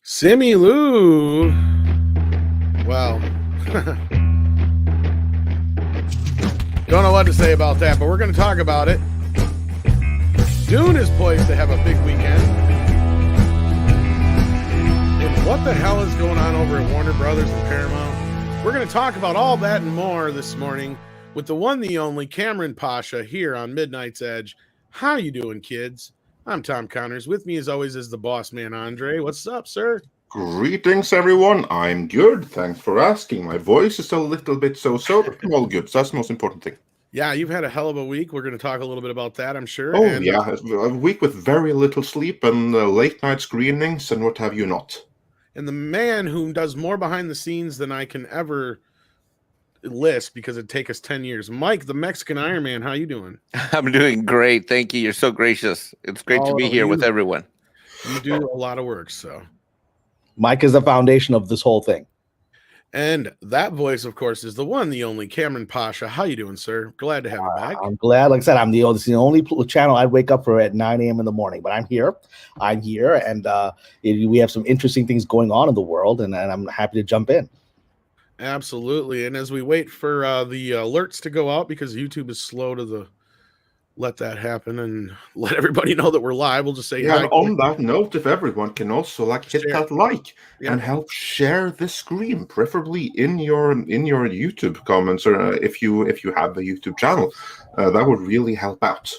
Simu Lou. Well, don't know what to say about that, but we're going to talk about it. Dune is poised to have a big weekend. And what the hell is going on over at Warner Brothers and Paramount? We're going to talk about all that and more this morning with the one, the only Kamran Pasha here on Midnight's Edge. How you doing, kids? I'm Tom Connors. With me, as always, is the boss man, Andre. What's up, sir? Greetings, everyone. I'm good. Thanks for asking. My voice is a little bit so-so, but I'm all good. So that's the most important thing. Yeah, you've had a hell of a week. We're going to talk a little bit about that, I'm sure. Oh, yeah. A week with very little sleep and late night screenings and what have you not. And the man who does more behind the scenes than I can ever list because it'd take us 10 years. Mike, the Mexican Iron Man, how you doing? I'm doing great. Thank you. You're so gracious. It's great to be here with everyone. You do a lot of work, so. Mike is the foundation of this whole thing. And that voice, of course, is the one, the only Kamran Pasha. How you doing, sir? Glad to have you back. I'm glad. Like I said, this is the only channel I wake up for at 9 a.m. in the morning. But I'm here. And we have some interesting things going on in the world, and I'm happy to jump in. Absolutely. And as we wait for the alerts to go out, because YouTube is slow to let that happen and let everybody know that we're live, we'll just say hi. On that note, if everyone can also hit that like and help share this screen, preferably in your YouTube comments, or if you have a YouTube channel, that would really help out.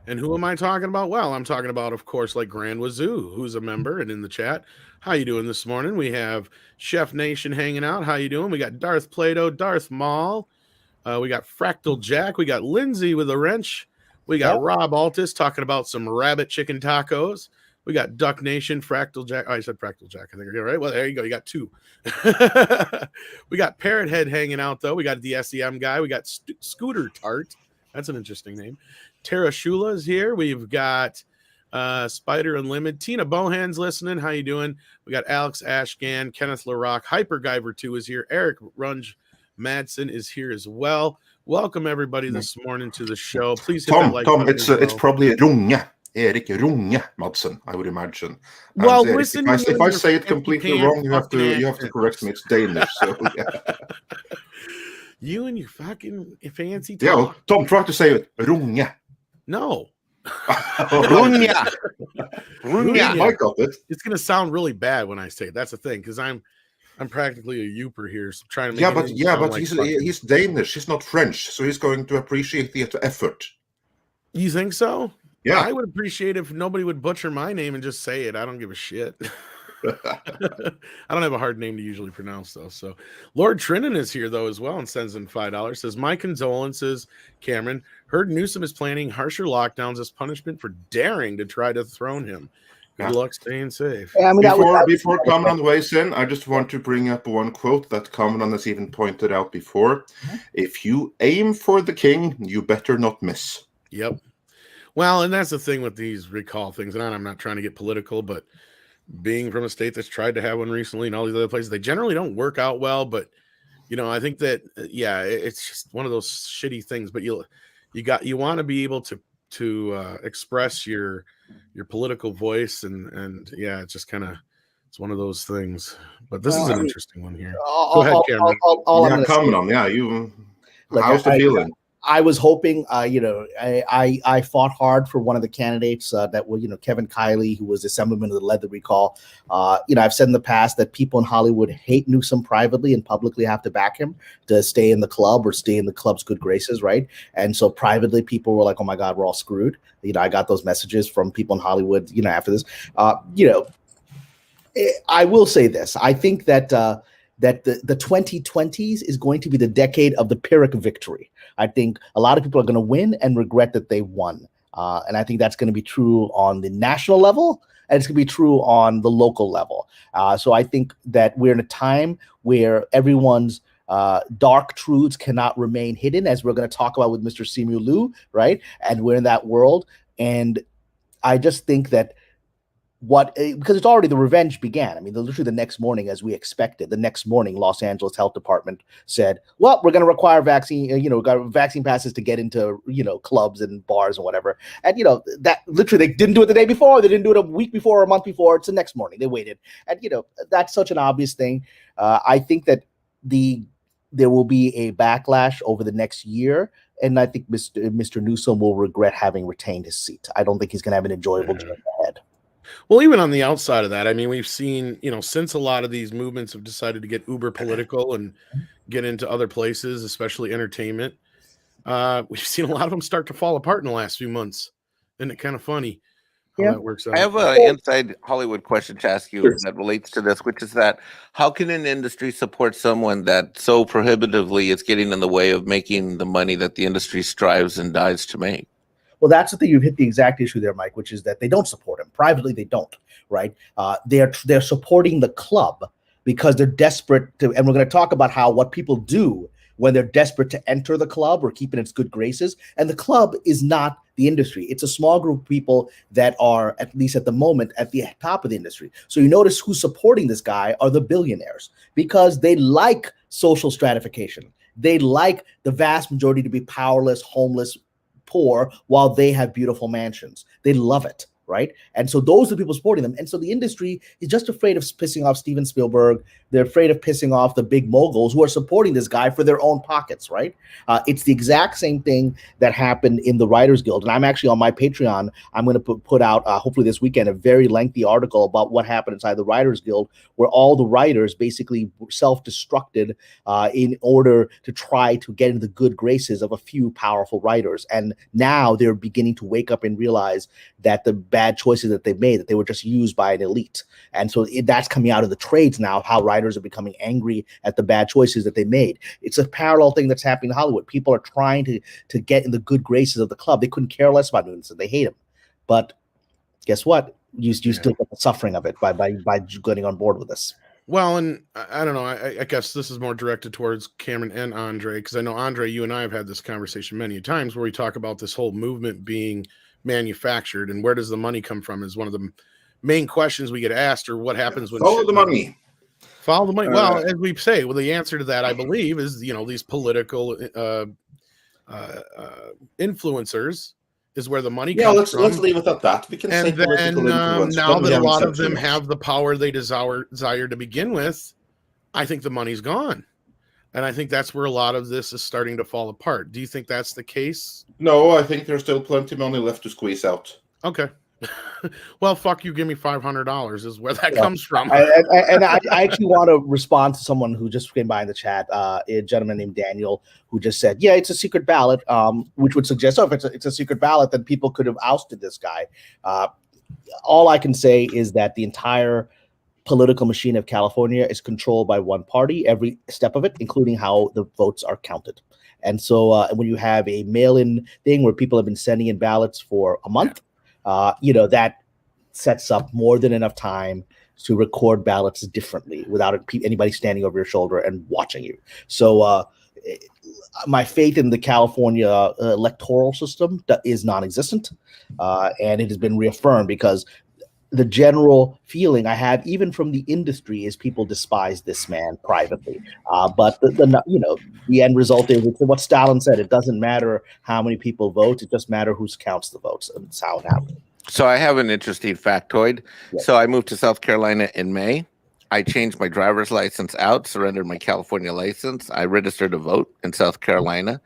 And who am I talking about? Well, I'm talking about, of course, like Grand Wazoo, who's a member and in the chat. How you doing this morning? We have Chef Nation hanging out. How you doing? We got Darth Plato, Darth Maul. We got Fractal Jack. We got Lindsay with a wrench. We got Rob Altus talking about some rabbit chicken tacos. We got Duck Nation, Fractal Jack. Oh, I said Fractal Jack. I think you're right. Well, there you go. You got two. We got Parrot Head hanging out, though. We got the SEM guy. We got Scooter Tart. That's an interesting name. Tara Shula is here. We've got Spider Unlimited. Tina Bohan's listening. How you doing? We got Alex Ashgan, Kenneth LaRock. Hyper Guyver 2 is here. Eric Runge Madsen is here as well. Welcome everybody this morning to the show. Please hit that like button. It's probably Runge, Erik Runge Madsen, I would imagine. And well, Erik, listen, if I say it completely wrong, you have to correct me. It's Danish, so yeah. You and your fucking fancy talk. Yeah, well, Tom, try to say it. Runge. No. Runge. I got it. It's gonna sound really bad when I say it. That's the thing, because I'm practically a youper here, so trying to make but he's Danish. He's not French, so he's going to appreciate the effort. You think so? Yeah, I would appreciate if nobody would butcher my name and just say it. I don't give a shit. I don't have a hard name to usually pronounce, though. So Lord Trinan is here, though, as well, and sends in $5. Says, my condolences, Cameron. Heard Newsom is planning harsher lockdowns as punishment for daring to try to dethrone him. Good luck staying safe. Yeah, I mean, before Kamran weighs in, I just want to bring up one quote that Kamran has even pointed out before. If you aim for the king, you better not miss. Yep. Well, and that's the thing with these recall things. And I'm not trying to get political, but being from a state that's tried to have one recently and all these other places, they generally don't work out well. But, I think that, it's just one of those shitty things. But you want to be able to express your political voice and it's just kind of, it's one of those things. But this is an interesting one here. Go ahead, Cameron. Kamran, how's the feeling? I was hoping, I fought hard for one of the candidates that were, Kevin Kiley, who was assemblyman of the leather recall. I've said in the past that people in Hollywood hate Newsom privately and publicly have to back him to stay in the club or stay in the club's good graces, right? And so privately, people were like, oh my God, we're all screwed. I got those messages from people in Hollywood, after this. I will say this. I think that that the 2020s is going to be the decade of the Pyrrhic victory. I think a lot of people are going to win and regret that they won. And I think that's going to be true on the national level, and it's going to be true on the local level. So I think that we're in a time where everyone's dark truths cannot remain hidden, as we're going to talk about with Mr. Simu Liu, right? And we're in that world. And I just think that because it's already the revenge began. I mean, literally the next morning, as we expected, the next morning, Los Angeles Health Department said, well, we're going to require vaccine passes to get into, clubs and bars and whatever. And, that literally they didn't do it the day before. They didn't do it a week before or a month before. It's the next morning. They waited. And, that's such an obvious thing. I think that there will be a backlash over the next year. And I think Mr. Newsom will regret having retained his seat. I don't think he's going to have an enjoyable journey ahead. Well, even on the outside of that, I mean, we've seen, since a lot of these movements have decided to get uber political and get into other places, especially entertainment, we've seen a lot of them start to fall apart in the last few months. Isn't it kind of funny how that works out? I have an inside Hollywood question to ask you that relates to this, which is that how can an industry support someone that so prohibitively is getting in the way of making the money that the industry strives and dies to make? Well, that's the thing. You've hit the exact issue there, Mike, which is that they don't support him. Privately, they don't, right? They're supporting the club because they're desperate to, and we're going to talk about what people do when they're desperate to enter the club or keep in its good graces. And the club is not the industry. It's a small group of people that are, at least at the moment, at the top of the industry. So you notice who's supporting this guy are the billionaires because they like social stratification. They like the vast majority to be powerless, homeless, poor, while they have beautiful mansions. They love it, right? And so those are the people supporting them. And so the industry is just afraid of pissing off Steven Spielberg. They're afraid of pissing off the big moguls who are supporting this guy for their own pockets, right? It's the exact same thing that happened in the Writers Guild. And I'm actually on my Patreon, I'm going to put out, hopefully this weekend, a very lengthy article about what happened inside the Writers Guild, where all the writers basically self-destructed in order to try to get into the good graces of a few powerful writers. And now they're beginning to wake up and realize that the bad choices that they've made, that they were just used by an elite. And so that's coming out of the trades now, how writers are becoming angry at the bad choices that they made. It's a parallel thing that's happening in Hollywood. People are trying to get in the good graces of the club. They couldn't care less about Newton. They hate him. But guess what? You still get the suffering of it by getting on board with this. Well, and I don't know. I guess this is more directed towards Cameron and Andre, because I know, Andre, you and I have had this conversation many times where we talk about this whole movement being manufactured, and where does the money come from is one of the main questions we get asked, or what happens when follow the money. Follow the money. Well, as we say, the answer to that, I believe, is these political influencers is where the money comes from. Let's leave it at that. We can say political influence. Now that a lot of them have the power they desire to begin with, I think the money's gone. And I think that's where a lot of this is starting to fall apart. Do you think that's the case? No, I think there's still plenty of money left to squeeze out. Okay. Well, fuck you, give me $500 is where that comes from. I actually want to respond to someone who just came by in the chat, a gentleman named Daniel, who just said, yeah, it's a secret ballot, which would suggest, if it's a secret ballot, then people could have ousted this guy. All I can say is that the entire political machine of California is controlled by one party, every step of it, including how the votes are counted. And so when you have a mail-in thing where people have been sending in ballots for a month, that sets up more than enough time to record ballots differently without anybody standing over your shoulder and watching you. So my faith in the California electoral system is non-existent, and it has been reaffirmed because the general feeling I have, even from the industry, is people despise this man privately. But the end result is what Stalin said: it doesn't matter how many people vote; it just matters who counts the votes, and it's how it happens. So I have an interesting factoid. Yes. So I moved to South Carolina in May. I changed my driver's license out, surrendered my California license. I registered to vote in South Carolina,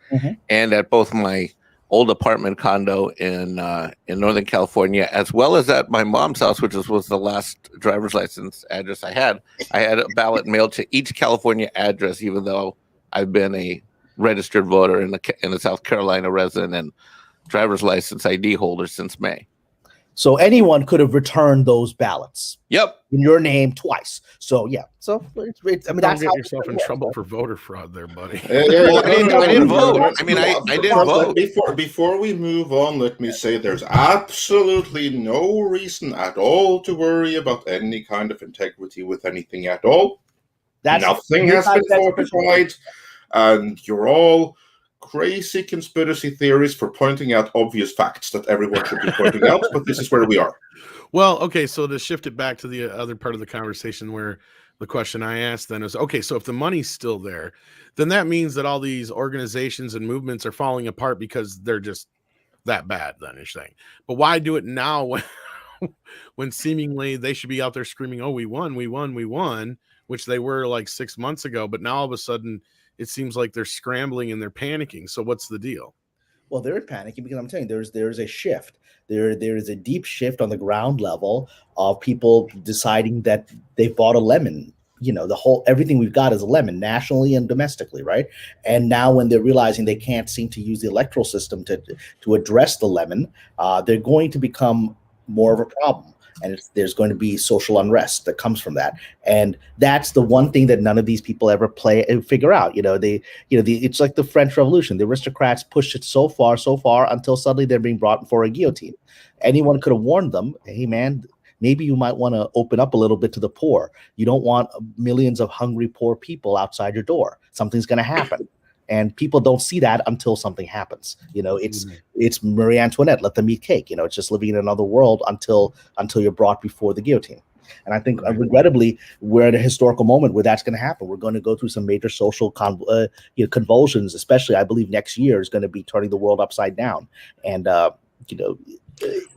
and at both my old apartment condo in Northern California, as well as at my mom's house, which was the last driver's license address I had a ballot mailed to each California address, even though I've been a registered voter in a South Carolina resident and driver's license ID holder since May. So anyone could have returned those ballots. Yep. In your name twice. So yeah. So it's don't get yourself in trouble for voter fraud, there, buddy. I didn't vote. I mean, I didn't vote. Before we move on, let me say there's absolutely no reason at all to worry about any kind of integrity with anything at all. Nothing has been fortified, and you're all crazy conspiracy theories for pointing out obvious facts that everyone should be pointing out, but this is where we are. Well, okay, so to shift it back to the other part of the conversation where the question I asked then is, okay, so if the money's still there, then that means that all these organizations and movements are falling apart because they're just that bad, then you're saying. But why do it now when when seemingly they should be out there screaming, oh, we won, which they were like 6 months ago, but now all of a sudden it seems like they're scrambling and they're panicking. So what's the deal? Well, they're panicking because I'm telling you, there's a shift. There is a deep shift on the ground level of people deciding that they bought a lemon. The whole everything we've got is a lemon, nationally and domestically, right? And now when they're realizing they can't seem to use the electoral system to address the lemon, they're going to become more of a problem. And there's going to be social unrest that comes from that, and that's the one thing that none of these people ever figure out. It's like the French Revolution. The aristocrats pushed it so far, until suddenly they're being brought before a guillotine. Anyone could have warned them, "Hey, man, maybe you might want to open up a little bit to the poor. You don't want millions of hungry, poor people outside your door. Something's going to happen." And people don't see that until something happens. It's Marie Antoinette, let them eat cake. It's just living in another world until you're brought before the guillotine. And I think, regrettably, we're at a historical moment where that's going to happen. We're going to go through some major social convulsions, especially, I believe, next year is going to be turning the world upside down. And, well,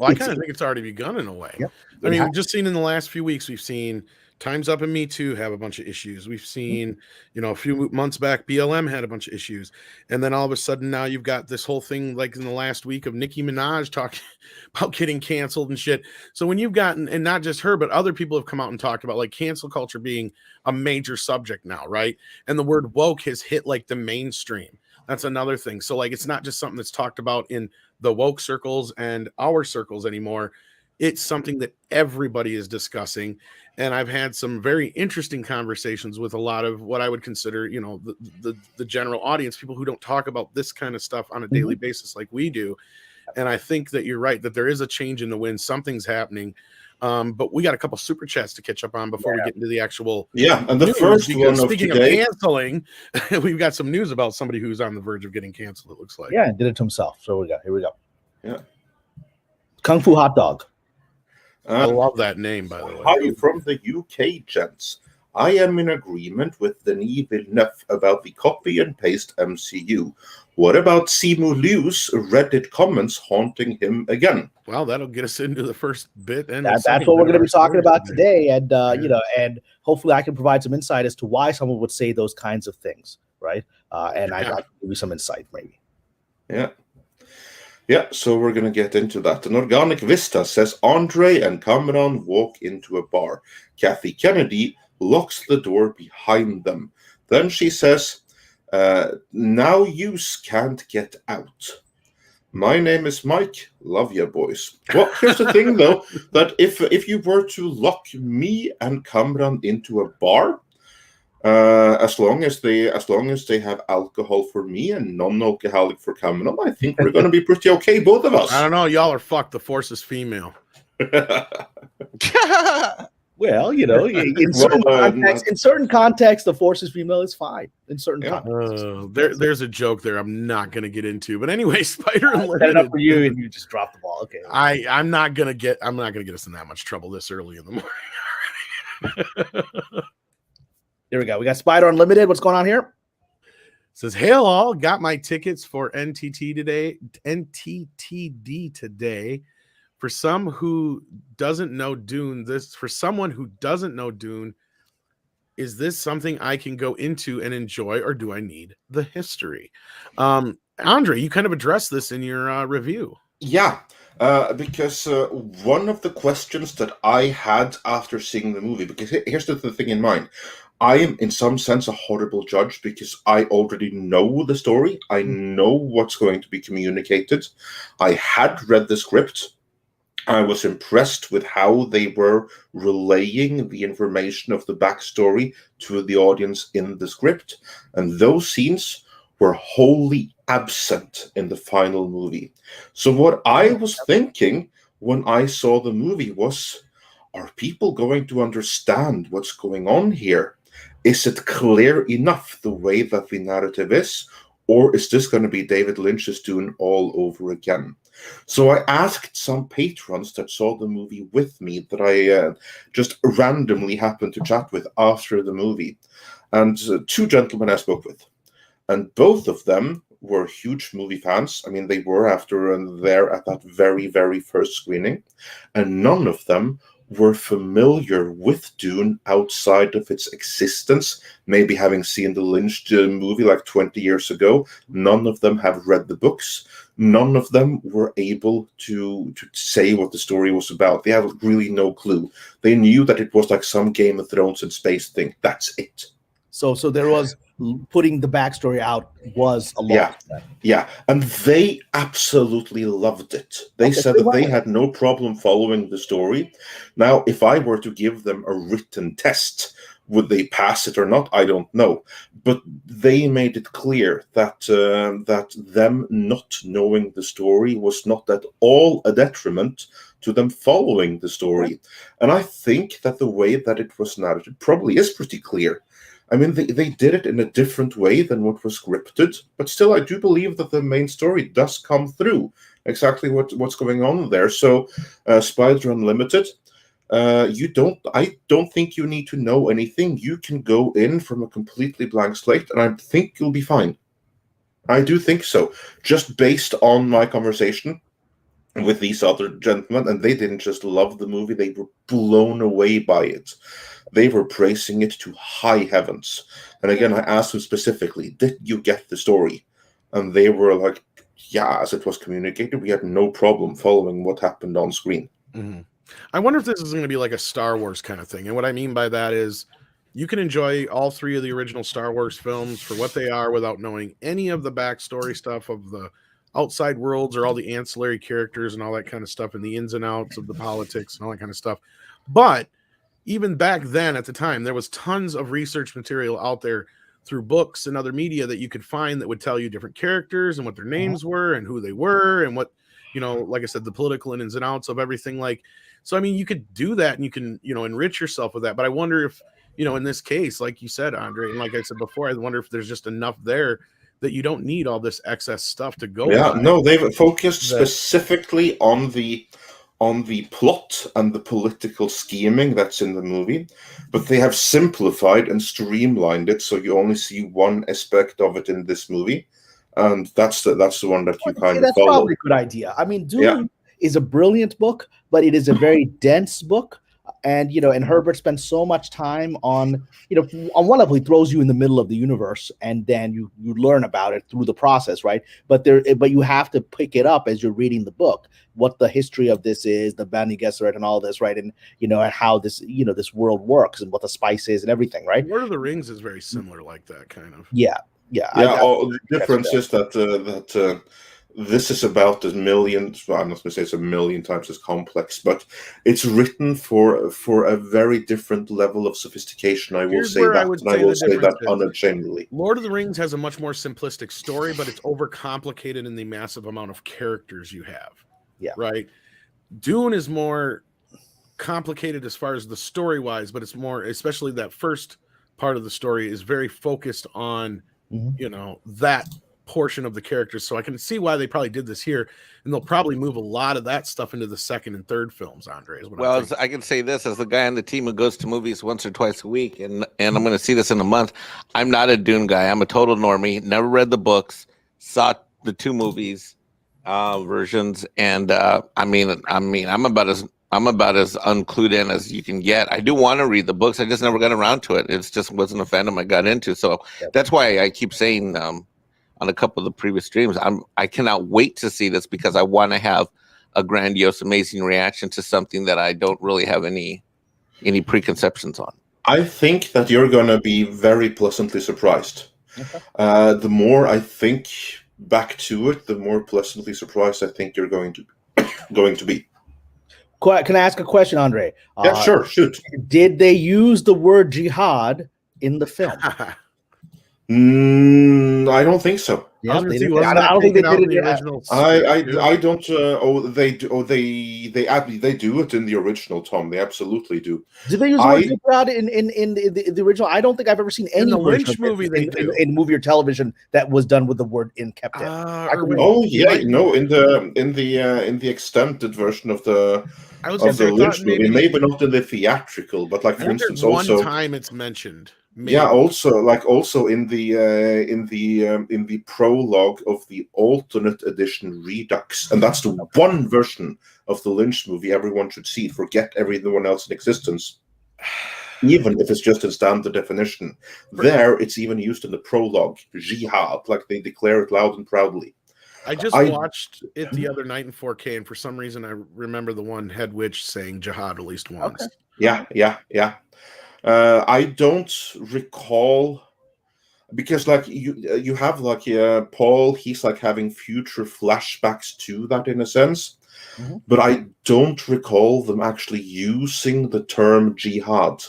I kind of think it's already begun in a way. Yep. I mean, we've just seen in the last few weeks, we've seen Time's Up and Me Too have a bunch of issues. We've seen, a few months back, BLM had a bunch of issues. And then all of a sudden now you've got this whole thing like in the last week of Nicki Minaj talking about getting canceled and shit. So when you've gotten, and not just her, but other people have come out and talked about like cancel culture being a major subject now, right? And the word woke has hit like the mainstream. That's another thing. So like, it's not just something that's talked about in the woke circles and our circles anymore. It's something that everybody is discussing. And I've had some very interesting conversations with a lot of what I would consider, the general audience, people who don't talk about this kind of stuff on a daily basis like we do. And I think that you're right, that there is a change in the wind. Something's happening. But we got a couple super chats to catch up on before we get into the actual. Yeah, and the news, first one of speaking today, of canceling, we've got some news about somebody who's on the verge of getting canceled, it looks like. Yeah, did it to himself. So here we go. Yeah. Kung Fu Hot Dog. I love that name, by the way. Hi from the UK, gents. I am in agreement with Denis Villeneuve about the copy and paste MCU. What about Simu Liu's Reddit comments haunting him again? Well, that'll get us into the first bit, and that's what we're going to be talking about today. And and hopefully I can provide some insight as to why someone would say those kinds of things, right? And I can give you some insight, maybe. Yeah, so we're going to get into that. An Organic Vista says Andre and Kamran walk into a bar. Kathy Kennedy locks the door behind them. Then she says, now yous can't get out. My name is Mike. Love ya, boys. Well, here's the thing, though, that if you were to lock me and Kamran into a bar, as long as they have alcohol for me and non-alcoholic for Kamran, I think we're going to be pretty okay, both of us. I don't know. Y'all are fucked. The force is female. Well, in certain contexts, the force is female is fine. In certain contexts, there's a joke there I'm not going to get into. But anyway, Spider and set it up for you, and you just drop the ball. Okay. I'm not gonna get us in that much trouble this early in the morning. Here we go. We got Spider Unlimited. What's going on here? It says, "Hail all, got my tickets for NTTD today. For someone who doesn't know Dune, is this something I can go into and enjoy, or do I need the history?" Andre, you kind of addressed this in your review. Yeah, because one of the questions that I had after seeing the movie, because here's the thing in mind. I am, in some sense, a horrible judge because I already know the story. I know what's going to be communicated. I had read the script. I was impressed with how they were relaying the information of the backstory to the audience in the script. And those scenes were wholly absent in the final movie. So what I was thinking when I saw the movie was, are people going to understand what's going on here? Is it clear enough the way that the narrative is? Or is this going to be David Lynch's Dune all over again? So I asked some patrons that saw the movie with me that I just randomly happened to chat with after the movie. And two gentlemen I spoke with. And both of them were huge movie fans. I mean, they were after there at that very, very first screening. And none of them were familiar with Dune outside of its existence, maybe having seen the Lynch movie like 20 years ago. None of them have read the books. None of them were able to say what the story was about. They had really no clue. They knew that it was like some Game of Thrones and space thing. That's it. So there was putting the backstory out was a lot. Yeah, and they absolutely loved it. They said that they had no problem following the story. Now, if I were to give them a written test, would they pass it or not? I don't know. But they made it clear that that them not knowing the story was not at all a detriment to them following the story. And I think that the way that it was narrated probably is pretty clear. I mean, they did it in a different way than what was scripted, but still, I do believe that the main story does come through exactly what's going on there. So, Spider Unlimited, I don't think you need to know anything. You can go in from a completely blank slate, and I think you'll be fine. I do think so, just based on my conversation with these other gentlemen, and they didn't just love the movie, they were blown away by it. They were praising it to high heavens. And again, I asked them specifically, did you get the story? And they were like, yeah, as it was communicated, we had no problem following what happened on screen. Mm-hmm. I wonder if this is going to be like a Star Wars kind of thing. And what I mean by that is you can enjoy all three of the original Star Wars films for what they are without knowing any of the backstory stuff of the outside worlds or all the ancillary characters and all that kind of stuff and the ins and outs of the politics and all that kind of stuff. But even back then at the time, there was tons of research material out there through books and other media that you could find that would tell you different characters and what their names were and who they were and what, you know, like I said, the political ins and outs of everything. Like, so, I mean, you could do that and you can, you know, enrich yourself with that. But I wonder if, you know, in this case, like you said, Andre, and like I said before, I wonder if there's just enough there that you don't need all this excess stuff to go. Yeah, no, they've focused specifically on the plot and the political scheming that's in the movie, but they have simplified and streamlined it so you only see one aspect of it in this movie, and that's the one that you kind of that's follow. Probably a good idea. I mean, Dune is a brilliant book, but it is a very dense book. And, you know, and Herbert spends so much time on, you know, on one level, he throws you in the middle of the universe and then you learn about it through the process, right? But you have to pick it up as you're reading the book, what the history of this is, the Bene Gesserit and all this, right? And, you know, and how this, you know, this world works and what the spice is and everything, right? Lord of the Rings is very similar like that, kind of. Yeah. The difference is that this is about a million. Well, I'm not going to say it's a million times as complex, but it's written for a very different level of sophistication. I will say that unashamedly. Lord of the Rings has a much more simplistic story, but it's overcomplicated in the massive amount of characters you have. Yeah. Right. Dune is more complicated as far as the story wise, but it's more, especially that first part of the story is very focused on, you know, that portion of the characters. So I can see why they probably did this here, and they'll probably move a lot of that stuff into the second and third films. Andre, is what I can say this as the guy on the team who goes to movies once or twice a week, and I'm going to see this in a month. I'm not a Dune guy. I'm a total normie. Never read the books. Saw the two movies versions, and I mean, I'm about as unclued in as you can get. I do want to read the books. I just never got around to it. It just wasn't a fandom I got into. So that's why I keep saying on a couple of the previous streams, I cannot wait to see this because I want to have a grandiose, amazing reaction to something that I don't really have any preconceptions on. I think that you're going to be very pleasantly surprised. Okay. The more I think back to it, the more pleasantly surprised I think you're going to be. Can I ask a question, Andre? Yeah, sure, shoot. Did they use the word jihad in the film? I don't think so. Yeah, I was gonna they see, did. wasn't I that don't think they taken out did in it. the Yeah. original script, too? I don't. They do it in the original, Tom. They absolutely do. Did they use the word jihad in the original? I don't think I've ever seen any the version Lynch of it movie they do. in movie or television that was done with the word "in" kept in. Oh yeah, no, in the extended version of the I was gonna say, I Lynch thought movie, maybe not in the theatrical, but like I for think instance, there's one also time it's mentioned. Maybe. yeah, also in the prologue of the alternate edition Redux, and that's the one version of the Lynch movie everyone should see. Forget everyone else in existence. Even if it's just in standard definition, there it's even used in the prologue, jihad, like they declare it loud and proudly. I just watched it the other night in 4K, and for some reason I remember the one head witch saying jihad at least once. Okay. Yeah. I don't recall, because like you have like Paul, he's like having future flashbacks to that in a sense, but I don't recall them actually using the term jihad.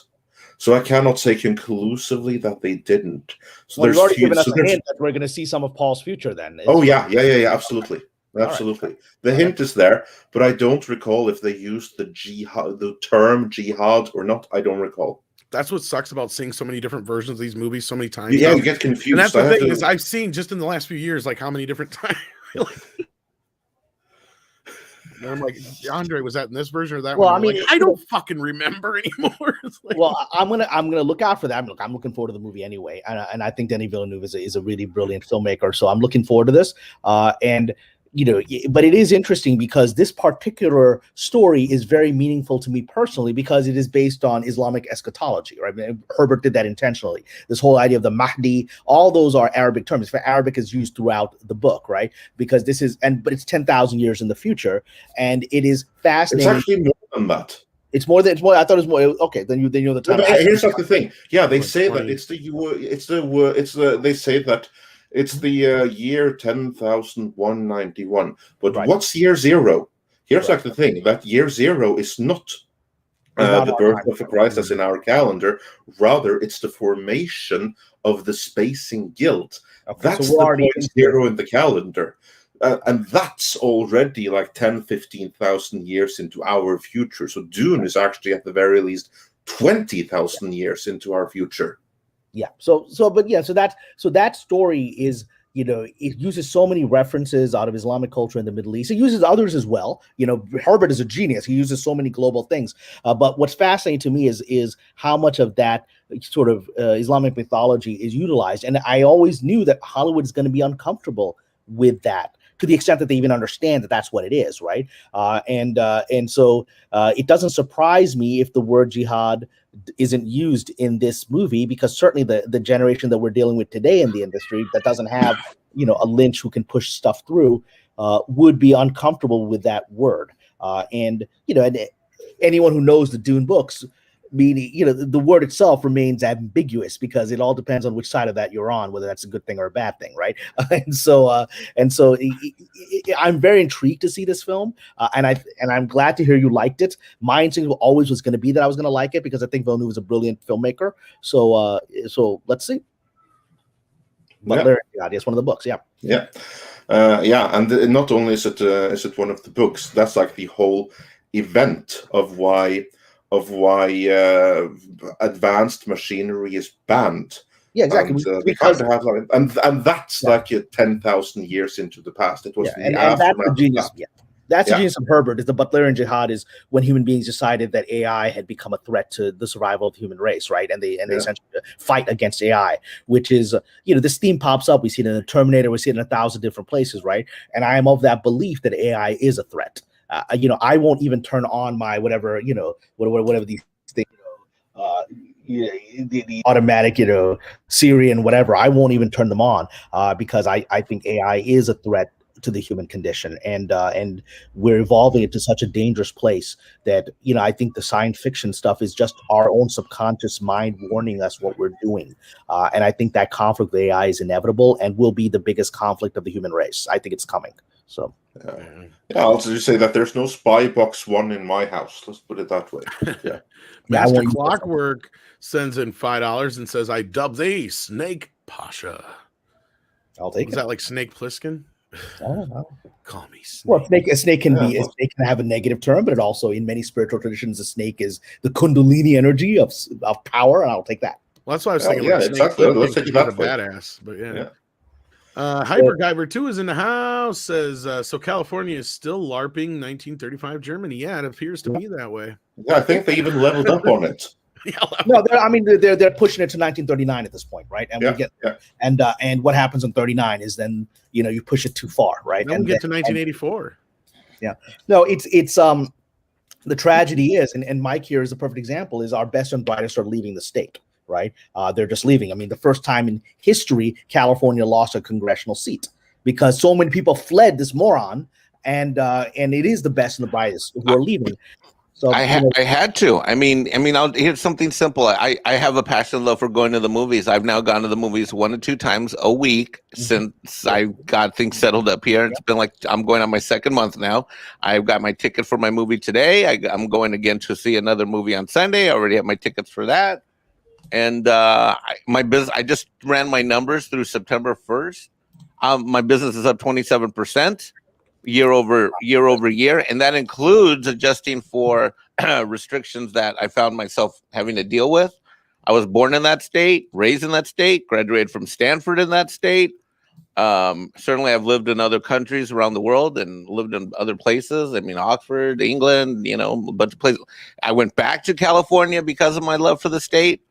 So I cannot say conclusively that they didn't. So well, you've already given us a hint that we're going to see some of Paul's future then. Yeah, absolutely. Absolutely. Right. The hint is there, but I don't recall if they used the term jihad or not. I don't recall. That's what sucks about seeing so many different versions of these movies so many times. Yeah, you get confused. And that's the thing is I've seen just in the last few years, like how many different times. And I'm like, Andre, was that in this version or that one? I mean, I don't fucking remember anymore. Well, I'm gonna look out for that. I'm looking forward to the movie anyway, and I think Denis Villeneuve is a really brilliant filmmaker. So I'm looking forward to this. And but it is interesting because this particular story is very meaningful to me personally because it is based on Islamic eschatology, right? I mean, Herbert did that intentionally. This whole idea of the Mahdi, all those are Arabic terms. For Arabic is used throughout the book, right? Because this is, but it's 10,000 years in the future, and it is fascinating. It's actually more than that. It's more. I thought it was more. Okay, then you know the time. But here's like the thing. Yeah, they say that they say that it's the year 10,191. But what's year zero? Here's like the thing, that year zero is not the birth of Christ as in our calendar. Rather, it's the formation of the Spacing Guild. That's the point zero in the calendar. And that's already like 10, 15,000 years into our future. So Dune is actually at the very least 20,000 years into our future. Yeah. So that story is, it uses so many references out of Islamic culture in the Middle East. It uses others as well. Herbert is a genius. He uses so many global things. But what's fascinating to me is how much of that sort of Islamic mythology is utilized. And I always knew that Hollywood is going to be uncomfortable with that, to the extent that they even understand that that's what it is, right? And so it doesn't surprise me if the word jihad isn't used in this movie, because certainly the generation that we're dealing with today in the industry that doesn't have a Lynch who can push stuff through would be uncomfortable with that word. And anyone who knows the Dune books, meaning the word itself remains ambiguous because it all depends on which side of that you're on, whether that's a good thing or a bad thing, right? And so I'm very intrigued to see this film, and I'm glad to hear you liked it. My instinct always was going to be that I was going to like it because I think Villeneuve is a brilliant filmmaker. So let's see. But it's one of the books, yeah, and not only is it one of the books, that's like the whole event of why advanced machinery is banned. Yeah, exactly. And, because have like, and that's like 10,000 years into the past. It was and that's the genius. That's the genius of Herbert. Is the Butlerian Jihad is when human beings decided that AI had become a threat to the survival of the human race, right? And they essentially fight against AI, which is this theme pops up. We see it in the Terminator. We see it in 1,000 different places, right? And I am of that belief that AI is a threat. I won't even turn on my whatever these things, the automatic, Siri and whatever. I won't even turn them on because I think AI is a threat to the human condition, and we're evolving it to such a dangerous place that I think the science fiction stuff is just our own subconscious mind warning us what we're doing, and I think that conflict with AI is inevitable and will be the biggest conflict of the human race. I think it's coming. So. I'll just say that there's no Spy Box 1 in my house. Let's put it that way. Yeah. Master Clockwork sends in $5 and says, "I dub thee Snake Pasha." I'll take Is it. that like Snake Plissken? I don't know. Call me Snake. Well, a snake can have a negative term, but it also, in many spiritual traditions, a snake is the Kundalini energy of power, and I'll take that. Well, that's why I was thinking. Yeah, like exactly. Let's take that a way. badass, but yeah. Hyperguyver 2 is in the house. Says so. California is still LARPing 1935 Germany. Yeah, it appears to be that way. Yeah, I think they even leveled up on it. No, they're pushing it to 1939 at this point, right? And and what happens in 39 is then you push it too far, right? Then we get to 1984. No, it's the tragedy is, and Mike here is a perfect example, is our best and brightest are leaving the state, right? They're just leaving. I mean, the first time in history, California lost a congressional seat because so many people fled this moron, and it is the best and the brightest who are leaving. So I had to. I mean, here's something simple. I have a passion and love for going to the movies. I've now gone to the movies 1 to 2 times a week since I got things settled up here. It's been like I'm going on my second month now. I've got my ticket for my movie today. I'm going again to see another movie on Sunday. I already have my tickets for that. And my business, I just ran my numbers through September 1st. My business is up 27%. Year over year, and that includes adjusting for restrictions that I found myself having to deal with. I was born in that state, raised in that state, graduated from Stanford in that state. Certainly, I've lived in other countries around the world and lived in other places. I mean, Oxford, England, a bunch of places. I went back to California because of my love for the state,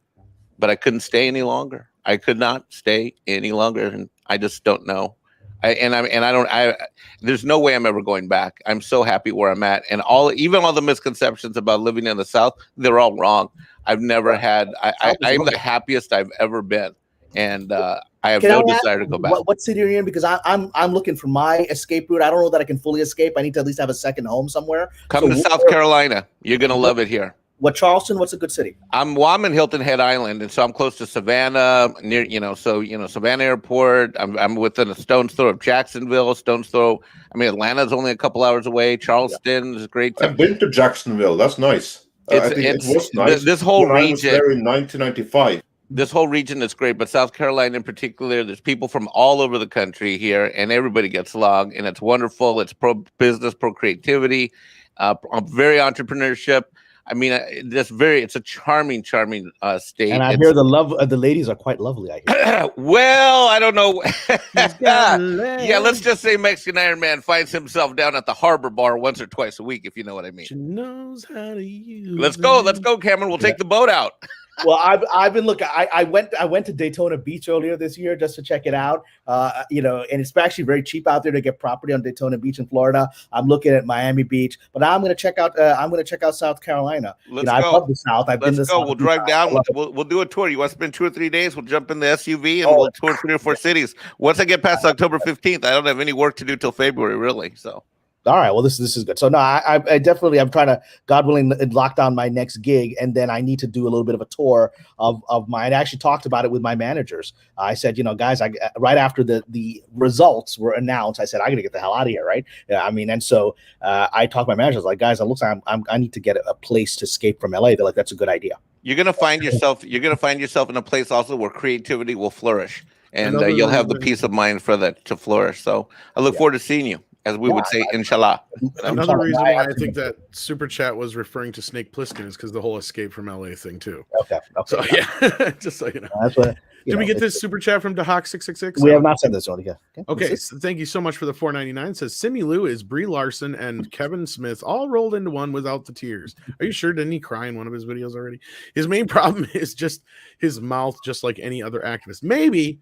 but I couldn't stay any longer. I could not stay any longer, and I just don't know. There's no way I'm ever going back. I'm so happy where I'm at, and even all the misconceptions about living in the South, they're all wrong. I've never had. I'm the happiest I've ever been, and I have no desire to go back. What city are you in? Because I'm looking for my escape route. I don't know that I can fully escape. I need to at least have a second home somewhere. Come to South Carolina. You're gonna love it here. Charleston? What's a good city? I'm in Hilton Head Island, and so I'm close to Savannah, near Savannah Airport. I'm within a stone's throw of Jacksonville. Stone's throw. I mean, Atlanta's only a couple hours away. Charleston is great. I've been to Jacksonville. That's nice. I think it was nice. This whole region. I was there in 1995. This whole region is great, but South Carolina in particular, there's people from all over the country here, and everybody gets along, and it's wonderful. It's pro-business, pro-creativity, very entrepreneurship. I mean, it's a charming state. And I hear the ladies are quite lovely. I hear. Well, I don't know. Yeah, let's just say Mexican Iron Man finds himself down at the Harbor Bar once or twice a week, if you know what I mean. She knows how to use. Let's go, Cameron. We'll take the boat out. Well, I've been looking. I went to Daytona Beach earlier this year just to check it out. And it's actually very cheap out there to get property on Daytona Beach in Florida. I'm looking at Miami Beach, but I'm going to check out South Carolina. Let's go. I love the South. Let's go. We'll drive down. We'll do a tour. You want to spend 2 or 3 days? We'll jump in the SUV and we'll tour 3 or 4 cities. Once I get past October 15th, I don't have any work to do till February, really. So. All right. Well, this is good. So no, I definitely, I'm trying to, God willing, lock down my next gig, and then I need to do a little bit of a tour of mine. I actually talked about it with my managers. I said, guys, right after the results were announced, I said, I got to get the hell out of here, right? Yeah, I mean, and so I talked to my managers, like, guys, it looks like I need to get a place to escape from LA. They're like, that's a good idea. You're gonna find yourself in a place also where creativity will flourish, and you'll have the peace of mind for that to flourish. So I look forward to seeing you. As we would say, inshallah. Another reason why I think that super chat was referring to Snake Plissken is because the whole escape from LA thing too. Okay. So yeah, just so you know. That's what. Did we get this super chat from Dahawk666? We have not sent this one again. Okay, so thank you so much for the $4.99. It says Simu Liu is Brie Larson and Kevin Smith all rolled into one without the tears. Are you sure? Didn't he cry in one of his videos already? His main problem is just his mouth, just like any other activist. Maybe.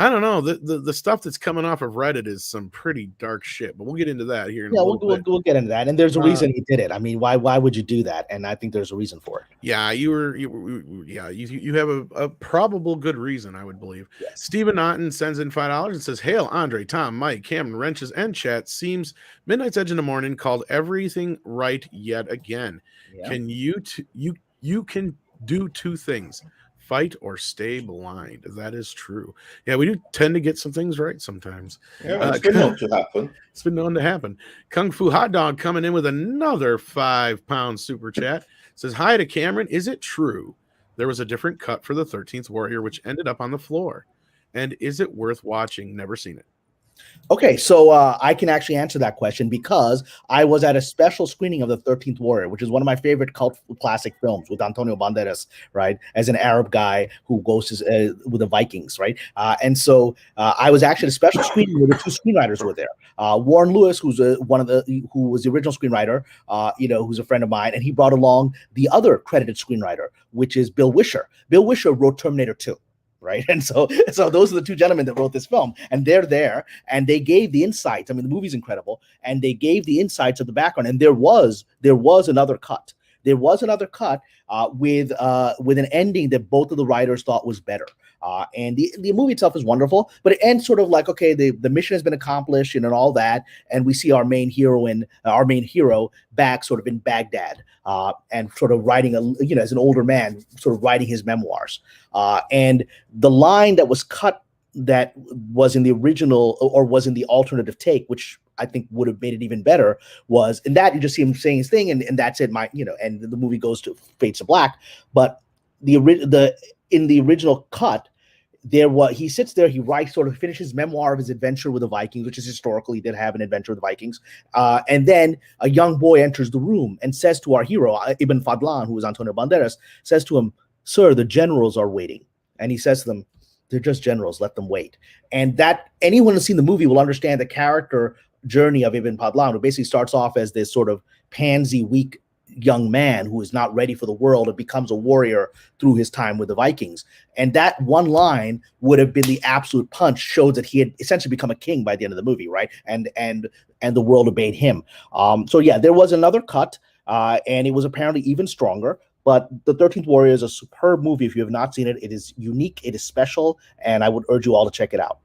I don't know. The stuff that's coming off of Reddit is some pretty dark shit, but we'll get into that here in a little bit. We'll get into that. And there's a reason he did it. I mean, why would you do that? And I think there's a reason for it. Yeah, you have a probable good reason, I would believe. Yes. Stephen Otten sends in $5 and says, "Hail, Andre, Tom, Mike, Cameron, Wrenches, and chat. Seems Midnight's Edge in the Morning called everything right yet again. Yeah. Can you can do 2 things. Fight or stay blind." That is true. Yeah, we do tend to get some things right sometimes. Yeah, it's been known to happen. It's been known to happen. Kung Fu Hot Dog coming in with another £5 super chat. Says, "Hi to Cameron. Is it true there was a different cut for the 13th Warrior, which ended up on the floor? And is it worth watching? Never seen it. Okay, so I can actually answer that question because I was at a special screening of The 13th Warrior, which is one of my favorite cult classic films with Antonio Banderas, right, as an Arab guy who goes with the Vikings, right? And so I was actually at a special screening where the two screenwriters were there. Warren Lewis, who was the original screenwriter, who's a friend of mine, and he brought along the other credited screenwriter, which is Bill Wisher. Bill Wisher wrote Terminator 2. Right. And so those are the two gentlemen that wrote this film, and they're there and they gave the insights. I mean, the movie's incredible, and they gave the insights of the background. And there was another cut. There was another cut with an ending that both of the writers thought was better. And the movie itself is wonderful, but it ends sort of like, okay, the mission has been accomplished, and all that, and we see our main hero back sort of in Baghdad, and sort of writing as an older man, sort of writing his memoirs. And the line that was cut that was in the original or was in the alternative take, which I think would have made it even better, was in that you just see him saying his thing, and that's it. And the movie goes to fades to black. But in the original cut, he sits there, he writes, sort of finishes memoir of his adventure with the Vikings, which is historical. He did have an adventure with the Vikings. And then a young boy enters the room and says to our hero, Ibn Fadlan, who is Antonio Banderas, says to him, "Sir, the generals are waiting." And he says to them, "They're just generals, let them wait." And that anyone who's seen the movie will understand the character journey of Ibn Fadlan, who basically starts off as this sort of pansy, weak young man who is not ready for the world and becomes a warrior through his time with the Vikings. And that one line would have been the absolute punch, showed that he had essentially become a king by the end of the movie, right? And the world obeyed him. So yeah, there was another cut, and it was apparently even stronger. But The 13th Warrior is a superb movie. If you have not seen it, it is unique, it is special, and I would urge you all to check it out.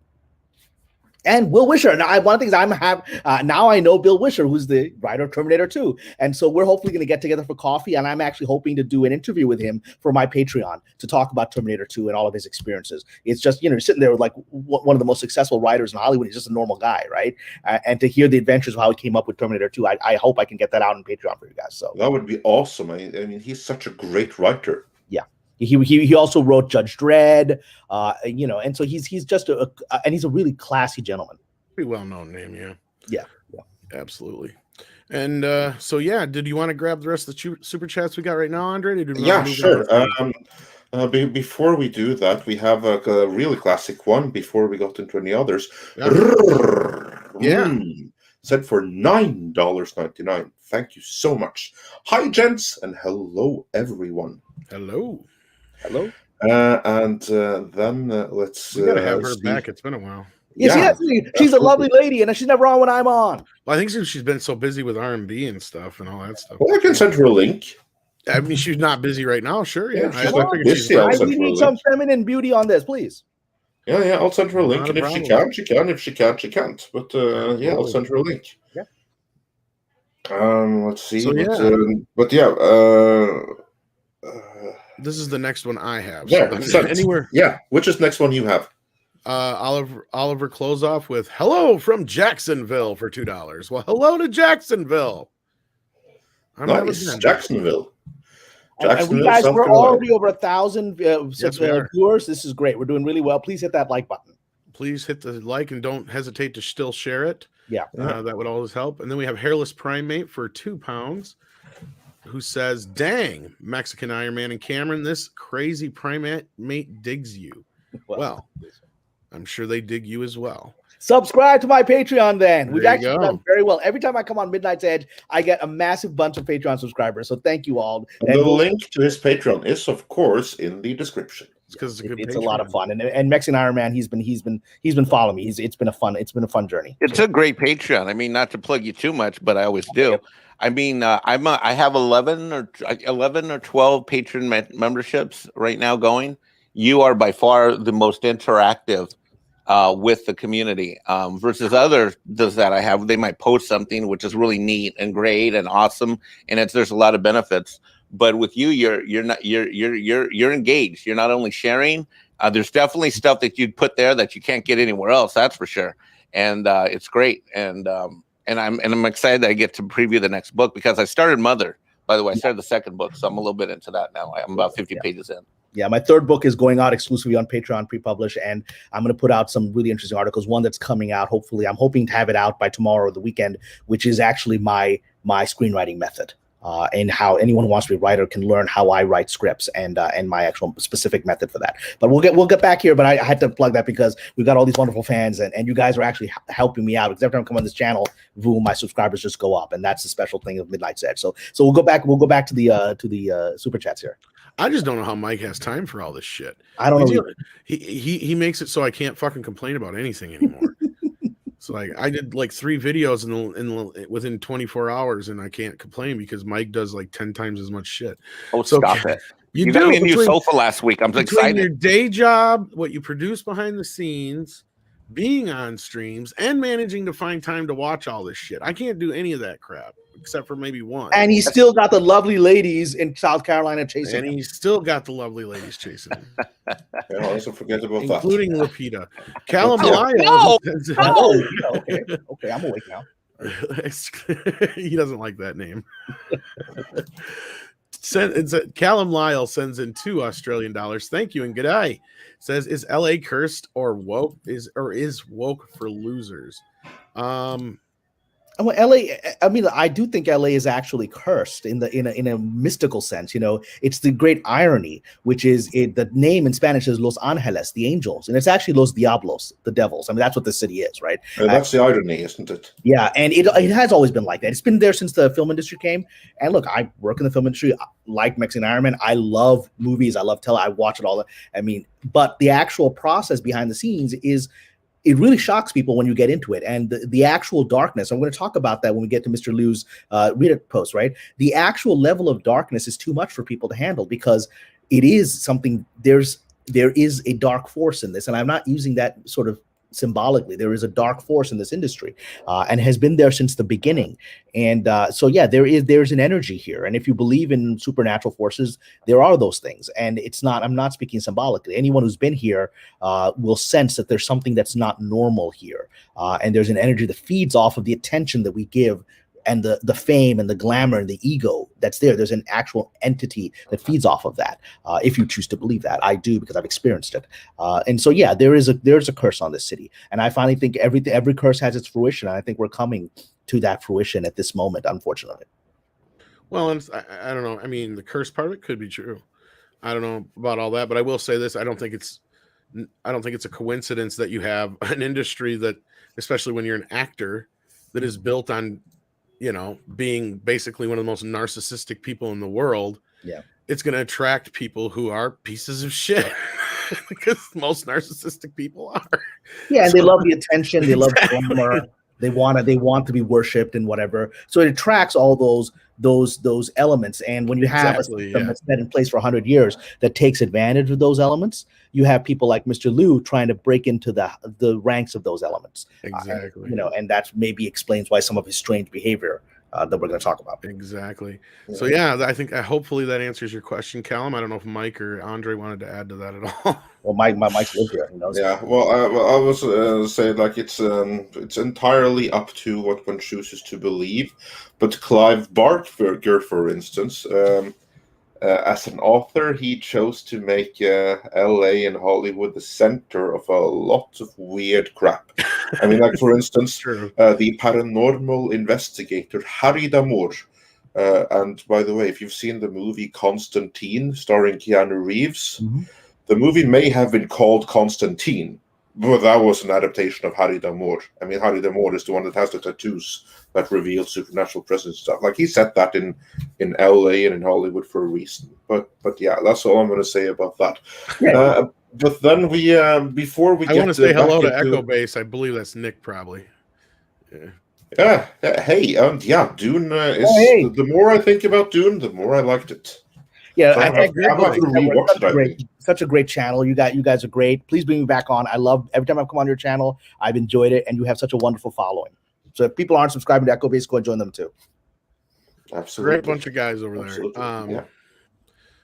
And Will Wisher. Now, one of the things now I know Bill Wisher, who's the writer of Terminator 2. And so we're hopefully going to get together for coffee, and I'm actually hoping to do an interview with him for my Patreon to talk about Terminator 2 and all of his experiences. It's just, sitting there with like one of the most successful writers in Hollywood. He's just a normal guy, right? And to hear the adventures of how he came up with Terminator 2, I hope I can get that out on Patreon for you guys. So that would be awesome. I mean, he's such a great writer. Yeah. He also wrote Judge Dredd, and so he's just and he's a really classy gentleman. Pretty well-known name, yeah. Yeah, absolutely. And did you want to grab the rest of the super chats we got right now, Andre? Yeah, sure. Before we do that, we have a really classic one before we got into any others. Yeah. Said for $9.99. Thank you so much. Hi, gents, and hello, everyone. Hello. And then let's. We gotta have her back. It's been a while. Yeah, she's a lovely lady, and she's never on when I'm on. Well, I think she's been so busy with R&B and stuff and all that stuff. Well, I can send her a link. I mean, she's not busy right now. Sure, yeah. We need some feminine beauty on this, please. Yeah, I'll send her a link, and if she can, she can. If she can't, she can't. But I'll send her a link. Yeah. Let's see. So, this is the next one I have. Anywhere. Yeah. Which is the next one you have? Oliver close off with "Hello from Jacksonville" for $2. Well, hello to Jacksonville. Nice, Jacksonville. And we guys, we're already over 1,000 viewers. This is great. We're doing really well. Please hit that like button. Please hit the like and don't hesitate to still share it. Yeah, that would always help. And then we have Hairless Primate for £2, who says, "Dang, Mexican Iron Man and Cameron, this crazy primate mate digs you." Well, I'm sure they dig you as well. Subscribe to my Patreon then. We've actually go. done very well. Every time I come on Midnight's Edge, I get a massive bunch of Patreon subscribers. So thank you all. And the link to his Patreon is, of course, in the description. Because it's a lot of fun. And Mexican Iron Man, he's been following me. It's been a fun journey. It's a great Patreon. I mean, not to plug you too much, but I always do. I mean, I have 11 or 12 patron memberships right now going. You are by far the most interactive with the community versus others that I have. They might post something which is really neat and great and awesome, and there's a lot of benefits. But with you, you're engaged. You're not only sharing. There's definitely stuff that you'd put there that you can't get anywhere else. That's for sure, and it's great. And I'm excited that I get to preview the next book because I started Mother. By the way, I started the second book, so I'm a little bit into that now. I'm about 50 pages in. Yeah, my third book is going out exclusively on Patreon, pre-published, and I'm going to put out some really interesting articles. One that's coming out, hopefully, I'm hoping to have it out by tomorrow or the weekend, which is actually my screenwriting method. And how anyone who wants to be a writer can learn how I write scripts and my actual specific method for that. But we'll get back here. But I had to plug that because we've got all these wonderful fans, and you guys are actually helping me out. Because every time I come on this channel, my subscribers just go up, and that's the special thing of Midnight's Edge. So we'll go back to the super chats here. I just don't know how Mike has time for all this shit. I don't know. He makes it so I can't fucking complain about anything anymore. So like I did like 3 videos within 24 hours, and I can't complain because Mike does like 10 times as much shit. Oh, so stop it! You got me a new sofa last week. I'm excited. Your day job, what you produce behind the scenes, being on streams, and managing to find time to watch all this shit. I can't do any of that crap except for maybe one. And he's still got the lovely ladies in South Carolina chasing him. And he's still got the lovely ladies chasing him. Yeah, also forget about including that. Lapita. Callum Lyle. Okay, I'm awake now. He doesn't like that name. Callum Lyle sends in $2 Thank you and good day. Says, is LA cursed or woke? Is woke for losers? Well, LA, I mean, I do think LA is actually cursed in a mystical sense. You know, it's the great irony, which is the name in Spanish is Los Angeles, the angels, and it's actually Los Diablos, the devils. I mean, that's what the city is, right? That's the irony, isn't it? Yeah, and it has always been like that. It's been there since the film industry came. And look, I work in the film industry. I like Mexican Iron Man. I love movies. I love I watch it all. I mean, but the actual process behind the scenes is. It really shocks people when you get into it. And the actual darkness, I'm going to talk about that when we get to Mr. Liu's Reddit post, right? The actual level of darkness is too much for people to handle because it is something, there is a dark force in this. And I'm not using that sort of symbolically. There is a dark force in this industry and has been there since the beginning. And so, yeah, there's an energy here. And if you believe in supernatural forces, there are those things. And I'm not speaking symbolically. Anyone who's been here will sense that there's something that's not normal here. And there's an energy that feeds off of the attention that we give and the fame and the glamour and the ego that's there. There's an actual entity that feeds off of that. If you choose to believe that, I do because I've experienced it. And so, yeah, there's a curse on this city. And I finally think every curse has its fruition. And I think we're coming to that fruition at this moment, unfortunately. Well, and I don't know. I mean, the curse part of it could be true. I don't know about all that, but I will say this: I don't think it's a coincidence that you have an industry that, especially when you're an actor, that is built on, you know, being basically one of the most narcissistic people in the world. Yeah, it's going to attract people who are pieces of shit because most narcissistic people are. Yeah, and they love the attention. They love the glamour. They want to be worshipped and whatever. So it attracts all those elements. And when you have a system that's been in place for 100 years that takes advantage of those elements, you have people like Mr. Liu trying to break into the ranks of those elements. Exactly. And that maybe explains why some of his strange behavior that we're going to talk about. Exactly. So yeah, I think hopefully that answers your question, Callum. I don't know if Mike or Andre wanted to add to that at all. Well, Mike's live here. He knows. Yeah. Well, I was say like it's entirely up to what one chooses to believe, but Clive Barker, for instance, as an author, he chose to make LA and Hollywood the center of a lot of weird crap. I mean, like, for instance, the paranormal investigator, Harry Damour. And by the way, if you've seen the movie Constantine starring Keanu Reeves, the movie may have been called Constantine, but that was an adaptation of Harry Damour. I mean, Harry Damour is the one that has the tattoos that reveal supernatural presence and stuff. Like, he said that in LA and in Hollywood for a reason. But yeah, that's all I'm going to say about that. Yeah. But then we before we I want to say hello to Echo Base. I believe that's Nick probably. Yeah. Hey, Dune is the more I think about Dune, the more I liked it. Yeah, so I have to rewatch it. Such a great channel. You guys are great. Please bring me back on. I love every time I've come on your channel. I've enjoyed it, and you have such a wonderful following. So if people aren't subscribing to Echo Base, go and join them too. Absolutely, great bunch of guys over there.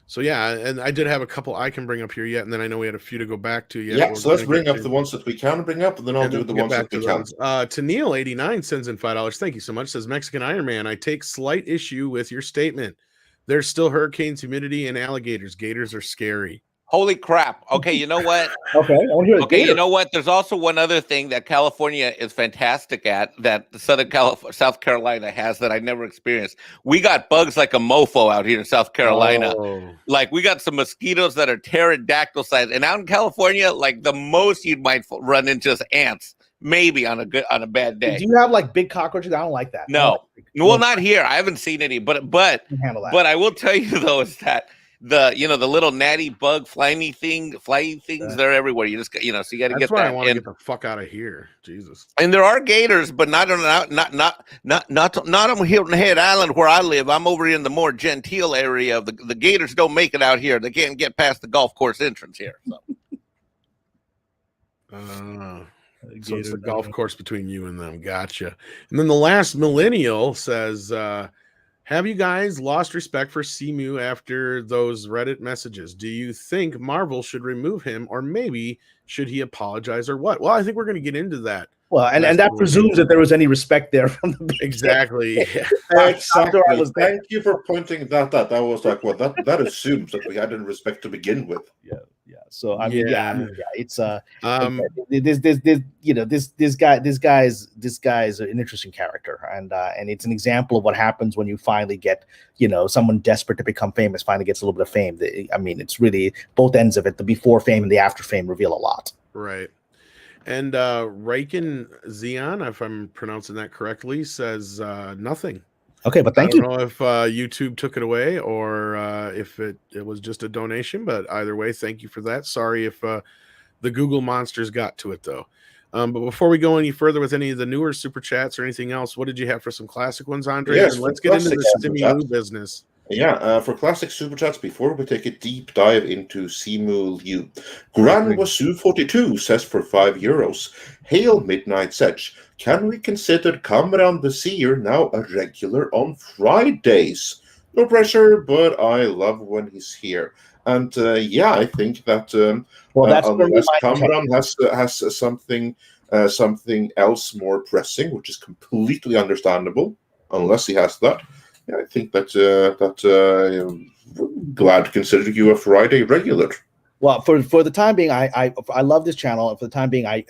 So yeah, and I did have a couple I can bring up here yet, and then I know we had a few to go back to. Yeah, so let's bring up the ones that we can bring up, and then I'll do the ones that we can. Neil89 sends in $5. Thank you so much. Says Mexican Iron Man, I take slight issue with your statement. There's still hurricanes, humidity, and alligators. Gators are scary. Holy crap. Okay, you know what? Okay, I want to hear Okay, you know what? There's also one other thing that California is fantastic at that South Carolina has that I never experienced. We got bugs like a mofo out here in South Carolina. Oh. Like we got some mosquitoes that are pterodactyl sized, and out in California, like the most you might run into is ants. Maybe on a bad day. Do you have like big cockroaches? I don't like that. No, well, not here. I haven't seen any, but handle that. But I will tell you though is that the little natty bug flying things they're everywhere. You just so you got to get that. That's why I want to get the fuck out of here. Jesus. And there are gators, but not on Hilton Head Island where I live. I'm over in the more genteel area. The gators don't make it out here. They can't get past the golf course entrance here. So. So it's the golf course between you and them. Gotcha. And then the last millennial says, have you guys lost respect for Simu after those Reddit messages? Do you think Marvel should remove him, or maybe should he apologize, or what? Well, I think we're going to get into that. Well, and that presumes that there was any respect there from the beginning. Exactly. Exactly. Thank you for pointing that out. That was like, well, that assumes that we had in respect to begin with. Yeah. So I mean, it's this guy's an interesting character, and it's an example of what happens when you finally get someone desperate to become famous finally gets a little bit of fame. I mean, it's really both ends of it. The before fame and the after fame reveal a lot. Right. And Reichen Zion, if I'm pronouncing that correctly, says nothing. Okay, but thank you. I don't know if YouTube took it away or if it was just a donation, but either way, thank you for that. Sorry if the Google monsters got to it, though. But before we go any further with any of the newer super chats or anything else, what did you have for some classic ones, Andre? Yes, and let's get into the Simu business. Yeah, for classic super chats, before we take a deep dive into Simu Liu, Gran Wasu 42 says for €5, Hail Midnight Sedge, can we consider Kamran Pasha now a regular on Fridays? No pressure, but I love when he's here. And I think that unless Kamran has something else more pressing, which is completely understandable, unless he has that. I think that glad to consider you a Friday regular. Well, for the time being, I love this channel, and for the time being, I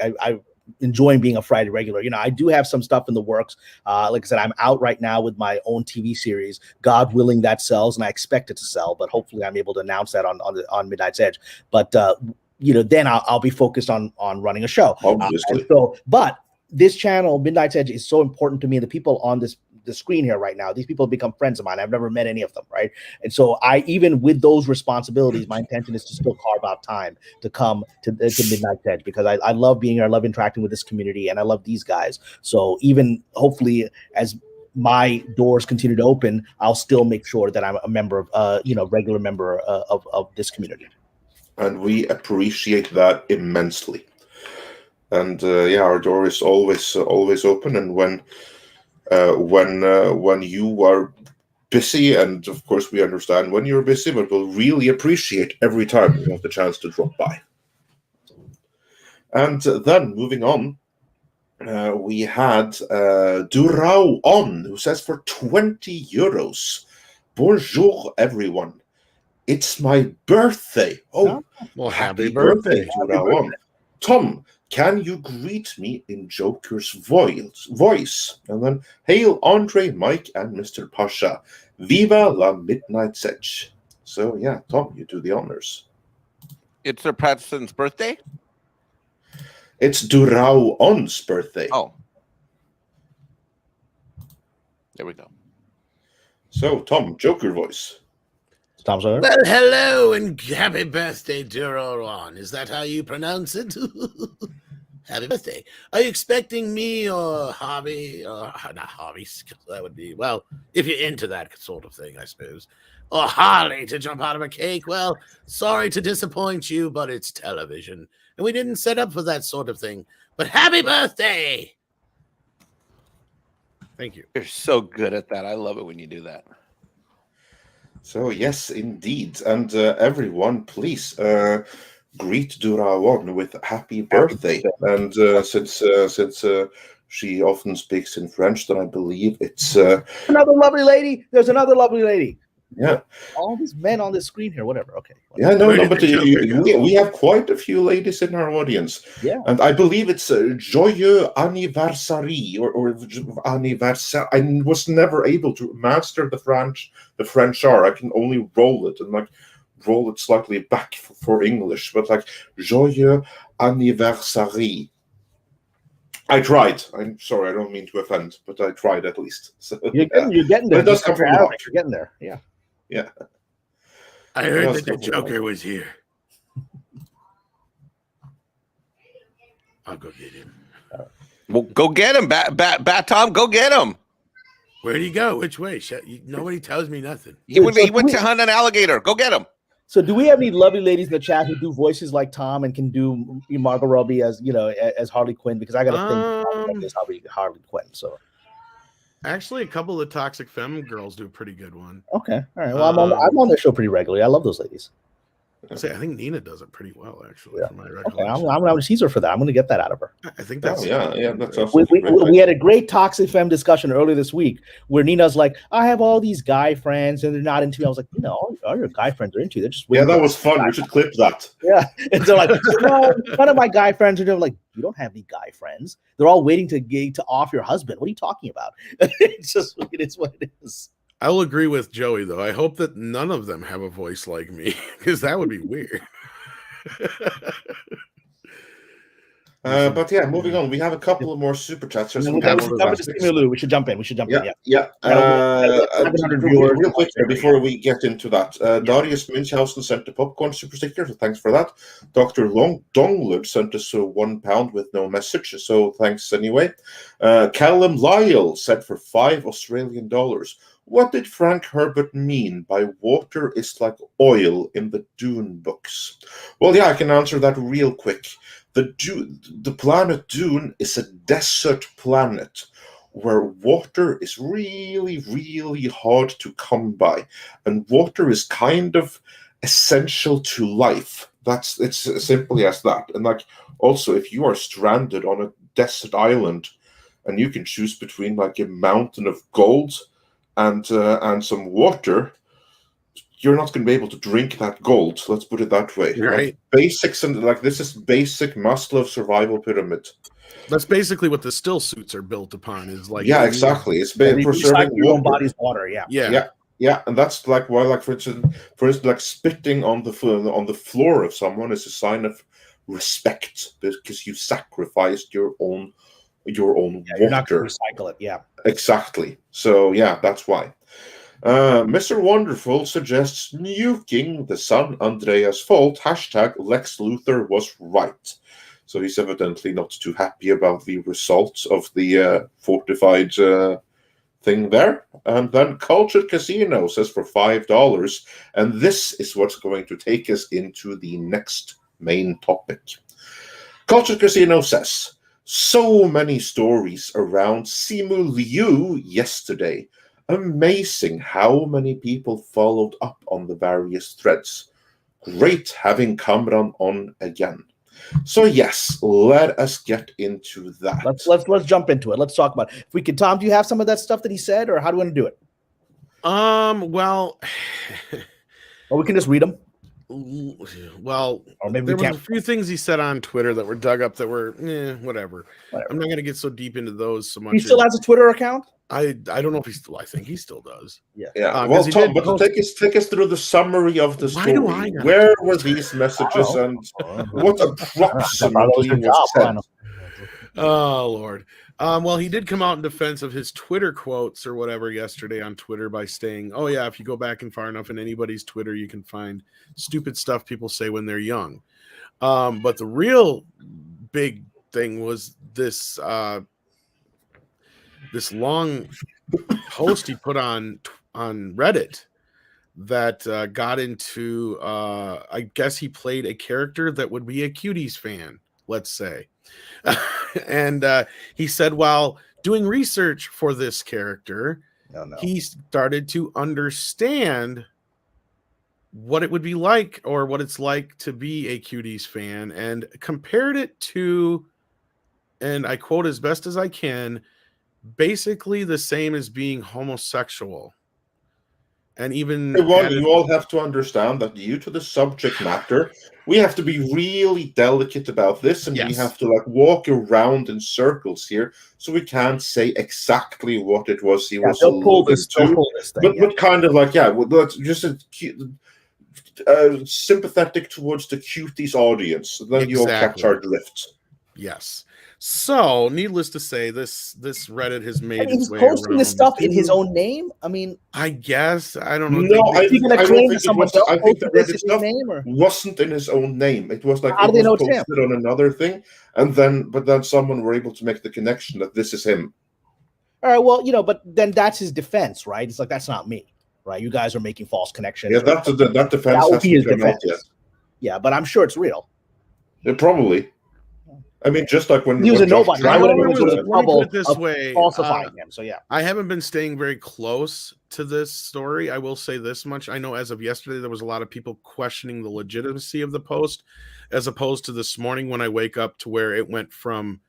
enjoying being a Friday regular. I do have some stuff in the works. Like I said, I'm out right now with my own TV series. God willing, that sells, and I expect it to sell. But hopefully, I'm able to announce that on Midnight's Edge. But then I'll be focused on running a show. Obviously. But this channel, Midnight's Edge, is so important to me. The people on the screen here right now, these people have become friends of mine. I've never met any of them, right? And so even with those responsibilities, my intention is to still carve out time to come to Midnight's Edge, because I love being here. I love interacting with this community, and I love these guys. So even hopefully as my doors continue to open, I'll still make sure that I'm a member of, regular member of this community. And we appreciate that immensely. And our door is always open. And when you are busy, and of course we understand when you're busy, but we'll really appreciate every time you have the chance to drop by. And then moving on, we had Durao On, who says for €20, bonjour everyone, it's my birthday. Oh, well, happy birthday, Durao On. Tom, can you greet me in Joker's voice? And then, hail Andre, Mike, and Mr. Pasha. Viva la Midnight Edge. So, Tom, you do the honors. It's Sir Patterson's birthday? It's Durao On's birthday. Oh. There we go. So, Tom, Joker voice. Tom Sawyer. Well, hello and happy birthday, Durao On. Is that how you pronounce it? Happy birthday. Are you expecting me or Harvey, or not Harvey, that would be, well, if you're into that sort of thing, I suppose, or Harley to jump out of a cake? Well, sorry to disappoint you, but it's television, and we didn't set up for that sort of thing. But happy birthday! Thank you. You're so good at that. I love it when you do that. So, yes, indeed. And everyone, please greet Durao with happy birthday. And since she often speaks in French, then I believe it's... Another lovely lady. There's another lovely lady. Yeah. All these men on the screen here, whatever. Okay. Yeah, no, Where no, did but the Joker go? we have quite a few ladies in our audience. Yeah. And I believe it's Joyeux Anniversary or Anniversaire. I was never able to master the French R. I can only roll it and like roll it slightly back for English, but like Joyeux Anniversary. I tried. I'm sorry, I don't mean to offend, but I tried at least. So, You're getting there. But it does come from the heart. You're getting there. Yeah. Yeah. I heard that the Joker was here. I'll go get him. Well, go get him, Bat Tom. Go get him. Where'd he go? Which way? Nobody tells me nothing. He went to hunt an alligator. Go get him. So, do we have any lovely ladies in the chat who do voices like Tom and can do Margot Robbie as as Harley Quinn? Because I got to think as Harley Quinn. So, Actually, a couple of Toxic Femme girls do a pretty good one. okay, all right. Well, I'm on their show pretty regularly. I love those ladies. I think Nina does it pretty well, actually. Yeah. From my Okay, recollection. I'm going to tease her for that. I'm going to get that out of her. I think that's That's We had a great Toxic Femme discussion earlier this week where Nina's like, I have all these guy friends and they're not into me. I was like, all your guy friends are into you. They're just that was fun. We should clip that. Yeah. And so like, no, none of my guy friends are doing like, you don't have any guy friends. They're all waiting to off your husband. What are you talking about? It's just it is what it is. I'll agree with Joey, though. I hope that none of them have a voice like me, because that would be weird. But yeah, moving on. We have a couple of more super chats. We should jump in. Yeah. 700 viewers. Real quick before we get into that, Darius Munchausen sent a popcorn super sticker, so thanks for that. Dr. Donglud sent us £1 with no message, so thanks anyway. Callum Lyle said for $5 Australian. What did Frank Herbert mean by water is like oil in the Dune books? Well, yeah, I can answer that real quick. The planet Dune is a desert planet where water is really, really hard to come by. And water is kind of essential to life. It's as simply as that. And like also, if you are stranded on a desert island and you can choose between like a mountain of gold and some water, you're not going to be able to drink that gold. Let's put it that way. Right. Like basics and like this is basic Maslow's survival pyramid. That's basically what the still suits are built upon. Is like exactly. It's preserving your own body's water. Yeah, and that's like why, like for instance, like spitting on the floor of someone is a sign of respect because you sacrificed your own water. You're not going to recycle it. Yeah, exactly. So yeah, that's why. Mr. Wonderful suggests nuking the San Andreas fault. # Lex Luthor was right. So he's evidently not too happy about the results of the fortified thing there. And then Cultured Casino says for $5. And this is what's going to take us into the next main topic. Cultured Casino says, so many stories around Simu Liu yesterday. Amazing how many people followed up on the various threads. Great having Kamran on again. So yes, let us get into that. Let's jump into it. Let's talk about it. If we could, Tom, do you have some of that stuff that he said, or how do you want to do it? Well, or we can just read them. Well, or maybe there was a few things he said on Twitter that were dug up that were whatever. I'm not going to get so deep into those so much. He still has a Twitter account? I don't know if he still. I think he still does. Yeah. Well, Tom, but take us through the summary of the story. Where were these messages and what approximately was said? Oh Lord. Well, he did come out in defense of his Twitter quotes or whatever yesterday on Twitter by saying, "Oh yeah, if you go back and far enough in anybody's Twitter, you can find stupid stuff people say when they're young." But the real big thing was this. This long post he put on Reddit that got into, I guess he played a character that would be a Cuties fan, let's say. And he said while doing research for this character, he started to understand what it would be like or what it's like to be a Cuties fan and compared it to, and I quote as best as I can, basically the same as being homosexual. and even You all have to understand that due to the subject matter, we have to be really delicate about this, and we have to like walk around in circles here, so we can't say exactly what it was he was alluding to. But kind of like, just sympathetic towards the cuties audience. Then you'll catch our drift. Yes. So, needless to say, this Reddit has made its way posting around. this stuff in his own name. I mean, I guess I don't know. No, I think the Reddit stuff name, wasn't in his own name. It was like how it do they was know it's posted on another thing, and then someone were able to make the connection that this is him. All right, well, but then that's his defense, right? It's like, that's not me, right? You guys are making false connections. Yeah, that defense has to come out yet. Yeah, but I'm sure it's real. Yeah, probably. I mean, just like when he was a nobody. Let me put it this way: falsifying him. So yeah, I haven't been staying very close to this story. I will say this much: I know as of yesterday, there was a lot of people questioning the legitimacy of the post, as opposed to this morning when I wake up, to where it went from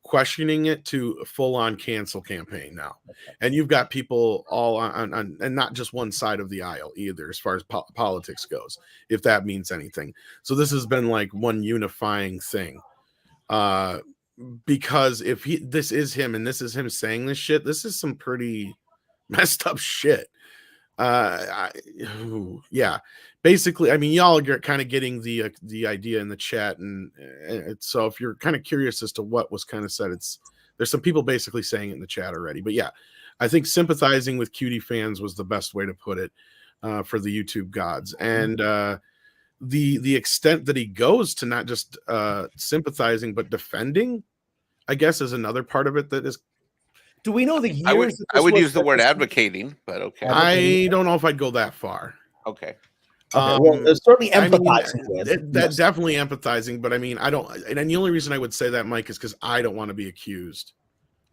questioning it to a full-on cancel campaign now. And you've got people all on and not just one side of the aisle either, as far as politics goes, if that means anything. So this has been like one unifying thing. Because if this is him and this is him saying this shit, this is some pretty messed up shit. Yeah, basically, I mean, y'all are kind of getting the idea in the chat, and so if you're kind of curious as to what was kind of said, there's some people basically saying it in the chat already. But yeah, I think sympathizing with cutie fans was the best way to put it for the YouTube gods. And the extent that he goes to not just sympathizing but defending, I guess, is another part of it that is. Do we know the years? I would use the word advocating, but okay. I don't know if I'd go that far. Okay. Well, there's certainly empathizing with that. Definitely empathizing, but I mean, I don't. And the only reason I would say that, Mike, is because I don't want to be accused.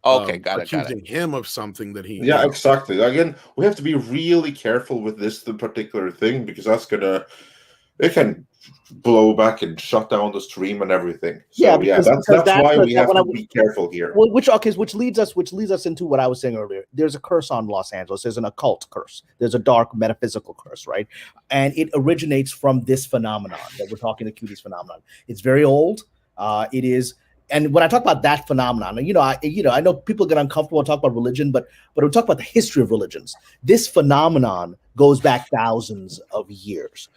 Okay, got it. Accusing him of something that he. Yeah, exactly. Again, we have to be really careful with the particular thing, because that's gonna. It can blow back and shut down the stream and everything. So that's why we have to be careful here. Which leads us into what I was saying earlier. There's a curse on Los Angeles. There's an occult curse. There's a dark metaphysical curse, right? And it originates from this phenomenon that we're talking, the cuties phenomenon. It's very old. It is. And when I talk about that phenomenon, I know people get uncomfortable talk about religion, but we talk about the history of religions. This phenomenon goes back thousands of years.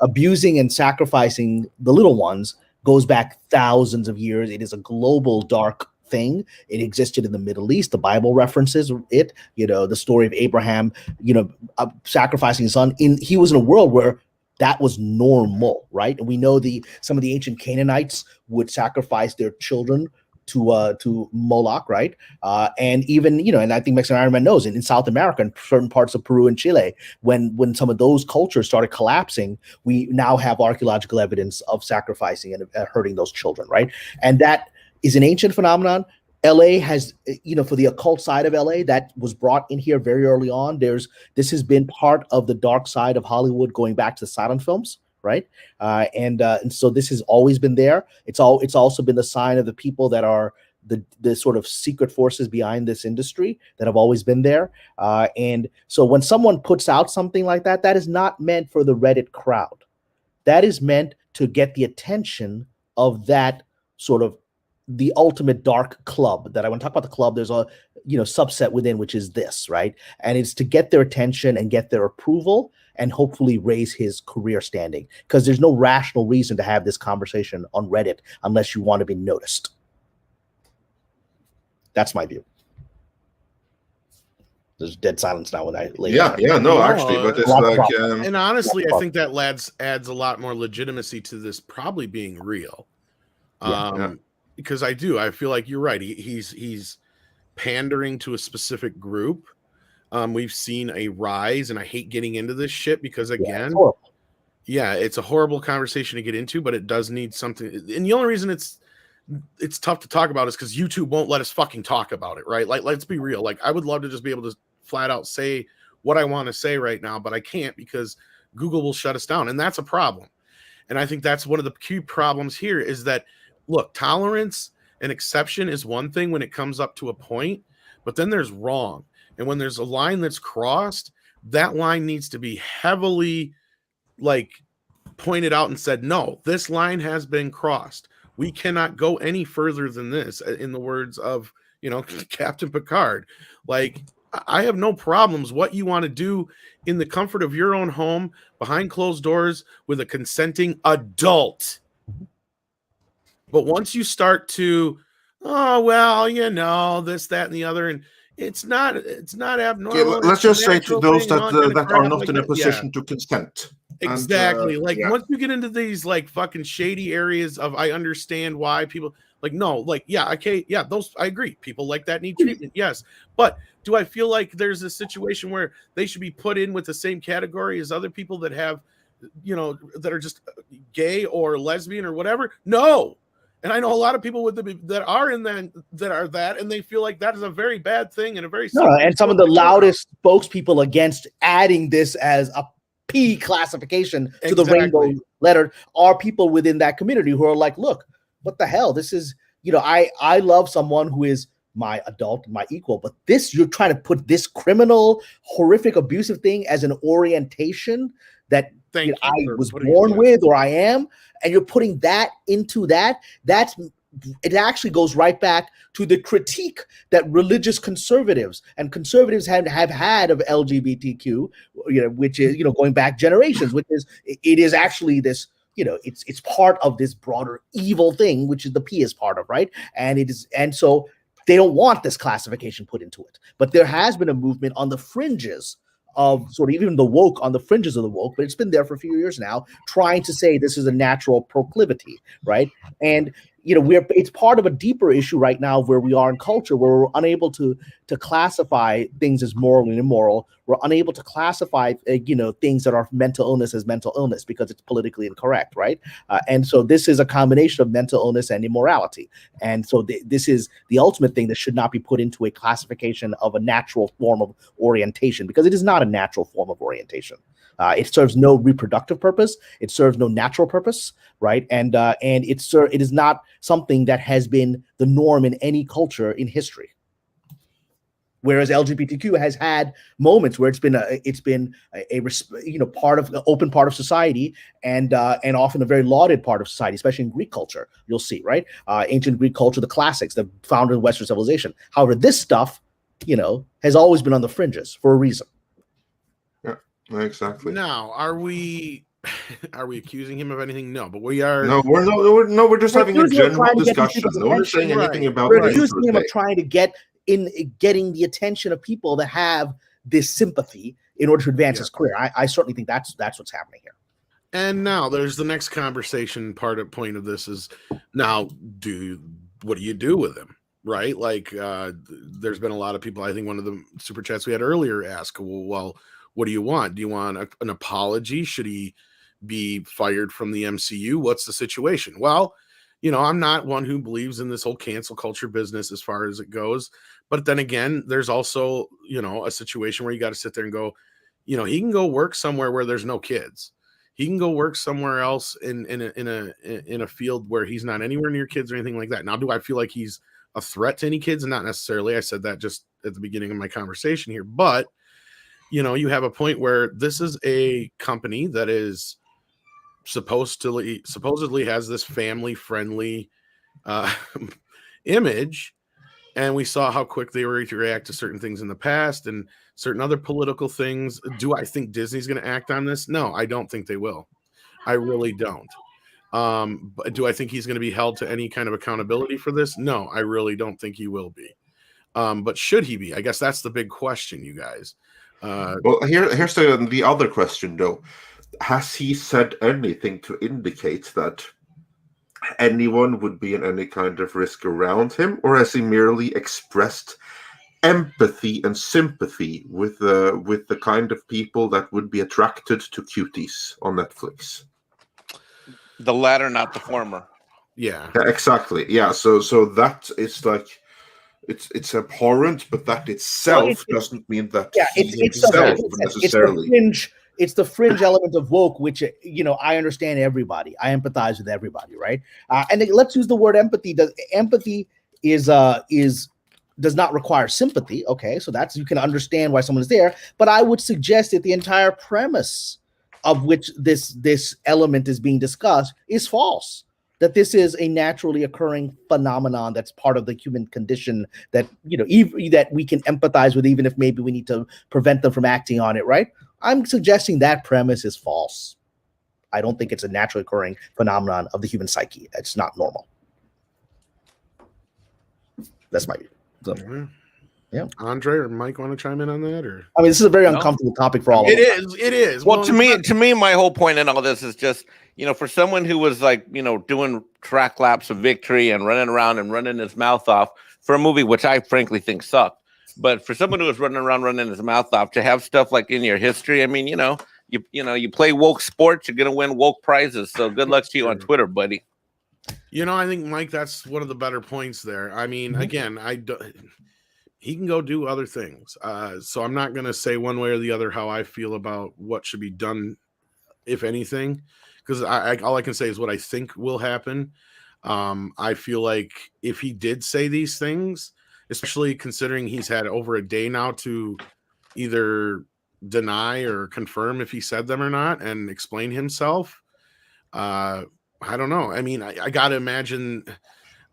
Abusing and sacrificing the little ones goes back thousands of years. It is a global dark thing. It existed in the Middle East. The Bible references it. The story of Abraham, sacrificing his son. He was in a world where that was normal, right? And we know some of the ancient Canaanites would sacrifice their children to Moloch, right? And even, and I think Mexican Iron Man knows, in South America, in certain parts of Peru and Chile, when some of those cultures started collapsing, we now have archaeological evidence of sacrificing and hurting those children, right? And that is an ancient phenomenon. LA has, for the occult side of LA, that was brought in here very early on. This has been part of the dark side of Hollywood going back to the silent films, right? And so this has always been there. It's also been the sign of the people that are the sort of secret forces behind this industry that have always been there. And so when someone puts out something like that, that is not meant for the Reddit crowd. That is meant to get the attention of that sort of the ultimate dark club. That I want to talk about the club. There's a subset within, which is this, right? And it's to get their attention and get their approval and hopefully raise his career standing, because there's no rational reason to have this conversation on Reddit unless you want to be noticed. That's my view. There's dead silence now when I lay actually, but it's like and honestly, I think that adds a lot more legitimacy to this probably being real. Because I feel like you're right. He's pandering to a specific group. We've seen a rise, and I hate getting into this shit because, again, it's a horrible conversation to get into, but it does need something. And the only reason it's tough to talk about is because YouTube won't let us fucking talk about it, right? Like, let's be real. Like, I would love to just be able to flat out say what I want to say right now, but I can't because Google will shut us down, and that's a problem. And I think that's one of the key problems here is that, look, tolerance and exception is one thing when it comes up to a point, but then there's wrong. And when there's a line that's crossed, that line needs to be heavily like pointed out and said, no, this line has been crossed. We cannot go any further than this, in the words of, Captain Picard. Like, I have no problems what you want to do in the comfort of your own home, behind closed doors, with a consenting adult. But once you start to, oh, well, this, that, and the other, and it's not abnormal. Let's just say to those that are not in a position to consent. Exactly. Once you get into these like fucking shady areas of, I understand why people like, no, like, yeah, okay, yeah, those, I agree. People like that need treatment, yes. But do I feel like there's a situation where they should be put in with the same category as other people that have, that are just gay or lesbian or whatever? No. And I know a lot of people that are in that, and they feel like that is a very bad thing and a very and some of the loudest spokespeople against adding this as a P classification to the rainbow letter are people within that community who are like, look, what the hell? This is, I love someone who is my adult, my equal, but this, you're trying to put this criminal, horrific, abusive thing as an orientation that I was born with, or I am, and you're putting that into that. It actually goes right back to the critique that religious conservatives and conservatives have had of LGBTQ, which is, going back generations, which is, it is actually this, it's part of this broader evil thing, which is the P is part of, right? And so they don't want this classification put into it. But there has been a movement on the fringes of sort of even the woke, on the fringes of the woke, but it's been there for a few years now, trying to say this is a natural proclivity, right? And it's part of a deeper issue right now where we are in culture, where we're unable to classify things as moral and immoral. We're unable to classify things that are mental illness as mental illness because it's politically incorrect, right? And so this is a combination of mental illness and immorality. And so this is the ultimate thing that should not be put into a classification of a natural form of orientation, because it is not a natural form of orientation. It serves no reproductive purpose. It serves no natural purpose, right? And it is not something that has been the norm in any culture in history. Whereas LGBTQ has had moments where it's been a part of the open part of society, and often a very lauded part of society, especially in Greek culture. You'll see, right? Ancient Greek culture, the classics, the founder of Western civilization. However, this stuff, has always been on the fringes for a reason. Exactly. Now, are we accusing him of anything? No, but we are. No, we're just having a general discussion. No one's saying anything about it. We're accusing him of trying to getting the attention of people that have this sympathy in order to advance his career. I certainly think that's what's happening here. And now there's the next conversation point of this is, now what do you do with him? Right? Like there's been a lot of people, I think one of the super chats we had earlier ask, well, what do you want? Do you want an apology? Should he be fired from the MCU? What's the situation? Well, I'm not one who believes in this whole cancel culture business as far as it goes. But then again, there's also, a situation where you got to sit there and go, he can go work somewhere where there's no kids. He can go work somewhere else in a field where he's not anywhere near kids or anything like that. Now, do I feel like he's a threat to any kids? Not necessarily. I said that just at the beginning of my conversation here, but you have a point where this is a company that is supposedly has this family-friendly image, and we saw how quick they were to react to certain things in the past and certain other political things. Do I think Disney's going to act on this? No, I don't think they will. I really don't. But do I think he's going to be held to any kind of accountability for this? No, I really don't think he will be. But should he be? I guess that's the big question, you guys. Well, here's the other question, though. Has he said anything to indicate that anyone would be in any kind of risk around him, or has he merely expressed empathy and sympathy with the kind of people that would be attracted to cuties on Netflix? The latter, not the former. Yeah, exactly. Yeah, so that is like it's abhorrent, but that itself doesn't mean that necessarily. It's the fringe element of woke, which I understand everybody. I empathize with everybody, right? And let's use the word empathy. Empathy is does not require sympathy. Okay, so that's, you can understand why someone is there. But I would suggest that the entire premise of which this element is being discussed is false. That this is a naturally occurring phenomenon that's part of the human condition that, that we can empathize with, even if maybe we need to prevent them from acting on it, right? I'm suggesting that premise is false. I don't think it's a naturally occurring phenomenon of the human psyche. It's not normal. That's my view. So, yeah. Andre or Mike want to chime in on that? Or I mean, this is a very uncomfortable topic for all of us. It is. Well, to me, my whole point in all this is just, for someone who was like, doing track laps of victory and running around and running his mouth off for a movie, which I frankly think sucked. But for someone who was running around running his mouth off, to have stuff like in your history, I mean, you play woke sports, you're gonna win woke prizes. So good luck to you on Twitter, buddy. I think, Mike, that's one of the better points there. I mean, again, he can go do other things. So I'm not going to say one way or the other how I feel about what should be done, if anything, because all I can say is what I think will happen. I feel like if he did say these things, especially considering he's had over a day now to either deny or confirm if he said them or not and explain himself, I don't know. I mean, I got to imagine.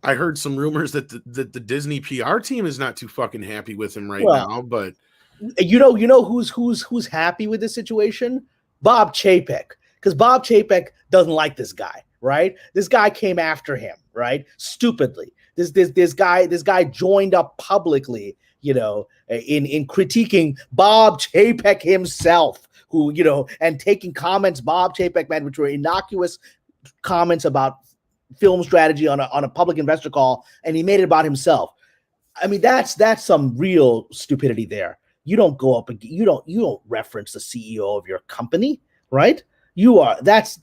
I heard some rumors that the Disney PR team is not too fucking happy with him now. But who's happy with this situation? Bob Chapek, because Bob Chapek doesn't like this guy, right? This guy came after him, right? Stupidly. This guy joined up publicly, in critiquing Bob Chapek himself, who and taking comments Bob Chapek made, which were innocuous comments about film strategy on a public investor call, and he made it about himself. I mean, that's some real stupidity there. You don't go up and you don't reference the CEO of your company, right? That's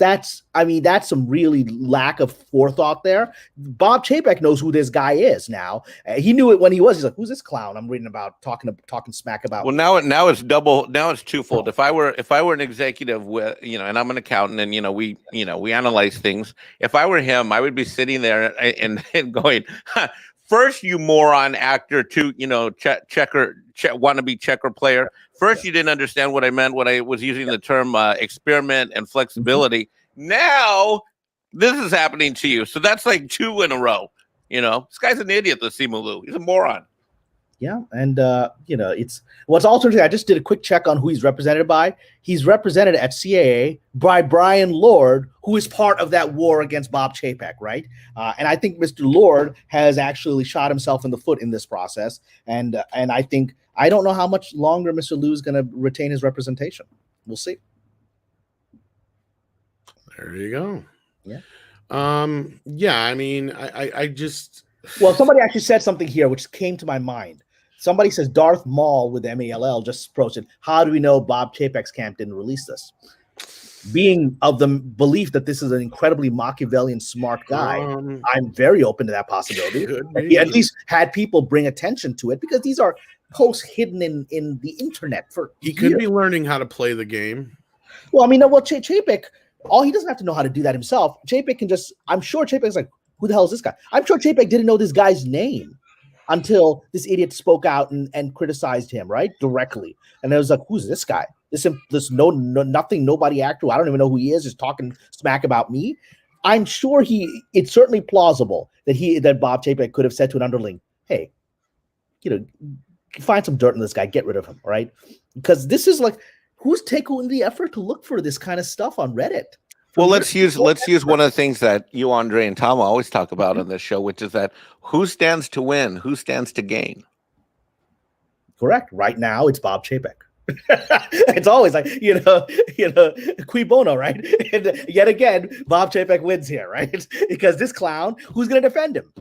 some really lack of forethought there. Bob Chapek knows who this guy is now. He knew it when he was. He's like, who's this clown I'm reading about, talking smack about? Well, now it's double. Now it's twofold. If I were an executive with, and I'm an accountant, and we analyze things. If I were him, I would be sitting there and going, first, you moron actor, to wannabe checker player. First, you didn't understand what I meant when I was using the term experiment and flexibility. Now, this is happening to you. So that's like 2 in a row. This guy's an idiot, the Simulu. He's a moron. Yeah, and it's what's also interesting. I just did a quick check on who he's represented by. He's represented at CAA by Brian Lord, who is part of that war against Bob Chapek, right? And I think Mr. Lord has actually shot himself in the foot in this process. And I don't know how much longer Mr. Liu is going to retain his representation. We'll see. There you go. Yeah. I mean, I just. Well, somebody actually said something here which came to my mind. Somebody says Darth Maul with MALL just posted, how do we know Bob Chapek's camp didn't release this? Being of the belief that this is an incredibly Machiavellian smart guy, I'm very open to that possibility. He at least had people bring attention to it, because these are posts hidden in the internet for He could be learning how to play the game. Well, I mean, Chapek, he doesn't have to know how to do that himself. Chapek can just, I'm sure Chapek's like, who the hell is this guy? I'm sure Chapek didn't know this guy's name until this idiot spoke out and criticized him, right? Directly. And I was like, who's this guy? This nothing, nobody actor, I don't even know who he is talking smack about me. I'm sure it's certainly plausible that Bob Chapek could have said to an underling, hey, find some dirt in this guy, get rid of him, right? Because this is like, who's taking the effort to look for this kind of stuff on Reddit? Well, let's use one of the things that you, Andre, and Tom always talk about on this show, which is that who stands to win, who stands to gain. Correct. Right now, it's Bob Chapek. It's always like, cui bono, right? And yet again, Bob Chapek wins here, right? Because this clown, who's going to defend him?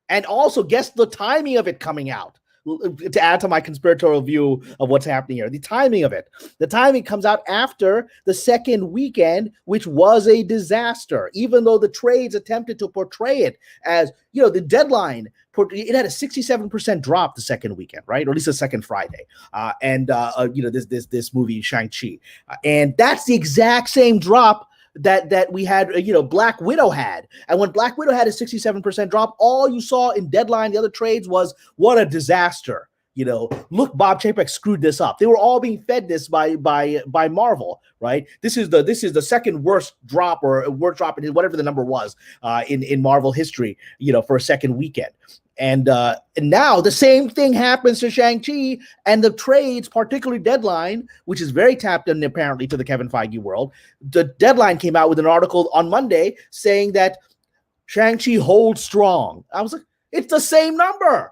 And also, guess the timing of it coming out. To add to my conspiratorial view of what's happening here, the timing comes out after the second weekend, which was a disaster, even though the trades attempted to portray it as, the deadline, it had a 67% drop the second weekend, right? Or at least the second Friday. This movie, Shang-Chi. And that's the exact same drop that we had, Black Widow had. And when Black Widow had a 67% drop, all you saw in Deadline, the other trades, was what a disaster. Look, Bob Chapek screwed this up. They were all being fed this by Marvel, right? This is the second worst drop, or worst drop in whatever the number was in Marvel history, for a second weekend. And now the same thing happens to Shang-Chi, and the trades, particularly Deadline, which is very tapped in apparently to the Kevin Feige world. The Deadline came out with an article on Monday saying that Shang-Chi holds strong. I was like, it's the same number.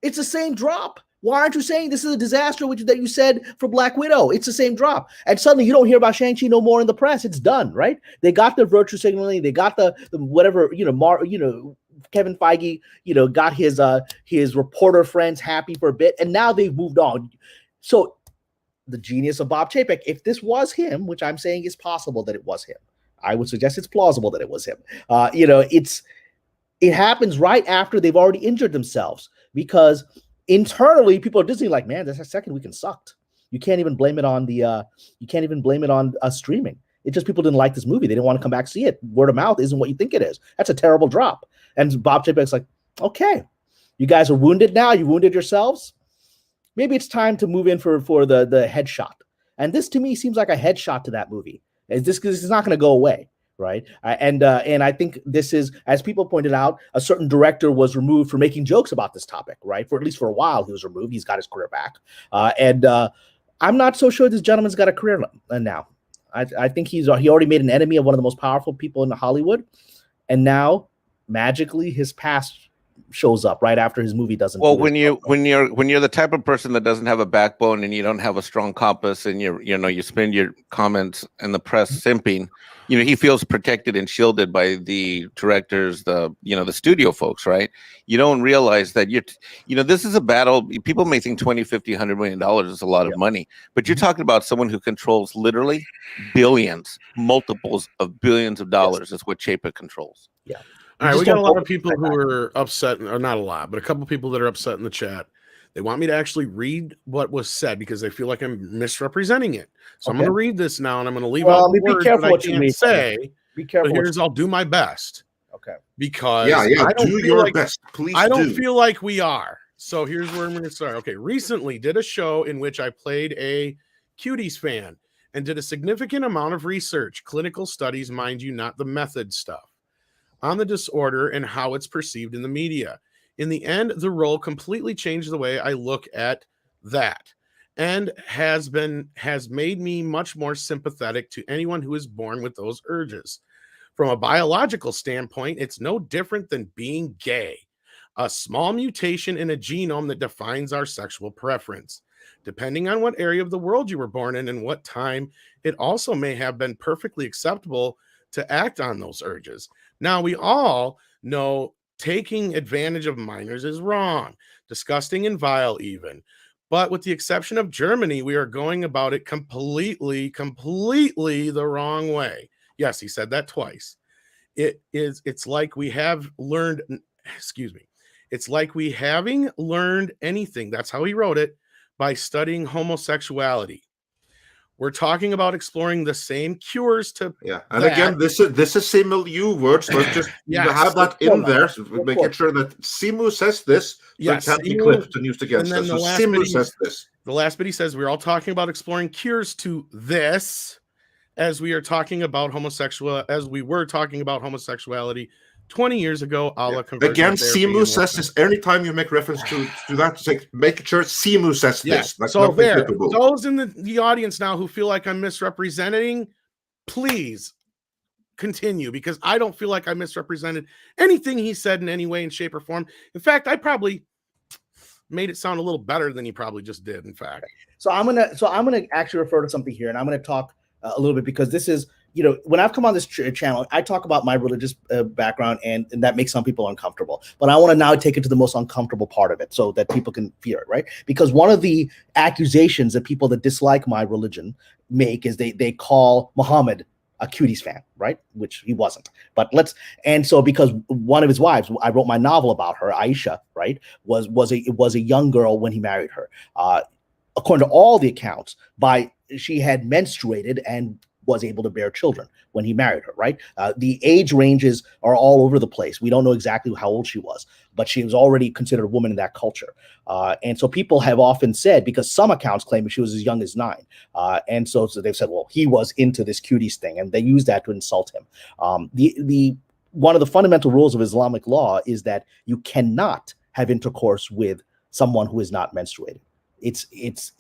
It's the same drop. Why aren't you saying this is a disaster, that you said for Black Widow? It's the same drop. And suddenly you don't hear about Shang-Chi no more in the press. It's done, right? They got the virtue signaling. They got the whatever, Kevin Feige, got his reporter friends happy for a bit, and now they've moved on. So the genius of Bob Chapek, if this was him, which I'm saying is possible that it was him, I would suggest it's plausible that it was him. It happens right after they've already injured themselves, because internally people are Disney like, man, this second weekend sucked. You can't even blame it on streaming. It's just people didn't like this movie. They didn't want to come back see it. Word of mouth isn't what you think it is. That's a terrible drop. And Bob Chapek's like, okay, you guys are wounded now. You wounded yourselves. Maybe it's time to move in for the headshot. And this to me seems like a headshot to that movie. This is not going to go away, right? And I think this is, as people pointed out, a certain director was removed for making jokes about this topic, right? For at least for a while, he was removed. He's got his career back. And I'm not so sure this gentleman's got a career now. I think he already made an enemy of one of the most powerful people in Hollywood, and now magically his past shows up right after his movie doesn't. Well, when you're the type of person that doesn't have a backbone and you don't have a strong compass, and you spend your comments in the press simping, he feels protected and shielded by the directors, the studio folks, right? You don't realize that this is a battle. People may think $20, $50, $100 million is a lot of money, but you're talking about someone who controls literally billions, multiples of billions of dollars. Is what Chapek controls. Yeah. All right, we got a lot of people who are upset, or not a lot, but a couple people that are upset in the chat. They want me to actually read what was said because they feel like I'm misrepresenting it. So I'm going to read this now, and I'm going to leave out the words that I can't say. Be careful. But I'll do my best. Okay. Because I don't do your best. Please. I don't feel like we are. So here's where I'm going to start. Okay. Recently did a show in which I played a Cuties fan and did a significant amount of research, clinical studies, mind you, not the method stuff, on the disorder and how it's perceived in the media. In the end, the role completely changed the way I look at that, and has made me much more sympathetic to anyone who is born with those urges. From a biological standpoint, it's no different than being gay, a small mutation in a genome that defines our sexual preference. Depending on what area of the world you were born in and what time, it also may have been perfectly acceptable to act on those urges. Now, we all know taking advantage of minors is wrong, disgusting, and vile even. But with the exception of Germany, we are going about it completely the wrong way. Yes, he said that twice. It's like we have learned, it's like we having learned anything, that's how he wrote it, by studying homosexuality. We're talking about exploring the same cures to and again, this is simile words. Let's just have that in there, so making sure that Simu says this, so it can't be clipped and used against us. So Simu says this. The last bit he says, we're all talking about exploring cures to this, as we were talking about homosexuality 20 years ago. Again, Simu says this anytime you make reference to that. Make sure Simu says this. Like, so there, those in the audience now who feel like I'm misrepresenting, please continue, because I don't feel like I misrepresented anything he said in any way, in shape, or form. In fact, I probably made it sound a little better than he probably just did. In fact, so I'm gonna actually refer to something here, and I'm gonna talk a little bit, because this is, when I've come on this channel, I talk about my religious background, and that makes some people uncomfortable. But I want to now take it to the most uncomfortable part of it, so that people can fear it, right? Because one of the accusations that people that dislike my religion make is they call Muhammad a Cuties fan, right? Which he wasn't. But because one of his wives, I wrote my novel about her, Aisha, right, was a young girl when he married her. According to all the accounts, she had menstruated and was able to bear children when he married her, right? The age ranges are all over the place. We don't know exactly how old she was, but she was already considered a woman in that culture. And so people have often said, because some accounts claim she was as young as 9. And so they've said, well, he was into this cuties thing, and they use that to insult him. One of the fundamental rules of Islamic law is that you cannot have intercourse with someone who is not menstruating. It's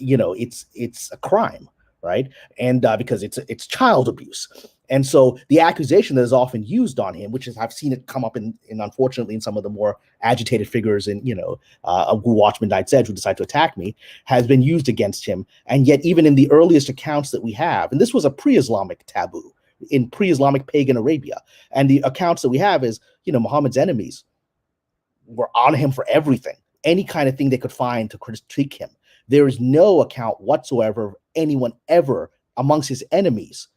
a crime, right? And because it's child abuse. And so the accusation that is often used on him, which is, I've seen it come up in unfortunately in some of the more agitated figures in, who watch Midnight's Edge, who decide to attack me, has been used against him. And yet even in the earliest accounts that we have, and this was a pre-Islamic taboo in pre-Islamic pagan Arabia, and the accounts that we have is, Muhammad's enemies were on him for everything, any kind of thing they could find to critique him. There is no account whatsoever of anyone ever amongst his enemies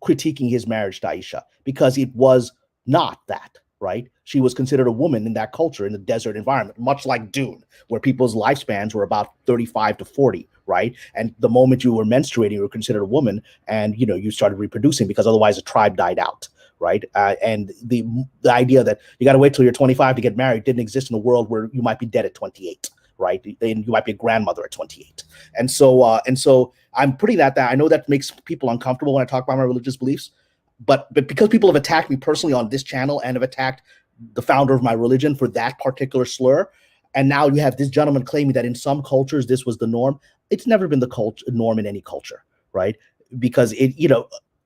critiquing his marriage to Aisha, because it was not that, right? She was considered a woman in that culture, in the desert environment, much like Dune, where people's lifespans were about 35 to 40, right? And the moment you were menstruating, you were considered a woman, and you started reproducing, because otherwise the tribe died out, right? And the idea that you got to wait till you're 25 to get married didn't exist in a world where you might be dead at 28. Right, and you might be a grandmother at 28, and so I'm putting that. I know that makes people uncomfortable when I talk about my religious beliefs, but because people have attacked me personally on this channel and have attacked the founder of my religion for that particular slur, and now you have this gentleman claiming that in some cultures this was the norm. It's never been the norm in any culture, right? Because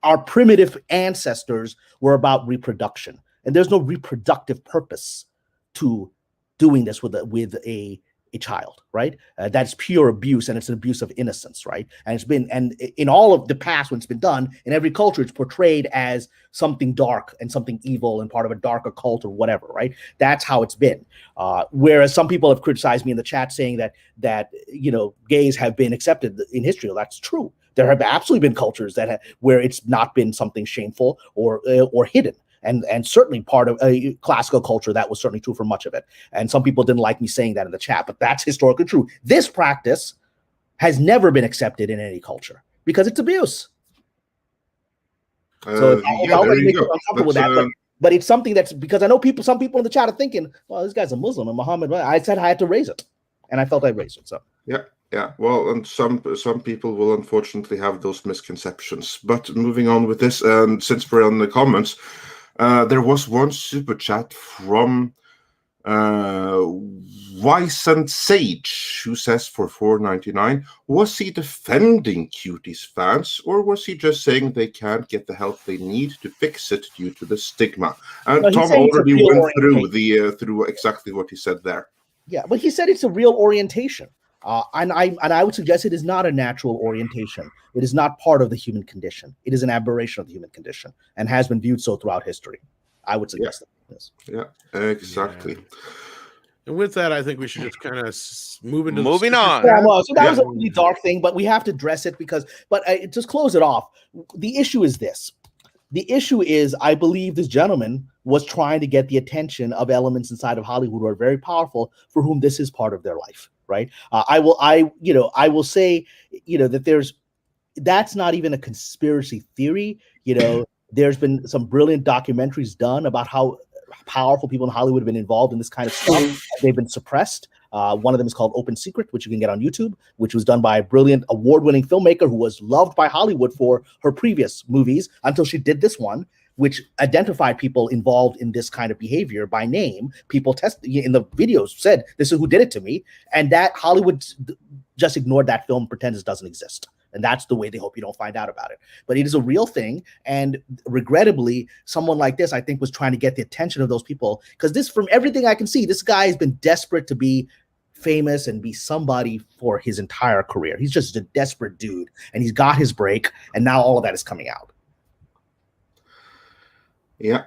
our primitive ancestors were about reproduction, and there's no reproductive purpose to doing this with a child, right? That's pure abuse, and it's an abuse of innocence, right? And in all of the past, when it's been done in every culture, it's portrayed as something dark and something evil and part of a dark occult or whatever, right? That's how it's been. Whereas some people have criticized me in the chat saying that gays have been accepted in history. Well, that's true. There have absolutely been cultures where it's not been something shameful or hidden. And certainly part of a classical culture, that was certainly true for much of it. And some people didn't like me saying that in the chat, but that's historically true. This practice has never been accepted in any culture because it's abuse. So I'll make you uncomfortable with that, but it's something that's, because I know some people in the chat are thinking, well, this guy's a Muslim and Muhammad. I said I had to raise it, and I felt I raised it. So yeah. Well, and some people will unfortunately have those misconceptions. But moving on with this, since we're on the comments. There was one super chat from Wise and Sage, who says for $4.99, was he defending Cuties fans, or was he just saying they can't get the help they need to fix it due to the stigma? And no, Tom already went through exactly what he said there. Yeah, but he said it's a real orientation. And I would suggest it is not a natural orientation. It is not part of the human condition. It is an aberration of the human condition and has been viewed so throughout history. I would suggest that. Yes. Yeah, exactly. Yeah. And with that, I think we should just kind of move into moving on. Yeah, well, so that was a really dark thing, but we have to address it but just close it off. The issue is this. The issue is, I believe this gentleman was trying to get the attention of elements inside of Hollywood who are very powerful, for whom this is part of their life. Right. I will say, that that's not even a conspiracy theory. There's been some brilliant documentaries done about how powerful people in Hollywood have been involved in this kind of stuff. They've been suppressed. One of them is called Open Secret, which you can get on YouTube, which was done by a brilliant award-winning filmmaker who was loved by Hollywood for her previous movies until she did this one, which identified people involved in this kind of behavior by name. People in the videos said, this is who did it to me. And that Hollywood just ignored that film, pretends it doesn't exist. And that's the way they hope you don't find out about it. But it is a real thing. And regrettably, someone like this, I think, was trying to get the attention of those people. Because this, from everything I can see, this guy has been desperate to be famous and be somebody for his entire career. He's just a desperate dude. And he's got his break. And now all of that is coming out. Yeah,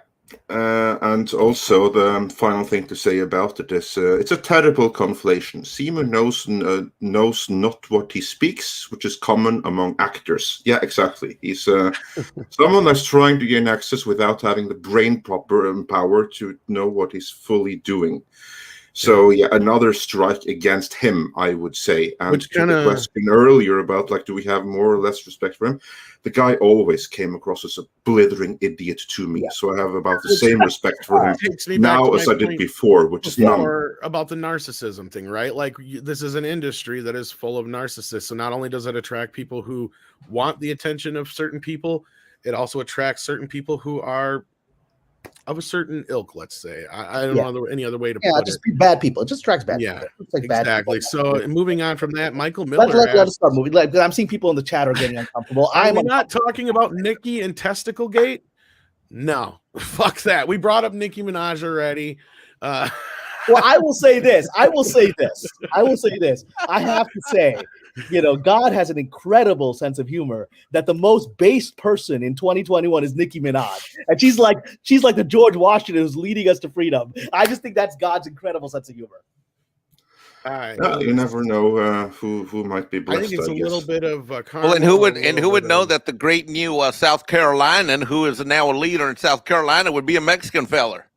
and also the final thing to say about it is it's a terrible conflation. Seymour knows not what he speaks, which is common among actors. Yeah, exactly. He's someone that's trying to gain access without having the brain power to know what he's fully doing. So yeah, another strike against him, I would say. And Which to the question earlier about like, do we have more or less respect for him? The guy always came across as a blithering idiot to me. Yeah. So I have about the same respect for him takes me back now to as my I did point before, which is none. before about the narcissism thing, right? Like this is an industry that is full of narcissists. So not only does it attract people who want the attention of certain people, it also attracts certain people who are of a certain ilk, let's say. I don't know any other way to put just it. bad people. It just attracts bad Yeah, people. It's like bad exactly. people. So moving on from that, Michael Miller. Let us start moving. Like, I'm seeing people in the chat are getting uncomfortable. I'm not talking about Nicki and Testicle Gate. No, fuck that. We brought up Nicki Minaj already. Well, I will say this. I have to say, God has an incredible sense of humor that the most based person in 2021 is Nicki Minaj. And she's like the George Washington who's leading us to freedom. I just think that's God's incredible sense of humor. All right. You never know who might be blessed. I think it's a little bit of well, and who would know that the great new South Carolinian, who is now a leader in South Carolina, would be a Mexican feller.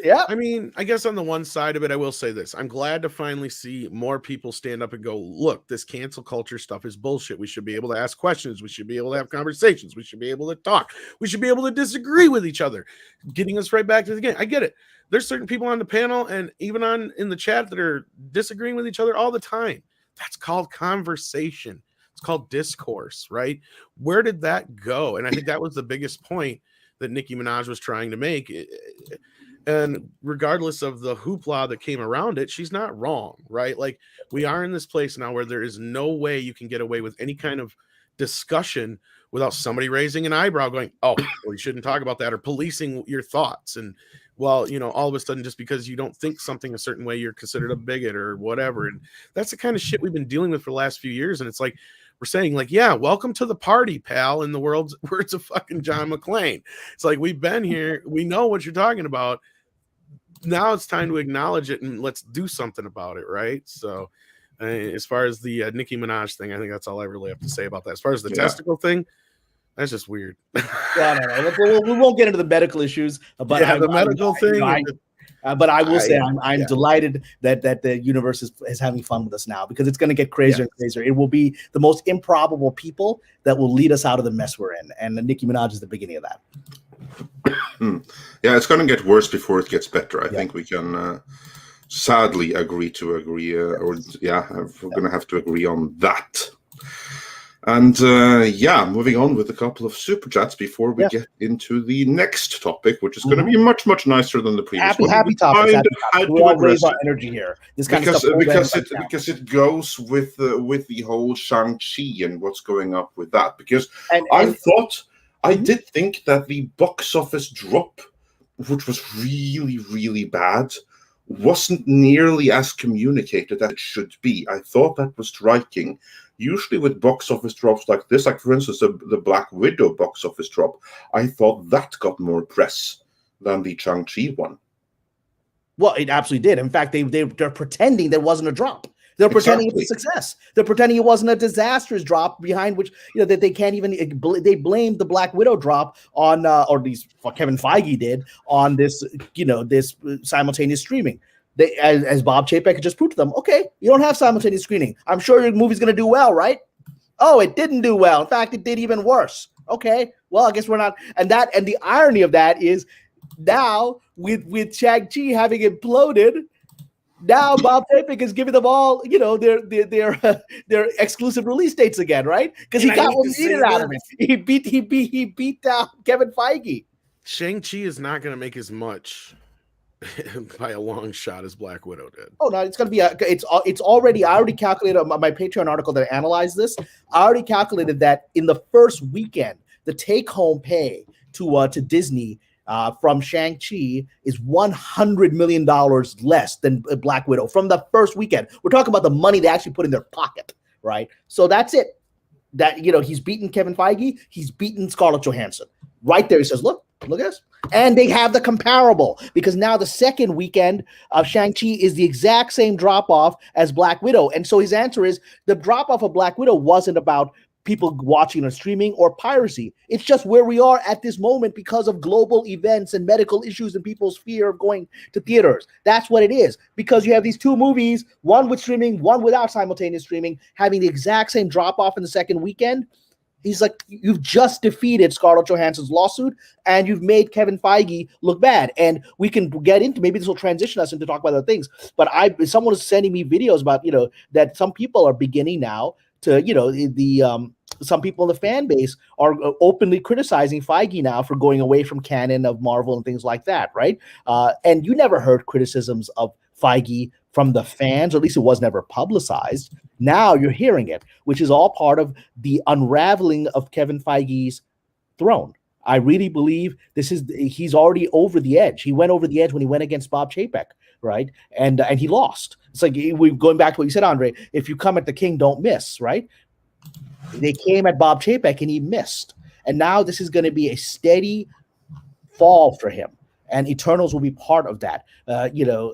Yeah. I mean, I guess on the one side of it, I will say this. I'm glad to finally see more people stand up and go, look, this cancel culture stuff is bullshit. We should be able to ask questions. We should be able to have conversations. We should be able to talk. We should be able to disagree with each other, getting us right back to the game. I get it. There's certain people on the panel and even in the chat that are disagreeing with each other all the time. That's called conversation. It's called discourse, right? Where did that go? And I think that was the biggest point that Nicki Minaj was trying to make. And regardless of the hoopla that came around it, she's not wrong, right? Like we are in this place now where there is no way you can get away with any kind of discussion without somebody raising an eyebrow going, oh, well, you shouldn't talk about that, or policing your thoughts. And well, all of a sudden, just because you don't think something a certain way, you're considered a bigot or whatever. And that's the kind of shit we've been dealing with for the last few years. And it's like, we're saying like, yeah, welcome to the party, pal, in the words of fucking John McClane. It's like, we've been here. We know what you're talking about. Now it's time to acknowledge it and let's do something about it, right? So as far as the Nicki Minaj thing, I think that's all I really have to say about that. As far as the testicle thing, that's just weird. No. We won't get into the medical issues, but the medical thing. But I will say I'm delighted that the universe is having fun with us now, because it's going to get crazier and crazier. It will be the most improbable people that will lead us out of the mess we're in, and Nicki Minaj is the beginning of that. Yeah, it's going to get worse before it gets better. I think we can sadly agree to agree, we're going to have to agree on that. And moving on with a couple of super chats before we get into the next topic, which is going to be much, much nicer than the previous one. Happy topics. We all raise our energy here. This kind of stuff because it goes with the whole Shang-Chi and what's going up with that. Because I did think that the box office drop, which was really, really bad, wasn't nearly as communicated as it should be. I thought that was striking. Usually with box office drops like this, like for instance, the Black Widow box office drop, I thought that got more press than the Shang-Chi one. Well, it absolutely did. In fact, they're pretending there wasn't a drop. They're pretending it's a success. They're pretending it wasn't a disastrous drop behind which, that they can't even, they blamed the Black Widow drop on, or at least Kevin Feige did, on this, this simultaneous streaming. As Bob Chapek just proved to them, okay, you don't have simultaneous screening. I'm sure your movie's going to do well, right? Oh, it didn't do well. In fact, it did even worse. Okay, well, I guess we're not. And the irony of that is now with Shang-Chi having imploded, now Bob Chapek is giving them all, their exclusive release dates again, right? Because he got what he needed out of it. He beat down Kevin Feige. Shang-Chi is not going to make as much by a long shot as Black Widow did. Oh no, it's going to be it's already. I already calculated on my Patreon article that I analyzed this. I already calculated that in the first weekend, the take-home pay to Disney from Shang-Chi is $100 million less than Black Widow from the first weekend. We're talking about the money they actually put in their pocket, right? So that's it. That he's beaten Kevin Feige, he's beaten Scarlett Johansson. Right there, he says, look at this. And they have the comparable, because now the second weekend of Shang-Chi is the exact same drop-off as Black Widow. And so his answer is the drop-off of Black Widow wasn't about people watching or streaming or piracy. It's just where we are at this moment because of global events and medical issues and people's fear of going to theaters. That's what it is, because you have these two movies, one with streaming, one without simultaneous streaming, having the exact same drop off in the second weekend. He's like, you've just defeated Scarlett Johansson's lawsuit and you've made Kevin Feige look bad. And we can get into, maybe this will transition us into talk about other things. But someone is sending me videos about, that some people are beginning now to, some people in the fan base are openly criticizing Feige now for going away from canon of Marvel and things like that, right? And you never heard criticisms of Feige from the fans, or at least it was never publicized. Now you're hearing it, which is all part of the unraveling of Kevin Feige's throne. I really believe he's already over the edge. He went over the edge when he went against Bob Chapek, right? And he lost. It's like we're going back to what you said, Andre. If you come at the king, don't miss, right? They came at Bob Chapek and he missed. And now this is going to be a steady fall for him. And Eternals will be part of that.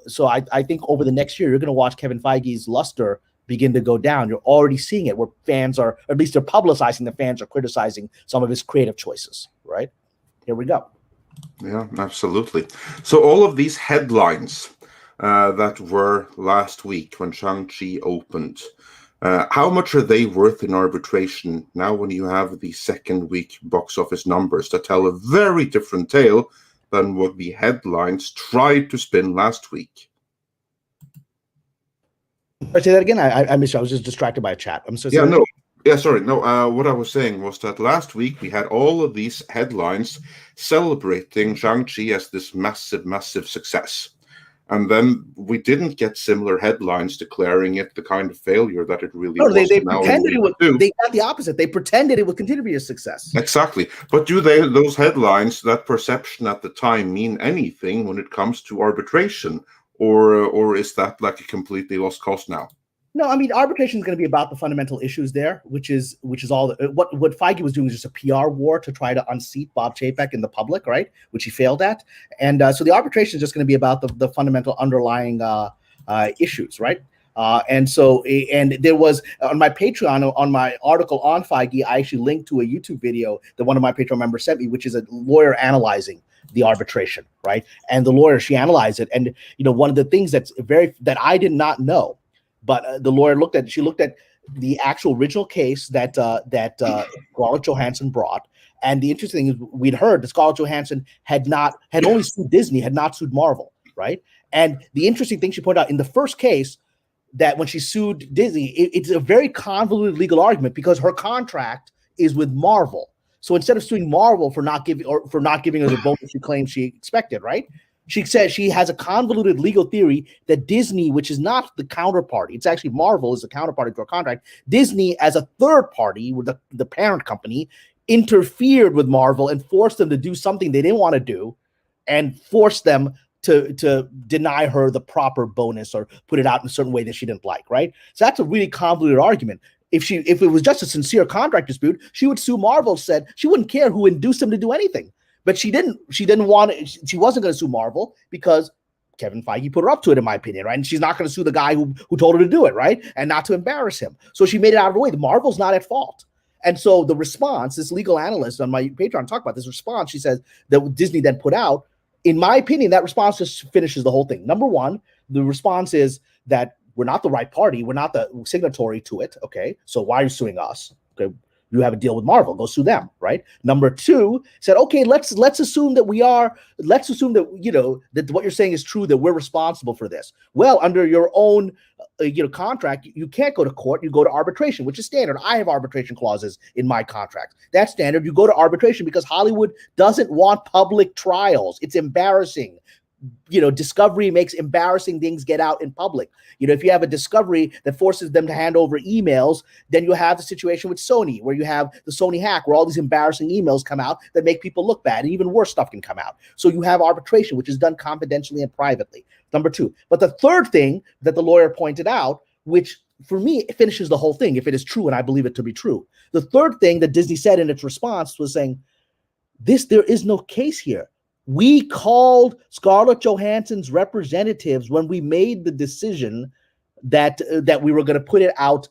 So I think over the next year, you're going to watch Kevin Feige's luster begin to go down. You're already seeing it where fans are, or at least they're publicizing the fans are criticizing some of his creative choices, right? Here we go. Yeah, absolutely. So all of these headlines that were last week when Shang-Chi opened, how much are they worth in arbitration now when you have the second week box office numbers that tell a very different tale than what the headlines tried to spin last week? I say that again. I missed you. I was just distracted by a chat. I'm so sorry. What I was saying was that last week we had all of these headlines celebrating Shang-Chi as this massive, massive success. And then we didn't get similar headlines declaring it the kind of failure that it really was. They pretended it would. They got the opposite. They pretended it would continue to be a success. Exactly. But do those headlines, that perception at the time, mean anything when it comes to arbitration? Or is that like a completely lost cause now? No, I mean, arbitration is going to be about the fundamental issues there, which is all what Feige was doing was just a PR war to try to unseat Bob Chapek in the public, right? Which he failed at, and so the arbitration is just going to be about the fundamental underlying issues, right? And there was on my Patreon, on my article on Feige, I actually linked to a YouTube video that one of my Patreon members sent me, which is a lawyer analyzing the arbitration, right? And the lawyer, she analyzed it, and one of the things that I did not know. But the lawyer looked at the actual original case that Scarlett Johansson brought, and the interesting thing is we'd heard that Scarlett Johansson had only sued Disney, had not sued Marvel, right? And the interesting thing she pointed out in the first case, that when she sued Disney, it's a very convoluted legal argument because her contract is with Marvel. So instead of suing Marvel for not giving her the bonus she claimed she expected, right? She says she has a convoluted legal theory that Disney, which is not the counterparty, it's actually Marvel is the counterparty to her contract. Disney, as a third party with the parent company, interfered with Marvel and forced them to do something they didn't want to do, and forced them to deny her the proper bonus or put it out in a certain way that she didn't like, right? So that's a really convoluted argument. If it was just a sincere contract dispute, she would sue Marvel. Said she wouldn't care who induced them to do anything. But she didn't want it. She wasn't going to sue Marvel because Kevin Feige put her up to it, in my opinion, right? And she's not going to sue the guy who told her to do it, right? And not to embarrass him. So she made it out of the way. The Marvel's not at fault. And so the response, this legal analyst on my Patreon talked about this response. She says that Disney then put out, in my opinion, that response just finishes the whole thing. Number one, the response is that we're not the right party. We're not the signatory to it. Okay. So why are you suing us? Okay. You have a deal with Marvel, go sue them, right? Number two said, okay, let's assume that that what you're saying is true, that we're responsible for this. Well, under your own contract, you can't go to court, you go to arbitration, which is standard. I have arbitration clauses in my contract. That's standard. You go to arbitration because Hollywood doesn't want public trials. It's embarrassing. Discovery makes embarrassing things get out in public. If you have a discovery that forces them to hand over emails, then you have the situation with Sony, where you have the Sony hack, where all these embarrassing emails come out that make people look bad, and even worse stuff can come out. So you have arbitration, which is done confidentially and privately. Number two. But the third thing that the lawyer pointed out, which for me, it finishes the whole thing, if it is true, and I believe it to be true. The third thing that Disney said in its response was saying, there is no case here. We called Scarlett Johansson's representatives when we made the decision that we were going to put it out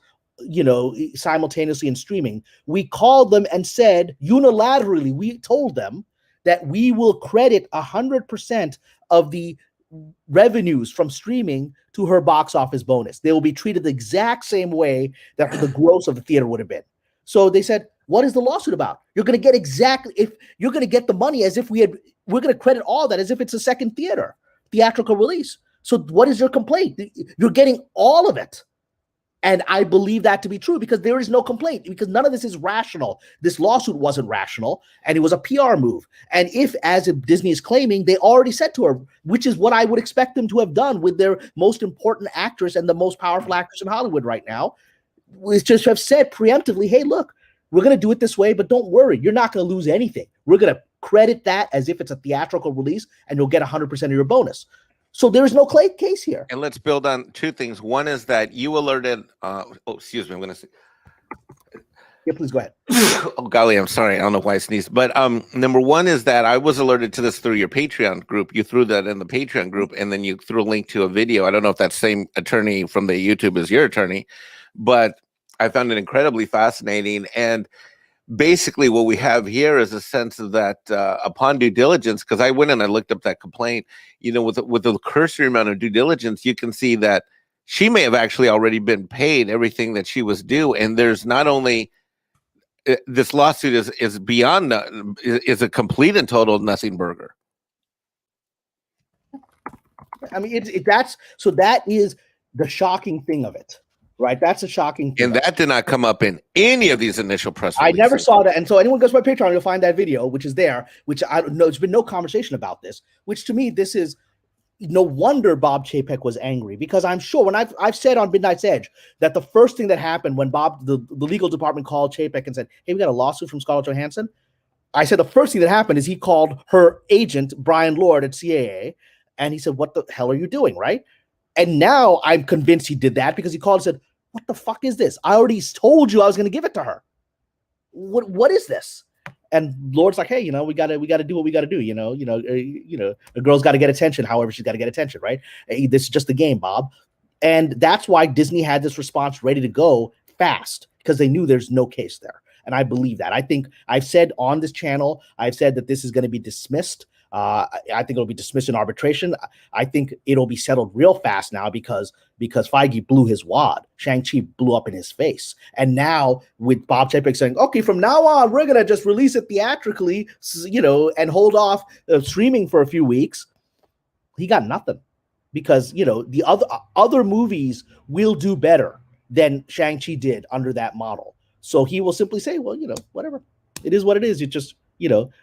simultaneously in streaming. We called them and said unilaterally, we told them that we will credit 100% of the revenues from streaming to her box office bonus. They will be treated the exact same way that the gross of the theater would have been. So they said, what is the lawsuit about? You're going to get if you're going to get the money as if we're going to credit all that as if it's a second theatrical release. So what is your complaint? You're getting all of it. And I believe that to be true because there is no complaint, because none of this is rational. This lawsuit wasn't rational, and it was a PR move. And if, as Disney is claiming, they already said to her, which is what I would expect them to have done with their most important actress and the most powerful actress in Hollywood right now, is just have said preemptively, hey, look, we're going to do it this way, but don't worry, you're not going to lose anything. We're going to credit that as if it's a theatrical release, and you'll get 100% of your bonus. So there is no case here. And let's build on two things. One is that you alerted. Excuse me. I'm going to say. Yeah, please go ahead. Oh golly, I'm sorry. I don't know why I sneezed. But number one is that I was alerted to this through your Patreon group. You threw that in the Patreon group, and then you threw a link to a video. I don't know if that same attorney from the YouTube is your attorney, but I found it incredibly fascinating. And basically what we have here is a sense of that upon due diligence, because I went and I looked up that complaint, with the cursory amount of due diligence, you can see that she may have actually already been paid everything that she was due. And there's not only this lawsuit is beyond is a complete and total nothing burger. I mean, that is the shocking thing of it. Right, that's a shocking thing. And that did not come up in any of these initial press releases. I never saw that. And so anyone goes to my Patreon, you'll find that video, which is there, which I don't know. There's been no conversation about this, which to me, this is no wonder Bob Chapek was angry, because I'm sure when I've said on Midnight's Edge that the first thing that happened when the legal department called Chapek and said, hey, we got a lawsuit from Scarlett Johansson. I said the first thing that happened is he called her agent, Brian Lord at CAA, and he said, what the hell are you doing, right? And now I'm convinced he did that because he called and said, what the fuck is this? I already told you I was going to give it to her. What is this? And Lord's like, hey, we gotta do what we gotta do. A girl's got to get attention. However, she's got to get attention, right? Hey, this is just the game, Bob. And that's why Disney had this response ready to go fast, because they knew there's no case there. And I believe that. I think I've said on this channel, I've said that this is going to be dismissed. I think it'll be dismissed in arbitration. I think it'll be settled real fast now because Feige blew his wad. Shang-Chi blew up in his face. And now with Bob Chapek saying, okay, from now on, we're going to just release it theatrically, and hold off streaming for a few weeks. He got nothing because, the other movies will do better than Shang-Chi did under that model. So he will simply say, well, whatever. It is what it is. It just,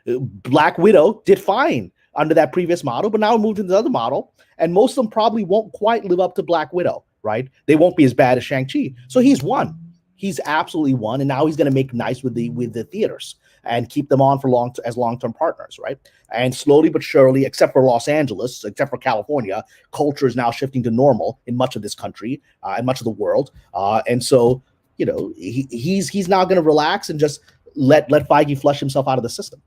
Black Widow did fine under that previous model, but now it moved into the other model, and most of them probably won't quite live up to Black Widow, right? They won't be as bad as Shang-Chi. So he's won. He's absolutely won, and now he's going to make nice with the theaters and keep them on for long-term partners, right? And slowly but surely, except for Los Angeles, except for California, culture is now shifting to normal in much of this country and much of the world. And so, he's now going to relax and just let Feige flush himself out of the system.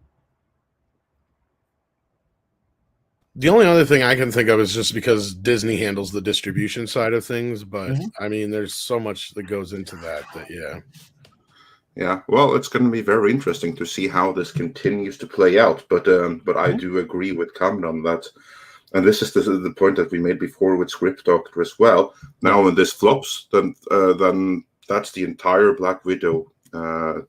The only other thing I can think of is just because Disney handles the distribution side of things, but I mean, there's so much that goes into that yeah. Well, it's going to be very interesting to see how this continues to play out. But I do agree with Kamran that, and this is the point that we made before with Script Doctor as well. Now, when this flops, then that's the entire Black Widow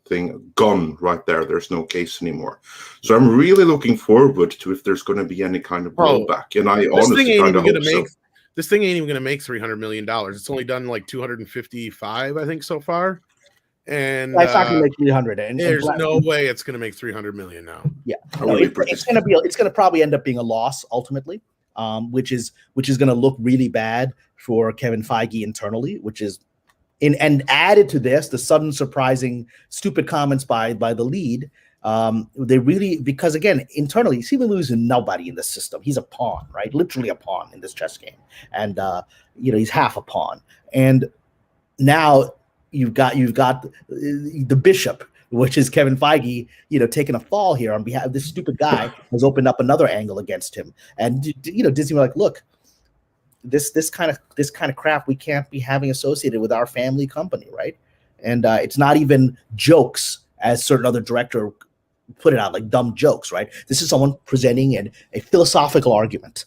thing gone right there. There's no case anymore. So I'm really looking forward to if there's going to be any kind of rollback. And I honestly kind of hope so. This thing ain't even going to make $300 million. It's only done like 255, I think, so far. And it's not going to make 300. And there's no way it's going to make 300 million now. Yeah, it's going to probably end up being a loss ultimately, which is going to look really bad for Kevin Feige internally, and added to this, the sudden surprising stupid comments by the lead. They really, because again, internally, Stephen Liu is nobody in the system. He's a pawn, right? Literally a pawn in this chess game. And, he's half a pawn. And now you've got the bishop, which is Kevin Feige, taking a fall here on behalf of this stupid guy has opened up another angle against him. And, Disney were like, look, this kind of crap we can't be having associated with our family company, right? And it's not even jokes, as certain other director put it out, like dumb jokes, right? This is someone presenting a philosophical argument,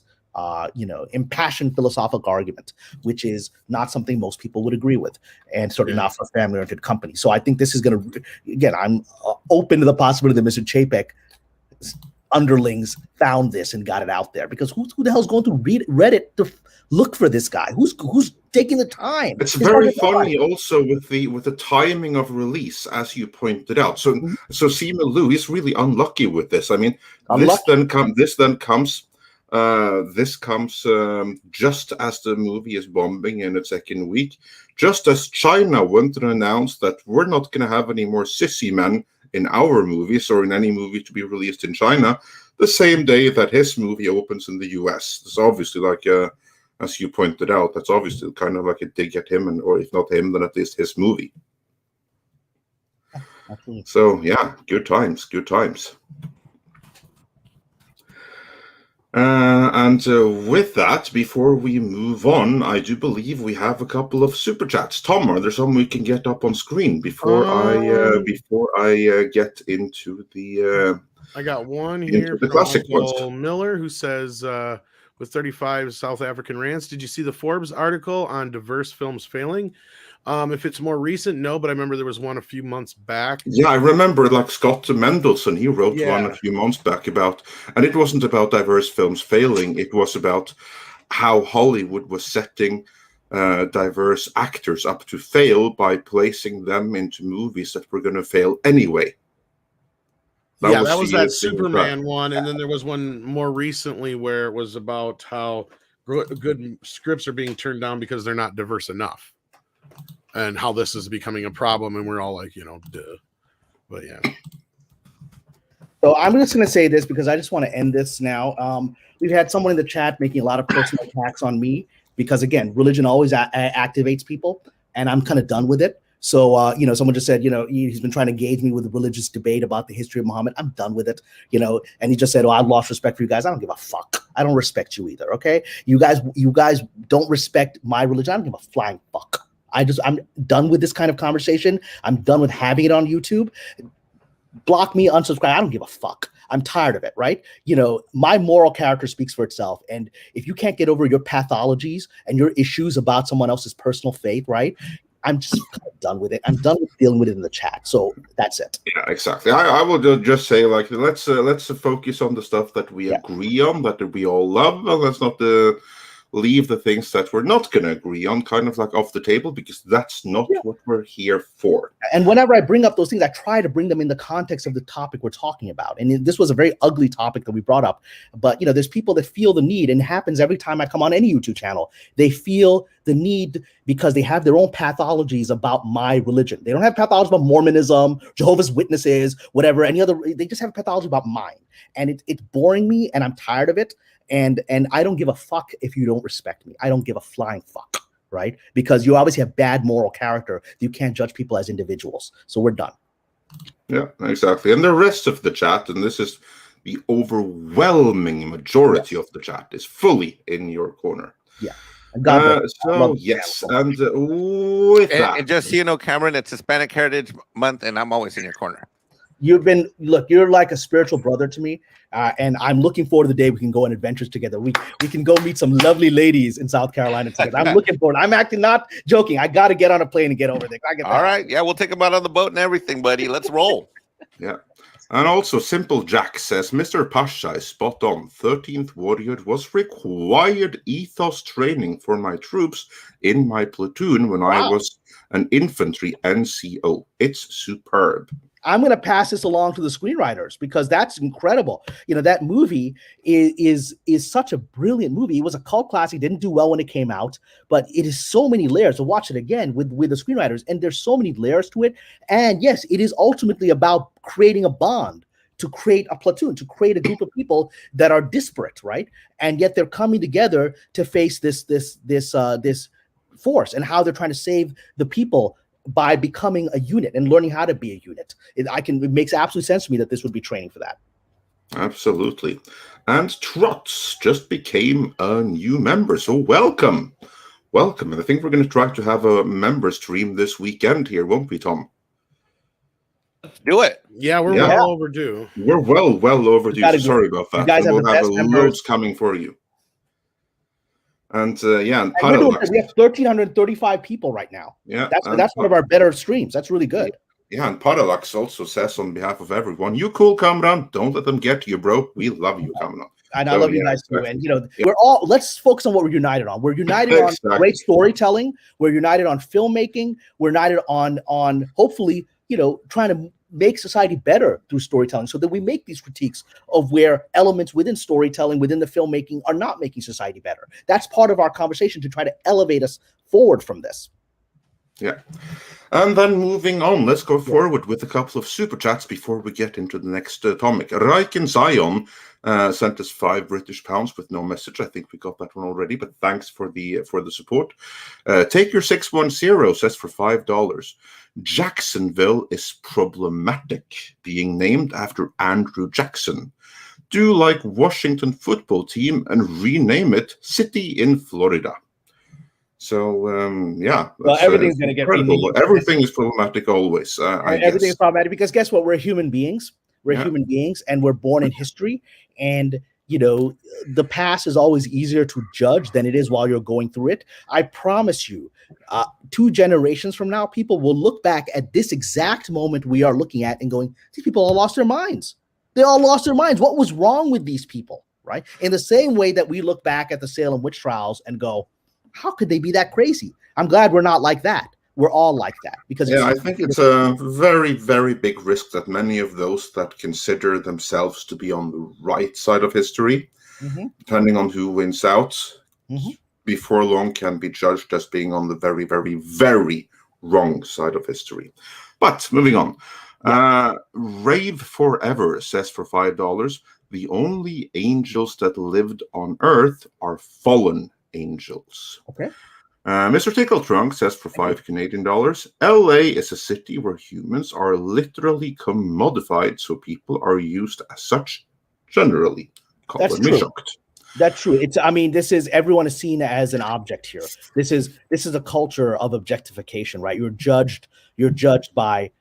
impassioned philosophical argument, which is not something most people would agree with, and certainly not for a family-oriented company. So I think this is going to, again, I'm open to the possibility that Mr. Chapek underlings found this and got it out there, because who the hell's going to read Reddit to look for this guy? Who's taking the time? It's very funny also with the timing of release, as you pointed out. So Simu Liu is really unlucky with this. I mean, this comes just as the movie is bombing in its second week, just as China went and announced that we're not going to have any more sissy men in our movies or in any movie to be released in China, the same day that his movie opens in the US. It's obviously like, as you pointed out, that's obviously kind of like a dig at him, or if not him, then at least his movie. Absolutely. So yeah, good times. With that, before we move on, I do believe we have a couple of super chats. Tom, are there some we can get up on screen before I get into the? I got one here the from classic Uncle Miller, who says, with 35 South African rands, did you see the Forbes article on diverse films failing? If it's more recent, no, but I remember there was one a few months back. Yeah, I remember, like Scott Mendelson, he wrote one a few months back about, and it wasn't about diverse films failing, it was about how Hollywood was setting diverse actors up to fail by placing them into movies that were going to fail anyway. That was that Superman one, and then there was one more recently where it was about how good scripts are being turned down because they're not diverse enough, and how this is becoming a problem, and we're all like, duh. But yeah. So I'm just going to say this because I just want to end this now. We've had someone in the chat making a lot of personal attacks on me because, again, religion always activates people, and I'm kind of done with it. So, someone just said, he's been trying to engage me with a religious debate about the history of Muhammad. I'm done with it, and he just said, I lost respect for you guys. I don't give a fuck. I don't respect you either, okay? You guys don't respect my religion. I don't give a flying fuck. I'm done with this kind of conversation. I'm done with having it on YouTube. Block me, unsubscribe. I don't give a fuck. I'm tired of it, right? My moral character speaks for itself. And if you can't get over your pathologies and your issues about someone else's personal faith, right? I'm just kind of done with it. I'm done with dealing with it in the chat. So that's it. Yeah, exactly. I will just say, like, let's focus on the stuff that we agree on, that we all love, and let's not leave the things that we're not going to agree on kind of like off the table, because that's not what we're here for. And whenever I bring up those things, I try to bring them in the context of the topic we're talking about. And this was a very ugly topic that we brought up. But, there's people that feel the need, and it happens every time I come on any YouTube channel. They feel the need because they have their own pathologies about my religion. They don't have pathology about Mormonism, Jehovah's Witnesses, whatever, any other. They just have a pathology about mine. And it's boring me, and I'm tired of it. And I don't give a fuck if you don't respect me. I don't give a flying fuck, right? Because you obviously have bad moral character. You can't judge people as individuals. So we're done. Yeah, exactly. And the rest of the chat, and this is the overwhelming majority of the chat, is fully in your corner. Yeah. Yes. And with that. And just so you know, Cameron, it's Hispanic Heritage Month, and I'm always in your corner. You're like a spiritual brother to me, and I'm looking forward to the day we can go on adventures together. We can go meet some lovely ladies in South Carolina together. I'm looking forward. I'm actually not joking. I got to get on a plane and get over there. All right, yeah, we'll take them out on the boat and everything, buddy. Let's roll. Yeah. And also, Simple Jack says, Mr. Pasha is spot on. 13th Warrior was required ethos training for my troops in my platoon when I was an infantry NCO. It's superb. I'm going to pass this along to the screenwriters because that's incredible. That movie is such a brilliant movie. It was a cult classic. Didn't do well when it came out, but it is so many layers. So watch it again with the screenwriters, and there's so many layers to it. And yes, it is ultimately about creating a bond, to create a platoon, to create a group of people that are disparate, right? And yet they're coming together to face this force, and how they're trying to save the people by becoming a unit and learning how to be a unit. It makes absolute sense to me that this would be training for that. Absolutely. And Trots just became a new member, so welcome. welcome. And I think we're going to try to have a member stream this weekend here, won't we, Tom? Do it. Yeah, we're well overdue. We're well overdue. So sorry about that. guys we'll have members. loads coming for you. And and we have 1,335 people right now. Yeah, that's one of our better streams. That's really good. Yeah, and Parallax also says on behalf of everyone, "You cool, Kamran. Don't let them get to you, bro. We love you, Kamran." And I love you guys too. And we're all, let's focus on what we're united on. We're united on great storytelling. We're united on filmmaking. We're united on hopefully, trying to make society better through storytelling, so that we make these critiques of where elements within storytelling, within the filmmaking, are not making society better. That's part of our conversation to try to elevate us forward from this. Yeah. And then moving on, let's go forward with a couple of super chats before we get into the next topic. Raiken Zion sent us £5 with no message. I think we got that one already, but thanks for the support. Take Your 610 says for $5. Jacksonville is problematic, being named after Andrew Jackson. Do like Washington football team and rename it City in Florida. So, well, everything's going to get renamed. Everything is problematic always. Everything is problematic because guess what? We're human beings. We're human beings, and we're born in history. And the past is always easier to judge than it is while you're going through it. I promise you, 2 generations from now, people will look back at this exact moment we are looking at and going, "These people all lost their minds. They all lost their minds. What was wrong with these people?" Right? In the same way that we look back at the Salem witch trials and go, "How could they be that crazy?" I'm glad we're not like that. We're all like that because I think it's a very, very big risk that many of those that consider themselves to be on the right side of history, depending on who wins out, before long can be judged as being on the very, very, very wrong side of history. But moving on, Rave Forever says for $5, the only angels that lived on Earth are fallen angels. Okay. Mr. Tickle Trunk says for $5 Canadian, LA is a city where humans are literally commodified, so people are used as such generally. That's true. Shocked. That's true. This is, everyone is seen as an object here. This is a culture of objectification, right? You're judged by,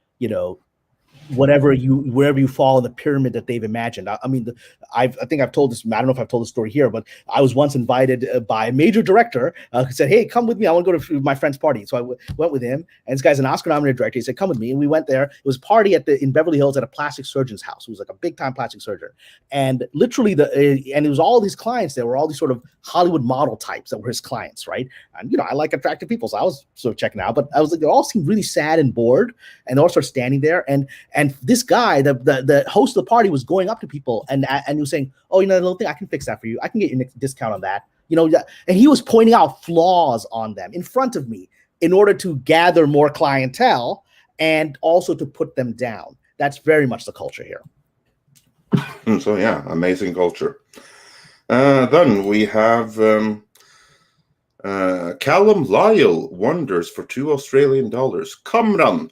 wherever you fall in the pyramid that they've imagined. I think I've told this. I don't know if I've told the story here, but I was once invited by a major director who said, "Hey, come with me. I want to go to my friend's party." So I went with him, and this guy's an Oscar-nominated director. He said, "Come with me," and we went there. It was a party in Beverly Hills at a plastic surgeon's house. It was like a big-time plastic surgeon, and literally and it was all these clients. There were all these sort of Hollywood model types that were his clients, right? And I like attractive people, so I was sort of checking out. But I was like, they all seemed really sad and bored, and they all sort of standing there, and this guy, the host of the party, was going up to people and he was saying, "Oh, the little thing, I can fix that for you. I can get you a discount on that." And he was pointing out flaws on them in front of me in order to gather more clientele and also to put them down. That's very much the culture here. So amazing culture. Then we have Callum Lyle wonders for $2 Australian. Kamran,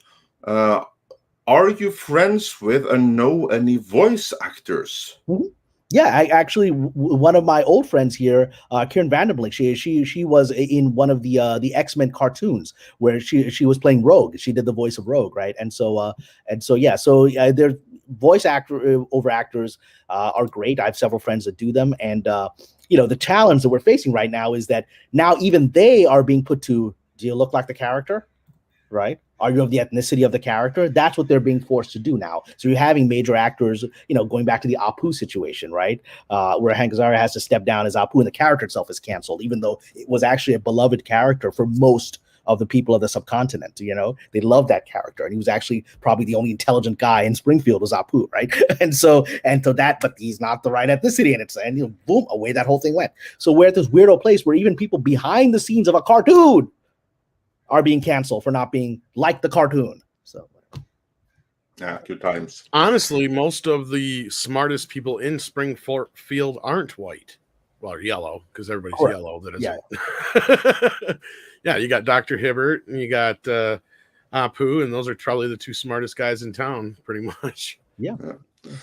are you friends with and know any voice actors? Mm-hmm. Yeah, I actually, one of my old friends here, Kieran Vanderblink, she was in one of the X-Men cartoons where she was playing Rogue. She did the voice of Rogue, right? And so their voice actors are great. I have several friends that do them, and the challenge that we're facing right now is that now even they are being put to, do you look like the character? Right? Are you of the ethnicity of the character? That's what they're being forced to do now. So you're having major actors, going back to the Apu situation, right? Where Hank Azaria has to step down as Apu and the character itself is canceled, even though it was actually a beloved character for most of the people of the subcontinent. They love that character. And he was actually probably the only intelligent guy in Springfield was Apu, right? But he's not the right ethnicity. And boom, away that whole thing went. So we're at this weirdo place where even people behind the scenes of a cartoon are being canceled for not being like the cartoon. So, good times. Honestly, most of the smartest people in Springfield aren't white. Well, yellow, because everybody's yellow. That is, yeah. You got Dr. Hibbert and you got Apu, and those are probably the 2 smartest guys in town, pretty much. Yeah.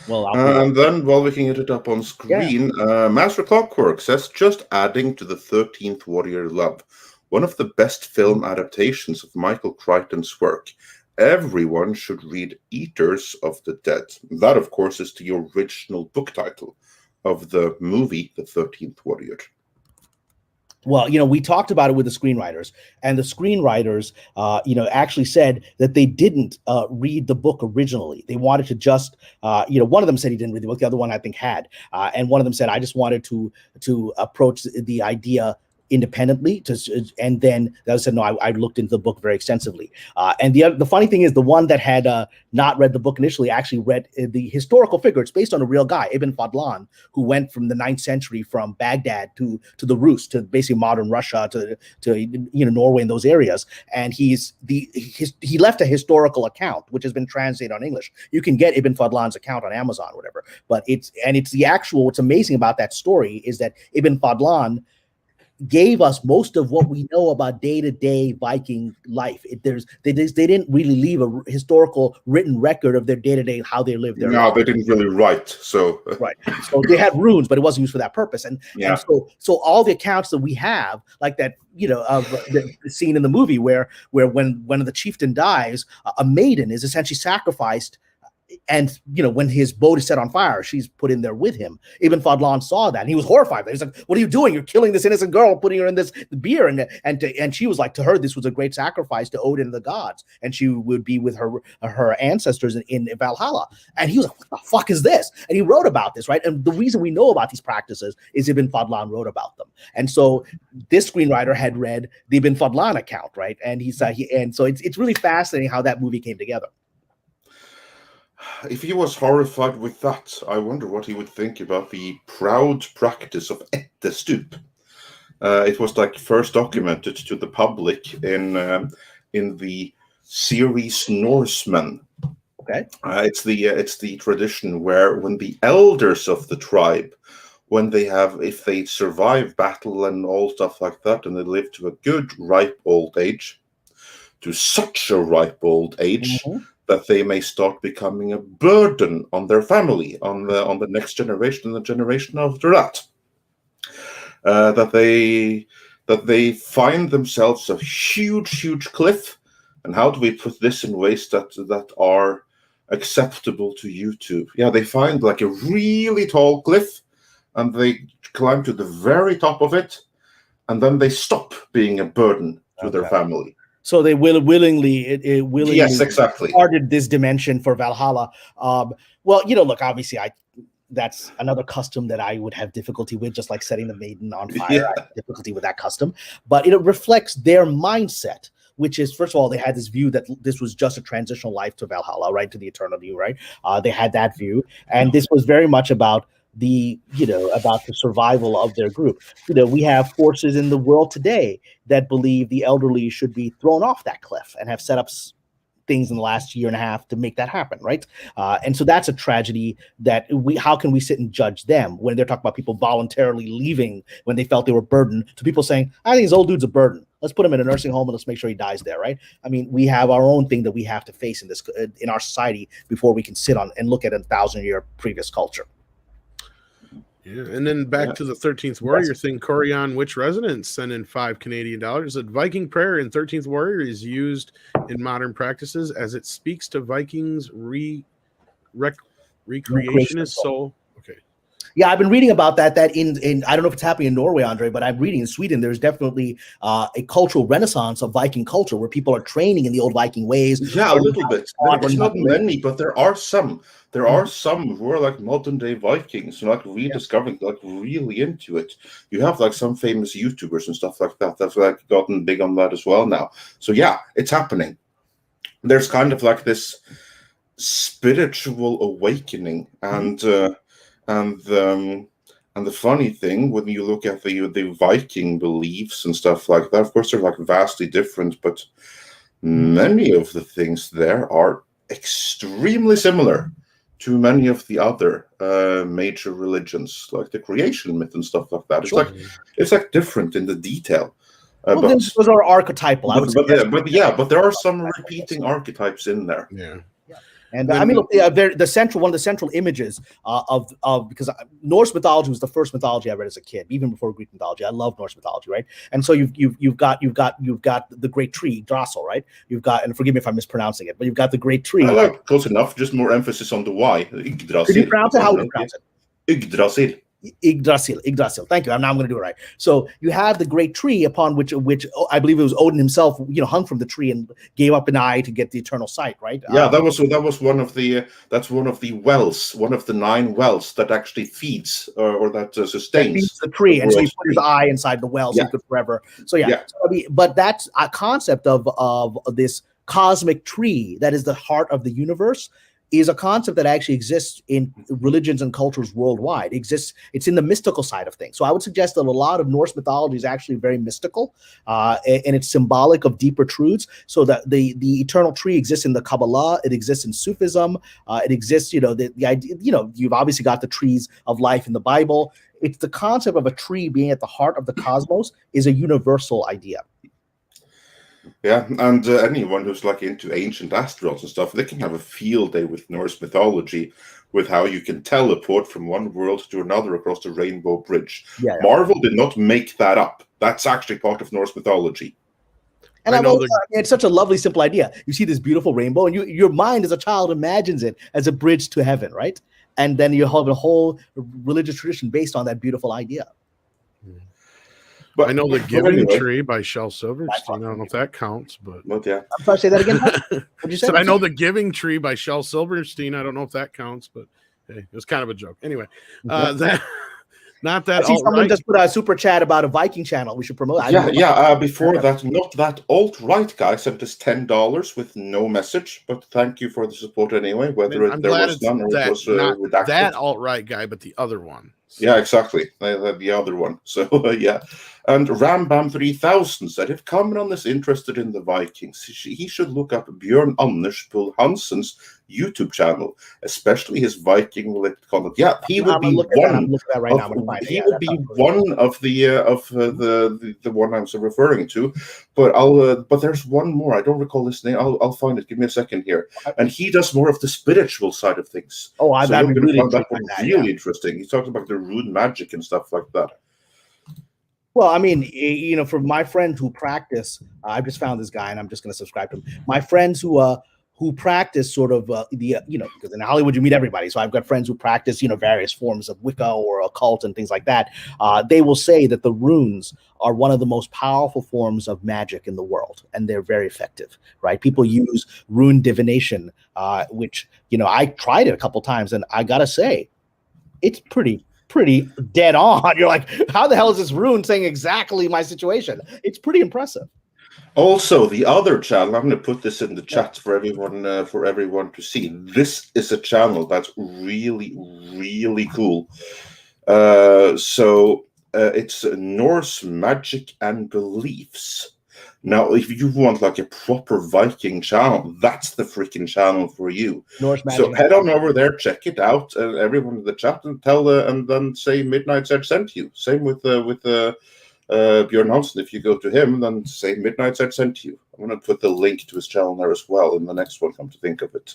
Well, and then while we can get it up on screen, Master Clockwork says, just adding to the 13th Warrior love. one of the best film adaptations of Michael Crichton's work. Everyone should read Eaters of the Dead. That, of course, is the original book title of the movie, The 13th Warrior. Well, we talked about it with the screenwriters, and the screenwriters, actually said that they didn't read the book originally. They wanted to just, one of them said he didn't read the book. The other one I think had, and one of them said, I just wanted to approach the idea independently, and then the other said, no, I looked into the book very extensively. And the funny thing is, the one that had not read the book initially actually read the historical figure. It's based on a real guy, Ibn Fadlan, who went from the 9th century from Baghdad to the Rus, to basically modern Russia, to Norway and those areas. And he left a historical account which has been translated on English. You can get Ibn Fadlan's account on Amazon or whatever. But it's the actual. What's amazing about that story is that Ibn Fadlan gave us most of what we know about day-to-day Viking life. They didn't really leave a historical written record of their day-to-day, how they lived their life. They didn't really write. So right. So they had runes, but it wasn't used for that purpose. And so all the accounts that we have, like that, of the scene in the movie where when the chieftain dies, a maiden is essentially sacrificed. And when his boat is set on fire, she's put in there with him. Ibn Fadlan saw that, and he was horrified. He's like, "What are you doing? You're killing this innocent girl, putting her in this beer." And she was like, to her, this was a great sacrifice to Odin and the gods, and she would be with her ancestors in Valhalla. And he was like, "What the fuck is this?" And he wrote about this, right? And the reason we know about these practices is Ibn Fadlan wrote about them. And so this screenwriter had read the Ibn Fadlan account, right? And so it's really fascinating how that movie came together. If he was horrified with that, I wonder what he would think about the proud practice of ættestup. It was first documented to the public in the series Norsemen. Okay, it's the tradition where when the elders of the tribe, if they survive battle and all stuff like that, and they live to a good ripe old age, to such a ripe old age. Mm-hmm. That they may start becoming a burden on their family, on the next generation and the generation after that. That they find themselves a huge cliff. And how do we put this in ways that are acceptable to YouTube? Yeah, they find a really tall cliff, and they climb to the very top of it, and then they stop being a burden to their family. So they willingly yes, exactly. Started this dimension for Valhalla. Look, obviously, that's another custom that I would have difficulty with, just like setting the maiden on fire. Yeah. I have difficulty with that custom, but it reflects their mindset, which is, first of all, they had this view that this was just a transitional life to Valhalla, right, to the eternity, right? They had that view, and this was very much about the survival of their group. We have forces in the world today that believe the elderly should be thrown off that cliff and have set up things in the last year and a half to make that happen, right? And so that's a tragedy that how can we sit and judge them when they're talking about people voluntarily leaving when they felt they were burdened, to people saying, I think this old dude's a burden. Let's put him in a nursing home and let's make sure he dies there, right? I mean, we have our own thing that we have to face in our society before we can sit on and look at a 1,000-year previous culture. Yeah, and then back to the 13th Warrior thing. Corian Witch Resonance sent in $5 Canadian. That Viking prayer in 13th Warrior is used in modern practices as it speaks to Vikings' recreationist soul. Okay. Yeah, I've been reading about that in I don't know if it's happening in Norway, Andre, but I'm reading in Sweden, there's definitely a cultural renaissance of Viking culture where people are training in the old Viking ways. Yeah, a little bit. It's not many, but there are some. There are some who are modern day Vikings, who rediscovering, really into it. You have some famous YouTubers and stuff like that that's gotten big on that as well now. So yeah, it's happening. There's kind of this spiritual awakening, and the funny thing when you look at the Viking beliefs and stuff like that, of course they're vastly different, but many of the things there are extremely similar to many of the other major religions, like the creation myth and stuff like that. It's different in the detail. But those are archetypal. But there are some repeating archetypes in there. Yeah. And I mean, look, one of the central images of because Norse mythology was the first mythology I read as a kid, even before Greek mythology. I love Norse mythology, right? And so you've got the great tree, Yggdrasil, right? You've got, and forgive me if I'm mispronouncing it, but you've got the great tree. I like close enough. Just more emphasis on the Y. Yggdrasil. Could you pronounce it? How would you pronounce it? Yggdrasil. Yggdrasil. Thank you. Now I'm going to do it right. So you have the great tree upon which I believe it was Odin himself, hung from the tree and gave up an eye to get the eternal sight, right? Yeah, that was one of the wells, one of the 9 wells that actually feeds or that sustains the tree, and so he put his eye inside the well, so he could forever. So yeah. So, but that's a concept of this cosmic tree that is the heart of the universe. Is a concept that actually exists in religions and cultures worldwide. It's in the mystical side of things. So I would suggest that a lot of Norse mythology is actually very mystical, and it's symbolic of deeper truths. So that the eternal tree exists in the Kabbalah, it exists in Sufism, it exists. The idea. You've obviously got the trees of life in the Bible. It's the concept of a tree being at the heart of the cosmos is a universal idea. Yeah, and anyone who's into ancient asteroids and stuff, they can have a field day with Norse mythology, with how you can teleport from one world to another across the Rainbow Bridge. Yeah. Marvel did not make that up. That's actually part of Norse mythology. And it's such a lovely, simple idea. You see this beautiful rainbow, and your mind as a child imagines it as a bridge to heaven, right? And then you have a whole religious tradition based on that beautiful idea. But I know The Giving Tree by Shel Silverstein. I don't know if that counts, but yeah. I'm sorry, say that again. What'd you say? I know The Giving Tree by Shel Silverstein. I don't know if that counts, but hey, it was kind of a joke. Anyway, not that. I see someone just put a super chat about a Viking channel. We should promote. Before that, not that alt-right guy sent us $10 with no message, but thank you for the support anyway. Whether there was none or it was redacted. That alt-right guy, but the other one. So. Yeah, exactly. The other one. So yeah. And Rambam 3000 said, if Kamran is interested in the Vikings, he should look up Björn Anders Bull Hansen's YouTube channel, especially his Viking-related content. Yeah, he would be one. He would be one of the one I'm referring to. But there's one more. I don't recall his name. I'll find it. Give me a second here. And he does more of the spiritual side of things. Oh, that'd be really interesting. He talks about the rune magic and stuff like that. Well, I mean, for my friends who practice, I just found this guy and I'm just going to subscribe to him. My friends who practice sort of because in Hollywood you meet everybody. So I've got friends who practice, various forms of Wicca or occult and things like that. They will say that the runes are one of the most powerful forms of magic in the world, and they're very effective, right? People use rune divination, which, I tried it a couple times, and I got to say, it's pretty dead on. You're like, how the hell is this rune saying exactly my situation? It's pretty impressive. Also, the other channel, I'm going to put this in the chat for everyone to see. This is a channel that's really, really cool. It's Norse Magic and Beliefs. Now, if you want a proper Viking channel, that's the freaking channel for you. So head on over there, check it out, everyone in the chat, and and then say Midnight's Edge sent you. Same with Björn Hansen. If you go to him, then say Midnight's Edge sent you. I'm going to put the link to his channel there as well in the next one, come to think of it.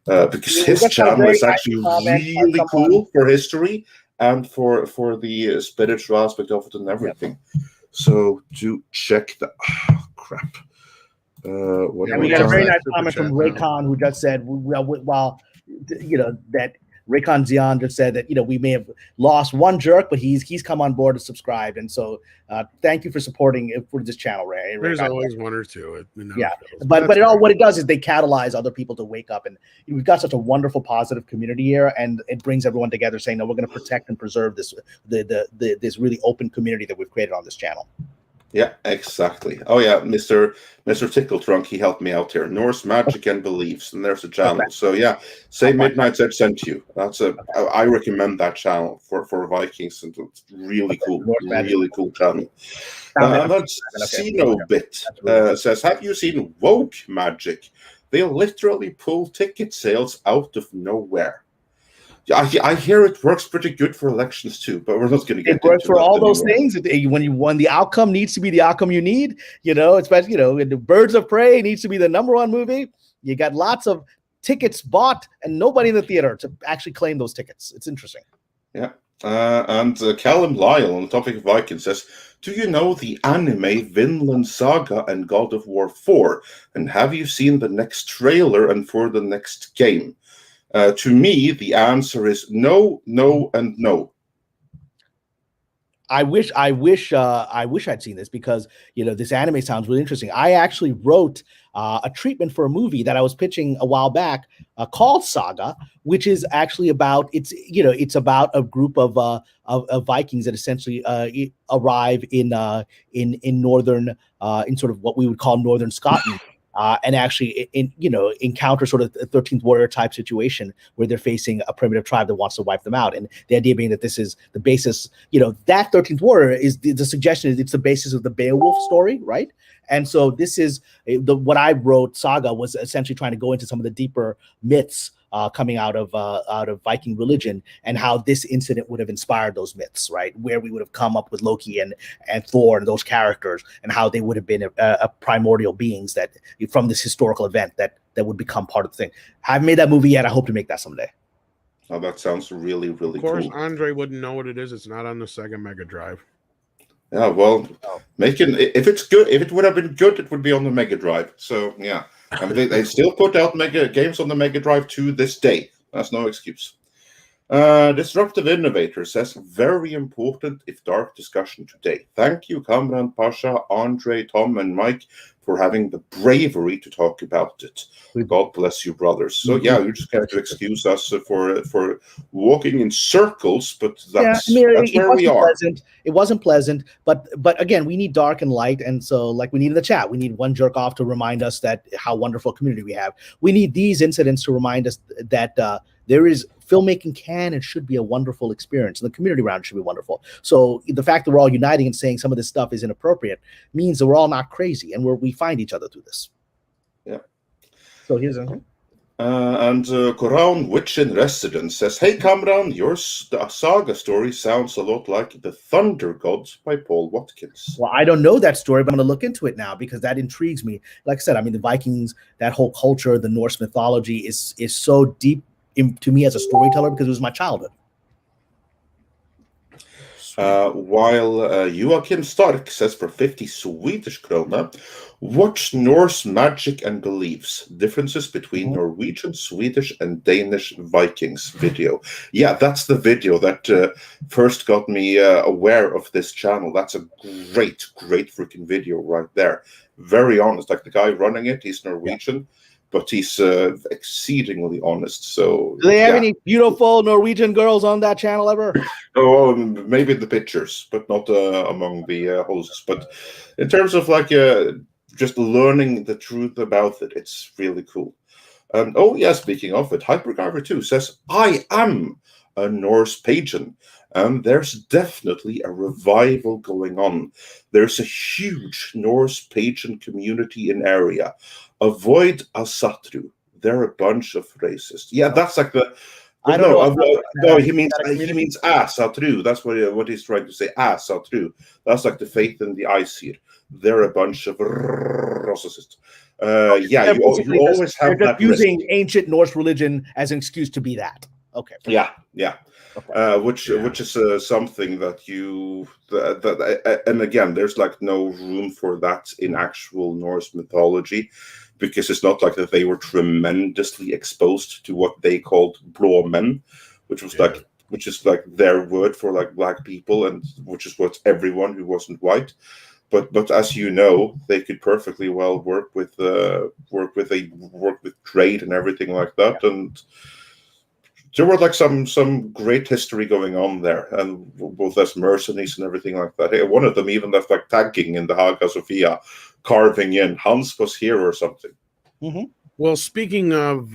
Because his channel is actually really cool for history and for the spiritual aspect of it and everything. So do check that. Oh, crap. We got a very nice comment from Raycon who just said, that Raycon Zion just said that, we may have lost one jerk, but he's come on board and subscribed. And so thank you for supporting for this channel, Ray. There's always one or two. But what it does is they catalyze other people to wake up. And we've got such a wonderful, positive community here. And it brings everyone together saying, no, we're going to protect and preserve this really open community that we've created on this channel. Yeah, exactly. Oh yeah, Mr. Tickle Trunk, he helped me out here. Norse Magic and Beliefs, and there's a channel. So yeah, say Midnight's Edge sent you. I recommend that channel for Vikings, and it's really cool, really cool channel. That's Xenobit says, have you seen Woke Magic? They literally pull ticket sales out of nowhere. I hear it works pretty good for elections too, but we're not going to get. It works for all those things. When the outcome needs to be the outcome you need, especially the Birds of Prey needs to be the #1 movie. You got lots of tickets bought and nobody in the theater to actually claim those tickets. It's interesting. Yeah. And Callum Lyle on the topic of Vikings says, do you know the anime Vinland Saga and God of War 4? And have you seen the next trailer and for the next game? To me, the answer is no, no, and no. I wish I'd seen this because this anime sounds really interesting. I actually wrote a treatment for a movie that I was pitching a while back called Saga, which is actually about it's about a group of Vikings that essentially arrive in northern in sort of what we would call northern Scotland. And actually, encounter sort of a 13th warrior type situation where they're facing a primitive tribe that wants to wipe them out. And the idea being that this is the basis, that 13th warrior is the suggestion is it's the basis of the Beowulf story, right? And so this is what I wrote. Saga was essentially trying to go into some of the deeper myths coming out of Viking religion and how this incident would have inspired those myths, right? Where we would have come up with Loki and Thor and those characters and how they would have been a primordial beings that from this historical event that would become part of the thing. I haven't made that movie yet. I hope to make that someday. Oh, that sounds really, really cool. Of course, Andre wouldn't know what it is. It's not on the Sega Mega Drive. Yeah, well, if it's good, if it would have been good, it would be on the Mega Drive. So yeah, I mean, they still put out Mega games on the Mega Drive to this day. That's no excuse. Disruptive Innovator says, very important if dark discussion today. Thank you, Kamran Pasha, Andre, Tom, and Mike for having the bravery to talk about it. God bless you, brothers. So yeah, you just have to excuse us for walking in circles, but that's where we are. It wasn't pleasant, but again, we need dark and light, and so like we need in the chat, we need one jerk off to remind us that how wonderful community we have. We need these incidents to remind us that there is filmmaking can and should be a wonderful experience, and the community around it should be wonderful. So the fact that we're all uniting and saying some of this stuff is inappropriate means that we're all not crazy, and we find each other through this. Yeah. So here's and Crown Witch in Residence says, hey, Kamran, your saga story sounds a lot like The Thunder Gods by Paul Watkins. Well, I don't know that story, but I'm going to look into it now because that intrigues me. Like I said, I mean, the Vikings, that whole culture, the Norse mythology is so deep to me as a storyteller because it was my childhood. While Joachim Stark says for 50 Swedish krona, watch Norse magic and beliefs, differences between Norwegian, Swedish, and Danish Vikings video. Yeah, that's the video that first got me aware of this channel. That's a great freaking video right there. Very honest. Like the guy running it, he's Norwegian. But he's exceedingly honest. So, do they have any beautiful Norwegian girls on that channel ever? Oh, maybe the pictures, but not among the hosts. But in terms of like just learning the truth about it, it's really cool. Oh yeah, speaking of it, Hypergarver 2 says, I am a Norse pagan. There's definitely a revival going on. There's a huge Norse pagan community in area. Avoid Asatru. They're a bunch of racists. Yeah, that's like the. I don't know. No, he means Asatru. That's what he's trying to say. Asatru. That's like the faith in the Aesir. They're a bunch of racists. Yeah, you always have that. Using ancient Norse religion as an excuse to be that. Okay. Yeah. Okay. Which is something that and again, there's like no room for that in actual Norse mythology, because it's not like that they were tremendously exposed to what they called blå men, which is like their word for like black people, and which is what everyone who wasn't white. But as you know, they could perfectly well work with trade and everything like that, and there were like some great history going on there, and both as mercenaries and everything like that. Hey, one of them even left like tagging in the Hagia Sophia, carving in Hans was here or something. Mm-hmm. Well, speaking of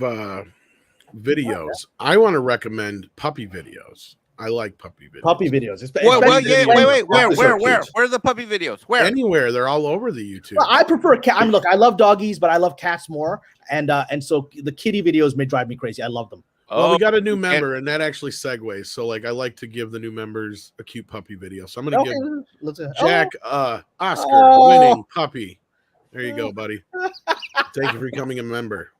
videos, I want to recommend puppy videos. I like puppy videos. Puppy videos. Wait. Where are the puppy videos? Where? Anywhere. They're all over the YouTube. Well, I prefer cat. Look, I love doggies, but I love cats more. And so the kitty videos may drive me crazy. I love them. Well, we got a new member, and that actually segues. So, like, I like to give the new members a cute puppy video. So I'm going to give Jack Oscar winning puppy. There you go, buddy. Thank you for becoming a member.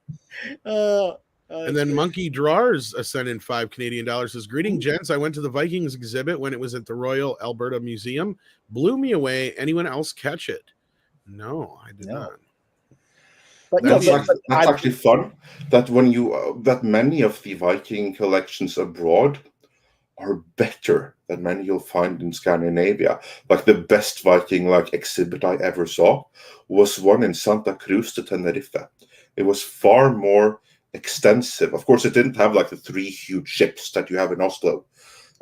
And then Monkey Drawers sent in $5 Says, greeting, gents. I went to the Vikings exhibit when it was at the Royal Alberta Museum. Blew me away. Anyone else catch it? No, I did not. But that's actually fun. That when you that many of the Viking collections abroad are better than many you'll find in Scandinavia. Like the best Viking exhibit I ever saw was one in Santa Cruz de Tenerife. It was far more extensive. Of course, it didn't have the 3 huge ships that you have in Oslo,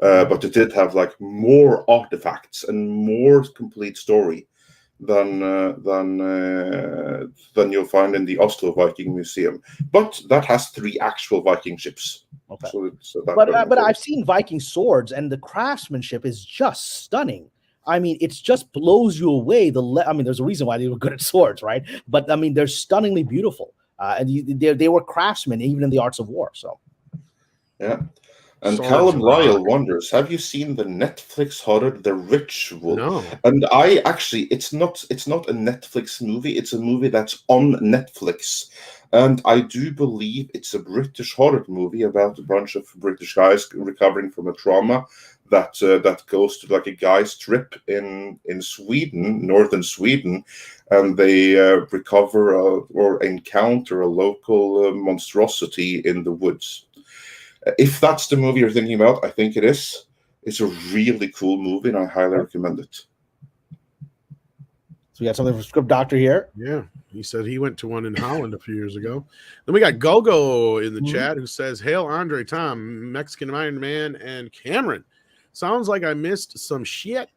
but it did have more artifacts and more complete story than you'll find in the Oslo Viking Museum. But that has 3 actual Viking ships. Okay. But I've seen Viking swords, and the craftsmanship is just stunning. I mean, it just blows you away. There's a reason why they were good at swords, right? But I mean, they're stunningly beautiful, and they were craftsmen even in the arts of war. So, yeah. And Callum Lyle wonders, have you seen the Netflix horror The Ritual? No. And it's not a Netflix movie. It's a movie that's on Netflix. And I do believe it's a British horror movie about a bunch of British guys recovering from a trauma that goes to a guy's trip in Sweden, northern Sweden, and they recover or encounter a local monstrosity in the woods. If that's the movie you're thinking about, I think it is. It's a really cool movie, and I highly recommend it. So we got something from Script Doctor here. Yeah, he said he went to one in Holland a few years ago. Then we got Gogo in the chat who says, "Hail Andre, Tom, Mexican Iron Man, and Cameron. Sounds like I missed some shit.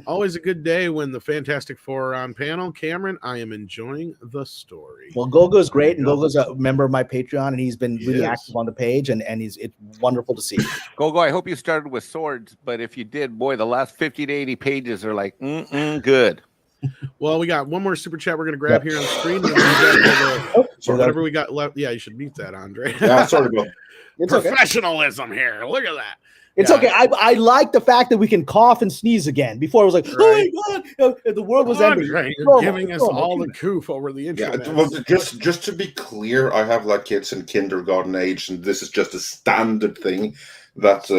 Always a good day when the Fantastic Four are on panel. Cameron, I am enjoying the story." Well, Gogo's great, and Gogo's a member of my Patreon, and he's been really active on the page, and it's wonderful to see. Gogo, I hope you started with swords, but if you did, boy, the last 50 to 80 pages are good. Well, we got one more super chat we're going to grab here on the screen. Whatever we got left. Yeah, you should mute that, Andre. Yeah, sorry about It's professionalism here. Look at that. It's okay. I like the fact that we can cough and sneeze again. Before it was like, oh my God, the world was ending. You're giving us all the coof over the internet. Yeah, well, just to be clear, I have kids in kindergarten age, and this is just a standard thing that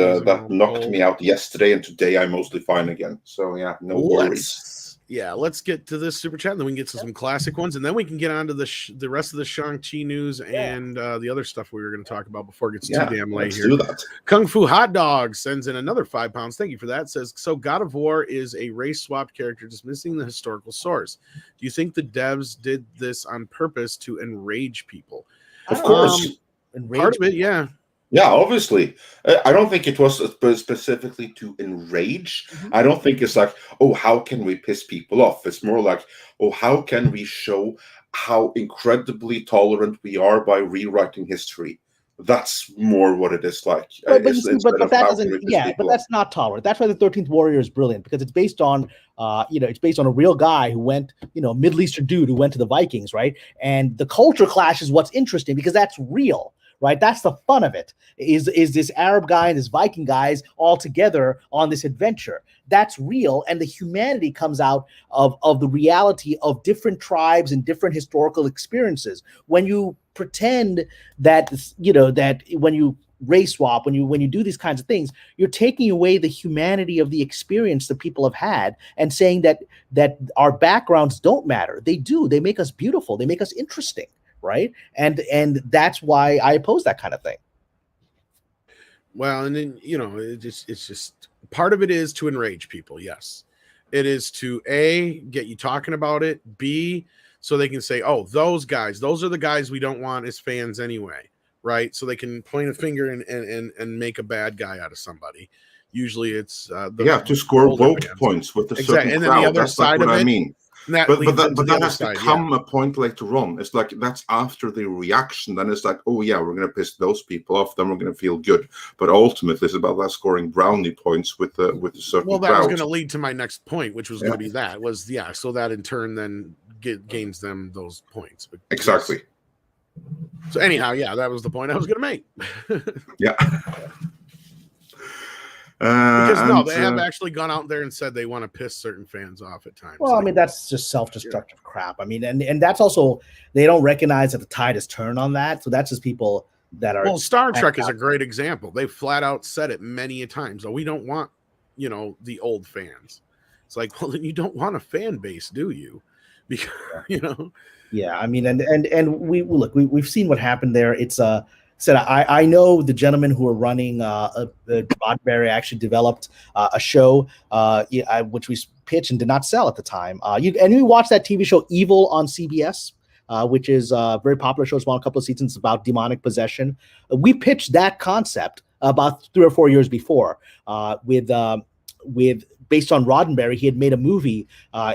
knocked me out yesterday, and today I'm mostly fine again. So yeah, no worries. Yeah, let's get to this super chat, and then we can get to some classic ones, and then we can get on to the rest of the Shang-Chi news and the other stuff we were going to talk about before it gets too damn late here. Do that. Kung Fu Hot Dog sends in another £5. Thank you for that. Says, so God of War is a race-swapped character dismissing the historical source. Do you think the devs did this on purpose to enrage people? Of course. Part of it, yeah. Yeah, obviously. I don't think it was specifically to enrage. I don't think it's how can we piss people off? It's more how can we show how incredibly tolerant we are by rewriting history? That's more what it is like. But that's not tolerant. That's why the 13th Warrior is brilliant, because it's based on, it's based on a real guy who went, Middle Eastern dude who went to the Vikings, right? And the culture clash is what's interesting because that's real. Right, that's the fun of it. Is this Arab guy and this Viking guys all together on this adventure? That's real, and the humanity comes out of the reality of different tribes and different historical experiences. When you pretend that that when you race swap, when you do these kinds of things, you're taking away the humanity of the experience that people have had and saying that our backgrounds don't matter. They do. They make us beautiful. They make us interesting. Right, and that's why I oppose that kind of thing. Well, and then it's just part of it is to enrage people. Yes, it is to A, get you talking about it. B, so they can say, oh, those are the guys we don't want as fans anyway, right? So they can point a finger and make a bad guy out of somebody. Usually, it's to score vote points with a certain and then crowd. the other that's side what of I it. mean. But that has to come a point later on. It's that's after the reaction. Then it's oh yeah, we're going to piss those people off. Then we're going to feel good. But ultimately, it's about that scoring brownie points with a certain Well, that crowd. was going to lead to my next point, which was going to be so that in turn then gains them those points. Exactly. So anyhow, that was the point I was going to make. Yeah. Because they have actually gone out there and said they want to piss certain fans off at times. Well, I mean, that's just self-destructive crap. I mean, and that's also, they don't recognize that the tide has turned on that. So that's just people that are. Well, Star Trek is a great example. They flat out said it many a times. So we don't want, the old fans. It's like, well, then you don't want a fan base, do you? Because Yeah, I mean, and we've seen what happened there. It's said I know the gentlemen who are running Roddenberry actually developed a show which we pitched and did not sell at the time. We watched that TV show Evil on CBS. Which is a very popular show. It's won a couple of seasons about demonic possession. We pitched that concept about 3 or 4 years before with based on Roddenberry. He had made a movie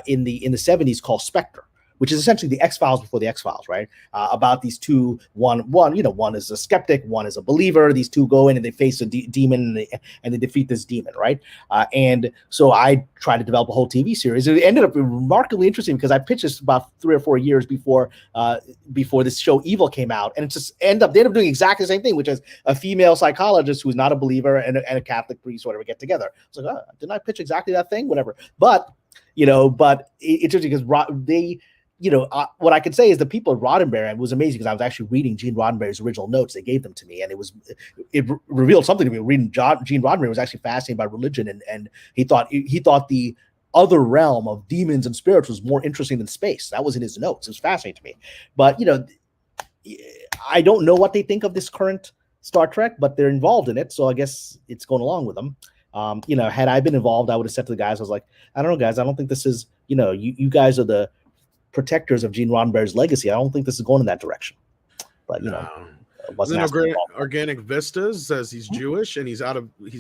in the 70s called Spectre, which is essentially the X-Files before the X-Files, right? About these two, one is a skeptic, one is a believer. These two go in and they face a demon and they defeat this demon, right? And so I tried to develop a whole TV series. It ended up remarkably interesting because I pitched this about 3 or 4 years before this show Evil came out, and they ended up doing exactly the same thing, which is a female psychologist who's not a believer and a Catholic priest, whatever, get together. It's like, didn't I pitch exactly that thing? Whatever, but it's interesting because they. What I could say is the people at Roddenberry, it was amazing because I was actually reading Gene Roddenberry's original notes. They gave them to me, and it revealed something to me. Reading Gene Roddenberry was actually fascinated by religion, and he thought the other realm of demons and spirits was more interesting than space. That was in his notes. It was fascinating to me. But I don't know what they think of this current Star Trek, but they're involved in it, so I guess it's going along with them. Had I been involved, I would have said to the guys, I was like, I don't know, guys, I don't think this is, you guys are the protectors of Gene Roddenberry's legacy. I don't think this is going in that direction. But Organic Vistas says he's Jewish and he's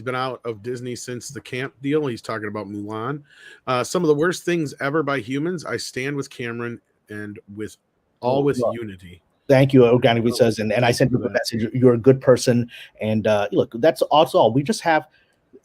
been out of Disney since the camp deal. He's talking about Mulan. Some of the worst things ever by humans. I stand with Cameron and with unity. Thank you, Organic Vistas, and I sent you a message. You're a good person, and look, that's also all. We just have.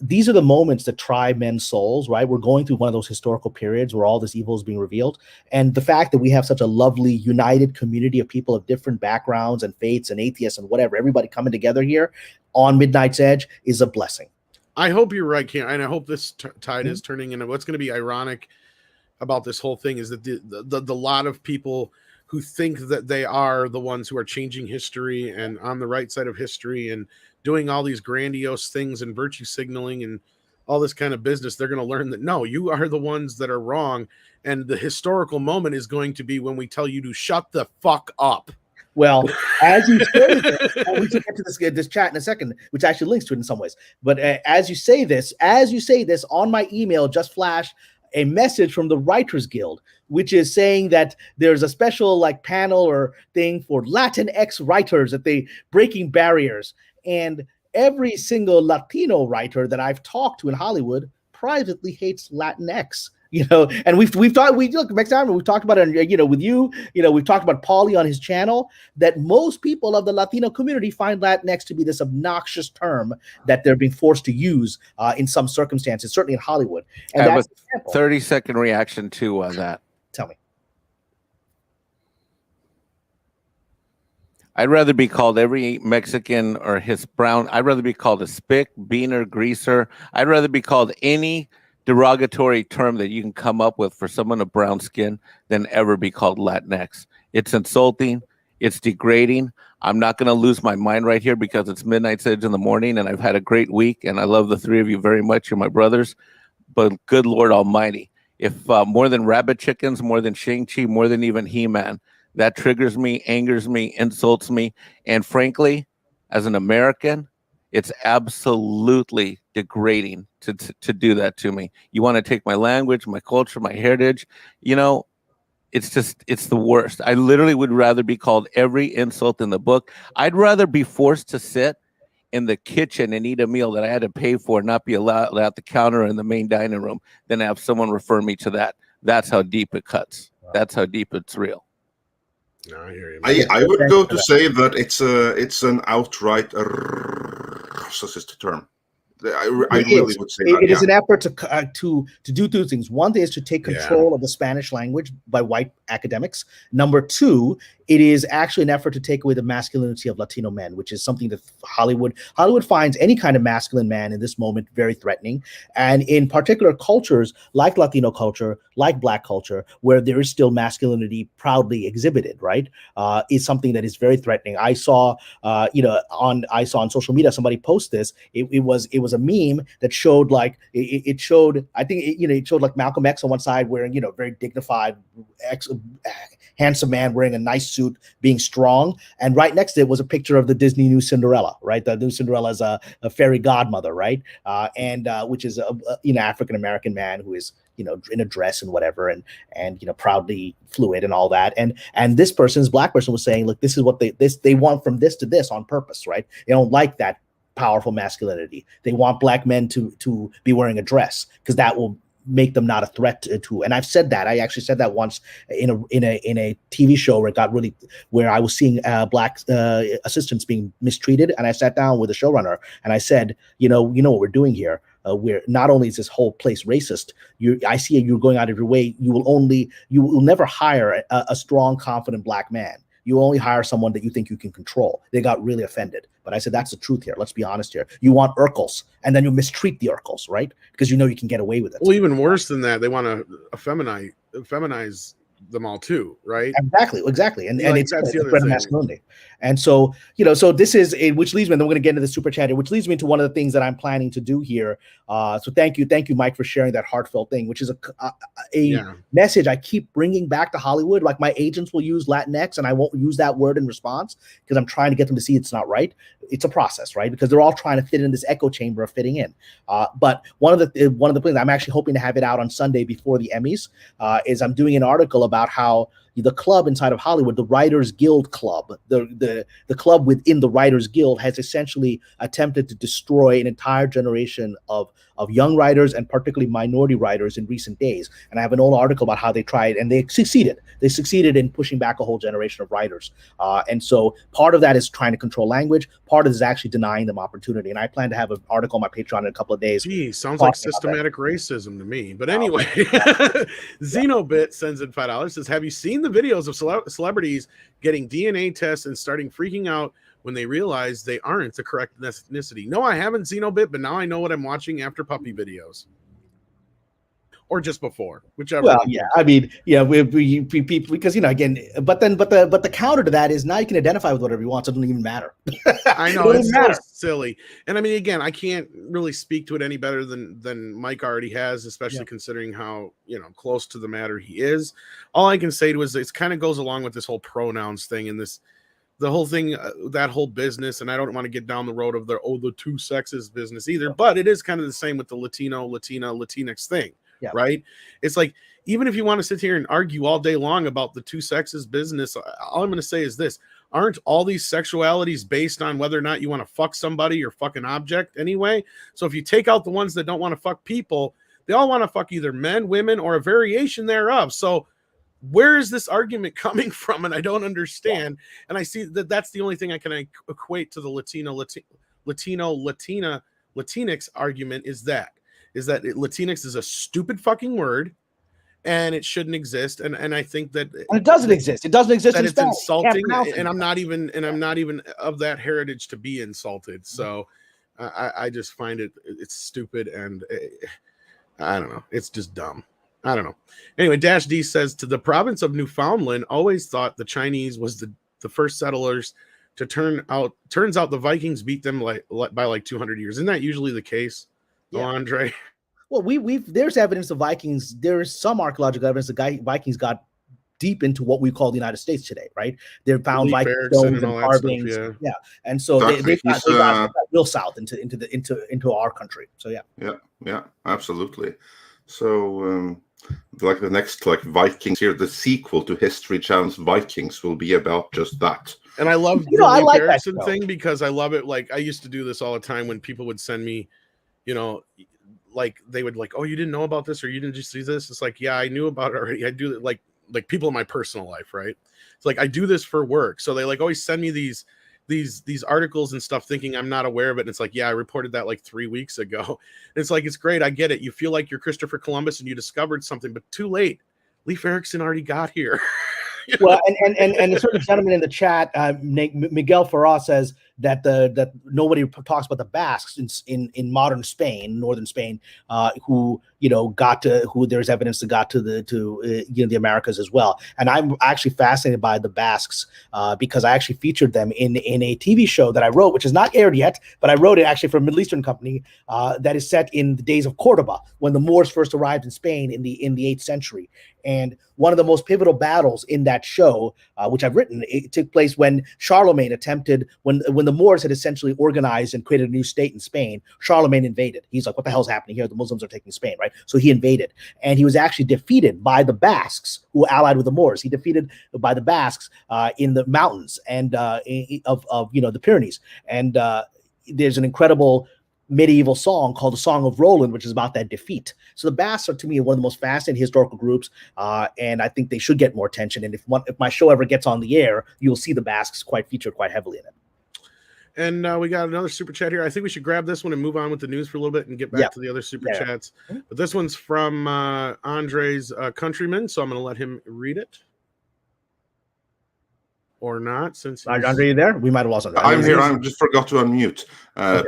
These are the moments that try men's souls, right? We're going through one of those historical periods where all this evil is being revealed. And the fact that we have such a lovely, united community of people of different backgrounds and faiths and atheists and whatever, everybody coming together here on Midnight's Edge is a blessing. I hope you're right, Cam. And I hope this tide is turning into what's going to be ironic about this whole thing is that the lot of people who think that they are the ones who are changing history and on the right side of history and doing all these grandiose things and virtue signaling and all this kind of business, they're going to learn that, no, you are the ones that are wrong. And the historical moment is going to be when we tell you to shut the fuck up. Well, as you say this, we should get to this chat in a second, which actually links to it in some ways. But as you say this on my email, just flashed a message from the Writers Guild, which is saying that there's a special panel or thing for Latinx writers that they breaking barriers. And every single Latino writer that I've talked to in Hollywood privately hates Latinx, and we've talked about it, with you, we've talked about Paulie on his channel, that most people of the Latino community find Latinx to be this obnoxious term that they're being forced to use in some circumstances, certainly in Hollywood. And I have a 30-second reaction to that. Tell me. I'd rather be called every Mexican or his brown. I'd rather be called a spick, beaner, greaser. I'd rather be called any derogatory term that you can come up with for someone of brown skin than ever be called Latinx. It's insulting. It's degrading. I'm not going to lose my mind right here because it's Midnight's Edge in the morning and I've had a great week and I love the three of you very much. You're my brothers. But good Lord Almighty, if more than rabbit chickens, more than Shang-Chi, more than even He-Man, that triggers me, angers me, insults me. And frankly, as an American, it's absolutely degrading to do that to me. You want to take my language, my culture, my heritage, it's the worst. I literally would rather be called every insult in the book. I'd rather be forced to sit in the kitchen and eat a meal that I had to pay for, not be allowed at the counter in the main dining room, than have someone refer me to that. That's how deep it cuts. That's how deep it's real. No, I hear you. I would go to say that it's an outright racist term. I really would say that. It is an effort to do two things. One is to take control of the Spanish language by white academics. Number two it is actually an effort to take away the masculinity of Latino men, which is something that Hollywood finds any kind of masculine man in this moment very threatening. And in particular cultures like Latino culture, like Black culture, where there is still masculinity proudly exhibited, right, is something that is very threatening. I saw, on social media somebody post this. It was a meme that showed like it showed, I think it showed like Malcolm X on one side wearing very dignified, handsome man wearing a nice suit, being strong, and right next to it was a picture of the Disney new Cinderella, right? The new Cinderella is a fairy godmother, right? And which is a African American man who is in a dress and whatever, and proudly fluid and all that. And this Black person was saying, look, this is what they want from this to this on purpose, right? They don't like that powerful masculinity. They want Black men to be wearing a dress because that will make them not a threat to. And I've said that. I actually said that once in a TV show where I was seeing Black assistants being mistreated, and I sat down with the showrunner and I said, you know what we're doing here. Where not only is this whole place racist, I see you're going out of your way. You will never hire a strong, confident Black man. You only hire someone that you think you can control. They got really offended. But I said, that's the truth here. Let's be honest here. You want Urkels, and then you mistreat the Urkels, right? Because you can get away with it. Well, even worse than that, they want to feminize them all too, right? Exactly. And it's that's the other thing. Masculinity. And so, so this is which leads me, and then we're going to get into the super chat here, which leads me to one of the things that I'm planning to do here. So thank you, Mike, for sharing that heartfelt thing, which is a message I keep bringing back to Hollywood. Like my agents will use Latinx, and I won't use that word in response because I'm trying to get them to see it's not right. It's a process, right? Because they're all trying to fit in this echo chamber of fitting in. But one of the things I'm actually hoping to have it out on Sunday before the Emmys is I'm doing an article about how the club inside of Hollywood, the Writers Guild Club, the club within the Writers Guild has essentially attempted to destroy an entire generation of young writers and particularly minority writers in recent days. And I have an old article about how they tried and they succeeded. They succeeded in pushing back a whole generation of writers. And so part of that is trying to control language. Part of it is actually denying them opportunity. And I plan to have an article on my Patreon in a couple of days. Gee, sounds like systematic racism to me. But anyway, Xenobit sends in $5, says, have you seen the videos of celebrities getting DNA tests and starting freaking out when they realize they aren't the correct ethnicity? No, I haven't, Xenobit, but now I know what I'm watching after puppy videos. Or just before, whichever. Well, yeah, I mean, yeah, we because again, but the counter to that is now you can identify with whatever you want, so it doesn't even matter. I know it's so silly, and I mean, again, I can't really speak to it any better than Mike already has, especially considering how close to the matter he is. All I can say to is it kind of goes along with this whole pronouns thing and the whole thing, that whole business, and I don't want to get down the road of the two sexes business either, but it is kind of the same with the Latino, Latina, Latinx thing. Yeah. Right. It's like, even if you want to sit here and argue all day long about the two sexes business, all I'm going to say is this: aren't all these sexualities based on whether or not you want to fuck somebody or fuck an object anyway? So if you take out the ones that don't want to fuck people, they all want to fuck either men, women, or a variation thereof. So where is this argument coming from? And I don't understand. And I see that that's the only thing I can equate to the Latinx argument is that Latinx is a stupid fucking word and it shouldn't exist. And I think that it doesn't exist. It doesn't exist. That it's insulting. And I'm not even of that heritage to be insulted. So I just find it's stupid. And I don't know. It's just dumb. I don't know. Anyway, Dash D says, to the province of Newfoundland, always thought the Chinese was the first settlers to turns out the Vikings beat them by like 200 years. Isn't that usually the case? Yeah. Andre. Well, there's evidence of Vikings. There's some archaeological evidence the Vikings got deep into what we call the United States today, right? They're found Viking stones and carvings, yeah. And so they got real south into our country. So yeah, absolutely. So like the next Vikings here, the sequel to History Channel's Vikings will be about just that. And I love the Lee Harrison thing because I love it. Like I used to do this all the time when people would send me. Like they would like, oh, you didn't know about this or you didn't just see this. It's like, yeah, I knew about it already. I do like people in my personal life, right? It's like I do this for work, so they like always send me these articles and stuff, thinking I'm not aware of it. And it's like, yeah, I reported that like 3 weeks ago. And it's like, it's great, I get it. You feel like you're Christopher Columbus and you discovered something, but too late. Leif Erikson already got here. Well, and a certain gentleman in the chat, Miguel Farah, says that that nobody talks about the Basques in modern Spain, northern Spain, who there's evidence that got to the Americas as well. And I'm actually fascinated by the Basques because I actually featured them in a TV show that I wrote, which is not aired yet, but I wrote it actually for a Middle Eastern company that is set in the days of Cordoba, when the Moors first arrived in Spain in the 8th century. And one of the most pivotal battles in that show, which I've written, it took place when Charlemagne attempted, when the Moors had essentially organized and created a new state in Spain. Charlemagne invaded. He's like, what the hell's happening here? The Muslims are taking Spain, right? So he invaded, and he was actually defeated by the Basques, who allied with the Moors. He defeated by the Basques in the mountains and of the Pyrenees. And there's an incredible medieval song called the Song of Roland, which is about that defeat. So the Basques are, to me, one of the most fascinating historical groups, and I think they should get more attention. And if my show ever gets on the air, you'll see the Basques featured quite heavily in it. And we got another super chat here. I think we should grab this one and move on with the news for a little bit and get back to the other super chats. But this one's from Andre's countryman, so I'm going to let him read it. Or not, since Andre, you there? We might have lost him. I'm here. I just forgot to unmute.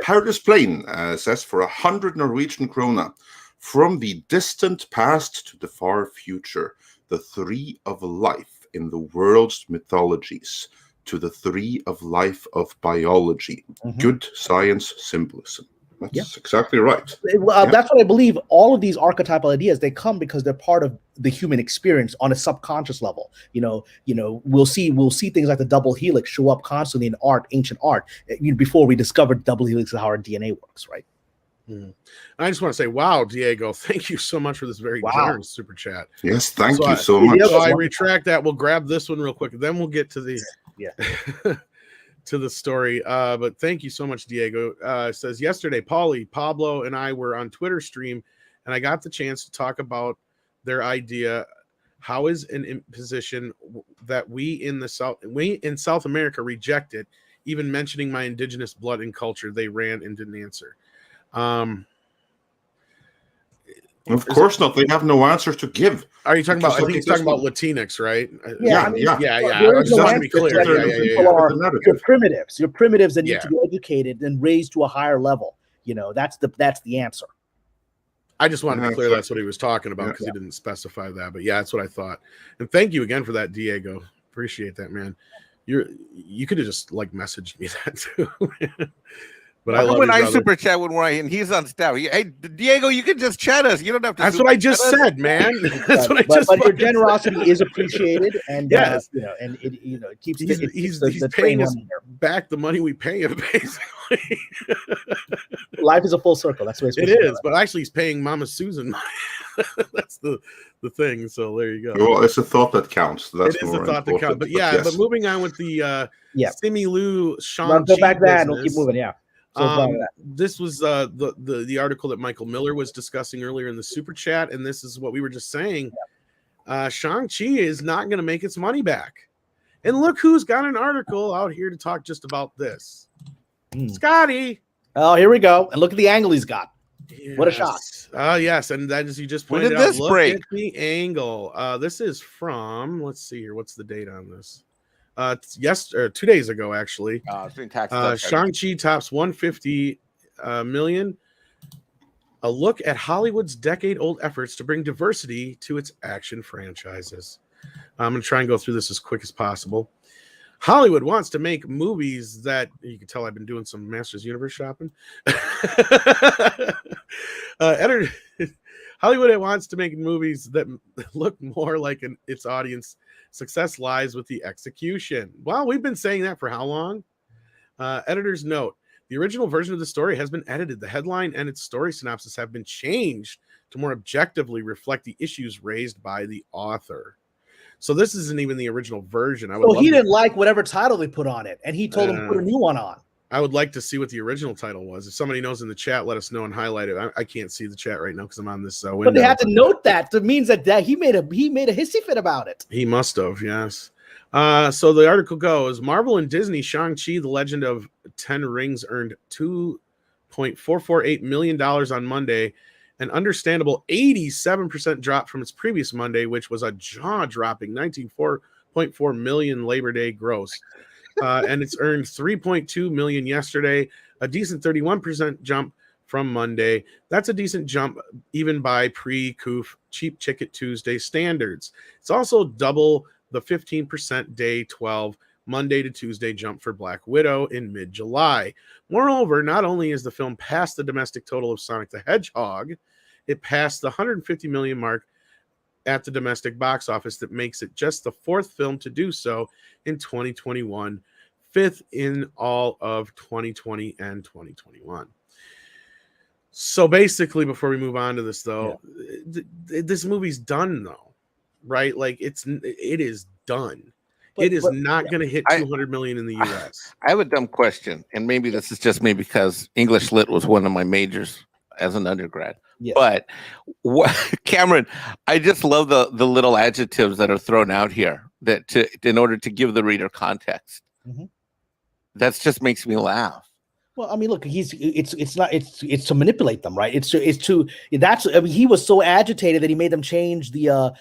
Paradise Plane says, for 100 Norwegian krona, from the distant past to the far future, the three of life in the world's mythologies, to the three of life of biology. Good science symbolism. That's exactly right. Well, that's what I believe. All of these archetypal ideas, they come because they're part of the human experience on a subconscious level. We'll see things like the double helix show up constantly in art, ancient art, before we discovered double helix and how our DNA works, right? I just want to say, wow, Diego, thank you so much for this very generous super chat. Yes, thank you so much. So I retract that. We'll grab this one real quick, then we'll get to the to the story. But thank you so much, Diego. It says, yesterday, Paulie, Pablo, and I were on Twitter stream, and I got the chance to talk about their idea. How is an imposition that we in South America reject it? Even mentioning my indigenous blood and culture, they ran and didn't answer. Of course not. They have no answer to give. Are you talking about? I think he's talking about Latinx, right? Yeah. Just to be clear. You're primitives. You're primitives that need to be educated and raised to a higher level. That's the answer. I just wanted to clear that's what he was talking about because he didn't specify that. But that's what I thought. And thank you again for that, Diego. Appreciate that, man. You could have just messaged me that too. But I love when I super chat with Ryan, and he's on staff. Hey, Diego, you can just chat us. You don't have to. That's what I just said, man. That's what I just. But your generosity is appreciated, and and it keeps. He's paying us back the money we pay him, basically. Life is a full circle. That's what it is. But actually, he's paying Mama Susan. That's the thing. So there you go. Well, it's a thought that counts. That's it is a thought that counts. But but moving on with the Simu Shang-Chi. Go back there and we'll keep moving. Yeah. This was the article that Michael Miller was discussing earlier in the super chat, and this is what we were just saying. Shang-Chi is not going to make its money back, and look who's got an article out here to talk just about this. Scotty. Oh, here we go, and look at the angle he's got. Yes. What a shot! Yes, and that is you just pointed out. Look at the angle. This is from. Let's see here. What's the date on this? 2 days ago, actually. Shang-Chi tops 150 million. A look at Hollywood's decade-old efforts to bring diversity to its action franchises. I'm going to try and go through this as quick as possible. Hollywood wants to make movies that you can tell I've been doing some Masters Universe shopping. Hollywood wants to make movies that look more like its audience. Success lies with the execution. Well, we've been saying that for how long? Editor's note. The original version of the story has been edited. The headline and its story synopsis have been changed to more objectively reflect the issues raised by the author. So this isn't even the original version. He didn't like whatever title they put on it, and he told them to put a new one on. I would like to see what the original title was. If somebody knows in the chat, let us know and highlight it. I can't see the chat right now because I'm on this window. But they had to note that. It means that he made a hissy fit about it. He must have, yes. So the article goes, Marvel and Disney Shang-Chi, The Legend of 10 Rings earned $2.448 million on Monday, an understandable 87% drop from its previous Monday, which was a jaw-dropping 1.4 million Labor Day gross. And it's earned 3.2 million yesterday, a decent 31% jump from Monday. That's a decent jump even by pre-Coof Cheap Ticket Tuesday standards. It's also double the 15% day 12 Monday to Tuesday jump for Black Widow in mid-July. Moreover, not only is the film past the domestic total of Sonic the Hedgehog, it passed the 150 million mark at the domestic box office. That makes it just the fourth film to do so in 2021, fifth in all of 2020 and 2021. So basically, before we move on to this, though, this movie's done, though, right? Like it is done. It is not going to hit 200 million in the U.S. I have a dumb question, and maybe this is just me because English Lit was one of my majors as an undergrad. Yes. But Cameron, I just love the little adjectives that are thrown out here in order to give the reader context. Mm-hmm. That just makes me laugh. Well, I mean, look, it's to manipulate them, right? He was so agitated that he made them change the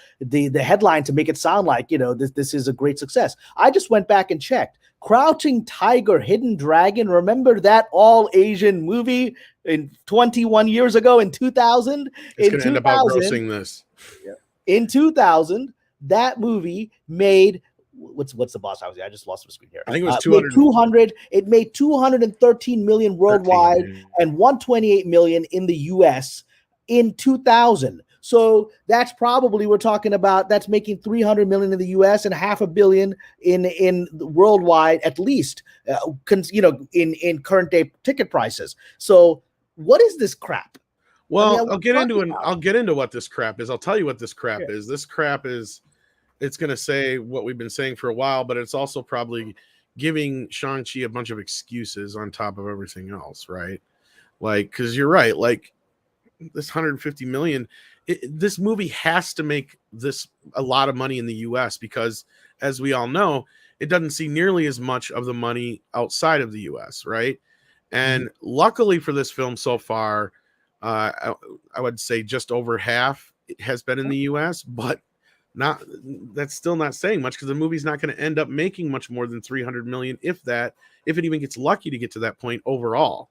headline to make it sound like, this is a great success. I just went back and checked. Crouching Tiger, Hidden Dragon. Remember that all Asian movie in 21 years ago in 2000? It's going to end up outgrossing this. In 2000, that movie made. What's the box office? I just lost my screen here. I think it was 200. It made 213 million worldwide and 128 million in the US in 2000. So that's probably, we're talking about, that's making 300 million in the US and $500 million in worldwide, at least, in current day ticket prices. So what is this crap? Well, I'll get into what this crap is. I'll tell you what this crap is. This crap is, it's going to say what we've been saying for a while, but it's also probably giving Shang-Chi a bunch of excuses on top of everything else, right? Like, because you're right, like this 150 million, this movie has to make this a lot of money in the US because, as we all know, it doesn't see nearly as much of the money outside of the US, right? And luckily for this film so far, I would say just over half has been in the US, but that's still not saying much because the movie's not going to end up making much more than 300 million, if it even gets lucky to get to that point overall,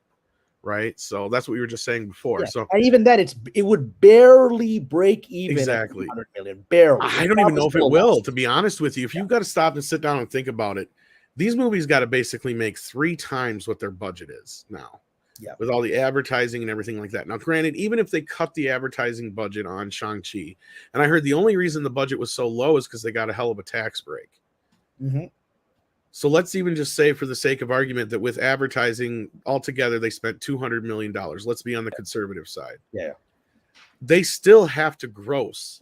right? So that's what we were just saying before. So and even then, it would barely break even. Exactly, 100 million, barely. I don't even know if it will, to be honest with you. If you've got to stop and sit down and think about it, these movies got to basically make 3 times what their budget is now. Yeah, with all the advertising and everything like that. Now, granted, even if they cut the advertising budget on Shang-Chi, and I heard the only reason the budget was so low is because they got a hell of a tax break. Mm-hmm. So let's even just say, for the sake of argument, that with advertising altogether, they spent $200 million. Let's be on the conservative side. Yeah. They still have to gross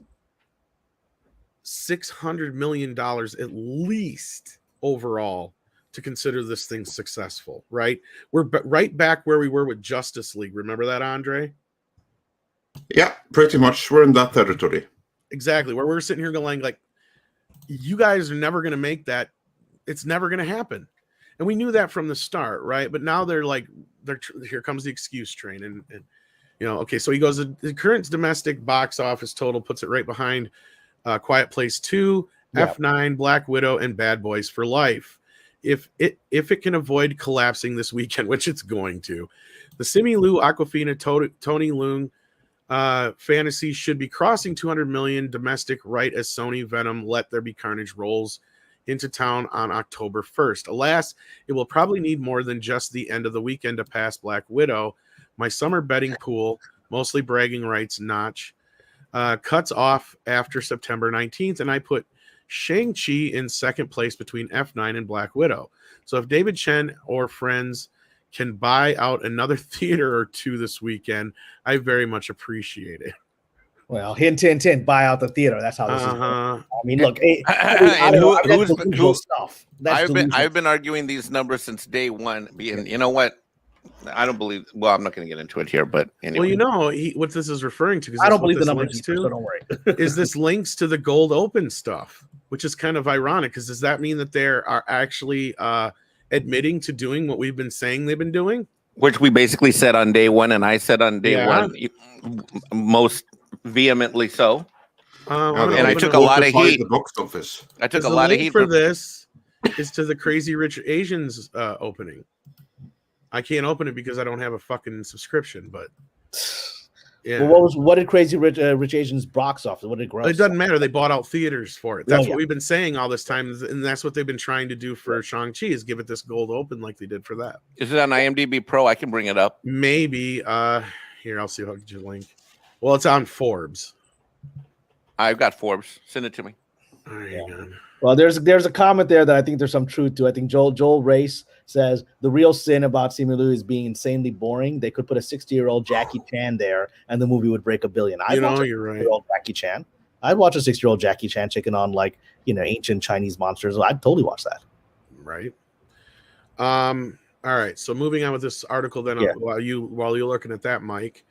$600 million at least overall to consider this thing successful, right? We're right back where we were with Justice League. Remember that, Andre? Yeah, pretty much. We're in that territory. Exactly. Where we're sitting here going, like, you guys are never going to make that. It's never going to happen. And we knew that from the start, right? But now they're here comes the excuse train. And okay, so he goes, the current domestic box office total puts it right behind Quiet Place 2, F9, Black Widow, and Bad Boys for Life. If it can avoid collapsing this weekend, which it's going to, the Simu Liu Awkwafina Tony Leung fantasy should be crossing 200 million domestic right as Sony Venom Let There Be Carnage rolls into town on October 1st. Alas, it will probably need more than just the end of the weekend to pass Black Widow. My summer betting pool, mostly bragging rights notch, cuts off after September 19th, and I put Shang-Chi in second place between F9 and Black Widow. So if David Chen or friends can buy out another theater or two this weekend, I very much appreciate it. Well, hint, hint, hint, buy out the theater. That's how this is going. I mean, look, I've been arguing these numbers since day one. And you know what? I don't believe. Well, I'm not going to get into it here, but anyway. Well, what this is referring to, I don't believe the numbers too. So don't worry. Is this links to the Gold Open stuff, which is kind of ironic, because does that mean that they are actually admitting to doing what we've been saying they've been doing? Which we basically said on day one, and I said on day one, most vehemently so. And I took a lot of heat. The box office. I took a the lot of link heat for this. Is to the Crazy Rich Asians opening. I can't open it because I don't have a fucking subscription. But yeah, well, what did Crazy Rich Asians box office? What did it gross? it doesn't matter. They bought out theaters for it. That's yeah. what we've been saying all this time, and that's what they've been trying to do for Shang-Chi is give it this gold open like they did for that. Is it on IMDb Pro? I can bring it up. Maybe. Here, I'll see if I can get you a link. Well, it's on Forbes. I've got Forbes. Send it to me. All right, hang on. Well, there's a comment there that I think there's some truth to. I think Joel Race says the real sin about Simu Liu is being insanely boring. They could put a 60-year-old Jackie Chan there, and the movie would break $1 billion. You're right. Jackie Chan. I'd watch a 60-year-old Jackie Chan taking on ancient Chinese monsters. I'd totally watch that. Right. All right. So moving on with this article, then while you're looking at that, Mike.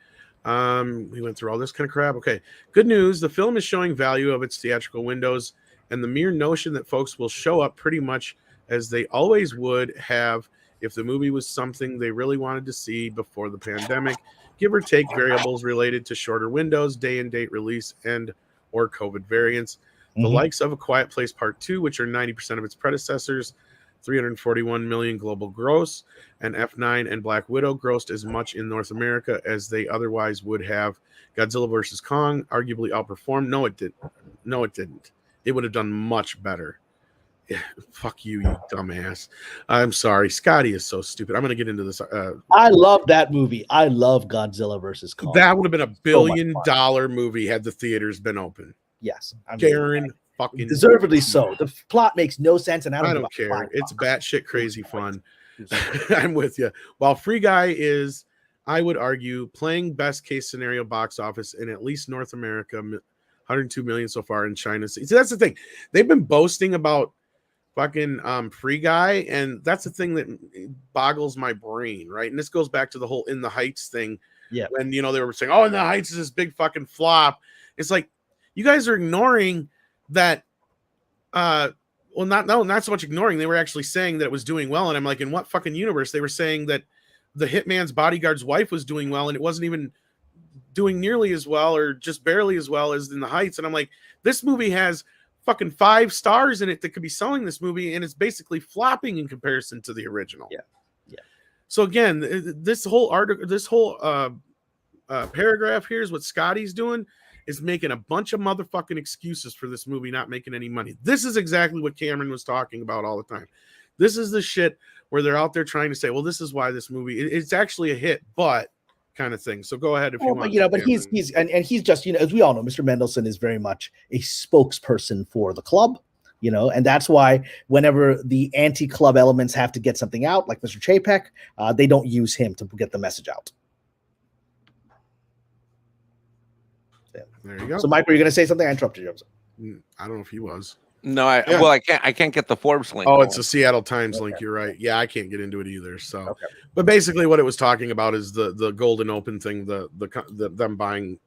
We went through all this kind of crap. Okay. Good news. The film is showing value of its theatrical windows. And the mere notion that folks will show up pretty much as they always would have if the movie was something they really wanted to see before the pandemic, give or take variables related to shorter windows, day and date release, and or COVID variants. The likes of A Quiet Place Part 2, which are 90% of its predecessors, 341 million global gross, and F9 and Black Widow grossed as much in North America as they otherwise would have. Godzilla vs. Kong arguably outperformed. No, it didn't. It would have done much better. Yeah, fuck you dumbass. I'm sorry. Scotty is so stupid. I'm going to get into this. I love that movie. I love Godzilla vs. Kong. That would have been $1 billion movie had the theaters been open. Yes. Garen fucking deservedly so. The plot makes no sense, and I don't care. It's batshit crazy fun. I'm with you. While Free Guy is, I would argue, playing best case scenario box office in at least North America, 102 million so far in China. See, that's the thing. They've been boasting about fucking Free Guy, and that's the thing that boggles my brain, right? And this goes back to the whole In the Heights thing. Yeah. When, they were saying, oh, In the Heights is this big fucking flop. It's like, you guys are ignoring that. Not so much ignoring. They were actually saying that it was doing well. And I'm like, in what fucking universe? They were saying that the hitman's bodyguard's wife was doing well, and it wasn't even doing nearly as well or just barely as well as In the Heights. And I'm like, this movie has fucking 5 stars in it that could be selling this movie, and it's basically flopping in comparison to the original. Yeah. So again, this whole article, this whole paragraph here is what Scotty's doing, is making a bunch of motherfucking excuses for this movie not making any money. This is exactly what Cameron was talking about all the time. This is the shit where they're out there trying to say, well, this is why this movie, it's actually a hit, but kind of thing. So go ahead if you want. But he's he's just, as we all know, Mr. Mendelsohn is very much a spokesperson for the club, and that's why whenever the anti-club elements have to get something out, like Mr. Chapek, they don't use him to get the message out. There you go. So, Mike, were you going to say something? I interrupted you. I don't know if he was. No, I can't get the Forbes link. Oh, it's a Seattle Times link. You're right. Yeah, I can't get into it either. So, but basically, what it was talking about is the golden open thing, the them buying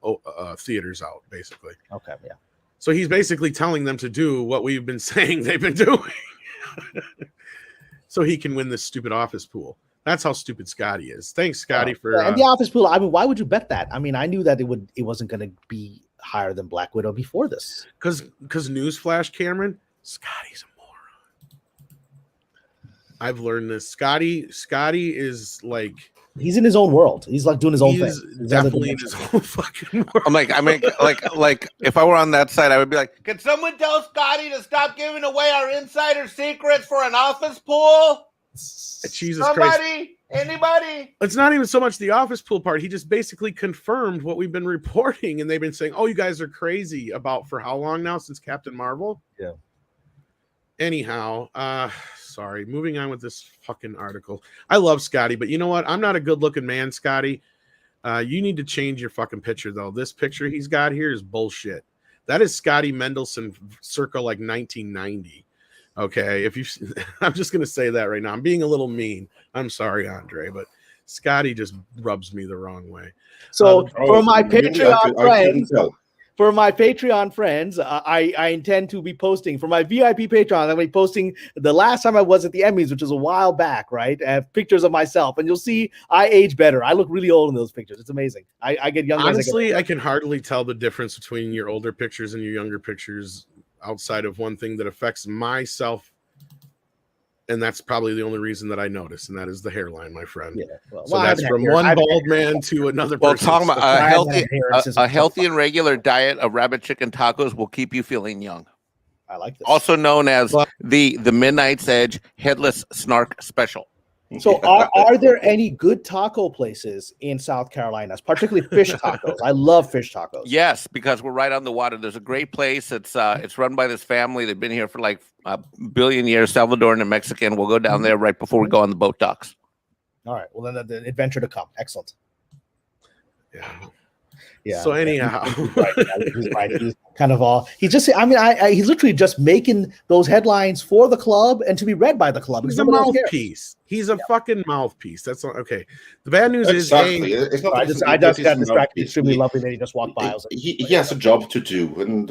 theaters out, basically. Okay, yeah. So he's basically telling them to do what we've been saying they've been doing, so he can win this stupid office pool. That's how stupid Scotty is. Thanks, Scotty, for and the office pool. I mean, why would you bet that? I mean, I knew that it wasn't going to be higher than Black Widow before this. Because newsflash, Cameron, Scotty's a moron. I've learned this. Scotty is like, he's in his own world. He's like doing his own thing. He's definitely in his own fucking world. like if I were on that side, I would be like, can someone tell Scotty to stop giving away our insider secrets for an office pool? Jesus Somebody? Christ. Anybody? It's not even so much the office pool part. He just basically confirmed what we've been reporting, and they've been saying, oh, you guys are crazy about for how long now, since Captain Marvel? Yeah. Anyhow, sorry. Moving on with this fucking article. I love Scotty, but you know what? I'm not a good-looking man, Scotty. You need to change your fucking picture, though. This picture he's got here is bullshit. That is Scotty Mendelsohn circa like 1990. Okay, I'm just gonna say that right now. I'm being a little mean. I'm sorry, Andre, but Scotty just rubs me the wrong way. So for my Patreon for my Patreon friends, I intend to be posting for my VIP Patreon. I'm be posting the last time I was at the Emmys, which was a while back, right? I have pictures of myself, and you'll see I age better. I look really old in those pictures. It's amazing. I get younger. Honestly, I can hardly tell the difference between your older pictures and your younger pictures outside of one thing that affects myself. And that's probably the only reason that I notice, and that is the hairline, my friend. Yeah, so that's from one bald man to another person. Well, talking about a healthy and regular diet of rabbit chicken tacos will keep you feeling young. I like this. Also known as the Midnight's Edge Headless Snark Special. So are there any good taco places in South Carolina, particularly fish tacos? I love fish tacos. Yes, because we're right on the water. There's a great place. It's run by this family. They've been here for like a billion years, Salvadoran and Mexican. We'll go down there right before we go on the boat docks. All right. Well, then the adventure to come. Excellent. Yeah. Yeah. So anyhow, he's right. He's kind of all. He's just. I mean, he's literally just making those headlines for the club and to be read by the club. He's a mouthpiece. He's a fucking mouthpiece. That's all, okay. The bad news is, it's not. I just got distracted. Extremely lovely that he just walked by. He has a job to do, and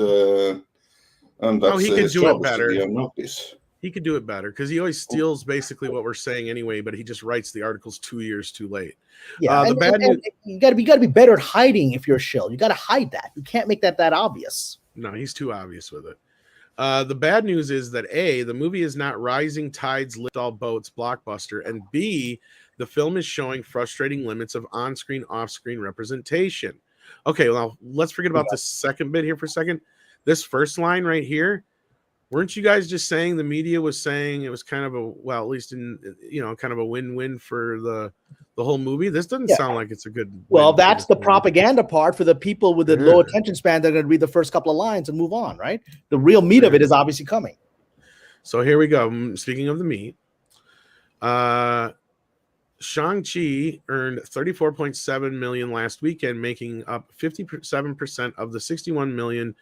that's he could do it better. Mouthpiece. He could do it better because he always steals basically what we're saying anyway, but he just writes the articles 2 years too late. Yeah, the bad news, you got to be better at hiding if you're a shill. You got to hide that. You can't make that obvious. No, he's too obvious with it. The bad news is that A, the movie is not rising tides lift all boats blockbuster, and B, the film is showing frustrating limits of on-screen, off-screen representation. Okay, well, let's forget about this second bit here for a second. This first line right here. Weren't you guys just saying the media was saying it was kind of at least in, kind of a win-win for the whole movie? This doesn't sound like it's a good. Well, that's the propaganda part for the people with the low attention span. They're going to read the first couple of lines and move on, right? The real meat of it is obviously coming. So here we go. Speaking of the meat, Shang-Chi earned $34.7 million last weekend, making up 57% of the $61 million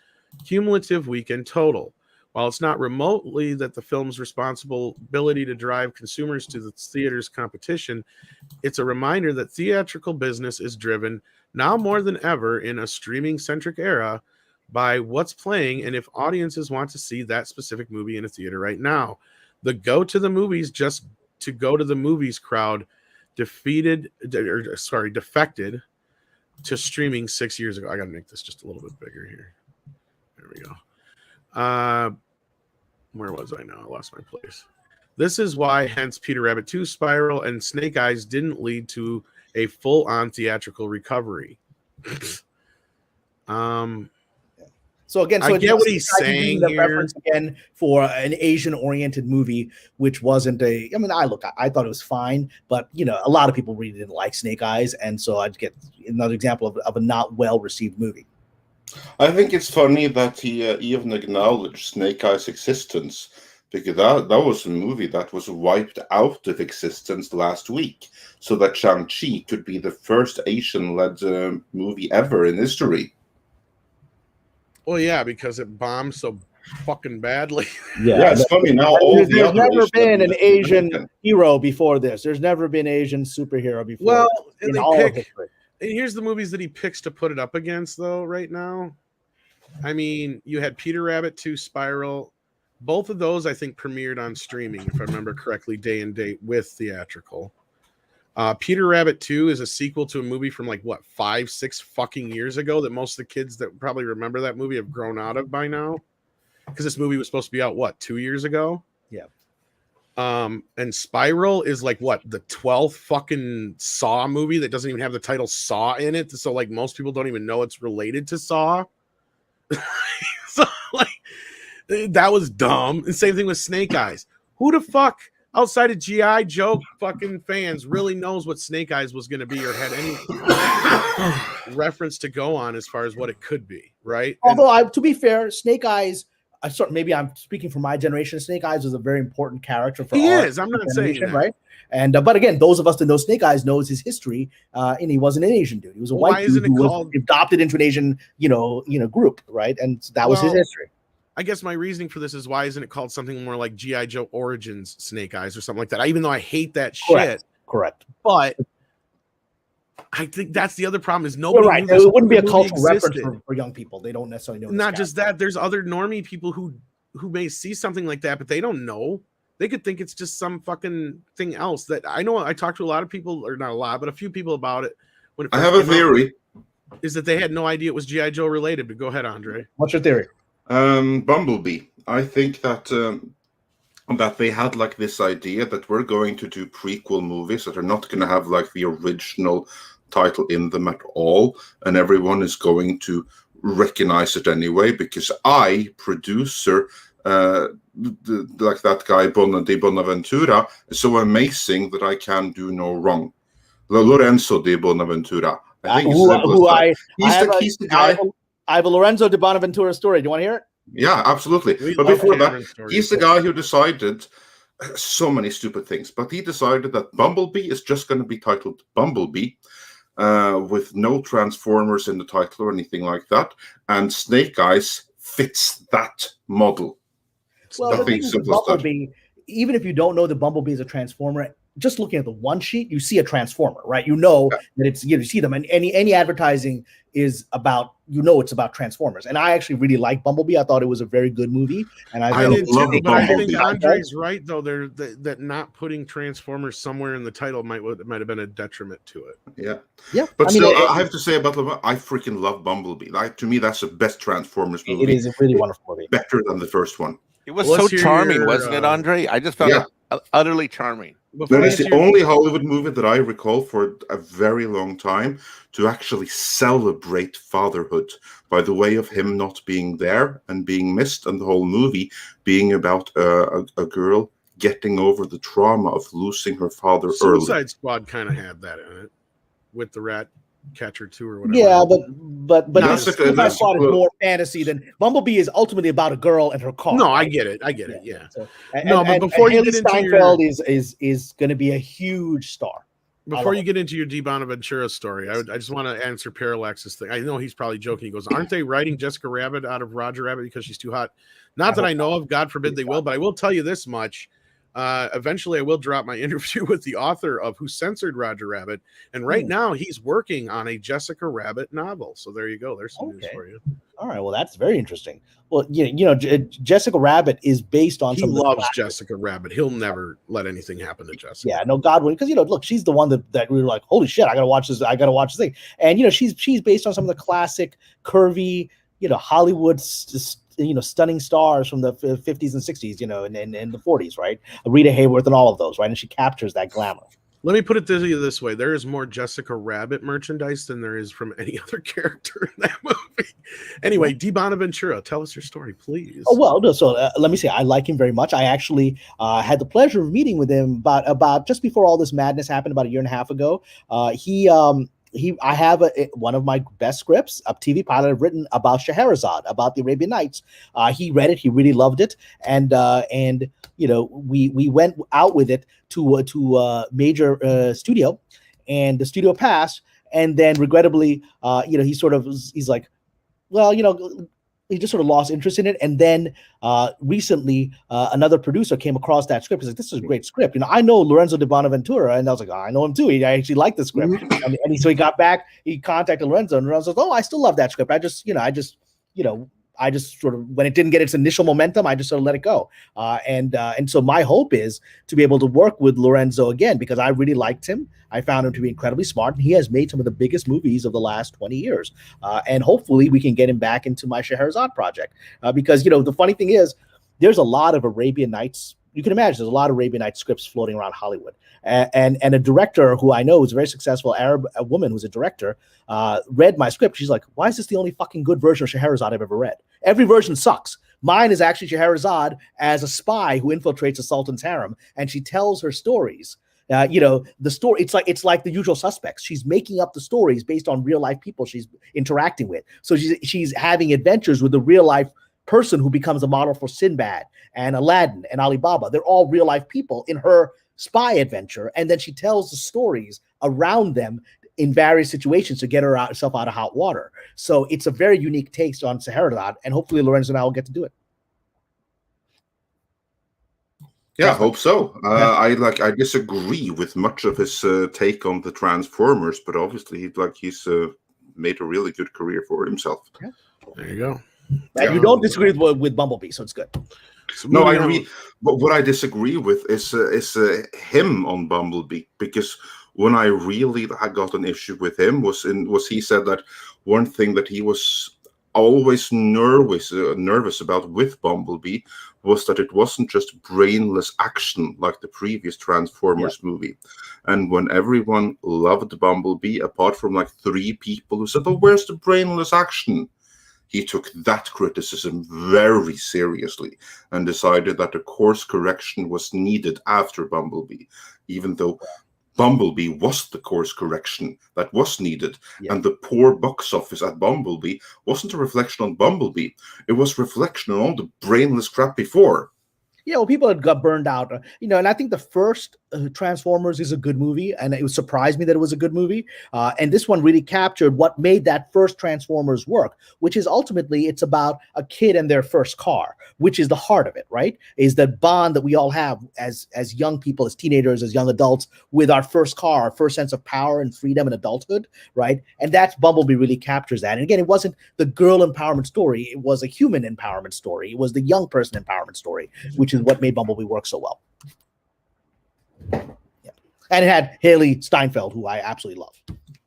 cumulative weekend total. While it's not remotely that the film's responsibility to drive consumers to the theater's competition, it's a reminder that theatrical business is driven now more than ever in a streaming-centric era by what's playing and if audiences want to see that specific movie in a theater right now. The go to the movies just to go to the movies crowd defected to streaming 6 years ago. I got to make this just a little bit bigger here. There we go. Where was I now? I lost my place. This is why, hence, Peter Rabbit 2, Spiral, and Snake Eyes didn't lead to a full-on theatrical recovery. So again, I get what he's saying the here. Reference again for an Asian-oriented movie, which wasn't a. I mean, I thought it was fine, but a lot of people really didn't like Snake Eyes, and so I'd get another example of a not well-received movie. I think it's funny that he even acknowledged Snake Eyes' existence, because that was a movie that was wiped out of existence last week, so that Shang-Chi could be the first Asian-led movie ever in history. Well, yeah, because it bombed so fucking badly. Yeah, it's funny now. There's never been an Asian hero before this. There's never been Asian superhero before. Well, in all of history. And here's the movies that he picks to put it up against, though, right now. I mean, you had Peter Rabbit 2, Spiral. Both of those, I think, premiered on streaming, if I remember correctly, day and date with theatrical. Peter Rabbit 2 is a sequel to a movie from 5-6 fucking years ago that most of the kids that probably remember that movie have grown out of by now. Because this movie was supposed to be out, 2 years ago? Yeah. And Spiral is the 12th fucking Saw movie that doesn't even have the title Saw in it. So most people don't even know it's related to Saw. So that was dumb. And same thing with Snake Eyes. Who the fuck outside of G.I. Joe fucking fans really knows what Snake Eyes was going to be or had any reference to go on as far as what it could be, right? Although, to be fair, Snake Eyes, maybe I'm speaking for my generation. Snake Eyes was a very important character for I'm not saying that. Right? And but again, those of us that know Snake Eyes knows his history, and he wasn't an Asian dude. He was a white dude who was adopted into an Asian, group, right? And that was his history. I guess my reasoning for this is why isn't it called something more like G.I. Joe Origins Snake Eyes or something like that? Even though I hate that shit. Correct. But I think that's the other problem is You're nobody. right. Knew this It wouldn't be a movie cultural reference existed. for young people. They don't necessarily know. Not just that, there's other normie people who may see something like that, but they don't know. They could think it's just some fucking thing else. That I know. I talked to a lot of people, or not a lot, but a few people about it. When it I first have a came out, theory. is that they had no idea it was G.I. Joe related. But go ahead, Andre. What's your theory? Bumblebee. I think that that they had like this idea that we're going to do prequel movies that are not going to have like the original title in them at all, and everyone is going to recognize it anyway because I, producer, like that guy de Bonaventura, is so amazing that I can do no wrong. Lorenzo de Bonaventura. I think he's the guy. I have a Lorenzo de Bonaventura story. Do you want to hear it? Yeah, absolutely. But before that, he's the guy who decided so many stupid things. But he decided that Bumblebee is just going to be titled Bumblebee, with no Transformers in the title or anything like that. And Snake Eyes fits that model. Well, the thing is with Bumblebee, even if you don't know that Bumblebee is a Transformer, just looking at the one sheet, you see a Transformer, right? You know that it's, you see them, and any advertising is about, it's about Transformers. And I actually really like Bumblebee. I thought it was a very good movie, and I did too. But I think Bumblebee. Andre's right though. That not putting Transformers somewhere in the title might have been a detriment to it. Yeah. But I have to say about I freaking love Bumblebee. Like, to me, that's the best Transformers movie. It is a really wonderful movie. Better than the first one. It was so charming, wasn't it, Andre? I just found it utterly charming. That is the only Hollywood movie that I recall for a very long time to actually celebrate fatherhood by the way of him not being there and being missed, and the whole movie being about a girl getting over the trauma of losing her father early. Suicide Squad kind of had that in it with the Rat Catcher 2 or whatever. Yeah, but Suicide Squad is more fantasy than Bumblebee is ultimately about a girl and her car. No, right? I get it. Yeah. So, but before you get into Steinfeld is going to be a huge star. Before you get into your De Bonaventura story, I just want to answer Parallax's thing. I know he's probably joking. He goes, "Aren't they writing Jessica Rabbit out of Roger Rabbit because she's too hot?" Not that I know of. God forbid they will, but I will tell you this much. Eventually I will drop my interview with the author of Who Censored Roger Rabbit, and right now he's working on a Jessica Rabbit novel. So there you go. There's some news for you. All right, well, that's very interesting. Well, Jessica Rabbit is based on. He loves Jessica Rabbit. He'll never let anything happen to Jessica. Yeah, no, God willing, because look, she's the one that we were like, holy shit, I gotta watch this. I gotta watch this thing, and she's based on some of the classic curvy, Hollywood. Stunning stars from the 50s and 60s, and the 40s, right? Rita Hayworth and all of those, right? And she captures that glamour. Let me put it to you this way. There is more Jessica Rabbit merchandise than there is from any other character in that movie. Anyway, De Bonaventura, tell us your story, please. Oh, well, no, so let me say, I like him very much. I actually had the pleasure of meeting with him about just before all this madness happened, about a year and a half ago. I have one of my best scripts, a TV pilot I've written about Scheherazade, about the Arabian Nights. He read it, he really loved it, and we went out with it to a major studio, and the studio passed, and then regrettably, he's like, well, he just sort of lost interest in it. And then recently, another producer came across that script. He's like, this is a great script. I know Lorenzo de Bonaventura. And I was like, I know him too. I actually like the script. So he got back, he contacted Lorenzo, and Lorenzo said, I still love that script. I just sort of, when it didn't get its initial momentum, I just sort of let it go. And so my hope is to be able to work with Lorenzo again, because I really liked him. I found him to be incredibly smart, and he has made some of the biggest movies of the last 20 years. And hopefully we can get him back into my Scheherazade project. Because, the funny thing is, there's a lot of Arabian Nights. You can imagine there's a lot of Arabian Nights scripts floating around Hollywood. And a director who I know is a very successful Arab woman who's a director, read my script. She's like, why is this the only fucking good version of Scheherazade I've ever read? Every version sucks. Mine is actually Scheherazade as a spy who infiltrates a sultan's harem, and she tells her stories. The story, it's like The Usual Suspects. She's making up the stories based on real life people she's interacting with. So she's having adventures with the real life person who becomes a model for Sinbad and Aladdin and Alibaba. They're all real life people in her spy adventure, and then she tells the stories around them in various situations to get herself out of hot water. So it's a very unique taste on Scheherazade, and hopefully Lorenzo and I will get to do it. Yeah, I hope so. I disagree with much of his take on the Transformers, but obviously he's made a really good career for himself. Yeah. There you go. And you don't disagree with Bumblebee, so it's good. So No, but what I disagree with is him on Bumblebee, because when I really had got an issue with him was he said that one thing that he was always nervous about with Bumblebee was that it wasn't just brainless action like the previous Transformers movie. And when everyone loved Bumblebee, apart from like 3 people who said, "Oh, where's the brainless action?" he took that criticism very seriously and decided that a course correction was needed after Bumblebee, even though Bumblebee was the course correction that was needed. Yeah. And the poor box office at Bumblebee wasn't a reflection on Bumblebee. It was reflection on all the brainless crap before. Yeah, well, people had got burned out, and I think the first Transformers is a good movie, and it surprised me that it was a good movie. And this one really captured what made that first Transformers work, which is ultimately it's about a kid and their first car, which is the heart of it, right? Is that bond that we all have as young people, as teenagers, as young adults, with our first car, our first sense of power and freedom and adulthood, right? And that's Bumblebee really captures that. And again, it wasn't the girl empowerment story; it was a human empowerment story. It was the young person empowerment story, which is what made Bumblebee work so well. Yeah. And it had Haley Steinfeld, who I absolutely love.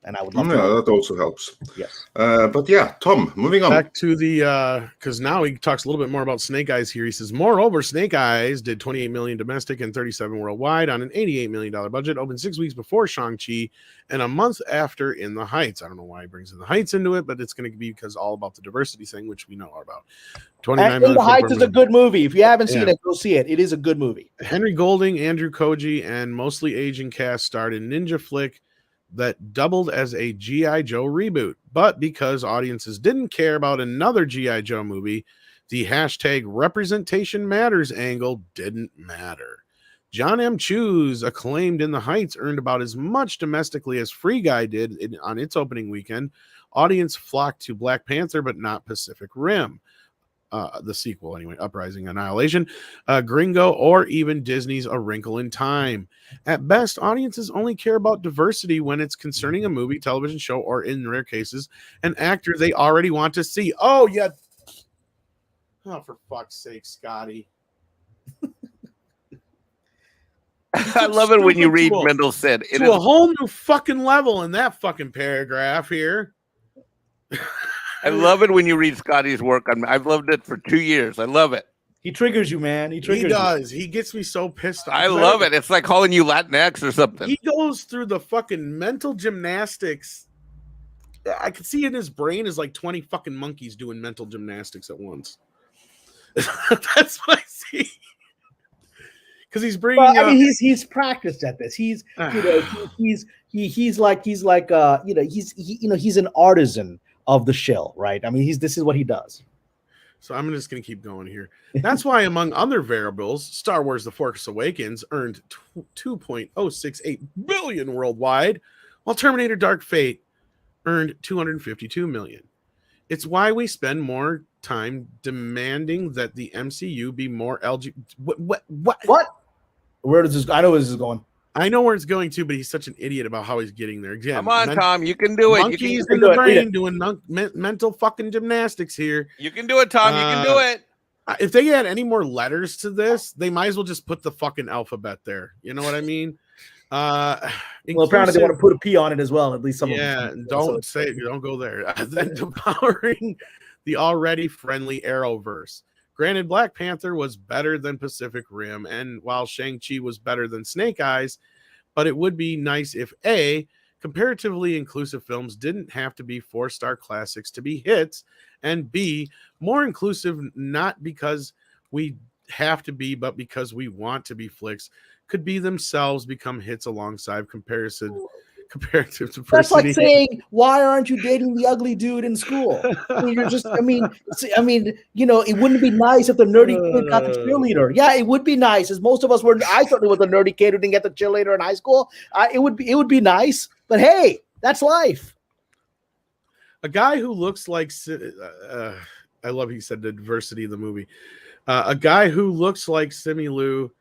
And I would love to. Yeah, that also helps. Yes. But yeah, Tom, moving on. Back to the, because now he talks a little bit more about Snake Eyes here. He says, moreover, Snake Eyes did 28 million domestic and 37 worldwide on an $88 million budget, opened 6 weeks before Shang-Chi and a month after In the Heights. I don't know why he brings In the Heights into it, but it's going to be because all about the diversity thing, which we know about. 29 and In the Heights is a good movie. If you haven't seen it, go see it. It is a good movie. Henry Golding, Andrew Koji, and mostly Asian cast starred in Ninja Flick that doubled as a G.I. Joe reboot. But because audiences didn't care about another G.I. Joe movie, the hashtag representation matters angle didn't matter. John M. Chu's acclaimed In the Heights earned about as much domestically as Free Guy did on its opening weekend. Audience flocked to Black Panther, but not Pacific Rim. The sequel, anyway, Uprising, Annihilation, Gringo, or even Disney's A Wrinkle in Time. At best, audiences only care about diversity when it's concerning a movie, television show, or in rare cases, an actor they already want to see. Oh, yeah. Oh, for fuck's sake, Scotty. I love it when you read Mendelsohn. It is a whole new fucking level in that fucking paragraph here. I love it when you read Scotty's work. I've loved it for 2 years. I love it. He triggers you, man. He does. He gets me so pissed off. I love it. It's like calling you Latinx or something. He goes through the fucking mental gymnastics. I could see in his brain is like 20 fucking monkeys doing mental gymnastics at once. That's what I see. Because he's bringing. Well, I mean, he's practiced at this. He's he's an artisan of the shill, right? I mean, this is what he does. So I'm just going to keep going here. That's why, among other variables, Star Wars The Force Awakens earned $2.068 billion worldwide, while Terminator Dark Fate earned $252 million. It's why we spend more time demanding that the MCU be more What? Where does this? I know where this is going. I know where it's going to, but he's such an idiot about how he's getting there. Again, come on, Tom, you can do it. Monkeys in the brain doing mental fucking gymnastics here. You can do it, Tom. You can do it. If they add any more letters to this, they might as well just put the fucking alphabet there. You know what I mean? Well, apparently they want to put a P on it as well. At least some. Yeah, of them. Don't go there. Then empowering the already friendly Arrowverse. Granted, Black Panther was better than Pacific Rim, and while Shang-Chi was better than Snake Eyes, but it would be nice if A, comparatively inclusive films didn't have to be 4-star classics to be hits, and B, more inclusive not because we have to be, but because we want to be flicks, could be themselves become hits alongside comparative diversity. That's like saying, why aren't you dating the ugly dude in school? I mean, it wouldn't be nice if the nerdy kid got the cheerleader. Yeah, it would be nice, as most of us were. I certainly was a nerdy kid who didn't get the cheerleader in high school. It would be nice, but hey, that's life. A guy who looks like I love he said the diversity of the movie. A guy who looks like Simu Liu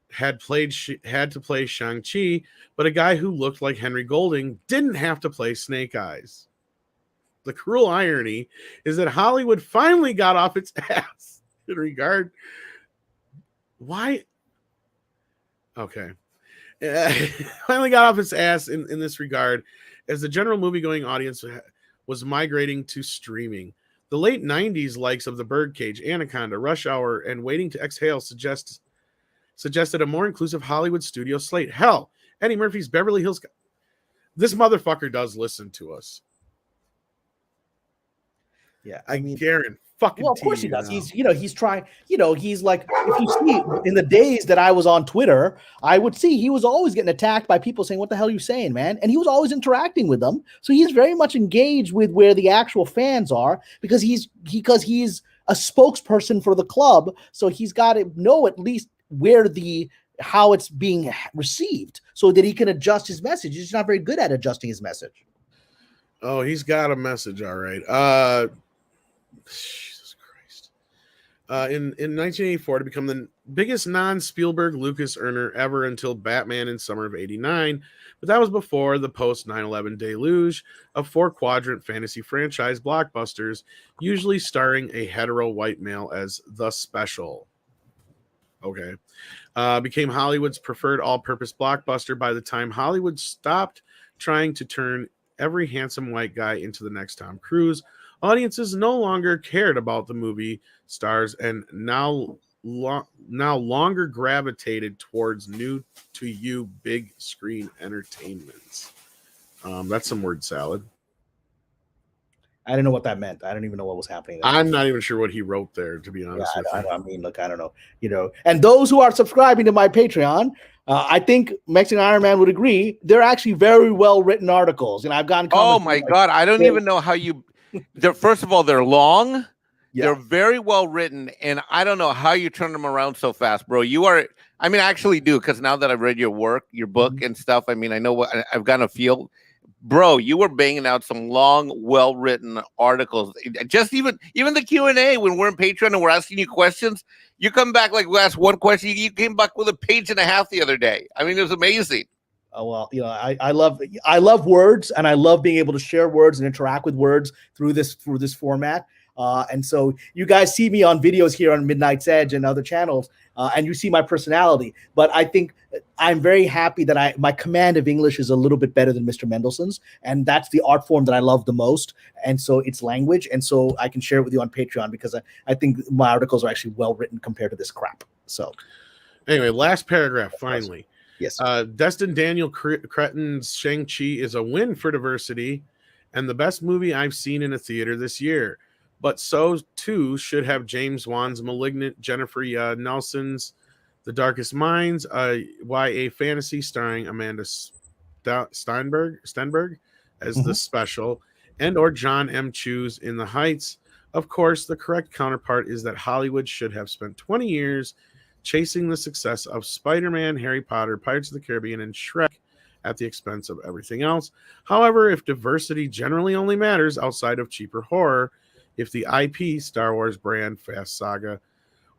had to play Shang-Chi, but a guy who looked like Henry Golding didn't have to play Snake Eyes. The cruel irony is that Hollywood finally got off its ass in regard. Why? Okay. Finally got off its ass in this regard as the general movie-going audience was migrating to streaming. The late 90s likes of The Birdcage, Anaconda, Rush Hour, and Waiting to Exhale suggested a more inclusive Hollywood studio slate. Hell, Eddie Murphy's Beverly Hills. This motherfucker does listen to us. Yeah, I mean, Garen, fucking. Well, of course he does. He's trying. He's like, if you see in the days that I was on Twitter, I would see he was always getting attacked by people saying, "What the hell are you saying, man?" And he was always interacting with them. So he's very much engaged with where the actual fans are because he's a spokesperson for the club. So he's got to know at least how it's being received so that he can adjust his message. He's not very good at adjusting his message. Oh, he's got a message, all right. Jesus Christ. In 1984 to become the biggest non-Spielberg Lucas earner ever until Batman in summer of 89, but that was before the post 9/11 deluge of 4-quadrant fantasy franchise blockbusters, usually starring a hetero white male as the special. Okay. Became Hollywood's preferred all-purpose blockbuster by the time Hollywood stopped trying to turn every handsome white guy into the next Tom Cruise. Audiences no longer cared about the movie stars and now longer gravitated towards new to you big screen entertainments. That's some word salad. I didn't know what that meant. I don't even know what was happening there. I'm not even sure what he wrote there, to be honest with you. I mean, look, I don't know. And those who are subscribing to my Patreon, I think Mexican Iron Man would agree. They're actually very well written articles, and I've gotten comments. Oh my God, I don't even know how you. First of all, they're long. Yeah. They're very well written, and I don't know how you turn them around so fast, bro. You are. I mean, I actually do, because now that I've read your work, your book and stuff, I mean, I know what I've gotten a feel. Bro, you were banging out some long, well-written articles. Just even the Q&A when we're in Patreon and we're asking you questions, you come back like we asked one question, you came back with a page and a half the other day. I mean, it was amazing. Oh, well, I love words, and I love being able to share words and interact with words through this format. And so you guys see me on videos here on Midnight's Edge and other channels, and you see my personality. But I think I'm very happy that my command of English is a little bit better than Mr. Mendelssohn's, and that's the art form that I love the most. And so it's language, and so I can share it with you on Patreon because I think my articles are actually well written compared to this crap. So anyway, last paragraph, finally. Yes. Destin Daniel Cretton's Shang-Chi is a win for diversity and the best movie I've seen in a theater this year. But so, too, should have James Wan's Malignant, Jennifer Nelson's The Darkest Minds, YA fantasy starring Amanda Stenberg as the special, and or John M. Chu's In the Heights. Of course, the correct counterpart is that Hollywood should have spent 20 years chasing the success of Spider-Man, Harry Potter, Pirates of the Caribbean, and Shrek at the expense of everything else. However, if diversity generally only matters outside of cheaper horror, if the IP, Star Wars brand, Fast Saga,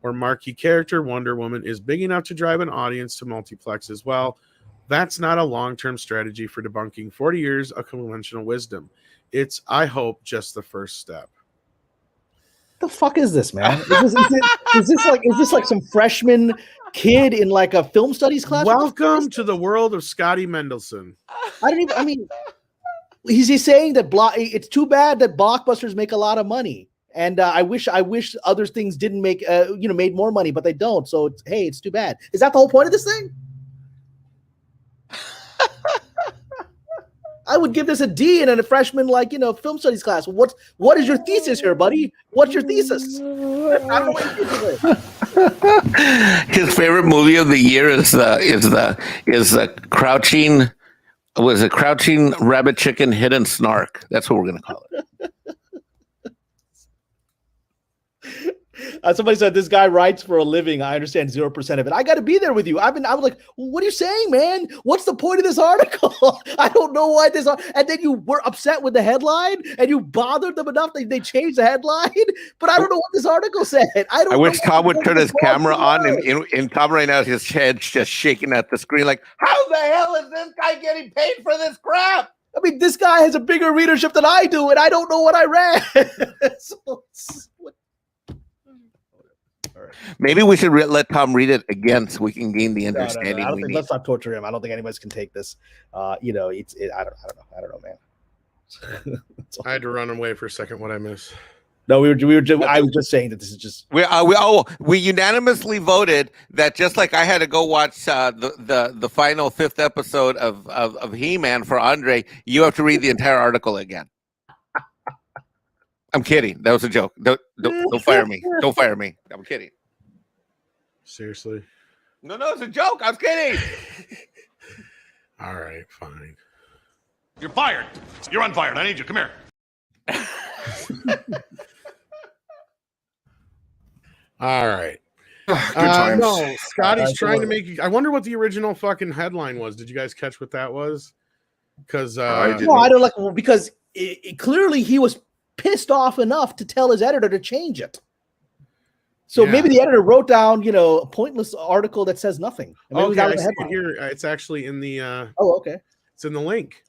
or marquee character, Wonder Woman, is big enough to drive an audience to multiplex as well, that's not a long-term strategy for debunking 40 years of conventional wisdom. It's, I hope, just the first step. The fuck is this, man? Is this like some freshman kid in like a film studies class? Welcome to the world of Scotty Mendelson. He's saying that it's too bad that blockbusters make a lot of money, and I wish other things didn't make made more money, but they don't. So it's too bad. Is that the whole point of this thing? I would give this a D in a freshman film studies class. What is your thesis here, buddy? What's your thesis? I don't know what your thesis is. His favorite movie of the year is Crouching. Was it Crouching Rabbit Chicken Hidden Snark? That's what we're going to call it. Somebody said this guy writes for a living. I understand 0% of it. I got to be there with you. I was like, what are you saying, man? What's the point of this article? I don't know why this. And then you were upset with the headline, and you bothered them enough that they changed the headline. But I don't know what this article said. I wish Tom would turn his camera on, and in Tom right now, his head's just shaking at the screen, like, how the hell is this guy getting paid for this crap? I mean, this guy has a bigger readership than I do, and I don't know what I read. Maybe we should let Tom read it again so we can gain the understanding. No. Let's not torture him. I don't think anybody can take this. I don't know, man. I had to run away for a second. What I miss? No, I was just saying that this is just. We unanimously voted that just like I had to go watch the final 5th episode of He-Man for Andre, you have to read the entire article again. I'm kidding. That was a joke. Don't fire me. Don't fire me. I'm kidding. Seriously? No, it's a joke. I was kidding. All right, fine. You're fired. You're unfired. I need you. Come here. All right. Good times. No, Scotty's trying to make. I wonder what the original fucking headline was. Did you guys catch what that was? Because I didn't. No, I don't like because clearly he was pissed off enough to tell his editor to change it. So maybe the editor wrote down, a pointless article that says nothing. Okay, I see it here. It's actually in the. Okay. It's in the link.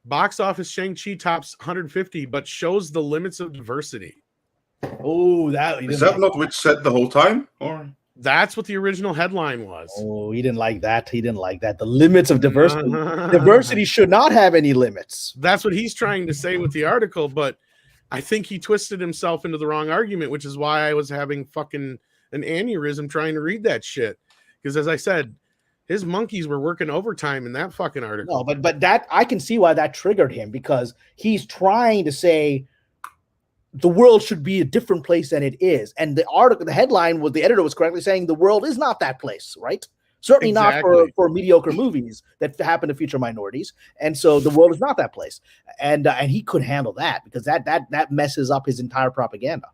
Box office Shang-Chi tops 150, but shows the limits of diversity. Oh, is that not what said the whole time? Or that's what the original headline was. Oh, he didn't like that. The limits of diversity. Diversity should not have any limits. That's what he's trying to say with the article, but I think he twisted himself into the wrong argument, which is why I was having fucking an aneurysm trying to read that shit. Because as I said, his monkeys were working overtime in that fucking article. No, but that I can see why that triggered him, because he's trying to say the world should be a different place than it is. And the headline was, the editor was correctly saying the world is not that place, right? Certainly not for mediocre movies that happen to feature minorities. And so the world is not that place. And he couldn't handle that, because that messes up his entire propaganda.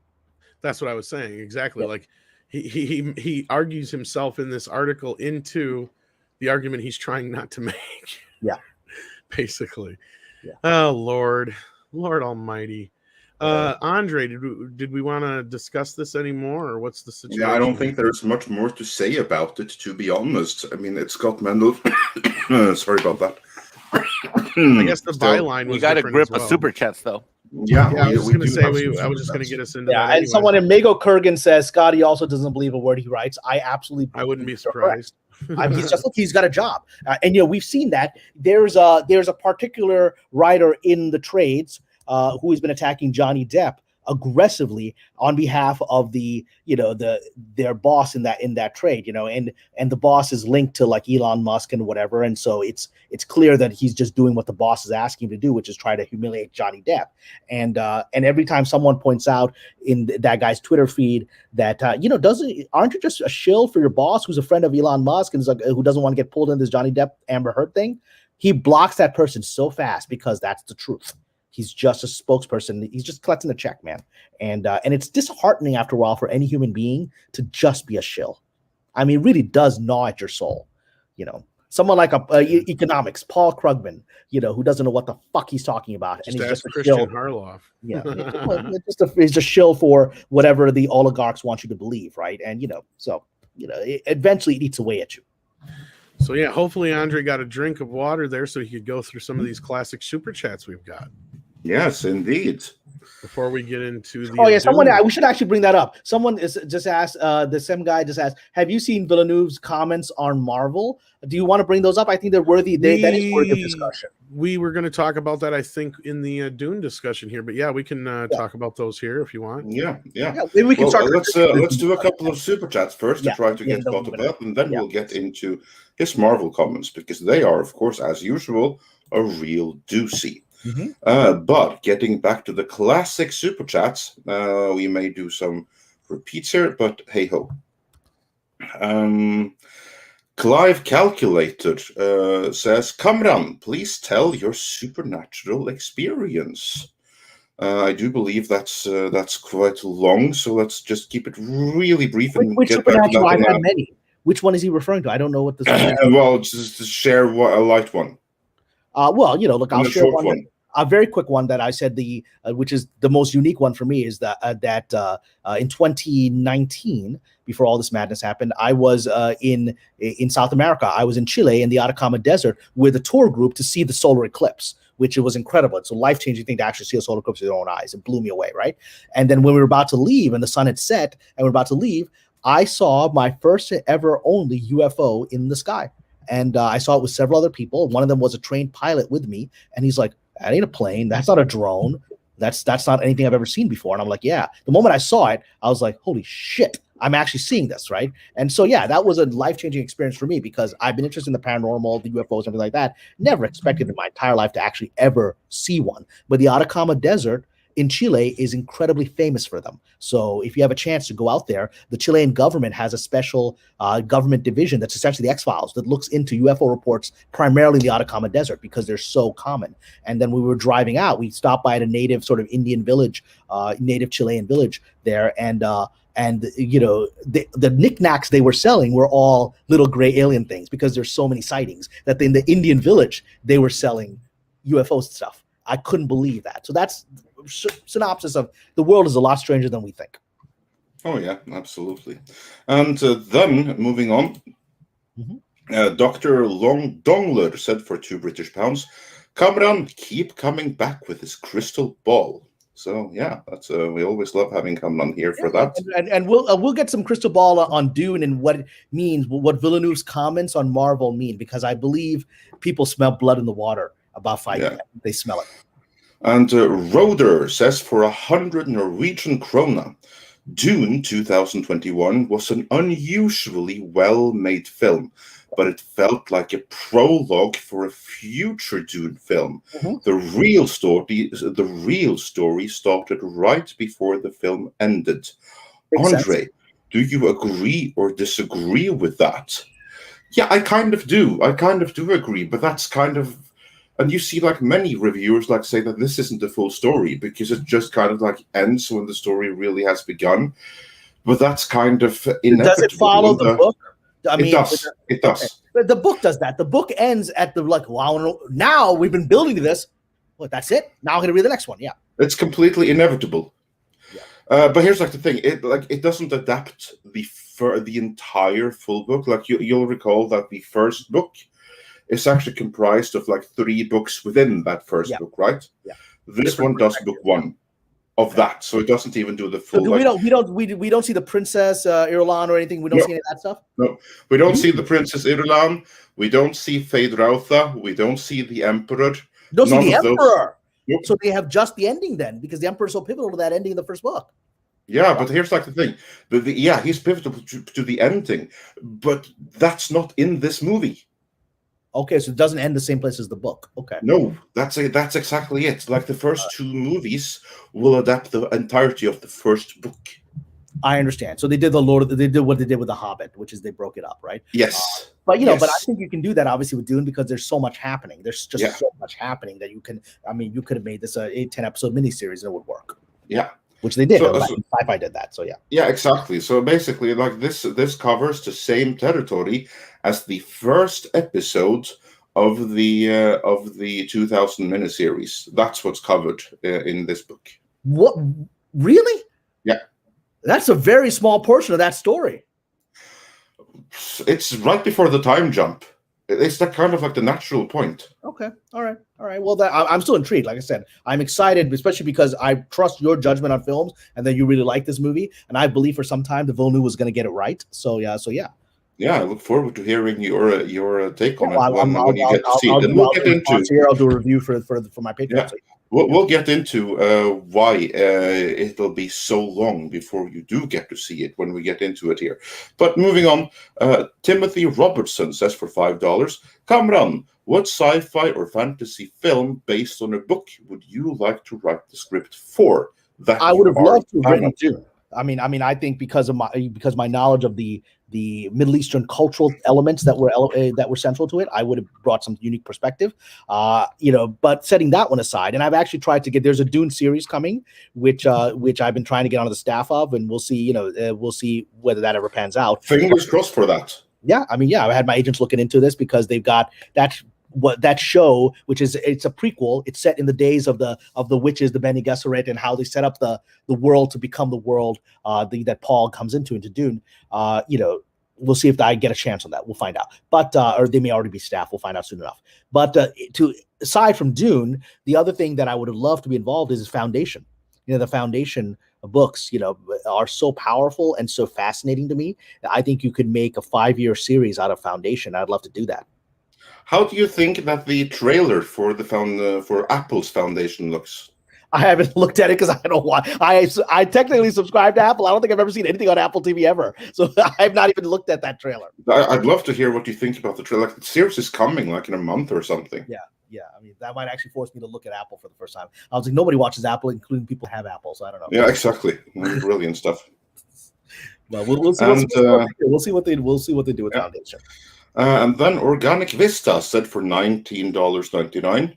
That's what I was saying. Exactly. Yeah. Like he argues himself in this article into the argument he's trying not to make. Yeah. Basically. Yeah. Oh, Lord Almighty. Andre, did we want to discuss this anymore, or what's the situation? Yeah, I don't think there's much more to say about it, to be honest. I mean, it's Scott Mendel. Sorry about that. I guess the byline was. You got a grip of super chats, though. Yeah, I was going to say I was just going to get us into that. And someone in Mago Kurgan says Scotty also doesn't believe a word he writes. I wouldn't be surprised. I mean, he's got a job, and we've seen that. There's a particular writer in the trades who has been attacking Johnny Depp aggressively on behalf of their boss in that trade, and the boss is linked to like Elon Musk and whatever, and so it's clear that he's just doing what the boss is asking him to do, which is try to humiliate Johnny Depp. And every time someone points out in that guy's Twitter feed that aren't you just a shill for your boss who's a friend of Elon Musk and is like, who doesn't want to get pulled into this Johnny Depp Amber Heard thing, he blocks that person so fast, because that's the truth. He's just a spokesperson. He's just collecting a check, man. And it's disheartening after a while for any human being to just be a shill. I mean, it really does gnaw at your soul. Someone like economics, Paul Krugman, who doesn't know what the fuck he's talking about. And he's just a Christian shill. Harloff. Yeah. He's just shill for whatever the oligarchs want you to believe, right? And, eventually it eats away at you. So, yeah, hopefully Andre got a drink of water there so he could go through some of these classic super chats we've got. Yes, indeed. Before we get into the... Oh, yeah, we should actually bring that up. Someone just asked, the same guy just asked, have you seen Villeneuve's comments on Marvel? Do you want to bring those up? I think they're worthy. That is worthy of discussion. We were going to talk about that, I think, in the Dune discussion here. But, yeah, we can talk about those here if you want. Yeah. Maybe we can start. Let's do a couple of super chats first to try to get caught up, and then we'll get into his Marvel comments, because they are, of course, as usual, a real doozy. Mm-hmm. But getting back to the classic super chats, we may do some repeats here, but hey ho. Clive Calculated says, Kamran, please tell your supernatural experience. I do believe that's quite long, so let's just keep it really brief and Which get back to supernatural? I've that. had many. Which one is he referring to? I don't know what this. Well, just to share a light one. Well, look, I'll share short one. A very quick one that I said which is the most unique one for me is that in 2019, before all this madness happened, I was in South America. I was in Chile in the Atacama Desert with a tour group to see the solar eclipse, which it was incredible. It's a life-changing thing to actually see a solar eclipse with your own eyes. It blew me away, right? And then when we were about to leave and the sun had set and we were about to leave, I saw my first ever only UFO in the sky. And I saw it with several other people. One of them was a trained pilot with me. And he's like, that ain't a plane. That's not a drone. That's not anything I've ever seen before. And I'm like, yeah. The moment I saw it, I was like, holy shit, I'm actually seeing this, right? And so, yeah, that was a life-changing experience for me because I've been interested in the paranormal, the UFOs, everything like that. Never expected in my entire life to actually ever see one. But the Atacama Desert in Chile is incredibly famous for them. So if you have a chance to go out there, the Chilean government has a special government division that's essentially the X-Files that looks into UFO reports primarily in the Atacama Desert because they're so common. And then we were driving out, we stopped by at a native sort of Indian village, native Chilean village there. And the knickknacks they were selling were all little gray alien things because there's so many sightings that in the Indian village, they were selling UFO stuff. I couldn't believe that. So that's synopsis of the world is a lot stranger than we think. Oh yeah, absolutely. And then moving on, Dr. Long Dongler said for £2 Kamran, keep coming back with his crystal ball. So yeah, that's we always love having Kamran here for that. And we'll get some crystal ball on Dune and what it means, what Villeneuve's comments on Marvel mean, because I believe people smell blood in the water about fighting. Yeah. They smell it. And Roder says for 100 Norwegian krona, Dune 2021 was an unusually well-made film, but it felt like a prologue for a future Dune film. The real story started right before the film ended. Makes Andre, sense. do you agree or disagree with that? Yeah, I kind of do. I kind of do agree, but that's kind of. And you see, like many reviewers, like say that this isn't the full story because it just kind of like ends when the story really has begun. But that's kind of inevitable. Does it follow the book? I mean, it does. Okay. The book does that. The book ends at the like, wow, now we've been building to this. Well, that's it. Now I'm going to read the next one. Yeah. It's completely inevitable. Yeah. But here's like the thing. It doesn't adapt the entire full book. Like you'll recall that the first book is actually comprised of like 3 books within that first book, right? Yeah. This one does book 1 of that, so it doesn't even do the full. So we don't see the Princess Irulan or anything. We don't see any of that stuff. No, we don't see the Princess Irulan. We don't see Feyd-Rautha. We don't see the Emperor. Don't see the Emperor. Nope. So they have just the ending then, because the Emperor is so pivotal to that ending of the first book. Yeah, but here's like the thing. He's pivotal to the ending, but that's not in this movie. Okay, so it doesn't end the same place as the book. Okay. No, that's exactly it. Like the first 2 movies will adapt the entirety of the first book. I understand. So they did what they did with The Hobbit, which is they broke it up, right? Yes. But but I think you can do that obviously with Dune because there's so much happening. There's just so much happening that you can. I mean, you could have made this a 10 episode miniseries and it would work. Yeah. Which they did. Sci-Fi did that. So yeah. Yeah, exactly. So basically, like this covers the same territory as the first episode of the 2000 miniseries. That's what's covered in this book. What? Really? Yeah. That's a very small portion of that story. It's right before the time jump. It's that kind of like the natural point. Okay. All right. Well, I'm still intrigued. Like I said, I'm excited, especially because I trust your judgment on films, and that you really like this movie, and I believe for some time the Villeneuve was going to get it right. So yeah. Yeah, I look forward to hearing your take on it when you get to see it. And I'll do a review for my Patreon. Yeah. We'll get into why it'll be so long before you do get to see it when we get into it here. But moving on, Timothy Robertson says for $5, Kamran, what sci-fi or fantasy film based on a book would you like to write the script for? I would have loved to have written Dune. I think because my knowledge of the Middle Eastern cultural elements that were central to it, I would have brought some unique perspective. But setting that one aside, and I've actually tried to get. There's a Dune series coming, which I've been trying to get onto the staff of, and we'll see. We'll see whether that ever pans out. Fingers crossed for that. Yeah, I had my agents looking into this because they've got that show, which it's a prequel. It's set in the days of the witches, the Bene Gesserit, and how they set up the world to become the world that Paul comes into Dune. We'll see if I get a chance on that. We'll find out. But or they may already be staff. We'll find out soon enough. But aside from Dune, the other thing that I would have loved to be involved is Foundation. The Foundation books, are so powerful and so fascinating to me. I think you could make a 5-year series out of Foundation. I'd love to do that. How do you think that the trailer for for Apple's Foundation looks? I haven't looked at it because I don't want. I technically subscribe to Apple. I don't think I've ever seen anything on Apple TV ever, so I've not even looked at that trailer. I'd love to hear what you think about the trailer. Like, the series is coming like in a month or something. Yeah. That might actually force me to look at Apple for the first time. I was like, nobody watches Apple, including people who have Apple, so I don't know. Yeah, exactly. Brilliant stuff. Well, we'll see. We'll see what they do with Foundation. And then Organic Vista said for $19.99,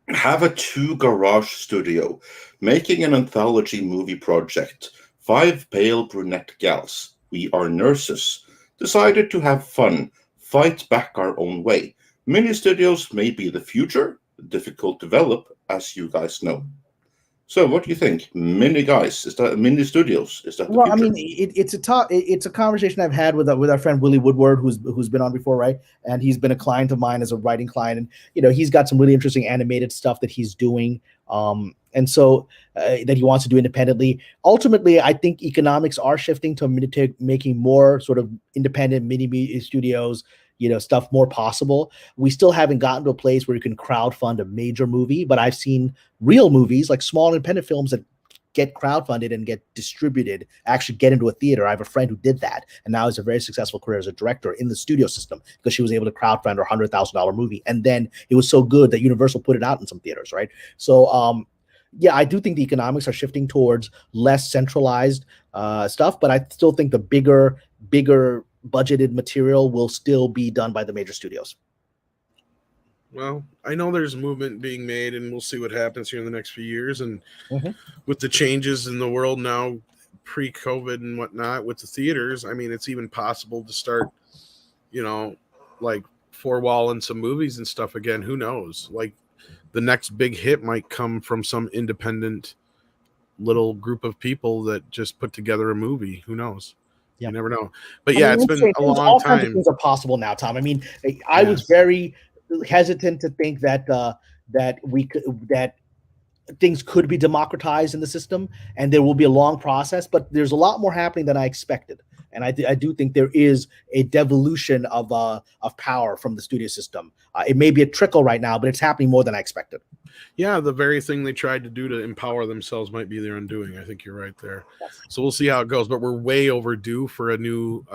have a 2-garage studio making an anthology movie project. 5 pale brunette gals. We are nurses. Decided to have fun. Fight back our own way. Mini studios may be the future. Difficult to develop, as you guys know. So, what do you think, mini studios? Is that the well? future? It's a conversation I've had with our friend Willie Woodward, who's been on before, right? And he's been a client of mine as a writing client, and he's got some really interesting animated stuff that he's doing, and so that he wants to do independently. Ultimately, I think economics are shifting to making more sort of independent mini studios. Stuff more possible. We still haven't gotten to a place where you can crowdfund a major movie, but I've seen real movies, like small independent films, that get crowdfunded and get distributed, actually get into a theater. I have a friend who did that, and now has a very successful career as a director in the studio system because she was able to crowdfund her $100,000 movie, and then it was so good that Universal put it out in some theaters, right? So, I do think the economics are shifting towards less centralized stuff, but I still think the bigger budgeted material will still be done by the major studios. Well, I know there's movement being made, and we'll see what happens here in the next few years. And with the changes in the world now, pre-COVID and whatnot, with the theaters, it's even possible to start, like 4-walling some movies and stuff again. Who knows? Like, the next big hit might come from some independent little group of people that just put together a movie. Who knows? You never know. But it's been a long all time. Kinds of things are possible now, Tom. I was very hesitant to think that things could be democratized in the system, and there will be a long process. But there's a lot more happening than I expected, and I do think there is a devolution of power from the studio system. It may be a trickle right now, but it's happening more than I expected. Yeah, the very thing they tried to do to empower themselves might be their undoing. I think you're right there. So we'll see how it goes, but we're way overdue for a new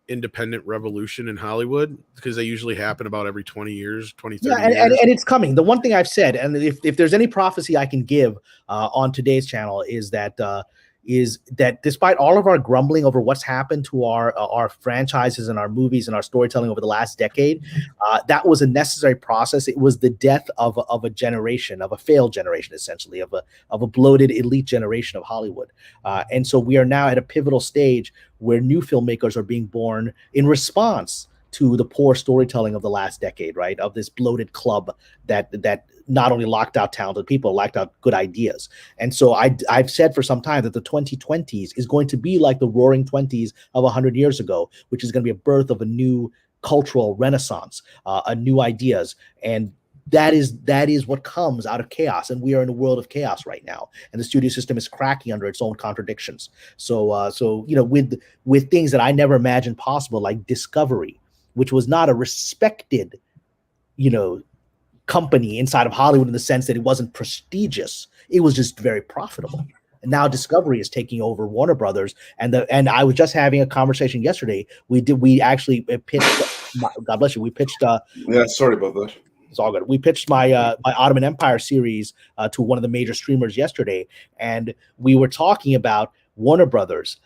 independent revolution in Hollywood, because they usually happen about every 20 years, 30 years. And it's coming. The one thing I've said, and if there's any prophecy I can give on today's channel, is that despite all of our grumbling over what's happened to our franchises and our movies and our storytelling over the last decade, that was a necessary process. It was the death of a generation, of a failed generation, essentially, of a bloated elite generation of Hollywood. And so we are now at a pivotal stage where new filmmakers are being born in response to the poor storytelling of the last decade, right? Of this bloated club that not only locked out talented people, locked out good ideas. And so I've said for some time that the 2020s is going to be like the roaring 20s of 100 years ago, which is going to be a birth of a new cultural renaissance, a new ideas. And that is what comes out of chaos. And we are in a world of chaos right now. And the studio system is cracking under its own contradictions. So with things that I never imagined possible, like Discovery, which was not a respected, company inside of Hollywood in the sense that it wasn't prestigious. It was just very profitable. And now Discovery is taking over Warner Brothers. And I was just having a conversation yesterday. We actually pitched. God bless you. We pitched. Sorry about that. It's all good. We pitched my my Ottoman Empire series to one of the major streamers yesterday, and we were talking about Warner Brothers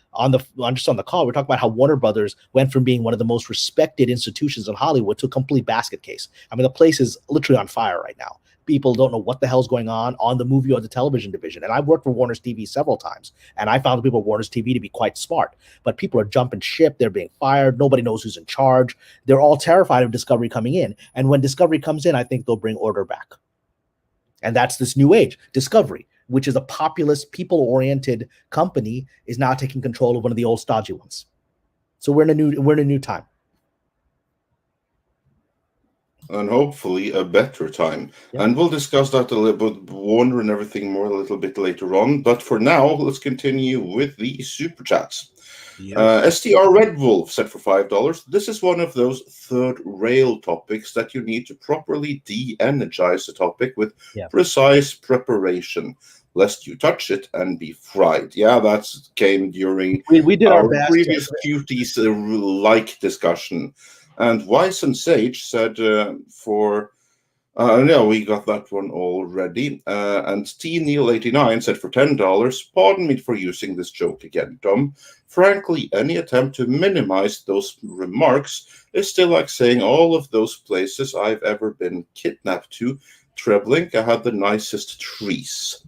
just on the call. We're talking about how Warner Brothers went from being one of the most respected institutions in Hollywood to a complete basket case. I mean, the place is literally on fire right now. People don't know what the hell's going on the movie or the television division. And I've worked for Warner's TV several times, and I found the people at Warner's TV to be quite smart. But people are jumping ship. They're being fired. Nobody knows who's in charge. They're all terrified of Discovery coming in. And when Discovery comes in, I think they'll bring order back. And that's this new age. Discovery, which is a populist, people-oriented company, is now taking control of one of the old stodgy ones. So we're in a new time. And hopefully a better time. Yeah. And we'll discuss that a little bit, Warner and everything more a little bit later on. But for now, let's continue with the super chats. Yes. STR Red Wolf said for $5, this is one of those third rail topics that you need to properly de-energize the topic with precise preparation, lest you touch it and be fried. Yeah, that came during we did our best previous cuties like discussion. And Wise and Sage said no, we got that one already. And T Neil 89 said for $10, pardon me for using this joke again, Dom. Frankly, any attempt to minimize those remarks is still like saying all of those places I've ever been kidnapped to, Treblinka had the nicest trees.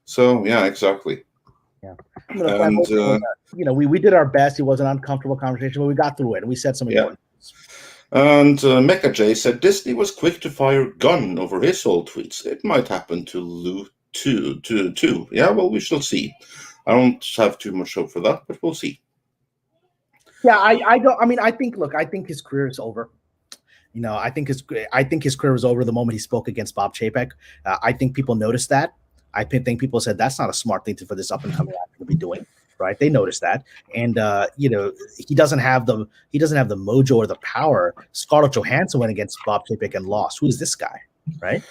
So yeah, exactly. Yeah. And we did our best. It was an uncomfortable conversation, but we got through it, and we said some important things. And Mecha J said Disney was quick to fire Gunn over his old tweets. It might happen to Lou too. Yeah, well, we shall see. I don't have too much hope for that, but we'll see. Yeah, I don't. I mean, I think his career is over. I think his career was over the moment he spoke against Bob Chapek. I think people noticed that. I think people said that's not a smart thing for this up and coming actor to be doing. Right? They noticed that, and he doesn't have the mojo or the power. Scarlett Johansson went against Bob Chapek and lost. Who is this guy? Right?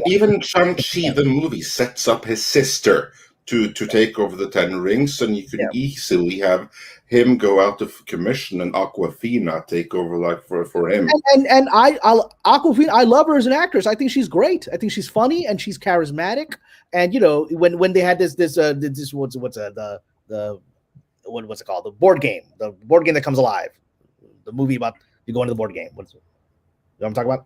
Even Shang-Chi the movie sets up his sister to take over the 10 Rings, and you can easily have him go out of commission and Aquafina take over like for him. And Aquafina, I love her as an actress. I think she's great. I think she's funny and she's charismatic. And when they had this what's it called? The board game that comes alive. The movie about you go into the board game. You know what I'm talking about?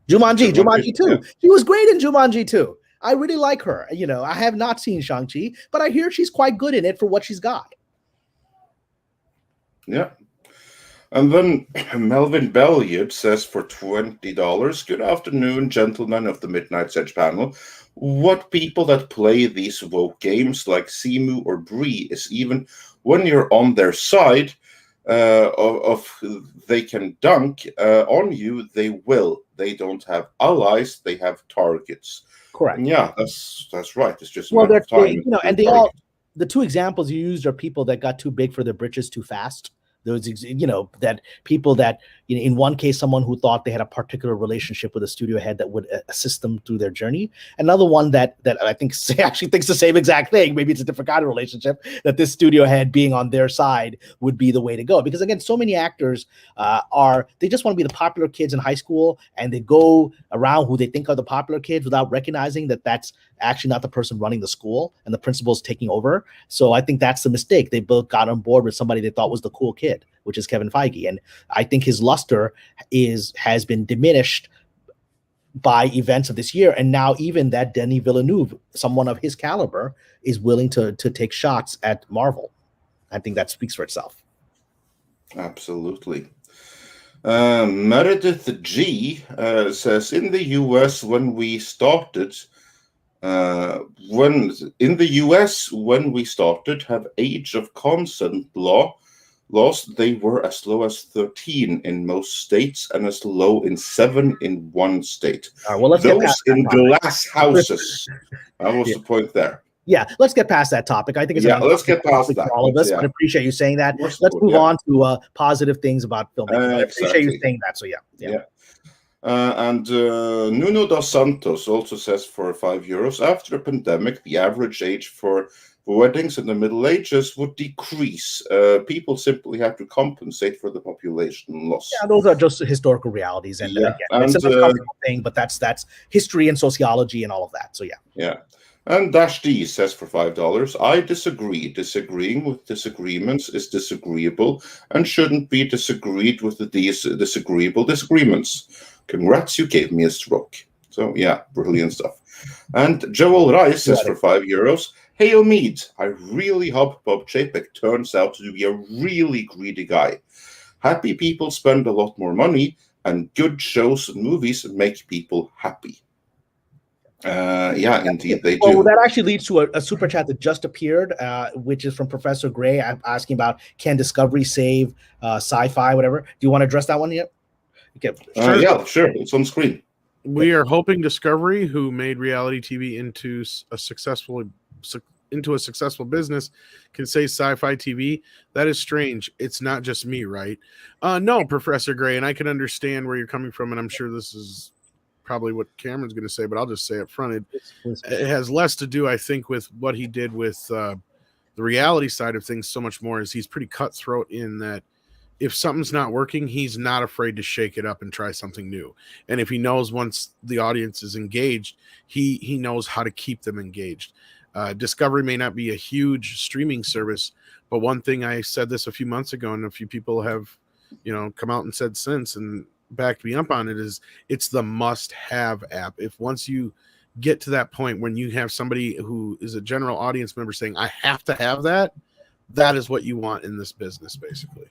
Jumanji 2. Yeah. She was great in Jumanji 2. I really like her. I have not seen Shang-Chi, but I hear she's quite good in it for what she's got. Yeah. And then Melvin Belliard says for $20, good afternoon, gentlemen of the Midnight Edge panel. What people that play these woke games like Simu or Bree is even when you're on their side of they can dunk on you, they will. They don't have allies, they have targets. Correct. And yeah, that's right. It's just and the two examples you used are people that got too big for their britches too fast. Those, that people that, in one case, someone who thought they had a particular relationship with a studio head that would assist them through their journey. Another one that I think actually thinks the same exact thing. Maybe it's a different kind of relationship, that this studio head being on their side would be the way to go. Because again, so many actors they just want to be the popular kids in high school, and they go around who they think are the popular kids without recognizing that that's actually not the person running the school and the principal's taking over. So I think that's the mistake. They both got on board with somebody they thought was the cool kid, which is Kevin Feige. And I think his luster has been diminished by events of this year. And now even that Denis Villeneuve, someone of his caliber, is willing to take shots at Marvel. I think that speaks for itself. Absolutely. Meredith G says, in the US, when we started, have age of consent laws, they were as low as 13 in most states and as low in 7 in one state. Let's those in glass houses. That was the point there. Yeah, let's get past that topic. I think it's let's get past that for all of us. I appreciate you saying that. Let's move on to positive things about filmmaking. I appreciate you saying that. So yeah. And Nuno dos Santos also says for €5, after a pandemic, the average age for weddings in the Middle Ages would decrease. People simply have to compensate for the population loss. Yeah, those are just historical realities, and again, it's an uncomfortable thing, but that's history and sociology and all of that. So yeah. Yeah. And Dash D says for $5, I disagree. Disagreeing with disagreements is disagreeable and shouldn't be disagreed with the disagreeable disagreements. Congrats, you gave me a stroke. So yeah, brilliant stuff. And Joel Rice says for €5, Hail Mead, I really hope Bob Chapek turns out to be a really greedy guy. Happy people spend a lot more money, and good shows and movies make people happy. Yeah, indeed, they do. Well, that actually leads to a super chat that just appeared, which is from Professor Gray. I'm asking about, can Discovery save sci-fi, whatever. Do you want to address that one yet? Okay. Yeah, sure. It's on screen. We are hoping Discovery, who made reality TV into a successful business, can say sci-fi TV. That is strange. It's not just me, right? No, Professor Gray, and I can understand where you're coming from, and I'm sure this is probably what Cameron's going to say, but I'll just say up front, it has less to do, I think, with what he did with the reality side of things. So much more is he's pretty cutthroat in that if something's not working, he's not afraid to shake it up and try something new. And if he knows once the audience is engaged, he knows how to keep them engaged. Discovery may not be a huge streaming service, but one thing, I said this a few months ago, and a few people have, come out and said since and backed me up on it, is it's the must-have app. If once you get to that point when you have somebody who is a general audience member saying, I have to have that, that is what you want in this business, basically.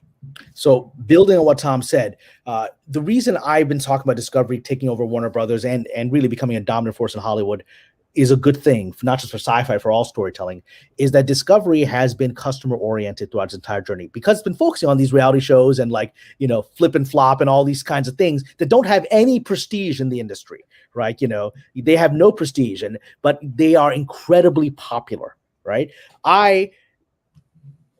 So building on what Tom said, the reason I've been talking about Discovery taking over Warner Brothers and really becoming a dominant force in Hollywood is a good thing, not just for sci-fi, for all storytelling, is that Discovery has been customer oriented throughout its entire journey, because it's been focusing on these reality shows and flip and flop and all these kinds of things that don't have any prestige in the industry, right? They have no prestige, but they are incredibly popular, right? I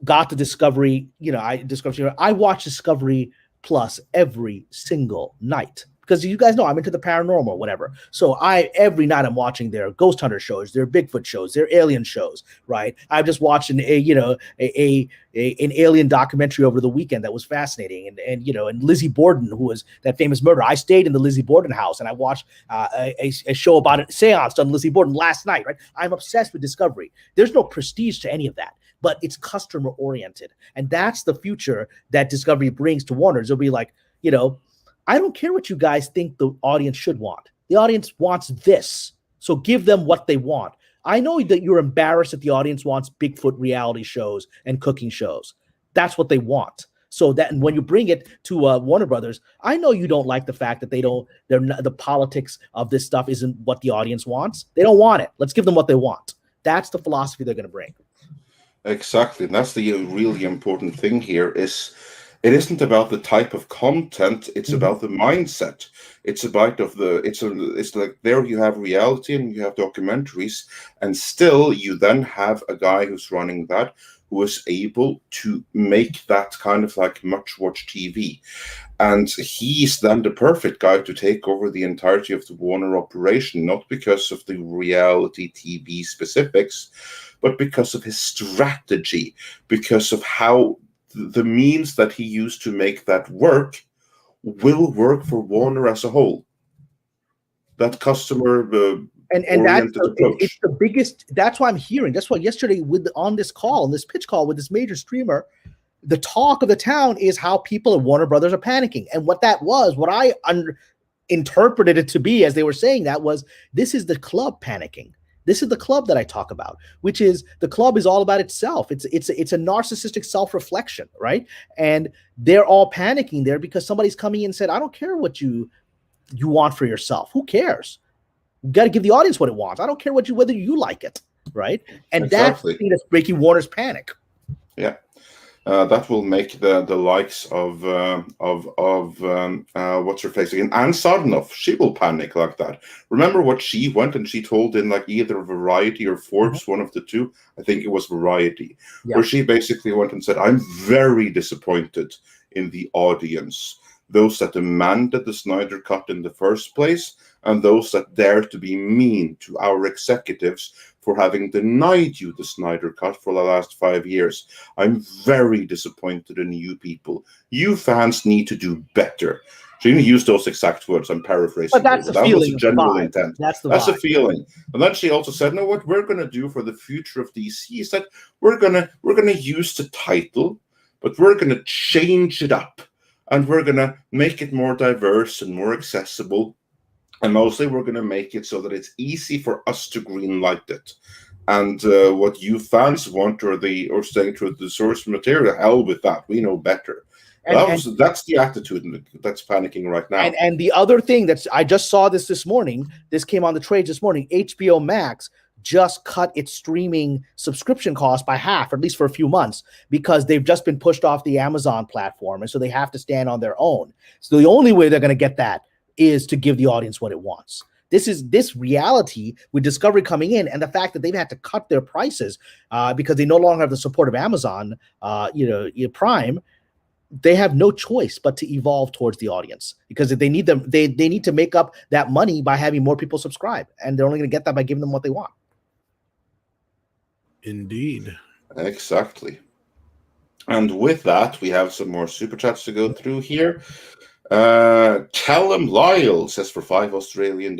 got to Discovery, I watch Discovery Plus every single night, because you guys know I'm into the paranormal, whatever. So every night I'm watching their ghost hunter shows, their Bigfoot shows, their alien shows, right? I've just watched an alien documentary over the weekend that was fascinating, and Lizzie Borden, who was that famous murderer. I stayed in the Lizzie Borden house and I watched a show about a seance on Lizzie Borden last night, right? I'm obsessed with Discovery. There's no prestige to any of that, but it's customer oriented, and that's the future that Discovery brings to Warner. It'll be like, I don't care what you guys think the audience should want. The audience wants this. So give them what they want. I know that you're embarrassed that the audience wants Bigfoot reality shows and cooking shows. That's what they want. So that when you bring it to Warner Brothers, I know you don't like the fact that the politics of this stuff isn't what the audience wants. They don't want it. Let's give them what they want. That's the philosophy they're going to bring. Exactly. And that's the really important thing here is it isn't about the type of content, it's about the mindset. It's about it's like there you have reality and you have documentaries, and still you then have a guy who's running that who is able to make that kind of like much watched TV. And he's then the perfect guy to take over the entirety of the Warner operation, not because of the reality TV specifics, but because of his strategy, because of how the means that he used to make that work will work for Warner as a whole. That customer and that's it's the biggest. That's why I'm hearing. That's why yesterday on this pitch call with this major streamer, the talk of the town is how people at Warner Brothers are panicking. And what that was, what I interpreted it to be as they were saying that was, this is the club panicking. This is the club that I talk about, which is the club is all about itself. It's a narcissistic self-reflection, right? And they're all panicking there because somebody's coming in and said, I don't care what you want for yourself. Who cares? You got to give the audience what it wants. I don't care whether you like it, right? And that's the thing that's breaking Warner's panic. Yeah. That will make the likes of what's her face again, Anne Sarnoff. She will panic like that. Remember what she went and she told in like either Variety or Forbes, one of the two. I think it was Variety, where she basically went and said, "I'm very disappointed in the audience. those that demanded the Snyder Cut in the first place, and those that dared to be mean to our executives for having denied you the Snyder Cut for the last 5 years. I'm very disappointed in you people. You fans need to do better. She didn't use those exact words. I'm paraphrasing. But that's the that feeling. was a general vibe. intent. That's the That's vibe. a feeling. And then she also said, "No, what we're going to do for the future of DC is that we're gonna use the title, but we're going to change it up, and we're going to make it more diverse and more accessible, and mostly we're going to make it so that it's easy for us to greenlight it. And what you fans want, or staying true to the source material, hell with that. We know better." That's the attitude that's panicking right now. And the other thing I just saw this morning, this came on the trades this morning, HBO Max just cut its streaming subscription cost by half, or at least for a few months, because they've just been pushed off the Amazon platform. And so they have to stand on their own. So the only way they're going to get that is to give the audience what it wants. This reality with Discovery coming in, and the fact that they've had to cut their prices because they no longer have the support of Amazon, Prime. They have no choice but to evolve towards the audience, because if they need them, they need to make up that money by having more people subscribe, and they're only going to get that by giving them what they want. Indeed. Exactly. And with that, we have some more super chats to go through here. Callum Lyle says, for $5 Australian,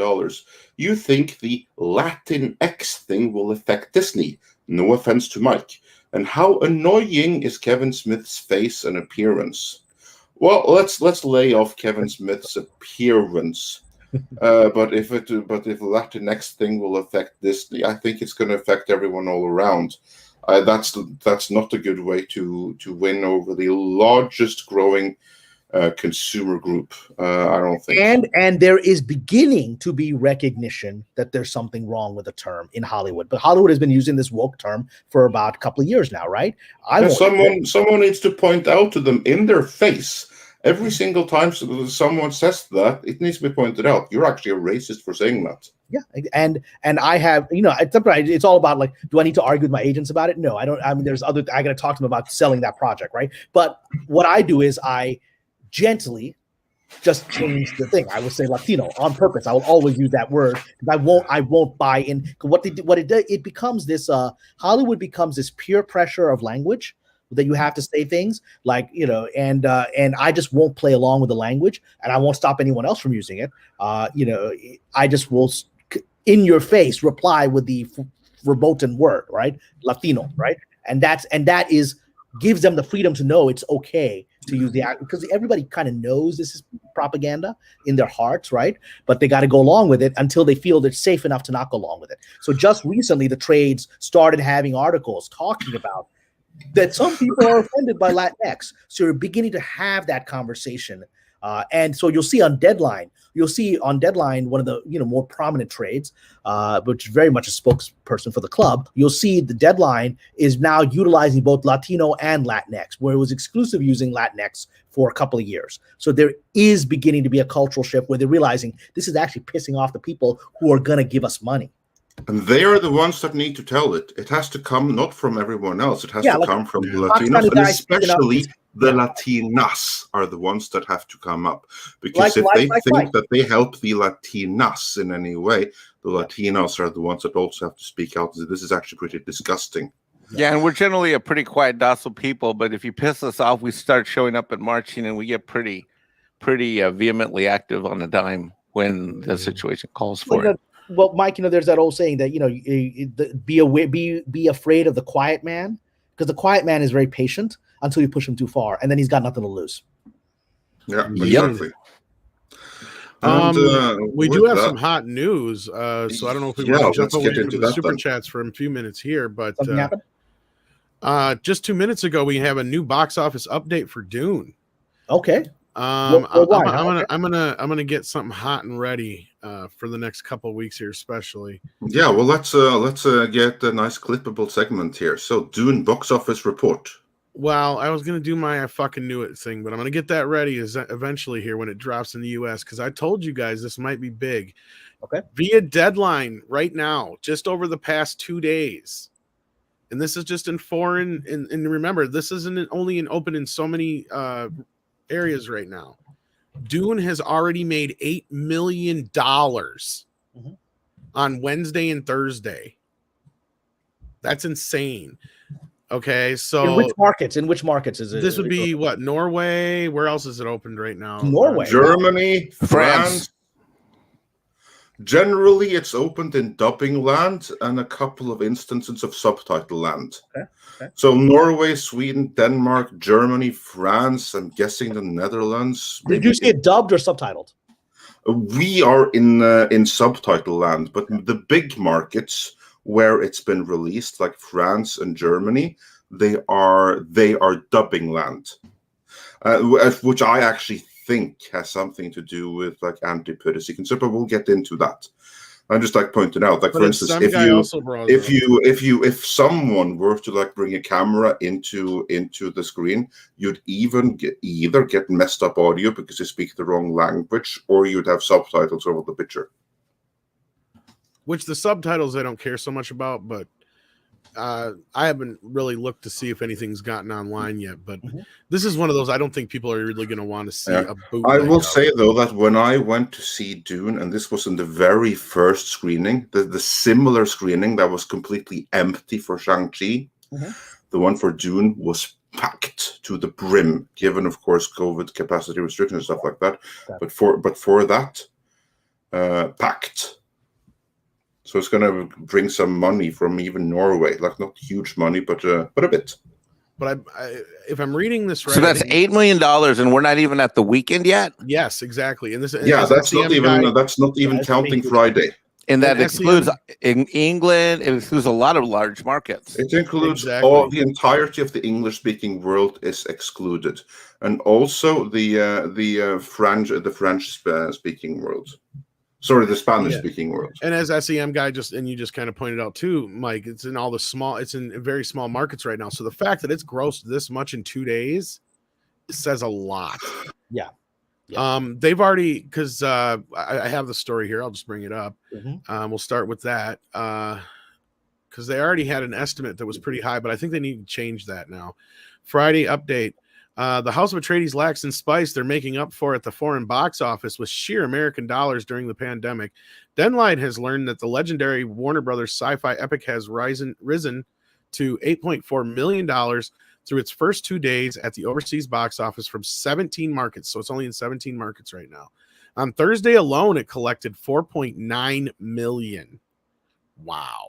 "You think the Latin X thing will affect Disney? No offense to Mike. And how annoying is Kevin Smith's face and appearance?" Well, let's lay off Kevin Smith's appearance. But if the Latinx thing will affect Disney, I think it's going to affect everyone all around. That's not a good way to win over the largest growing consumer group. I don't think. And there is beginning to be recognition that there's something wrong with the term in Hollywood. But Hollywood has been using this woke term for about a couple of years now, right? Someone needs to point out to them in their face. Every single time someone says that, it needs to be pointed out. You're actually a racist for saying that. Yeah, and I have, it's all about, like, do I need to argue with my agents about it? No, I don't. I mean, I got to talk to them about selling that project, right? But what I do is I gently just change the thing. I will say Latino on purpose. I will always use that word, because I won't buy in. It becomes this Hollywood becomes this peer pressure of language that you have to say things like, and I just won't play along with the language, and I won't stop anyone else from using it. I just will in your face reply with the verboten word, right? Latino, right? And that gives them the freedom to know it's okay to use because everybody kind of knows this is propaganda in their hearts, right? But they got to go along with it until they feel they're safe enough to not go along with it. So just recently, the trades started having articles talking about that some people are offended by Latinx. So you're beginning to have that conversation. And so you'll see on Deadline, one of the more prominent trades, which is very much a spokesperson for the club. You'll see the Deadline is now utilizing both Latino and Latinx, where it was exclusive using Latinx for a couple of years. So there is beginning to be a cultural shift where they're realizing this is actually pissing off the people who are going to give us money. And they are the ones that need to tell it. It has to come not from everyone else. It has to come from the Latinos, and especially the Latinas are the ones that have to come up. Because if they think that they help the Latinas in any way, the Latinos are the ones that also have to speak out. This is actually pretty disgusting. Yeah, and we're generally a pretty quiet, docile people, but if you piss us off, we start showing up and marching, and we get pretty vehemently active on a dime when the situation calls for it. Well, Mike, there's that old saying that be afraid of the quiet man, because the quiet man is very patient until you push him too far, and then he's got nothing to lose. Yeah, exactly. We do have some hot news, so I don't know if we want to jump over into the super chats for a few minutes here, but just 2 minutes ago we have a new box office update for Dune. Okay. I'm gonna get something hot and ready for the next couple of weeks here, especially. Yeah, well, let's get a nice clippable segment here. So, Dune box office report. Well, I was gonna do my I fucking knew it thing, but I'm gonna get that ready eventually here when it drops in the US, because I told you guys this might be big. Okay. Via Deadline right now, just over the past 2 days, and this is just in foreign. And remember, this isn't only open in so many areas right now. Dune has already made $8 million on Wednesday and Thursday. That's insane. Okay, so In which markets? Is it? This would be what, Norway? Where else is it opened right now? Norway, Germany, wow. France. Generally, it's opened in dubbing land and a couple of instances of subtitle land. Okay. So Norway, Sweden, Denmark, Germany, France. I'm guessing the Netherlands. Did you see it dubbed or subtitled? We are in subtitle land, but the big markets where it's been released, like France and Germany, they are dubbing land, which I actually think has something to do with like anti-piracy concern, but we'll get into that. I'm just like pointing out, like, for instance, if someone were to like bring a camera into the screen, you'd either get messed up audio because they speak the wrong language, or you'd have subtitles over the picture. Which the subtitles I don't care so much about, but I haven't really looked to see if anything's gotten online yet. But this is one of those I don't think people are really going to want to see a bootleg. I will say though that when I went to see Dune, and this was in the very first screening, the similar screening that was completely empty for Shang-Chi, the one for Dune was packed to the brim, given of course COVID capacity restrictions and stuff like that. But for that, packed. So it's going to bring some money from even Norway, like not huge money, but a bit. But if I'm reading this right, so that's $8 million, and we're not even at the weekend yet. Yes, exactly. And this, that's not even counting Friday. And that includes in England. It includes a lot of large markets. It includes all the entirety of the English-speaking world is excluded, and also the French-speaking world. Sorry, the Spanish-speaking world. And as SEM guy, you just kind of pointed out too, Mike, it's in very small markets right now. So the fact that it's grossed this much in 2 days says a lot. Yeah. They've already, because I have the story here. I'll just bring it up. We'll start with that because they already had an estimate that was pretty high, but I think they need to change that now. Friday update. The House of Atreides lacks in spice. They're making up for it at the foreign box office with sheer American dollars during the pandemic. Deadline has learned that the legendary Warner Brothers sci-fi epic has risen to $8.4 million through its first 2 days at the overseas box office from 17 markets. So it's only in 17 markets right now. On Thursday alone, it collected $4.9 million. Wow.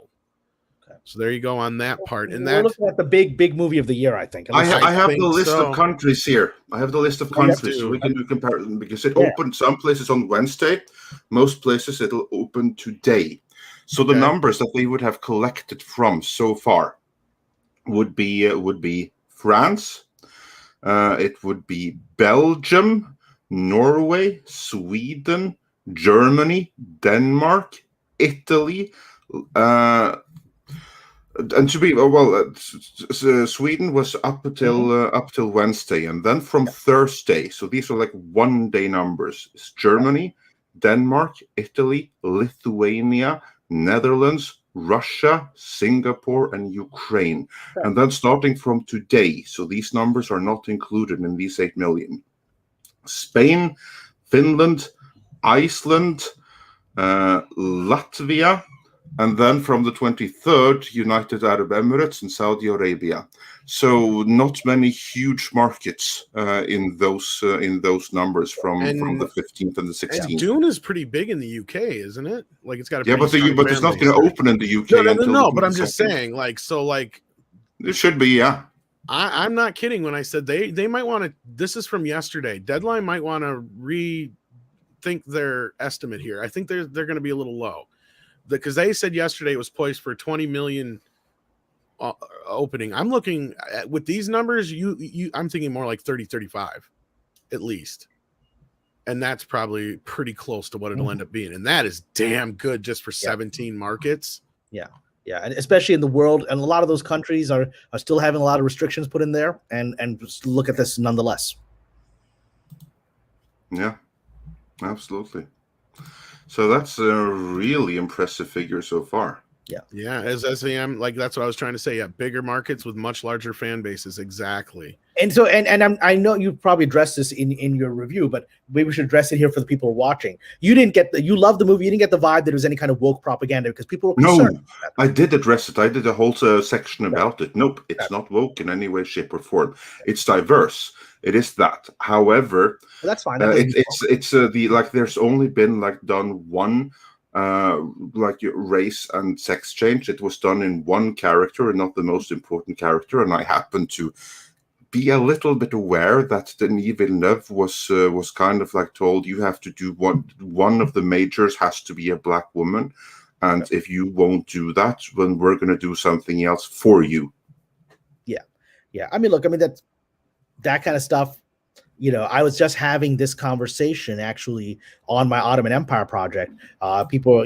So there you go on that part. And we're looking at the big movie of the year, I think. I have the list of countries here. I have the list of countries, so we can do comparison because it opened some places on Wednesday, most places it'll open today. So the numbers that they would have collected from so far would be France, it would be Belgium, Norway, Sweden, Germany, Denmark, Italy. And to be Sweden was up till Wednesday, and then from Thursday. So these are like 1 day numbers. It's Germany, Denmark, Italy, Lithuania, Netherlands, Russia, Singapore, and Ukraine. And then starting from today, so these numbers are not included in these 8 million. Spain, Finland, Iceland, Latvia. And then from the 23rd, United Arab Emirates and Saudi Arabia. So not many huge markets in those numbers from the 15th and the 16th. And Dune is pretty big in the UK, isn't it? Like it's got a but it's not going to open in the UK. No. But I'm just saying, it should be, yeah. I'm not kidding when I said they might want to. This is from yesterday. Deadline might want to rethink their estimate here. I think they're going to be a little low. Because they said yesterday it was poised for 20 million opening. I'm looking at, with these numbers, I'm thinking more like 30, 35 at least. And that's probably pretty close to what it'll end up being. And that is damn good just for 17 markets. Yeah. And especially in the world, and a lot of those countries are still having a lot of restrictions put in there, and look at this nonetheless. Yeah, absolutely. So that's a really impressive figure so far. Yeah, as SAM, like that's what I was trying to say. Yeah, bigger markets with much larger fan bases. Exactly. And so, I know you probably addressed this in your review, but maybe we should address it here for the people watching. You didn't get you loved the movie. You didn't get the vibe that there was any kind of woke propaganda because people were concerned. No, I did address it. I did a whole section about it. Nope, it's not woke in any way, shape, or form. It's diverse. It is that. However, well, that's fine. It's the like. There's only been like done one like race and sex change. It was done in one character and not the most important character. And I happen to be a little bit aware that Denis Villeneuve was kind of like told you have to do one of the majors has to be a black woman, and if you won't do that, then we're going to do something else for you. Yeah. I mean, look, that kind of stuff. I was just having this conversation actually on my Ottoman Empire project. People,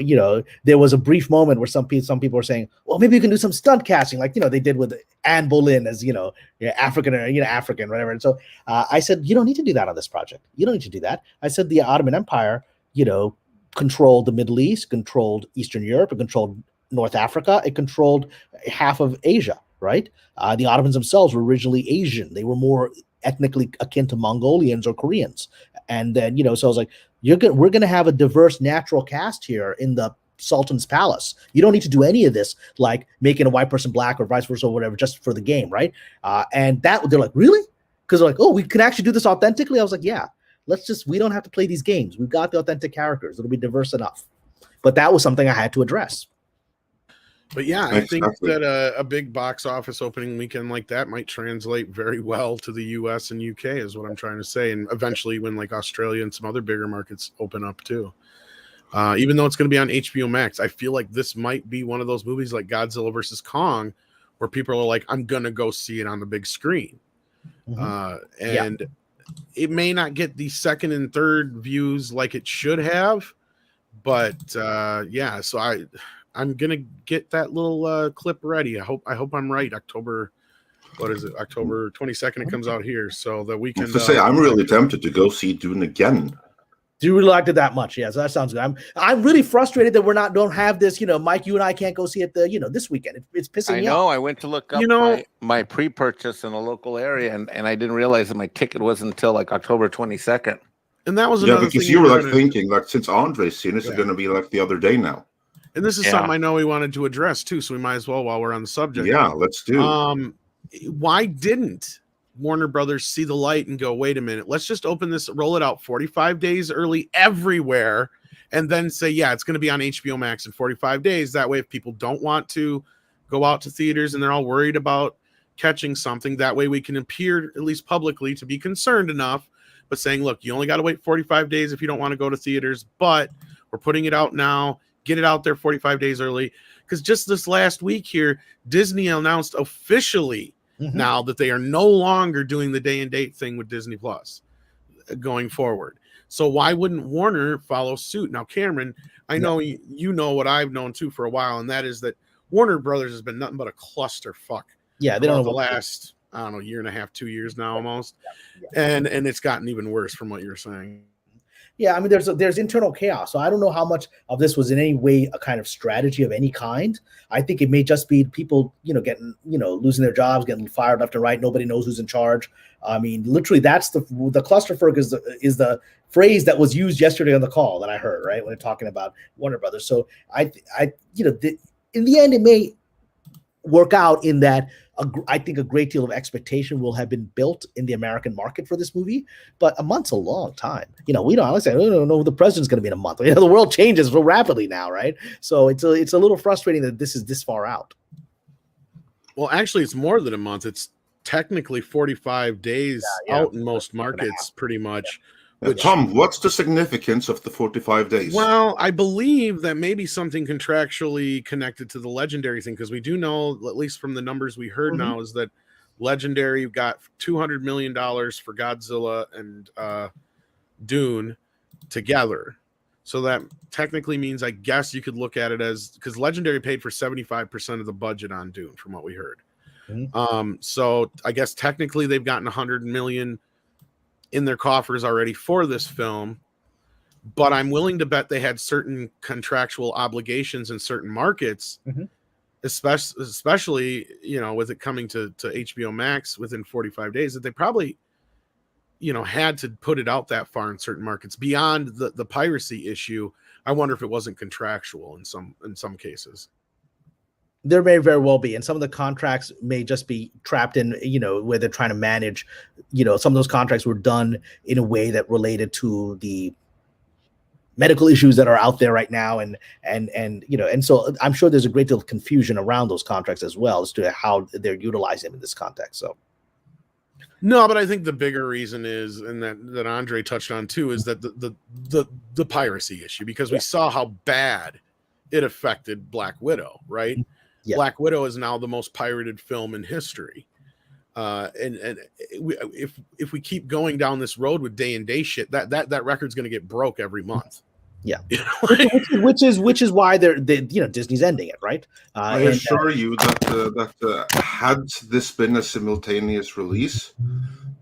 there was a brief moment where some people were saying, well, maybe you can do some stunt casting, like, they did with Anne Boleyn as, African or, African, whatever. And so I said, you don't need to do that on this project. You don't need to do that. I said, the Ottoman Empire, controlled the Middle East, controlled Eastern Europe, it controlled North Africa, it controlled half of Asia, right? The Ottomans themselves were originally Asian. They were more ethnically akin to Mongolians or Koreans. And then, so I was like, we're going to have a diverse natural cast here in the Sultan's palace. You don't need to do any of this, like making a white person black or vice versa or whatever, just for the game, right? And that they're like, really? Because they're like, oh, we can actually do this authentically. I was like, yeah, we don't have to play these games. We've got the authentic characters. It'll be diverse enough. But that was something I had to address. But yeah, I think that a big box office opening weekend like that might translate very well to the US and UK is what I'm trying to say. And eventually when like Australia and some other bigger markets open up too. Even though it's going to be on HBO Max, I feel like this might be one of those movies like Godzilla versus Kong where people are like, I'm going to go see it on the big screen. It may not get the second and third views like it should have. But so I'm gonna get that little clip ready. I hope I'm right. October 22nd it comes out here. So the weekend. To say I'm really tempted to go see Dune again. Do you really like it that much? Yeah, so that sounds good. I'm really frustrated that don't have this. Mike, you and I can't go see it this weekend. It's pissing me off. I know. I went to look up my pre-purchase in a local area, and I didn't realize that my ticket wasn't until like October 22nd. And that was another because thing you were like thinking like since Andre's seen this is going to be like the other day now. And this is something I know we wanted to address too, so we might as well while we're on the subject. Yeah, let's do. Why didn't Warner Brothers see the light and go, wait a minute, let's just open this, roll it out 45 days early everywhere, and then say, yeah, it's going to be on HBO Max in 45 days. That way, if people don't want to go out to theaters and they're all worried about catching something, that way we can appear, at least publicly, to be concerned enough, but saying, look, you only got to wait 45 days if you don't want to go to theaters, but we're putting it out now. Get it out there 45 days early. Because just this last week here, Disney announced officially now that they are no longer doing the day and date thing with Disney Plus going forward. So why wouldn't Warner follow suit? Now, Cameron, I know you know what I've known too for a while, and that is that Warner Brothers has been nothing but a clusterfuck. Yeah, they don't know the last, year and a half, 2 years now almost. And it's gotten even worse from what you're saying. Yeah, I mean, there's internal chaos. So I don't know how much of this was in any way a kind of strategy of any kind. I think it may just be people, getting, losing their jobs, getting fired left and right. Nobody knows who's in charge. I mean, literally, that's the clusterfuck is the phrase that was used yesterday on the call that I heard, right, when they're talking about Warner Brothers. So in the end, it may work out in that I think a great deal of expectation will have been built in the American market for this movie, but a month's a long time. We don't know who the president's going to be in a month. The world changes so rapidly now, right? So it's a little frustrating that this is this far out. Well, actually, it's more than a month. It's technically 45 days out in most markets, pretty much. Tom, what's the significance of the 45 days? Well, I believe that maybe something contractually connected to the Legendary thing, because we do know, at least from the numbers we heard now, is that Legendary got $200 million for Godzilla and Dune together. So that technically means, I guess you could look at it as, because Legendary paid for 75% of the budget on Dune, from what we heard. So I guess technically they've gotten $100 million in their coffers already for this film, but I'm willing to bet they had certain contractual obligations in certain markets, especially, you know, with it coming to HBO Max within 45 days, that they probably, you know, had to put it out that far in certain markets beyond the piracy issue. I wonder if it wasn't contractual in some cases. There may very well be, and some of the contracts may just be trapped in, you know, where they're trying to manage, you know, some of those contracts were done in a way that related to the medical issues that are out there right now, and you know, and so I'm sure there's a great deal of confusion around those contracts as well as to how they're utilizing them in this context. So no, but I think the bigger reason is, and that Andre touched on too, is that the piracy issue, because we saw how bad it affected Black Widow, right? Yeah. Black Widow is now the most pirated film in history. If we keep going down this road with day and day shit, that record's going to get broke every month. Yeah, you know? which is why they're you know, Disney's ending it, right? I assure you that had this been a simultaneous release,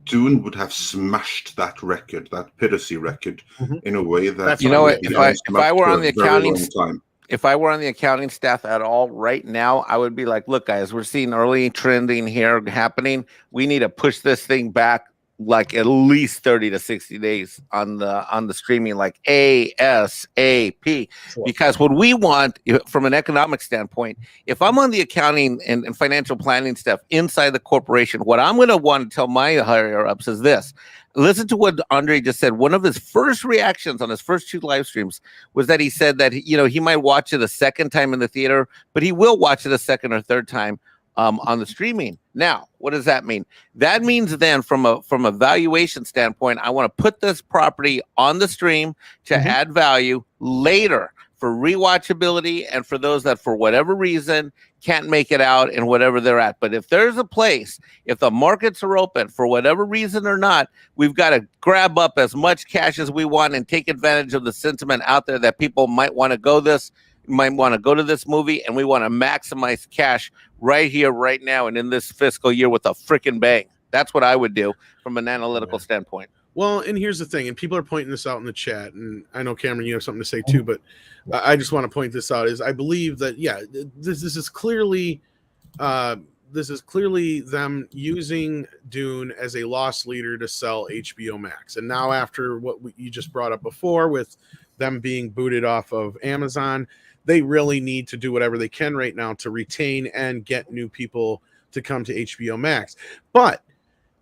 Dune would have smashed that record, that piracy record, in a way that, you know what, if I were on the accounting time. If I were on the accounting staff at all right now, I would be like, look, guys, we're seeing early trending here happening. We need to push this thing back like at least 30 to 60 days on the streaming, like ASAP. Sure. Because what we want from an economic standpoint, if I'm on the accounting and financial planning stuff inside the corporation, what I'm going to want to tell my higher ups is this. Listen to what Andre just said. One of his first reactions on his first 2 live streams was that he said that, you know, he might watch it a second time in the theater, but he will watch it a second or third time on the streaming. Now, what does that mean? That means then from a valuation standpoint, I want to put this property on the stream to add value later for rewatchability and for those that for whatever reason can't make it out in whatever they're at. But if there's a place, if the markets are open for whatever reason or not, we've got to grab up as much cash as we want and take advantage of the sentiment out there that people might want to go to this movie, and we want to maximize cash right here, right now, and in this fiscal year with a freaking bang. That's what I would do from an analytical standpoint. Well, and here's the thing, and people are pointing this out in the chat, and I know, Cameron, you have something to say too, but I just want to point this out, is I believe that, yeah, this is clearly them using Dune as a loss leader to sell HBO Max. And now after what you just brought up before with them being booted off of Amazon, they really need to do whatever they can right now to retain and get new people to come to HBO Max. But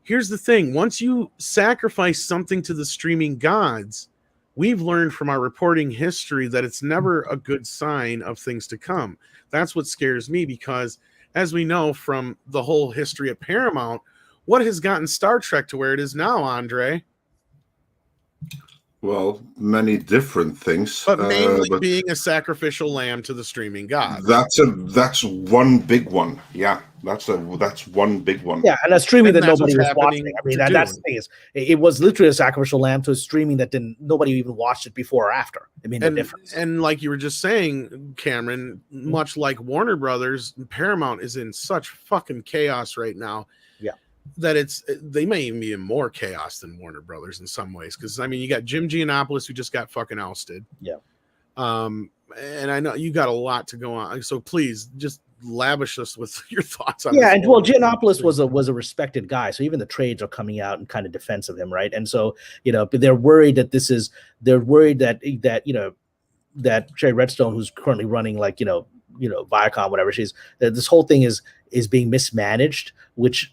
here's the thing. Once you sacrifice something to the streaming gods, we've learned from our reporting history that it's never a good sign of things to come. That's what scares me, because as we know from the whole history at Paramount, what has gotten Star Trek to where it is now, Andre? Well, many different things, but mainly being a sacrificial lamb to the streaming gods. That's one big one. Yeah, that's one big one. Yeah, and a streaming that nobody was watching. I mean, that's the thing, is it was literally a sacrificial lamb to a streaming that nobody even watched it before or after. I mean, the difference. And like you were just saying, Cameron, much like Warner Brothers, Paramount is in such fucking chaos right now. That they may even be in more chaos than Warner Brothers in some ways, because I mean, you got Jim Giannopoulos, who just got fucking ousted. And I know you got a lot to go on, so please just lavish us with your thoughts on and well, Giannopoulos was a respected guy, so even the trades are coming out in kind of defense of him, right? And so, you know, they're worried that that you know, that Sherry Redstone, who's currently running, like, you know, Viacom, whatever this whole thing is being mismanaged, which,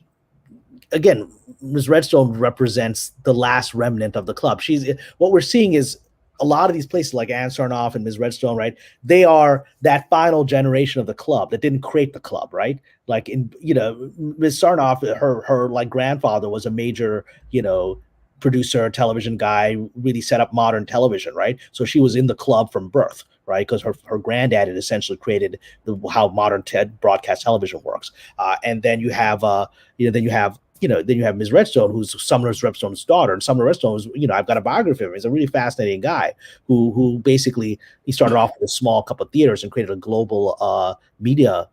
again, Ms. Redstone represents the last remnant of the club. What we're seeing is a lot of these places like Ann Sarnoff and Ms. Redstone, right? They are that final generation of the club that didn't create the club, right? Like, Ms. Sarnoff, her like grandfather was a major, producer, television guy, really set up modern television, right? So she was in the club from birth, right? Because her granddad had essentially created how modern broadcast television works. And then you have Ms. Redstone, who's Sumner Redstone's daughter. And Sumner Redstone was, I've got a biography of him. He's a really fascinating guy who basically, he started off with a small couple of theaters and created a global media,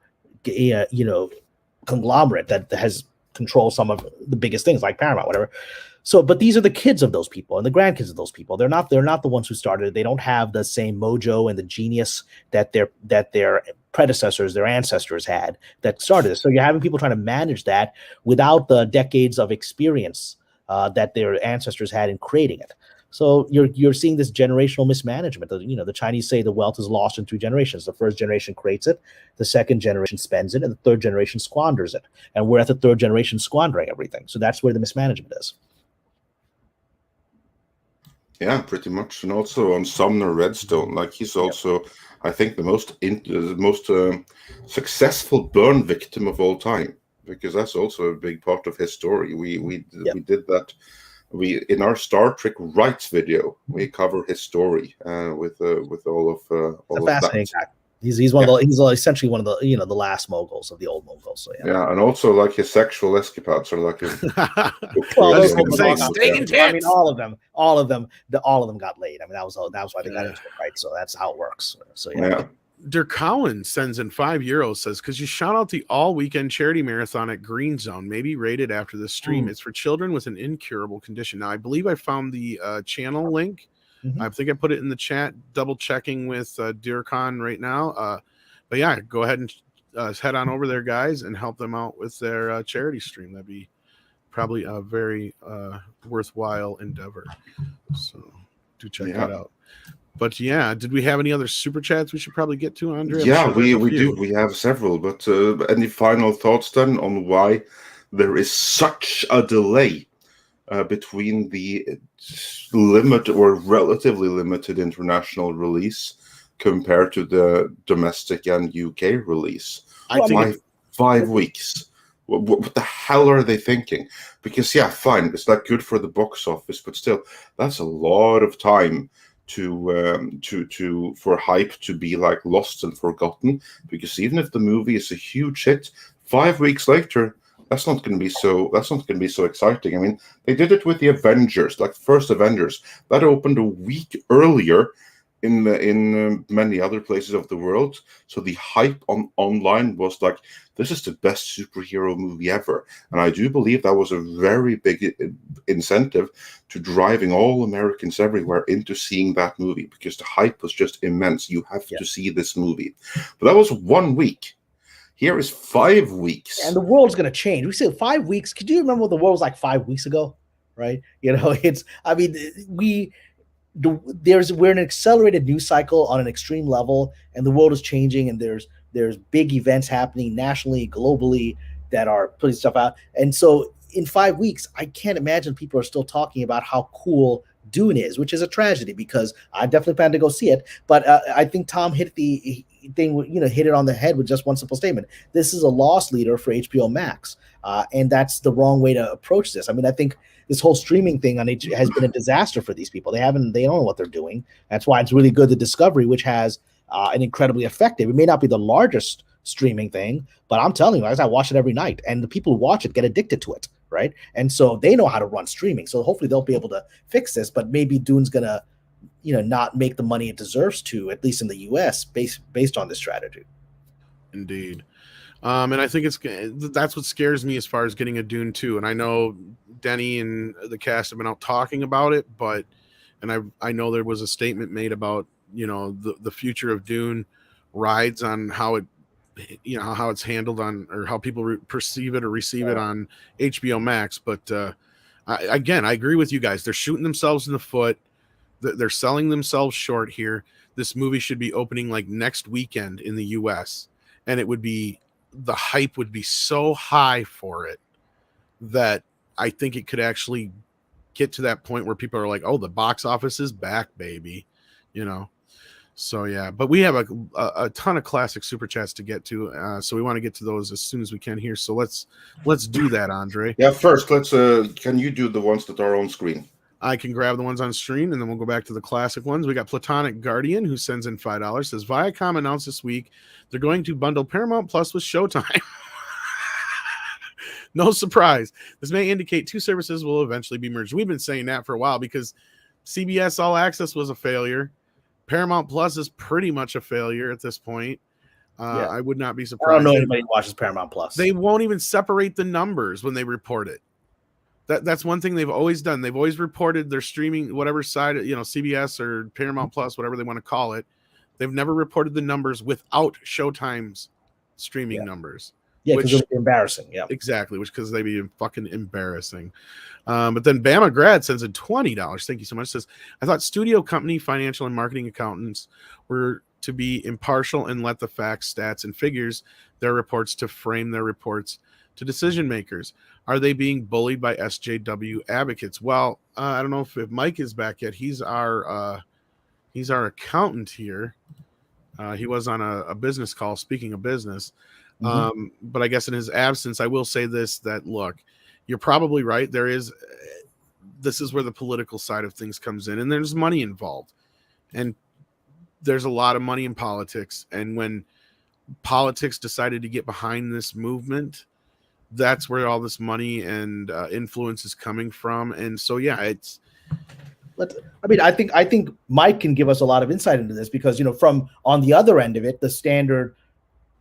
conglomerate that has control some of the biggest things like Paramount, whatever. So, but these are the kids of those people and the grandkids of those people. They're not the ones who started it. They don't have the same mojo and the genius that their predecessors, their ancestors had that started it. So you're having people trying to manage that without the decades of experience that their ancestors had in creating it. So you're seeing this generational mismanagement. The Chinese say the wealth is lost in 3 generations. The first generation creates it, the second generation spends it, and the third generation squanders it. And we're at the third generation squandering everything. So that's where the mismanagement is. Yeah, pretty much. And also on Sumner Redstone, like he's also, I think, the most successful burn victim of all time, because that's also a big part of his story. We did that. In our Star Trek Rights video, we cover his story with all of that. Guy. He's one of the, he's essentially one of the the last moguls of the old moguls. So yeah, and also like his sexual escapades are like all of them got laid. I mean, that was why they got into it, right? So that's how it works. So yeah. Dirk Cowan sends in €5, says, "Could you shout out the all-weekend charity marathon at Green Zone, maybe rated after the stream? It's for children with an incurable condition." Now, I believe I found the channel link. I think I put it in the chat, double checking with Dirkhan right now. But yeah, go ahead and head on over there, guys, and help them out with their charity stream. That'd be probably a very worthwhile endeavor. So do check that out. But yeah, did we have any other super chats we should probably get to, Andre? Yeah, we do. We have several. But any final thoughts then on why there is such a delay between the limited or relatively limited international release compared to the domestic and UK release? I think 5 weeks. What the hell are they thinking? Because yeah, fine, it's not good for the box office, but still, that's a lot of time for hype to be like lost and forgotten. Because even if the movie is a huge hit, 5 weeks later, that's not going to be so exciting. I mean, they did it with the Avengers, like the first Avengers, that opened a week earlier in many other places of the world. So the hype online was like, this is the best superhero movie ever. And I do believe that was a very big incentive to driving all Americans everywhere into seeing that movie, because the hype was just immense. You have to see this movie. But that was 1 week. Here is 5 weeks. And the world's going to change. We said 5 weeks. Could you remember what the world was like 5 weeks ago? Right? We're in an accelerated news cycle on an extreme level, and the world is changing, and there's big events happening nationally, globally, that are putting stuff out. And so in 5 weeks, I can't imagine people are still talking about how cool Dune is, which is a tragedy, because I definitely plan to go see it. But I think Tom hit the thing, hit it on the head with just one simple statement. This is a loss leader for HBO Max, and that's the wrong way to approach this. I mean, I think this whole streaming thing has been a disaster for these people. They don't know what they're doing. That's why it's really good, the Discovery, which has an incredibly effective. It may not be the largest streaming thing, but I'm telling you, guys, I watch it every night, and the people who watch it get addicted to it, right? And so they know how to run streaming. So hopefully they'll be able to fix this. But maybe Dune's gonna, not make the money it deserves to, at least in the U.S., based on this strategy. Indeed. And I think that's what scares me as far as getting a Dune 2. And I know Denny and the cast have been out talking about it, and I know there was a statement made about, the future of Dune rides on how how it's handled on, or how people perceive it or receive it on HBO Max. But I agree with you guys. They're shooting themselves in the foot. They're selling themselves short here. This movie should be opening like next weekend in the US, and the hype would be so high for it that I think it could actually get to that point where people are like, oh, the box office is back, baby. So yeah, but we have a ton of classic super chats to get to, so we want to get to those as soon as we can here. So let's do that, Andre. Yeah, first let's can you do the ones that are on screen? I can grab the ones on screen, and then we'll go back to the classic ones. We got Platonic Guardian, who sends in $5, says, Viacom announced this week they're going to bundle Paramount Plus with Showtime. No surprise. This may indicate 2 services will eventually be merged. We've been saying that for a while, because CBS All Access was a failure. Paramount Plus is pretty much a failure at this point. I would not be I surprised. don't know anybody who watches Paramount Plus. They won't even separate the numbers when they report it. That's one thing they've always done. They've always reported their streaming, whatever side, CBS or Paramount Plus, whatever they want to call it. They've never reported the numbers without Showtime's streaming numbers. Yeah, because it would be embarrassing. Yeah, exactly. Which because they'd be fucking embarrassing. But then Bama Grad sends in $20. Thank you so much. Says, I thought studio company, financial, and marketing accountants were to be impartial and let the facts, stats, and figures their reports to frame their reports to decision makers. Are they being bullied by SJW advocates? Well, I don't know if Mike is back yet. He's our accountant here. He was on a business call. Speaking of business. But I guess in his absence, I will say this, that look, you're probably right. This is where the political side of things comes in, and there's money involved, and there's a lot of money in politics. And when politics decided to get behind this movement, that's where all this money and influence is coming from. And so, yeah, I think Mike can give us a lot of insight into this because, from on the other end of it, the standard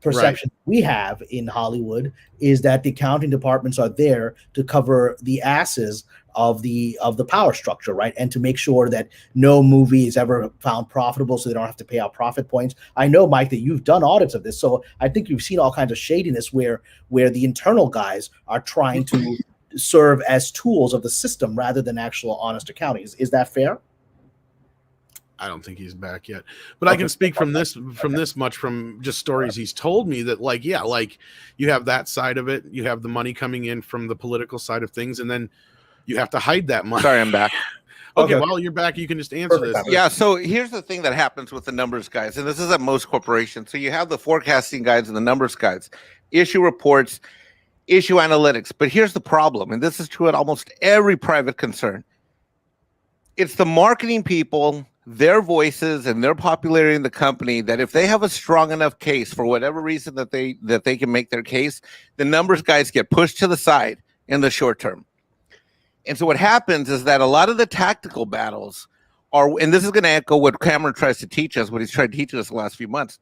perception we have in Hollywood is that the accounting departments are there to cover the asses of the power structure, right? And to make sure that no movie is ever found profitable so they don't have to pay out profit points. I know, Mike, that you've done audits of this. So I think you've seen all kinds of shadiness where the internal guys are trying to serve as tools of the system rather than actual honest accounting. Is that fair? I don't think he's back yet, but I can speak from this much from just stories he's told me that you have that side of it. You have the money coming in from the political side of things, and then you have to hide that money. Sorry, I'm back. Okay, well, you're back. You can just answer this. Yeah, so here's the thing that happens with the numbers guys, and this is at most corporations. So you have the forecasting guys and the numbers guys, issue reports, issue analytics. But here's the problem, and this is true at almost every private concern. It's the marketing people, their voices and their popularity in the company, that if they have a strong enough case for whatever reason that they can make their case, the numbers guys get pushed to the side in the short term. And so what happens is that a lot of the tactical battles are, and this is going to echo what Cameron tries to teach us, what he's tried to teach us the last few months.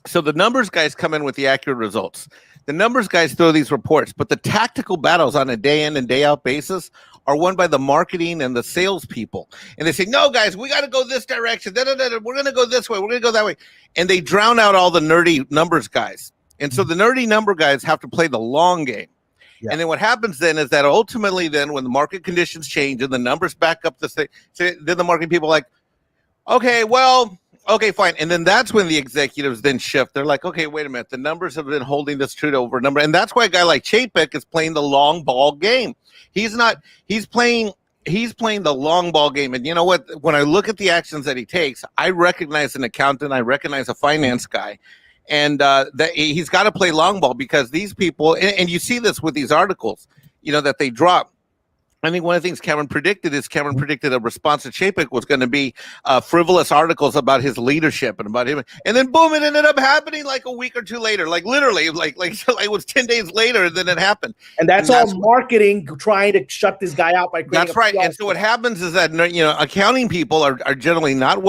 So the numbers guys come in with the accurate results. The numbers guys throw these reports, but the tactical battles on a day in and day out basis are won by the marketing and the sales people. And they say, no, guys, we got to go this direction. We're going to go this way. We're going to go that way. And they drown out all the nerdy numbers guys. And so the nerdy number guys have to play the long game. Yeah. And then what happens then is that ultimately then when the market conditions change and the numbers back up the thing, then the marketing people are like, okay, fine. And then that's when the executives then shift. They're like, okay, wait a minute. The numbers have been holding this true to over number. And that's why a guy like Chapek is playing the long ball game. He's playing the long ball game. And you know what? When I look at the actions that he takes, I recognize an accountant. I recognize a finance guy. And that he's got to play long ball because these people, and you see this with these articles, that they drop. I think one of the things Cameron predicted a response to Chapek was going to be frivolous articles about his leadership and about him. And then boom, it ended up happening like a week or two later, like literally, like it was 10 days later, and then it happened. And that's all marketing trying to shut this guy out by creating. That's right. And so what happens is that, accounting people are generally not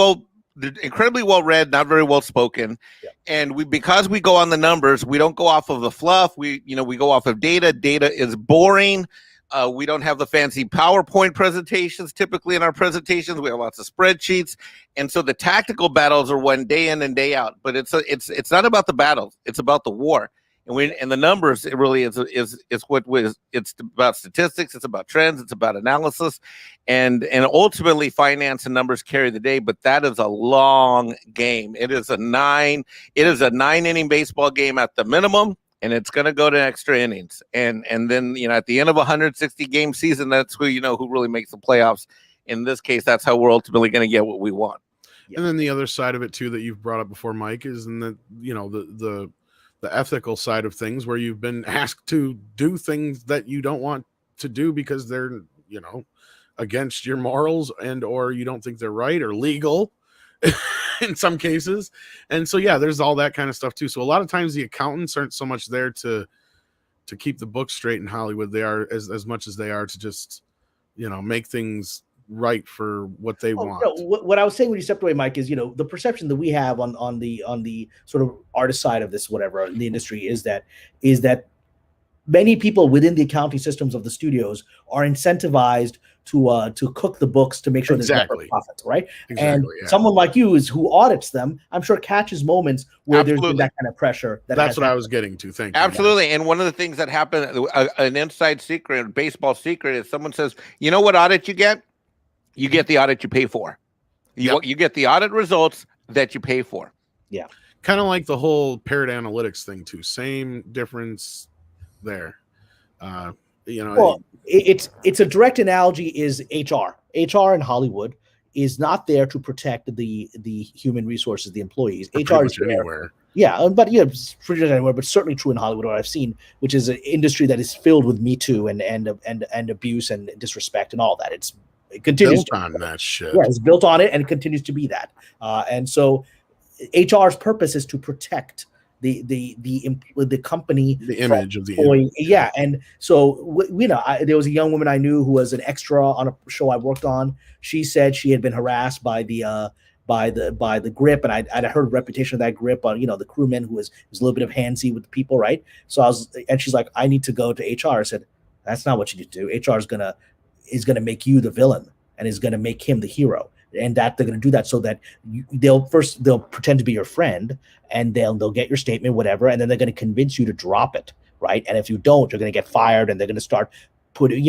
they're incredibly well read, not very well spoken. Yeah. And because we go on the numbers, we don't go off of the fluff. We go off of data. Data is boring. We don't have the fancy PowerPoint presentations typically in our presentations. We have lots of spreadsheets. And so the tactical battles are won day in and day out. But it's not about the battles. It's about the war. And the numbers, it really is it's about statistics, it's about trends, it's about analysis, and ultimately finance and numbers carry the day. But that is a long game. It is a 9-inning baseball game at the minimum, and it's going to go to extra innings. And then at the end of a 160 game season, that's who really makes the playoffs. In this case, that's how we're ultimately going to get what we want. And then the other side of it too that you've brought up before, Mike, is in the the ethical side of things where you've been asked to do things that you don't want to do because they're, against your morals and or you don't think they're right or legal in some cases. And so, yeah, there's all that kind of stuff too. So a lot of times the accountants aren't so much there to keep the books straight in Hollywood. They are as much as they are to just, make things right for what they want. No, what I was saying when you stepped away, Mike, is the perception that we have on the sort of artist side of this, whatever, in the industry, is that many people within the accounting systems of the studios are incentivized to cook the books to make sure there's never profit, right? And someone like you who audits them, I'm sure catches moments where there's been that kind of pressure. That's what I was getting to. Thank you. Absolutely. And one of the things that happened, an inside secret, a baseball secret, is someone says, you know what audit you get? You get the audit you pay for. You get the audit results that you pay for. Yeah. Kind of like the whole paired analytics thing too. Same difference there. Well, it's a direct analogy is HR. HR in Hollywood is not there to protect the human resources, the employees. HR is there. Anywhere. Yeah, but pretty much anywhere, but certainly true in Hollywood, what I've seen, which is an industry that is filled with Me Too and abuse and disrespect and all that. It continues built on that shit. Yeah, it's built on it and continues to be that. And so HR's purpose is to protect the company, the image of the employee. Yeah, and so there was a young woman I knew who was an extra on a show I worked on. She said she had been harassed by the grip, and I'd heard a reputation of that grip on the crewman who was a little bit of handsy with people, right? So she's like, I need to go to HR. I said, that's not what you need to do. HR is gonna make you the villain and is gonna make him the hero. And that they're going to do that so that they'll pretend to be your friend, and they'll get your statement, whatever, and then they're going to convince you to drop it, right? And if you don't, you're going to get fired, and they're going to start putting,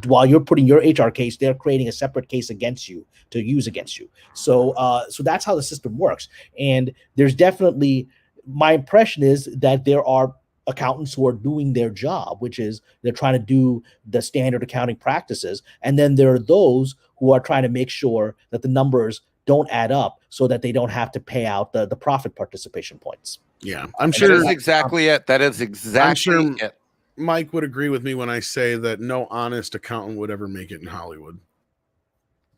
while you're putting your HR case, they're creating a separate case against you to use against you. So that's how the system works. And there's definitely, my impression is that there are accountants who are doing their job, which is they're trying to do the standard accounting practices, and then there are those who are trying to make sure that the numbers don't add up so that they don't have to pay out the profit participation points. Yeah, I'm sure that's exactly it. That is exactly it. Mike would agree with me when I say that no honest accountant would ever make it in Hollywood.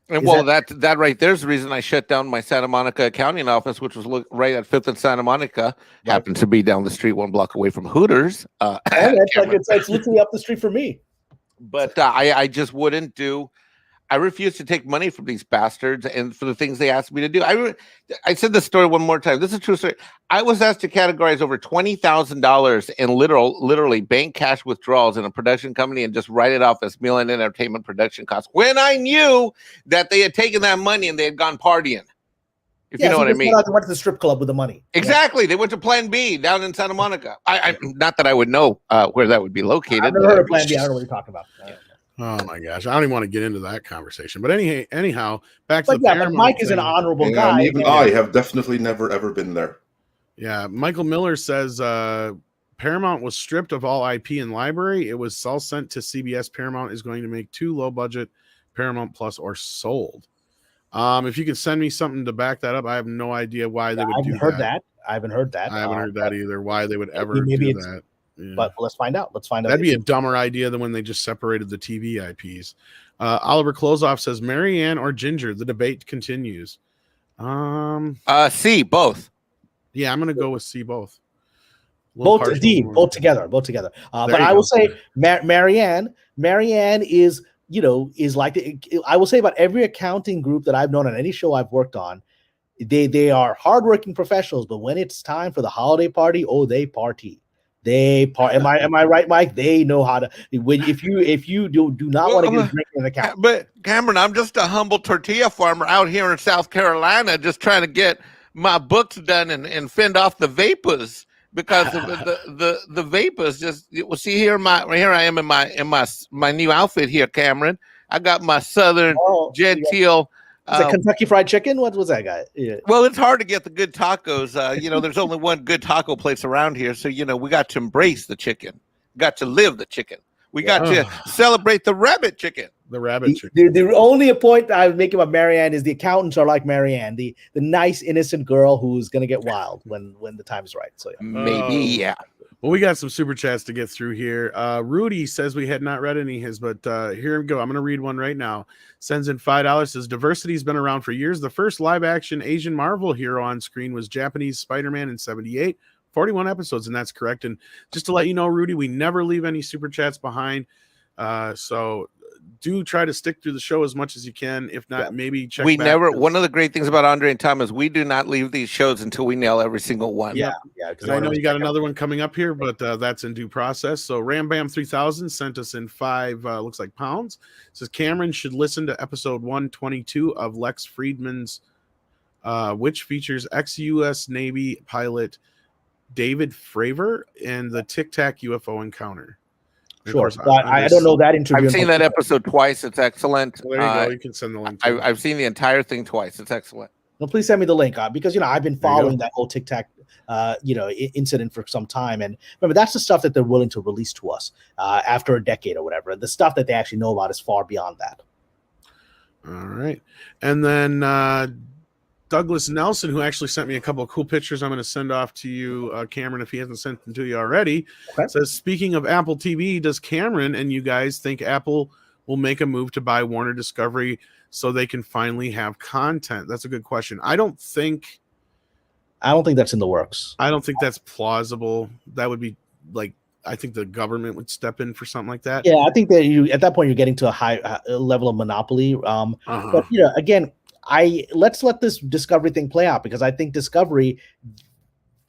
And that right there's the reason I shut down my Santa Monica accounting office, which was right at 5th and Santa Monica. Right. Happens to be down the street 1 block away from Hooters. It's literally up the street from me. But I just wouldn't do. I refuse to take money from these bastards and for the things they asked me to do. I said this story one more time. This is a true story. I was asked to categorize over $20,000 in literally bank cash withdrawals in a production company and just write it off as meal and entertainment production costs when I knew that they had taken that money and they had gone partying. If you know what I mean. They went to the strip club with the money. Exactly. Yeah. They went to Plan B down in Santa Monica. I not that I would know where that would be located. I've never heard of Plan B. I don't know what you're talking about. Oh my gosh, I don't even want to get into that conversation. But anyhow, back to the Paramount. Mike is an honorable guy. And even I have definitely never ever been there. Yeah, Michael Miller says Paramount was stripped of all IP and library. It was all sent to CBS. Paramount is going to make 2 low-budget Paramount Plus or sold. If you could send me something to back that up, I have no idea why they would do that. I haven't heard that. I haven't heard that either. Why they would ever do that. Yeah. But let's find out. That'd be a dumber idea than when they just separated the TV IPs. Oliver Closeoff says Marianne or Ginger. The debate continues. C, both. Yeah, I'm gonna go with C, both. Both together. But I will say Marianne is like I will say about every accounting group that I've known on any show I've worked on, they are hardworking professionals, but when it's time for the holiday party, they party. Am I right, Mike? They know how to. If you do not want to get drinking in the account. But Cameron, I'm just a humble tortilla farmer out here in South Carolina, just trying to get my books done and fend off the vapors because the vapors just. Well, see here I am in my new outfit here, Cameron. I got my Southern genteel. Is it Kentucky Fried Chicken? What was that guy? Yeah. Well, it's hard to get the good tacos. There's only one good taco place around here. So, we got to embrace the chicken. Got to live the chicken. We got to celebrate the rabbit chicken. The rabbit chicken. The only point I would make about Marianne is the accountants are like Marianne, the nice, innocent girl who's going to get wild when the time is right. So, yeah. Maybe, yeah. Well, we got some super chats to get through here. Rudy says we had not read any of his, but here we go. I'm going to read one right now. Sends in $5. Says diversity's been around for years. The first live-action Asian Marvel hero on screen was Japanese Spider-Man in '78. 41 episodes, and that's correct. And just to let you know, Rudy, we never leave any super chats behind. So do try to stick through the show as much as you can. If not, maybe check. We back never. One of the great things about Andre and Tom is we do not leave these shows until we nail every single one. Yeah. Because I know you got another one coming up here, but that's in due process. So Ram Bam 3000 sent us in 5 looks like pounds. It says Cameron should listen to episode 122 of Lex Friedman's, which features ex-U.S. Navy pilot David Fravor and the Tic Tac UFO encounter. Sure. I don't know that interview. I've seen that episode twice. It's excellent. Well, there you go. You can send the link. I've seen the entire thing twice. It's excellent. No, please send me the link because I've been following that whole Tic Tac incident for some time, and remember that's the stuff that they're willing to release to us after a decade or whatever. The stuff that they actually know about is far beyond that. All right, and then Douglas Nelson, who actually sent me a couple of cool pictures I'm going to send off to you, Cameron, if he hasn't sent them to you already. Okay. Says, speaking of Apple TV, does Cameron and you guys think Apple will make a move to buy Warner Discovery so they can finally have content? That's a good question. I don't think that's in the works. I don't think that's plausible. That would be like, I think the government would step in for something like that. Yeah, I think that at that point you're getting to a high level of monopoly. But again, let's let this Discovery thing play out, because I think Discovery,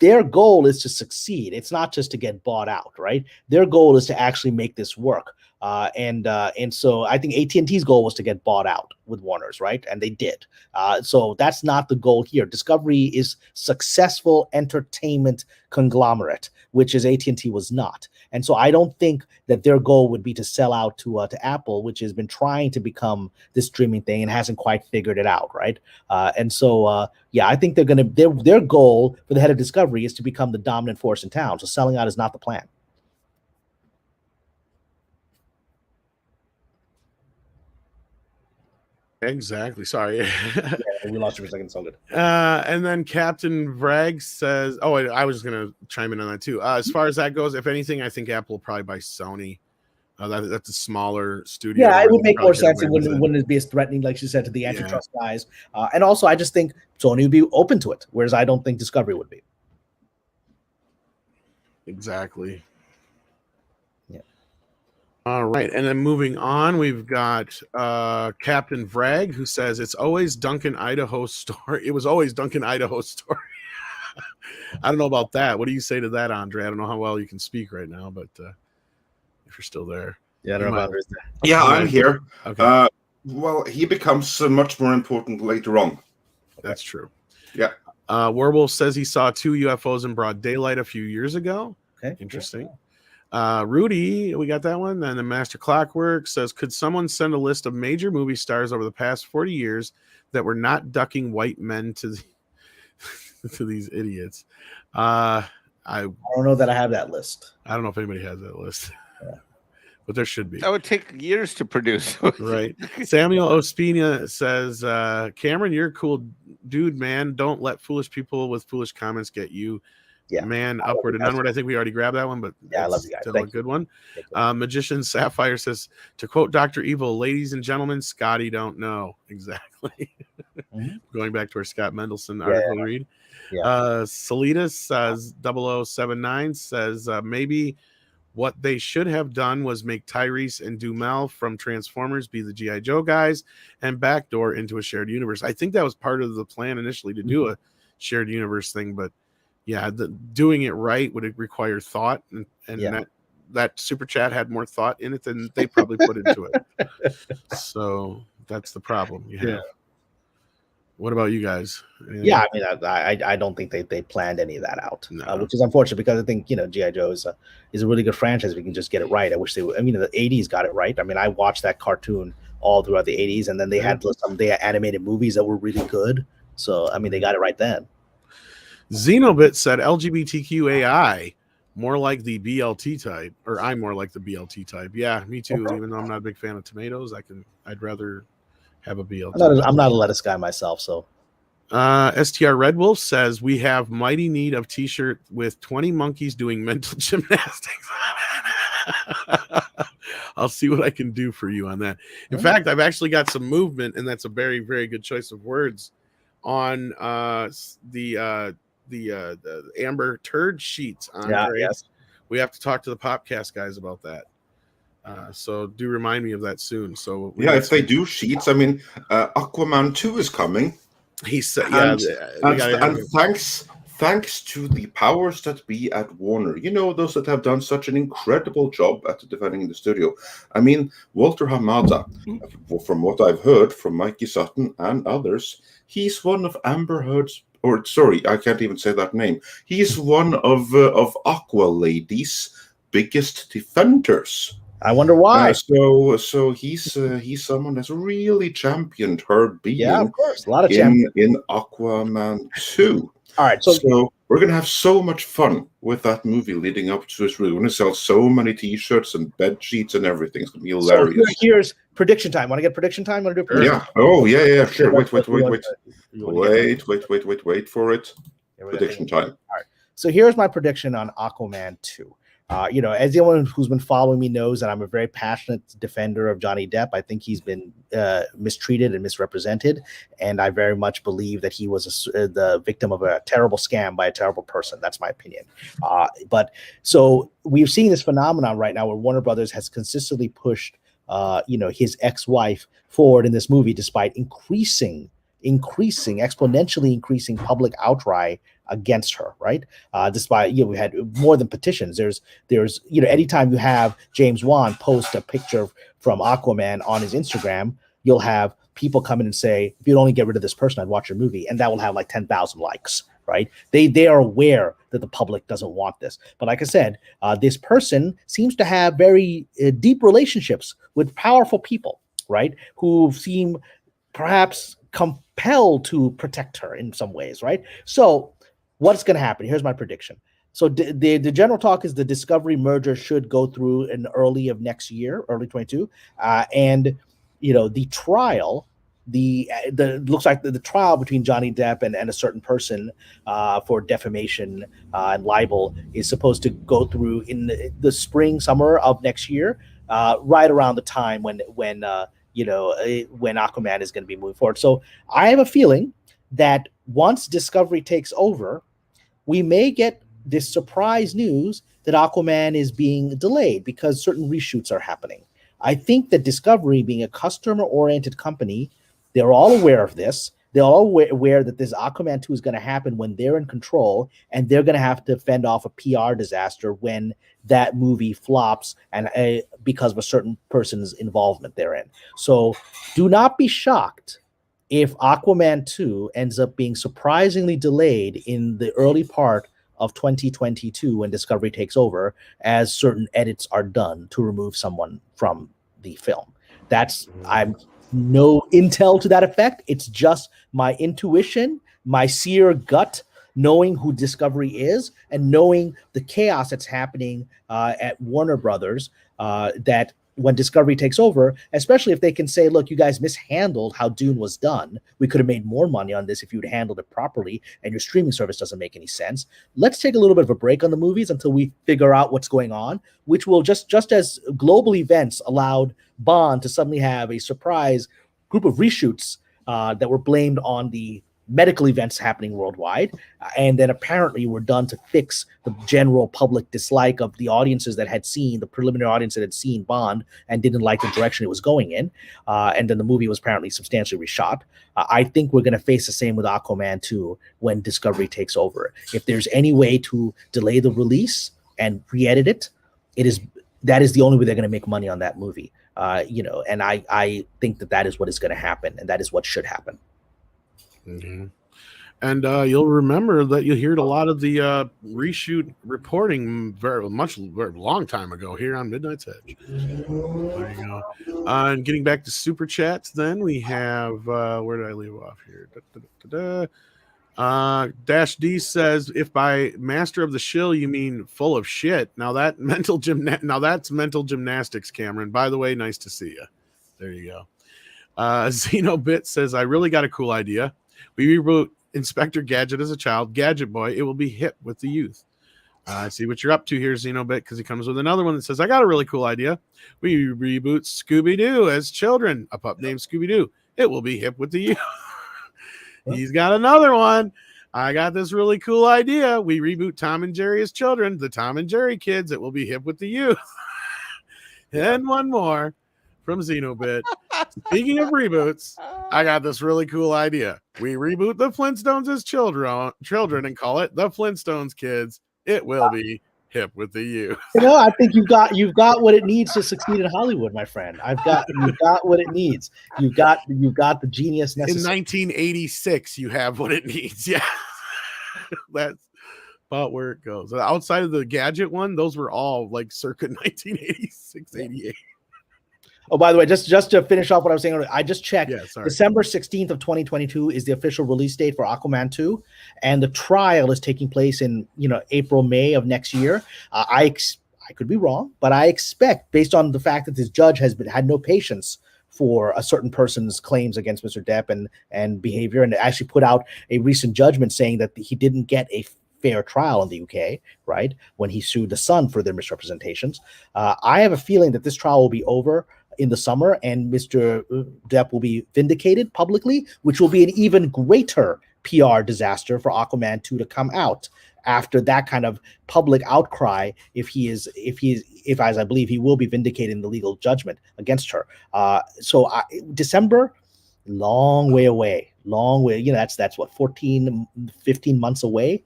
their goal is to succeed. It's not just to get bought out, right? Their goal is to actually make this work. And so I think AT&T's goal was to get bought out with Warner's, right? And they did. So that's not the goal here. Discovery is successful entertainment conglomerate, which is AT&T was not. And so I don't think that their goal would be to sell out to Apple, which has been trying to become this streaming thing and hasn't quite figured it out, right? And so I think they're going to their goal for the head of Discovery is to become the dominant force in town. So selling out is not the plan. Exactly. Sorry. We lost you for a second. So good. And then Captain Vrag says, I was going to chime in on that too. As far as that goes, if anything, I think Apple will probably buy Sony. That's a smaller studio. Yeah, it would make more sense. It wouldn't be as threatening, like she said, to the antitrust guys. And also, I just think Sony would be open to it, whereas I don't think Discovery would be. Exactly. Yeah. All right, and then moving on, we've got Captain Vrag, who says it's always Duncan Idaho story. It was always Duncan Idaho story. I don't know about that. What do you say to that, Andre? I don't know how well you can speak right now, but if you're still there, I don't know about this. Yeah, I'm here. Okay. Well, he becomes much more important later on. That's true. Yeah. Werewolf says he saw 2 UFOs in broad daylight a few years ago. Okay, interesting. Rudy, we got that one. And then Master Clockwork says, could someone send a list of major movie stars over the past 40 years that were not ducking white men to these idiots? I don't know that I have that list. I don't know if anybody has that list. Yeah. But there should be. That would take years to produce. Right. Samuel Ospina says, Cameron, you're a cool dude, man. Don't let foolish people with foolish comments get you. Yeah. Man, upward and onward. I think we already grabbed that one, but I love you guys. Still a good one. Magician Sapphire says, to quote Dr. Evil, ladies and gentlemen, Scotty don't know. Exactly. Going back to our Scott Mendelson article read. Yeah. Salitas says 0079 says maybe what they should have done was make Tyrese and Dumel from Transformers be the G.I. Joe guys and backdoor into a shared universe. I think that was part of the plan initially to do a shared universe thing, but yeah, doing it right would require thought, and that super chat had more thought in it than they probably put into it. So that's the problem. Yeah. What about you guys? Yeah, I mean, I don't think they planned any of that out, which is unfortunate because I think G.I. Joe is a really good franchise. We can just get it right. I wish the 80s got it right. I mean, I watched that cartoon all throughout the 80s, and then they had some animated movies that were really good. So I mean, they got it right then. Xenobit said LGBTQAI more like the BLT type, or I'm more like the BLT type. Yeah, me too. Okay. Even though I'm not a big fan of tomatoes, I'd rather have a BLT. I'm not a lettuce guy myself, so. STR Red Wolf says we have mighty need of t-shirt with 20 monkeys doing mental gymnastics. I'll see what I can do for you on that. In fact, I've actually got some movement, and that's a very, very good choice of words on the Amber Turd sheets. Yes. We have to talk to the Popcast guys about that. So do remind me of that soon. So if they do sheets, I mean, Aquaman 2 is coming. He said, "Yeah, and thanks to the powers that be at Warner, those that have done such an incredible job at defending the studio. I mean, Walter Hamada, from what I've heard from Mikey Sutton and others, he's one of Amber Heard's, or sorry, I can't even say that name. He's one of Aqua Lady's biggest defenders. I wonder why. So he's someone that's really championed her being of course. A lot of in Aquaman 2. All right, so we're gonna have so much fun with that movie leading up to it. We're gonna sell so many T-shirts and bed sheets and everything. It's gonna be hilarious. So here's prediction time. Want to get prediction time? Want to do prediction? Yeah. Oh yeah. Sure. Wait for it. Prediction time. All right. So here's my prediction on Aquaman 2. As anyone who's been following me knows that I'm a very passionate defender of Johnny Depp. I think he's been mistreated and misrepresented, and I very much believe that he was the victim of a terrible scam by a terrible person. That's my opinion. But so we've seen this phenomenon right now where Warner Brothers has consistently pushed, his ex-wife forward in this movie, despite exponentially increasing public outcry against her, right? Despite we had more than petitions. There's anytime you have James Wan post a picture from Aquaman on his Instagram, you'll have people come in and say, if you'd only get rid of this person, I'd watch your movie, and that will have like 10,000 likes, right? They are aware that the public doesn't want this. But like I said, this person seems to have very deep relationships with powerful people, right? Who seem perhaps compelled to protect her in some ways, right? So what's going to happen? Here's my prediction. So the general talk is the Discovery merger should go through in early of next year, early 22, and the trial, looks like the trial between Johnny Depp and a certain person for defamation and libel is supposed to go through in the spring, summer of next year, right around the time when Aquaman is going to be moving forward. So I have a feeling that once Discovery takes over, we may get this surprise news that Aquaman is being delayed because certain reshoots are happening. I think that Discovery, being a customer-oriented company, they're all aware of this. They're all aware that this Aquaman 2 is going to happen when they're in control, and they're going to have to fend off a PR disaster when that movie flops and because of a certain person's involvement therein. So do not be shocked if Aquaman 2 ends up being surprisingly delayed in the early part of 2022 when Discovery takes over, as certain edits are done to remove someone from the film. I'm no intel to that effect. It's just my intuition, my seer gut, knowing who Discovery is and knowing the chaos that's happening at Warner Brothers, that when Discovery takes over, especially if they can say, look, you guys mishandled how Dune was done. We could have made more money on this if you'd handled it properly, and your streaming service doesn't make any sense. Let's take a little bit of a break on the movies until we figure out what's going on, which will just as global events allowed Bond to suddenly have a surprise group of reshoots that were blamed on the medical events happening worldwide, and then apparently were done to fix the general public dislike of the audiences that had seen, the preliminary audience that had seen Bond and didn't like the direction it was going in, and then the movie was apparently substantially reshot. I think we're going to face the same with Aquaman 2 when Discovery takes over. If there's any way to delay the release and re-edit it, that is the only way they're going to make money on that movie. And I think that is what is going to happen, and that is what should happen. Mm-hmm. And you'll remember that you heard a lot of the reshoot reporting very long time ago here on Midnight's Edge. There you go. And getting back to super chats, then we have where did I leave off here? Dash D says, if by master of the shill you mean full of shit, now that's mental gymnastics, Cameron. By the way, nice to see you. There you go. Xenobit says, I really got a cool idea. We reboot Inspector Gadget as a child, Gadget Boy. It will be hip with the youth. I see what you're up to here, Xenobit, because he comes with another one that says, I got a really cool idea. We reboot Scooby-Doo as children, a pup named Scooby-Doo. It will be hip with the youth. He's got another one. I got this really cool idea. We reboot Tom and Jerry as children, the Tom and Jerry kids. It will be hip with the youth. And one more from Xenobit. Speaking of reboots, I got this really cool idea. We reboot the Flintstones as children and call it the Flintstones Kids. It will be hip with the youth. I think you've got what it needs to succeed in Hollywood, my friend. You've got what it needs. You've got the genius necessary. In 1986, you have what it needs. Yeah, that's about where it goes. Outside of the gadget one, those were all like circa 1986, 88. Oh, by the way, just to finish off what I was saying, I just checked. Yeah, sorry. December 16th of 2022 is the official release date for Aquaman 2, and the trial is taking place in April, May of next year. I could be wrong, but I expect, based on the fact that this judge had no patience for a certain person's claims against Mr. Depp and behavior, and actually put out a recent judgment saying that he didn't get a fair trial in the UK, right, when he sued the Sun for their misrepresentations. I have a feeling that this trial will be over in the summer, and Mr. Depp will be vindicated publicly, which will be an even greater PR disaster for Aquaman 2 to come out after that kind of public outcry. If as I believe he will be vindicated in the legal judgment against her. December, long way away. That's what, 14, 15 months away.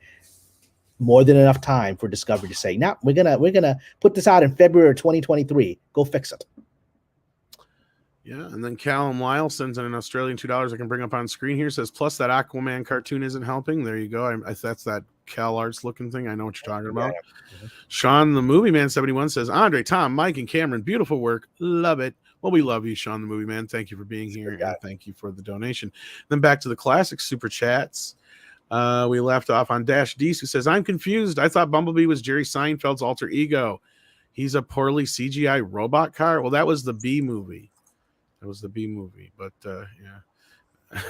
More than enough time for Discovery to say, "Now we're gonna put this out in February 2023. Go fix it." Yeah, and then Callum Lyle sends in an Australian $2 I can bring up on screen here. Says, plus that Aquaman cartoon isn't helping. There you go. That's that Cal Arts looking thing. I know what you're talking about. Yeah. Mm-hmm. Sean the Movie Man 71 says, Andre, Tom, Mike, and Cameron, beautiful work. Love it. Well, we love you, Sean the Movie Man. Thank you for being here. And thank you for the donation. Then back to the classic super chats. We left off on Dash Dees, who says, I'm confused. I thought Bumblebee was Jerry Seinfeld's alter ego. He's a poorly CGI robot car. Well, that was the B movie. But yeah.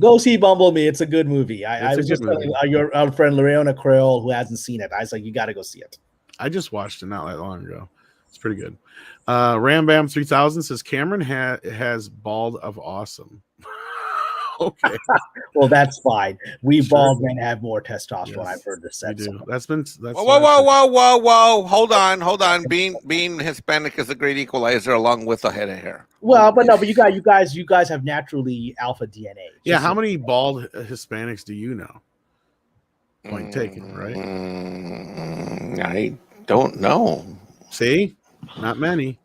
Go see Bumblebee. It's a good movie. I was just telling your old friend Lorena Creole, who hasn't seen it. I was like, you got to go see it. I just watched it not that long ago. It's pretty good. Rambam 3000 says Cameron has bald of awesome. Okay. Well, that's fine. We bald men have more testosterone. Yes, I've heard this said. That's whoa. Hold on. Being Hispanic is a great equalizer along with a head of hair. Well, but you guys have naturally alpha DNA. Yeah, how many bald Hispanics do you know? Point taken, right? I don't know. See? Not many.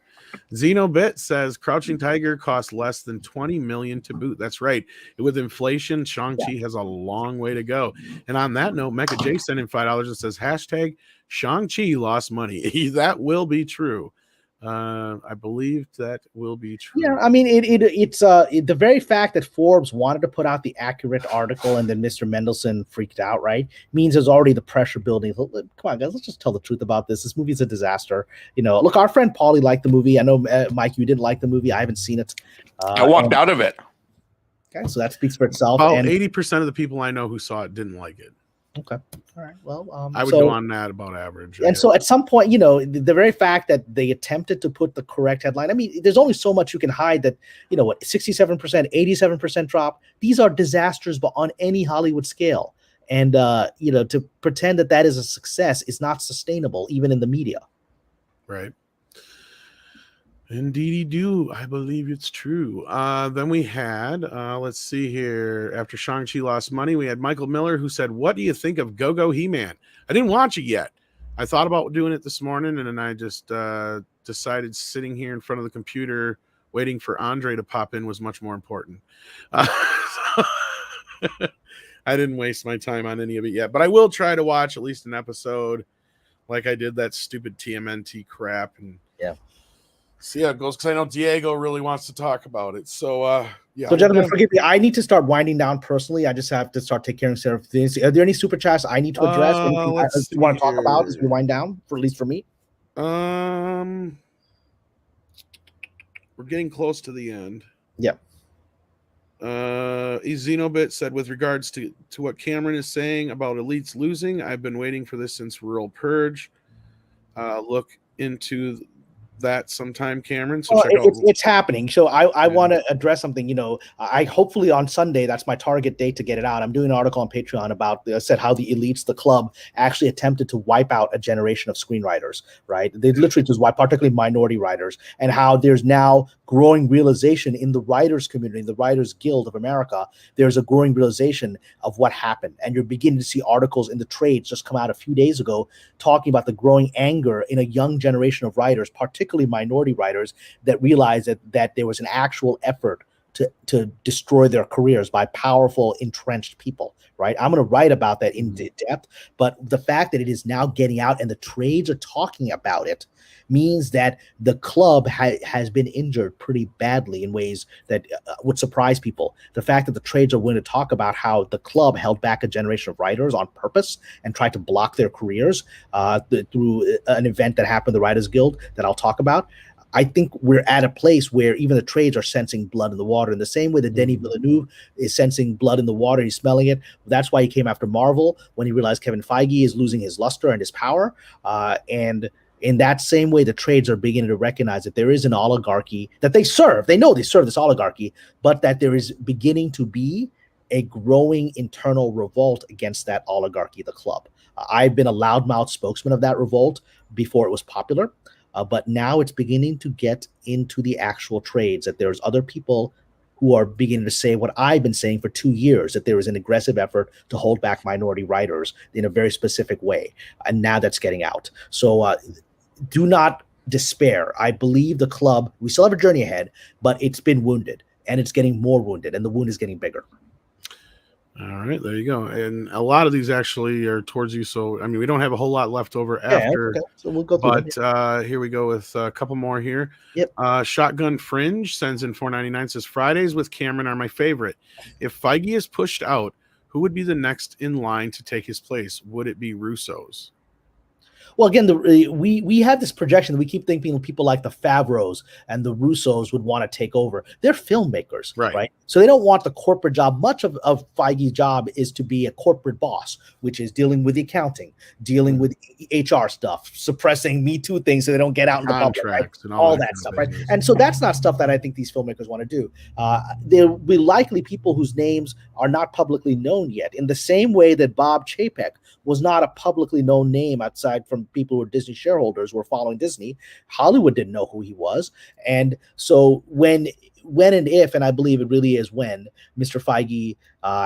Xenobit says Crouching Tiger costs less than $20 million to boot. That's right. With inflation, Shang-Chi has a long way to go. And on that note, Mecha J sent in $5 and says hashtag Shang-Chi lost money. That will be true. I believe that will be true. Yeah, I mean, it's the very fact that Forbes wanted to put out the accurate article and then Mr. Mendelsohn freaked out, right? Means there's already the pressure building. Come on, guys, let's just tell the truth about this. This movie's a disaster. Look, our friend Paulie liked the movie. I know, Mike, you didn't like the movie. I haven't seen it. I walked out of it. Okay, so that speaks for itself. About 80% of the people I know who saw it didn't like it. Okay. All right. Well, I would go on that about average. And so at some point, the very fact that they attempted to put the correct headline, I mean, there's only so much you can hide that, 67%, 87% drop. These are disasters, but on any Hollywood scale. And, to pretend that is a success is not sustainable, even in the media. Right. Indeedy do. I believe it's true. Then we had, let's see here. After Shang-Chi lost money, we had Michael Miller who said, what do you think of Go-Go He-Man? I didn't watch it yet. I thought about doing it this morning, and then I just decided sitting here in front of the computer waiting for Andre to pop in was much more important. I didn't waste my time on any of it yet, but I will try to watch at least an episode like I did that stupid TMNT crap. And yeah. See how it goes, because I know Diego really wants to talk about it. So, yeah. So, gentlemen, forgive me. I need to start winding down personally. I just have to start taking care of certain things. Are there any super chats I need to address? Anything you want to talk about as we wind down, at least for me? We're getting close to the end. Yeah. Xenobit said, with regards to what Cameron is saying about elites losing, I've been waiting for this since Rural Purge. Look into that sometime, Cameron. So Well, check out. it's happening. So I want to address something. I hopefully on Sunday, that's my target date to get it out. I'm doing an article on Patreon about said how the elites, the club, actually attempted to wipe out a generation of screenwriters. Right? They literally just wipe, particularly minority writers, and how there's now growing realization in the writers community, the Writers Guild of America. There's a growing realization of what happened, and you're beginning to see articles in the trades just come out a few days ago talking about the growing anger in a young generation of writers, particularly minority writers, that realized that there was an actual effort to destroy their careers by powerful, entrenched people, right? I'm going to write about that in depth, but the fact that it is now getting out and the trades are talking about it means that the club has been injured pretty badly in ways that would surprise people. The fact that the trades are willing to talk about how the club held back a generation of writers on purpose and tried to block their careers through an event that happened in the Writers Guild that I'll talk about. I think we're at a place where even the trades are sensing blood in the water in the same way that Denis Villeneuve is sensing blood in the water. He's smelling it. That's why he came after Marvel when he realized Kevin Feige is losing his luster and his power. And in that same way, the trades are beginning to recognize that there is an oligarchy that they serve. They know they serve this oligarchy, but that there is beginning to be a growing internal revolt against that oligarchy, the club. I've been a loudmouth spokesman of that revolt before it was popular. But now it's beginning to get into the actual trades, that there's other people who are beginning to say what I've been saying for 2 years, that there is an aggressive effort to hold back minority writers in a very specific way. And now that's getting out. So do not despair. I believe the club, we still have a journey ahead, but it's been wounded and it's getting more wounded and the wound is getting bigger. All right, there you go. And a lot of these actually are towards you. So, I mean, we don't have a whole lot left over after. Okay. So we'll go through but here we go with a couple more here. Yep. Shotgun Fringe sends in $4.99, says Fridays with Cameron are my favorite. If Feige is pushed out, who would be the next in line to take his place? Would it be Russo's? Well, again, we had this projection that we keep thinking people like the Favreaus and the Russos would want to take over. They're filmmakers, right? So they don't want the corporate job. Much of Feige's job is to be a corporate boss, which is dealing with the accounting, dealing with HR stuff, suppressing Me Too things so they don't get out in the public, right? And all that stuff, right? And so that's not stuff that I think these filmmakers want to do. There will be likely people whose names are not publicly known yet, in the same way that Bob Chapek was not a publicly known name outside from people who are Disney shareholders who were following Disney. Hollywood didn't know who he was. And so when and if, and I believe it really is when, Mr. Feige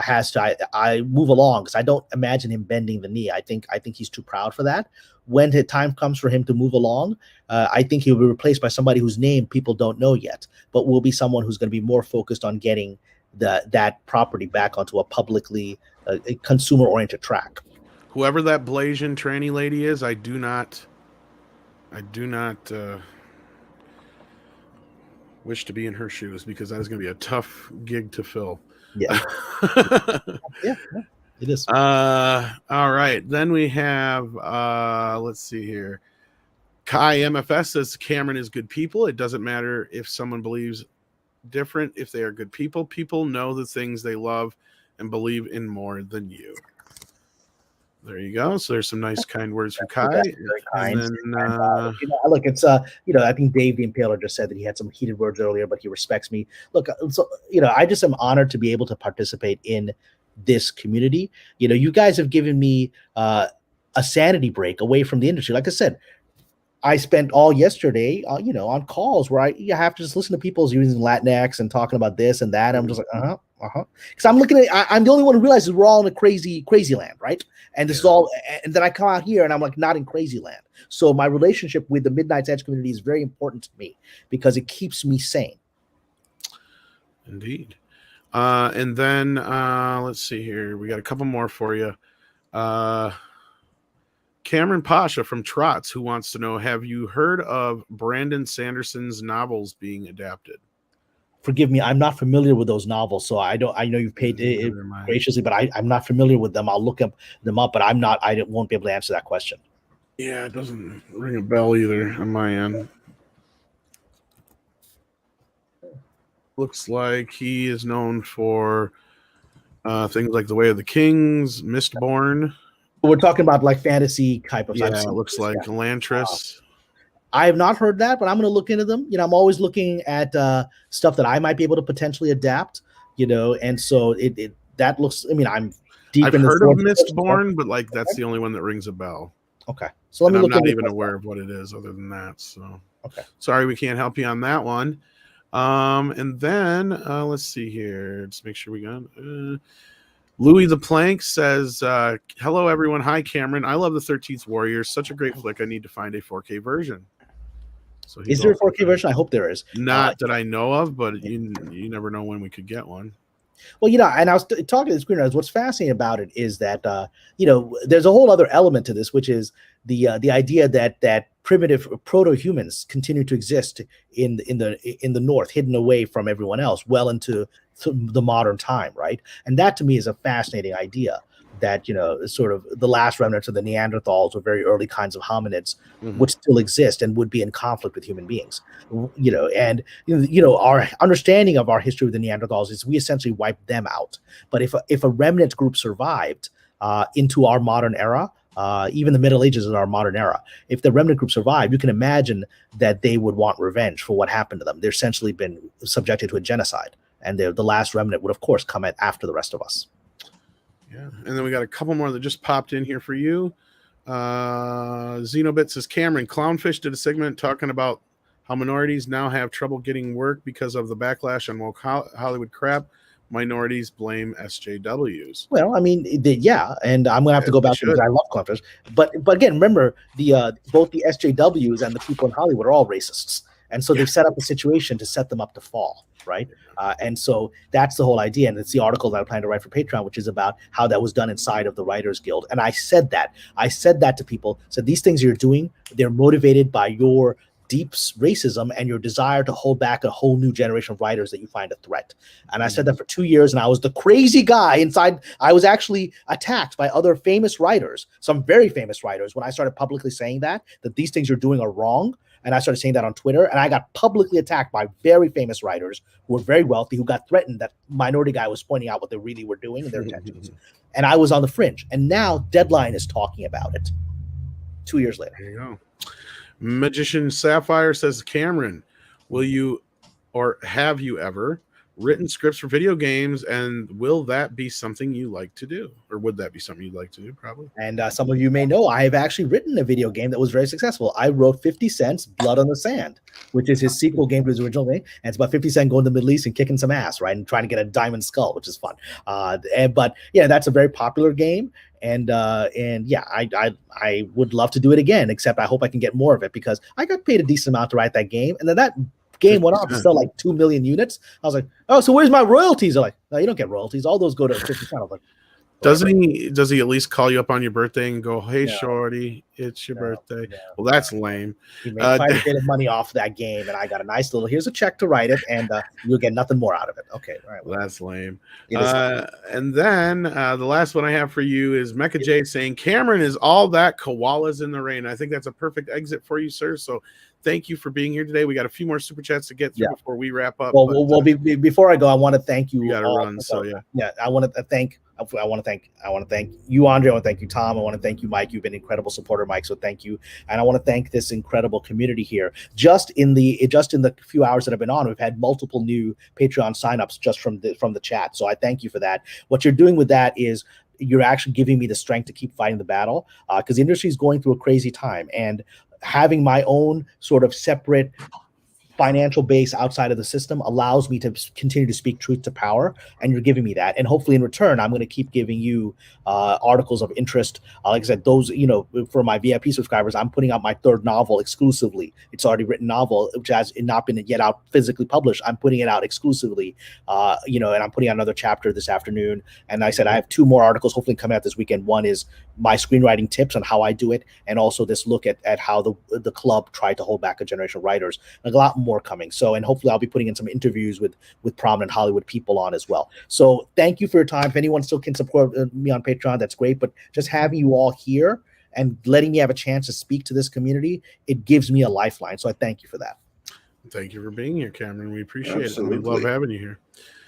has to I move along, because I don't imagine him bending the knee. I think he's too proud for that. When the time comes for him to move along, I think he'll be replaced by somebody whose name people don't know yet, but will be someone who's going to be more focused on getting that property back onto a publicly consumer-oriented track. Whoever that Blasian tranny lady is, I do not wish to be in her shoes, because that is going to be a tough gig to fill. Yeah. yeah, it is. All right. Then we have, let's see here. Kai MFS says Cameron is good people. It doesn't matter if someone believes different. If they are good people, people know the things they love and believe in more than you. There you go. So there's some nice, kind words from Kai. Very kind. And then, look, it's I think Dave the Impaler just said that he had some heated words earlier, but he respects me. Look, so I just am honored to be able to participate in this community. You guys have given me a sanity break away from the industry. Like I said, I spent all yesterday, on calls where you have to just listen to people using Latinx and talking about this and that. I'm just like, because I'm looking at, I'm the only one who realizes we're all in a crazy land, right? And this is all, and then I come out here and I'm like not in crazy land. So my relationship with the Midnight's Edge community is very important to me because it keeps me sane. Indeed. And then let's see here. We got a couple more for you. Kamran Pasha from Trots, who wants to know, have you heard of Brandon Sanderson's novels being adapted? Forgive me, I'm not familiar with those novels, so I know you've paid graciously, but I'm not familiar with them. I'll look them up, but I won't be able to answer that question. Yeah, it doesn't ring a bell either on my end. Looks like he is known for things like The Way of the Kings, Mistborn. We're talking about like fantasy type of stuff. Yeah, it looks like Elantris. I have not heard that, but I'm going to look into them. I'm always looking at stuff that I might be able to potentially adapt. And so that looks. I mean, I'm deep I've in heard of the Mistborn, but like that's the only one that rings a bell. Okay, so let me I'm look. not even aware of what it is other than that. So okay, sorry we can't help you on that one. And then let's see here. Let's make sure we got. Louis the Plank says, "Hello everyone. Hi Cameron. I love the 13th Warriors. Such a great flick. I need to find a 4K version." So is there a 4K version? I hope there is. Not that I know of, but you never know when we could get one. Well, and I was talking to the screenwriters. What's fascinating about it is that there's a whole other element to this, which is the idea that primitive proto-humans continue to exist in the North, hidden away from everyone else, well into the modern time, right? And that to me is a fascinating idea. That sort of the last remnants of the Neanderthals or very early kinds of hominids would still exist and would be in conflict with human beings, and our understanding of our history with the Neanderthals is we essentially wiped them out. But if a remnant group survived into our modern era, even the Middle Ages is our modern era, if the remnant group survived, you can imagine that they would want revenge for what happened to them. They're essentially been subjected to a genocide, and the last remnant would of course come after the rest of us. Yeah, and then we got a couple more that just popped in here for you. Xenobit says, Cameron, Clownfish did a segment talking about how minorities now have trouble getting work because of the backlash on woke Hollywood crap. Minorities blame SJWs. Well, I mean, and I'm gonna have to go back to because I love Clownfish. But again, remember both the SJWs and the people in Hollywood are all racists, and so they've set up a situation to set them up to fall. Right. And so that's the whole idea. And it's the article that I plan to write for Patreon, which is about how that was done inside of the Writers Guild. And I said that to people, said these things you're doing, they're motivated by your deep racism and your desire to hold back a whole new generation of writers that you find a threat. And I said that for 2 years, and I was the crazy guy inside. I was actually attacked by other famous writers, some very famous writers, when I started publicly saying that these things you're doing are wrong. And I started saying that on Twitter, and I got publicly attacked by very famous writers who were very wealthy, who got threatened that minority guy was pointing out what they really were doing and their intentions. And I was on the fringe. And now Deadline is talking about it 2 years later. There you go. Magician Sapphire says, Cameron, will you or have you ever written scripts for video games, and will that be something you like to do, or would that be something you'd like to do? Probably. And some of you may know I have actually written a video game that was very successful. I wrote 50 Cent's Blood on the Sand, which is his sequel game to his original game, and it's about 50 Cent going to the Middle East and kicking some ass, right, and trying to get a diamond skull, which is fun. But yeah, that's a very popular game. And yeah, I would love to do it again, except I hope I can get more of it because I got paid a decent amount to write that game, and then that game went on to sell like 2 million units. I was like, oh, so where's my royalties? They're like, no, you don't get royalties. All those go to 50 Cent. I was like, does he at least call you up on your birthday and go, hey, shorty, it's your birthday? No. Well, that's lame. He made quite a bit of money off that game, and I got a nice little, here's a check to write it, and you'll get nothing more out of it. Okay, all right. Well, that's lame. And then the last one I have for you is Mecha J saying, Cameron is all that koalas in the rain. I think that's a perfect exit for you, sir. So thank you for being here today. We got a few more super chats to get through before we wrap up. Well, before I go, I want to thank you. You got to run, so yeah. Yeah, I want to thank you, Andre. I want to thank you, Tom. I want to thank you, Mike. You've been an incredible supporter, Mike. So thank you. And I want to thank this incredible community here. Just in the few hours that I've been on, we've had multiple new Patreon signups just from the chat. So I thank you for that. What you're doing with that is you're actually giving me the strength to keep fighting the battle because the industry is going through a crazy time, and having my own sort of separate financial base outside of the system allows me to continue to speak truth to power, and you're giving me that. And hopefully in return, I'm going to keep giving you articles of interest. Like I said, those, for my VIP subscribers, I'm putting out my third novel exclusively. It's already written novel, which has not been yet out physically published. I'm putting it out exclusively, and I'm putting out another chapter this afternoon. And I said, I have 2 more articles hopefully coming out this weekend. One is my screenwriting tips on how I do it, and also this look at how the club tried to hold back a generation of writers. Like a lot more coming. So, and hopefully I'll be putting in some interviews with prominent Hollywood people on as well. So thank you for your time. If anyone still can support me on Patreon, that's great. But just having you all here and letting me have a chance to speak to this community, it gives me a lifeline. So I thank you for that. Thank you for being here, Cameron. We appreciate Absolutely. it. We love having you here.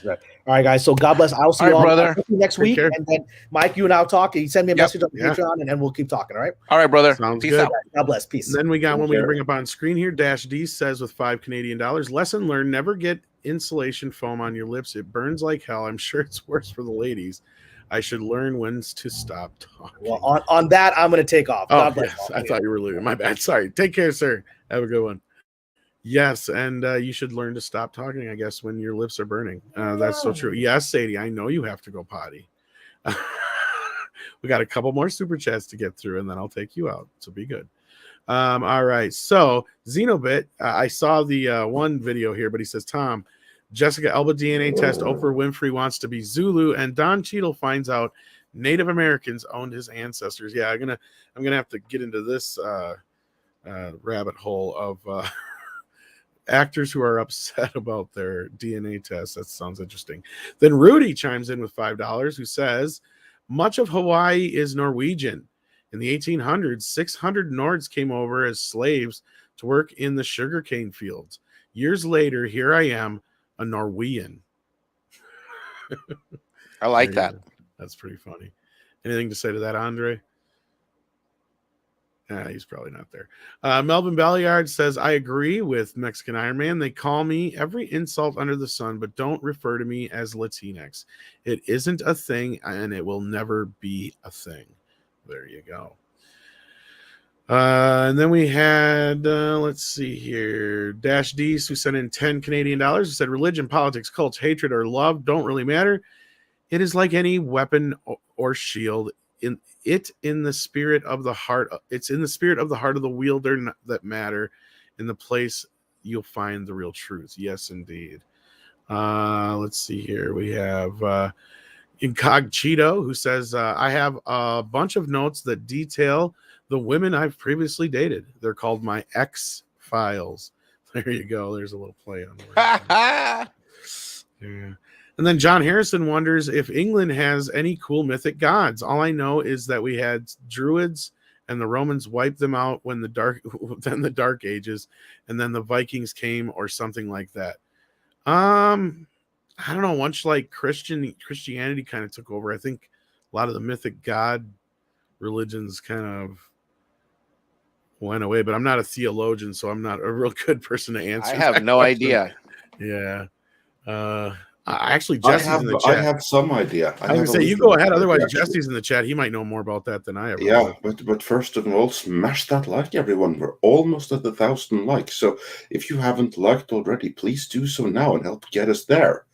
Right. All right, guys. So God bless. I'll see you all brother. next week. care. And then Mike, you and I'll talk. You send me a message on Yeah. Patreon, and then we'll keep talking. All right. All right, brother. Sounds Peace good. out. God bless. Peace. And then we got Take one we can care. bring up on screen here. Dash D says with $5 Canadian. Lesson learned: never get insulation foam on your lips. It burns like hell. I'm sure it's worse for the ladies. I should learn when to stop talking. Well, on that, I'm going to take off. Oh, God bless. yes. I thought you were leaving. My bad. Sorry. Take care, sir. Have a good one. Yes, and you should learn to stop talking, I guess, when your lips are burning. That's so true. Yes, Sadie, I know you have to go potty. We got a couple more super chats to get through, and then I'll take you out. So be good. All right. So Xenobit, I saw the one video here, but he says, Tom, Jessica Alba DNA test. Oprah Winfrey wants to be Zulu, and Don Cheadle finds out Native Americans owned his ancestors. Yeah, I'm gonna have to get into this rabbit hole of actors who are upset about their DNA test. That sounds interesting. Then Rudy chimes in with $5, who says, much of Hawaii is Norwegian. In the 1800s, 600 Nords came over as slaves to work in the sugarcane fields. Years later, here I am, a Norwegian. I like that. That's pretty funny. Anything to say to that, Andre? He's probably not there. Melvin Balliard says, I agree with Mexican Iron Man. They call me every insult under the sun, but don't refer to me as Latinx. It isn't a thing, and it will never be a thing. There you go. And then we had, let's see here, Dash D's, who sent in $10 Canadian, who said, religion, politics, cults, hatred, or love don't really matter. It is like any weapon or shield. In the spirit of the heart, it's in the spirit of the heart of the wielder that matter. In the place you'll find the real truth. Yes, indeed. Let's see here. We have Incogito, who says, I have a bunch of notes that detail the women I've previously dated. They're called my X files. There you go. There's a little play on the yeah. And then John Harrison wonders if England has any cool mythic gods. All I know is that we had druids and the Romans wiped them out when the dark ages, and then the Vikings came or something like that. I don't know. Once like Christianity kind of took over, I think a lot of the mythic god religions kind of went away, but I'm not a theologian, so I'm not a real good person to answer. I have no idea. Yeah. Actually, Jesse's in the chat. I have some idea. I was going to say, you go ahead. Otherwise, Jesse's in the chat. He might know more about that than I ever. Yeah, but first of all, smash that like, everyone. We're almost at 1,000 likes. So if you haven't liked already, please do so now and help get us there.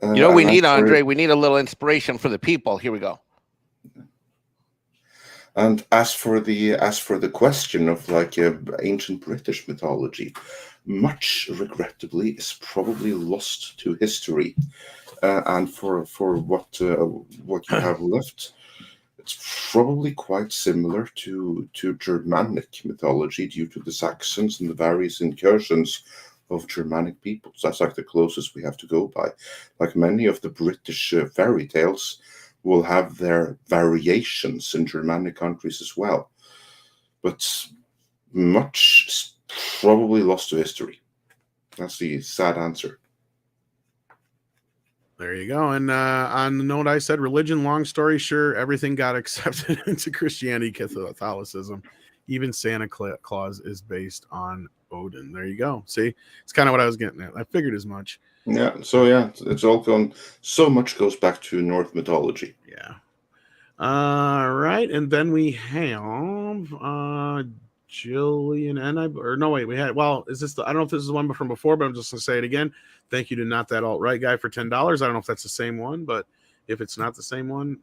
You know what we need, Andre? We need a little inspiration for the people. Here we go. And as for the question of like ancient British mythology, much regrettably is probably lost to history, and for what you have left, it's probably quite similar to Germanic mythology due to the Saxons and the various incursions of Germanic peoples. That's like the closest we have to go by. Like many of the British fairy tales will have their variations in Germanic countries as well, but much probably lost to history. That's the sad answer. There you go. And on the note I said, religion, long story short, everything got accepted into Christianity, Catholicism. Even Santa Claus is based on Odin. There you go. See, it's kind of what I was getting at. I figured as much. Yeah. So yeah, it's all gone. So much goes back to Norse mythology. Yeah. All right. And then we have Jillian is this I don't know if this is the one from before, but I'm just gonna say it again. Thank you to Not That Alt Right Guy for $10. I don't know if that's the same one, but if it's not the same one,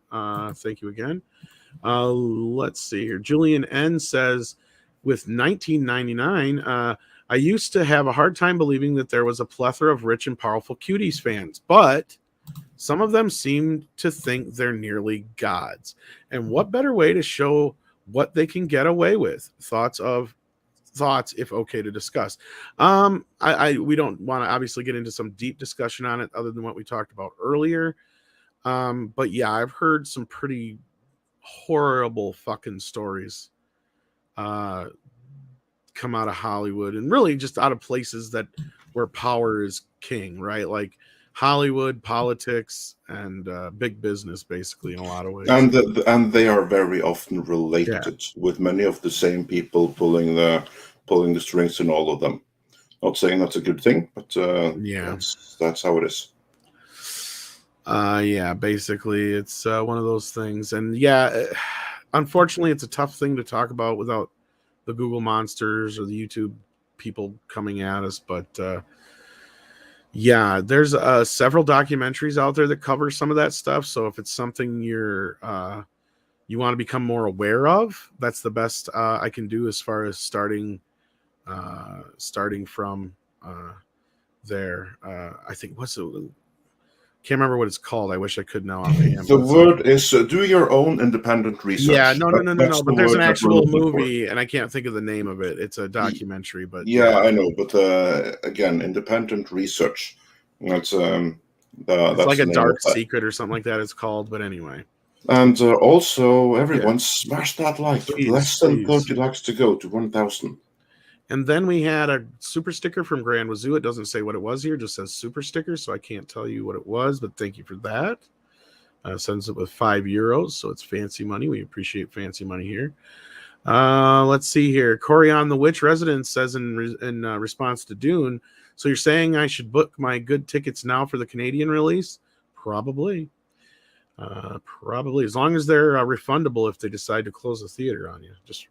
thank you again. Let's see here. Julian N says, with 1999, I used to have a hard time believing that there was a plethora of rich and powerful Cuties fans, but some of them seem to think they're nearly gods. And what better way to show what they can get away with? Thoughts, if okay to discuss. We don't want to obviously get into some deep discussion on it other than what we talked about earlier. But yeah, I've heard some pretty horrible fucking stories come out of Hollywood and really just out of places that where power is king, right? Like Hollywood, politics, and big business, basically, in a lot of ways. And they are very often related with many of the same people pulling the strings in all of them. Not saying that's a good thing, but that's how it is. Basically, it's one of those things, and unfortunately, it's a tough thing to talk about without the Google monsters or the YouTube people coming at us, but there's several documentaries out there that cover some of that stuff. So if it's something you want to become more aware of, that's the best I can do as far as starting from there. I think can't remember what it's called. I wish I could now offhand. The word is do your own independent research. Yeah, no. But there's an actual movie, and I can't think of the name of it. It's a documentary, but I know. But again, independent research. That's it's like a dark secret or something like that. It's called. But anyway. And also, everyone smash that like. Less than 30 likes to go to 1,000. And then we had a super sticker from Grand Wazoo. It doesn't say what it was here, it just says super sticker, so I can't tell you what it was, but thank you for that. Sends it with €5, so it's fancy money. We appreciate fancy money here. Let's see here. Corey on the Witch Residence says in response to Dune, so you're saying I should book my good tickets now for the Canadian release? Probably. As long as they're refundable if they decide to close the theater on you. Just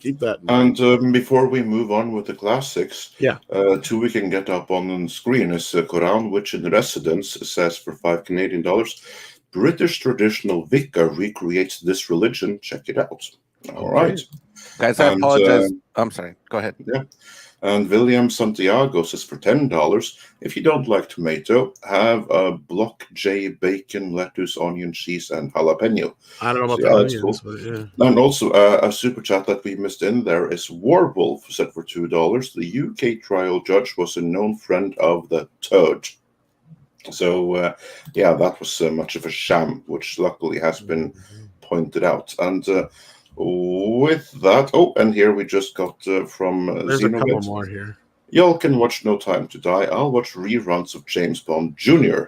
keep that in mind. And before we move on with the classics, two we can get up on the screen is Quran Witch in Residence says for $5 Canadian, British traditional Wicca recreates this religion. Check it out. All right. Guys, I apologize. I'm sorry. Go ahead. Yeah. And William Santiago says for $10, if you don't like tomato, have a block J bacon, lettuce, onion, cheese, and jalapeno. I don't know about that. Cool. But And also a super chat that we missed in there is Warwolf said for $2. The UK trial judge was a known friend of the Toad. So that was much of a sham, which luckily has been pointed out. And with that, and here we just got from there's Xenobit. A couple more here. Y'all can watch No Time to Die. I'll watch reruns of James Bond Jr.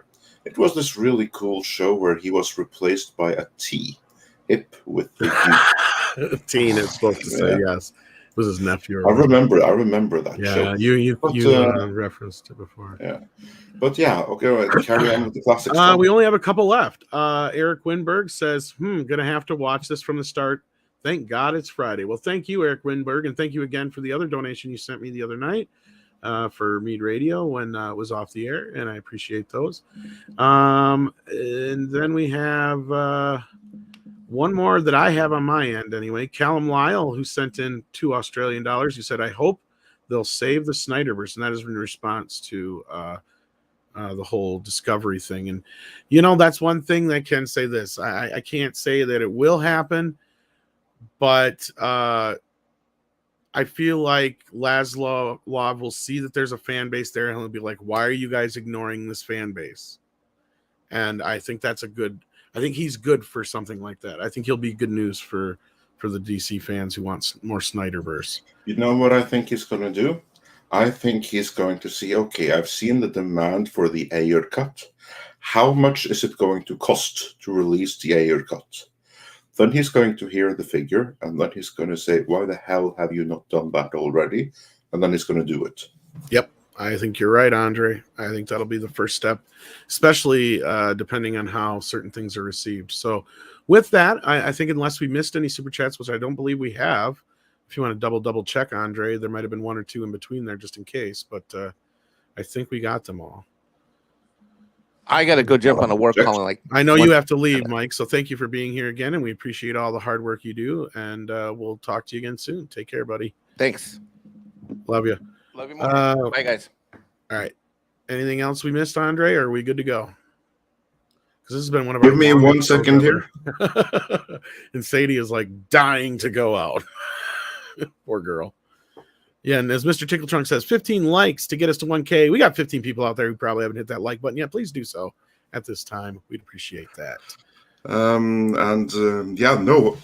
It was this really cool show where he was replaced by a T. Hip with the Teen is supposed to say yes. It was his nephew. I remember that show. Yeah, you referenced it before. Yeah. But okay, right, carry on with the classics. We only have a couple left. Eric Winberg says, gonna have to watch this from the start. Thank God it's Friday. Well, thank you, Eric Winberg, and thank you again for the other donation you sent me the other night for Mead Radio when it was off the air, and I appreciate those. And then we have one more that I have on my end anyway. Callum Lyle, who sent in $2 Australian. He said, I hope they'll save the Snyderverse, and that is in response to the whole Discovery thing. And, that's one thing that I can say this. I can't say that it will happen, but I feel like Laszlo will see that there's a fan base there, and he'll be like, why are you guys ignoring this fan base? And I think I think he's good for something like that. I think he'll be good news for the DC fans who want more Snyderverse. You know what I think he's going to do? I think he's going to see, okay, I've seen the demand for the Ayer cut. How much is it going to cost to release the Ayer cut? Then he's going to hear the figure, and then he's going to say, why the hell have you not done that already? And then he's going to do it. Yep. I think you're right, Andre. I think that'll be the first step, especially depending on how certain things are received. So with that, I think unless we missed any super chats, which I don't believe we have, if you want to double check, Andre, there might have been one or two in between there just in case, but I think we got them all. I got to go jump on a work call. I know you have to leave, Mike, so thank you for being here again, and we appreciate all the hard work you do, and we'll talk to you again soon. Take care, buddy. Thanks. Love you. Love you more. Bye, guys. All right. Anything else we missed, Andre, or are we good to go? Because this has been one of our... Give me 1 second here. And Sadie is like dying to go out. Poor girl. Yeah, and as Mr. Tickle Trunk says, 15 likes to get us to 1K. We got 15 people out there who probably haven't hit that like button yet. Please do so at this time. We'd appreciate that. Yeah, no,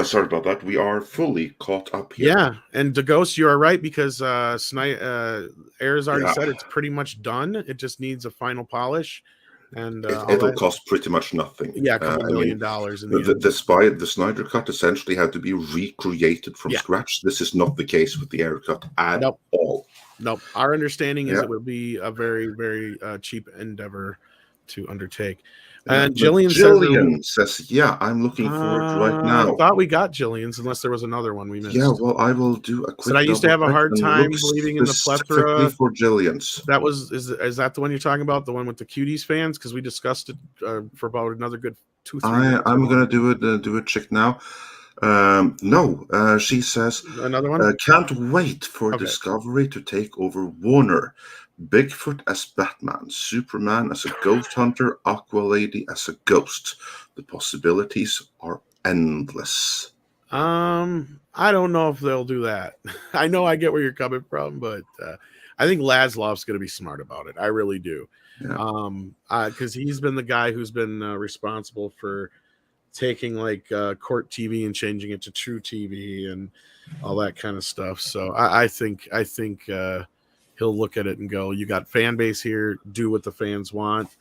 sorry about that. We are fully caught up here. Yeah, and DeGhost, you are right because Ayers already said it's pretty much done. It just needs a final polish, and it'll cost pretty much nothing. Yeah, a couple $1 million in the end. Despite the Snyder Cut essentially had to be recreated from scratch. This is not the case with the Ayer Cut at all. Nope. Our understanding is it would be a very, very cheap endeavor to undertake. And Jillian says, "Yeah, I'm looking for it right now." I thought we got Jillian's, unless there was another one we missed. Yeah, well, I will do a quick. So I used to have a hard time believing in the plethora. For Jillian's. That was is that the one you're talking about? The one with the Cuties fans? Because we discussed it for about another good 2-3 minutes. I'm gonna do a check now. No, she says another one. Can't wait for Discovery to take over Warner. Bigfoot as Batman, Superman as a ghost hunter, Aqua Lady as a ghost. The possibilities are endless. I don't know if they'll do that. I know I get where you're coming from, but I think Laszloff's going to be smart about it. I really do. Yeah. Because he's been the guy who's been responsible for taking like court TV and changing it to true TV and all that kind of stuff. So I think he'll look at it and go, you got fan base here, do what the fans want,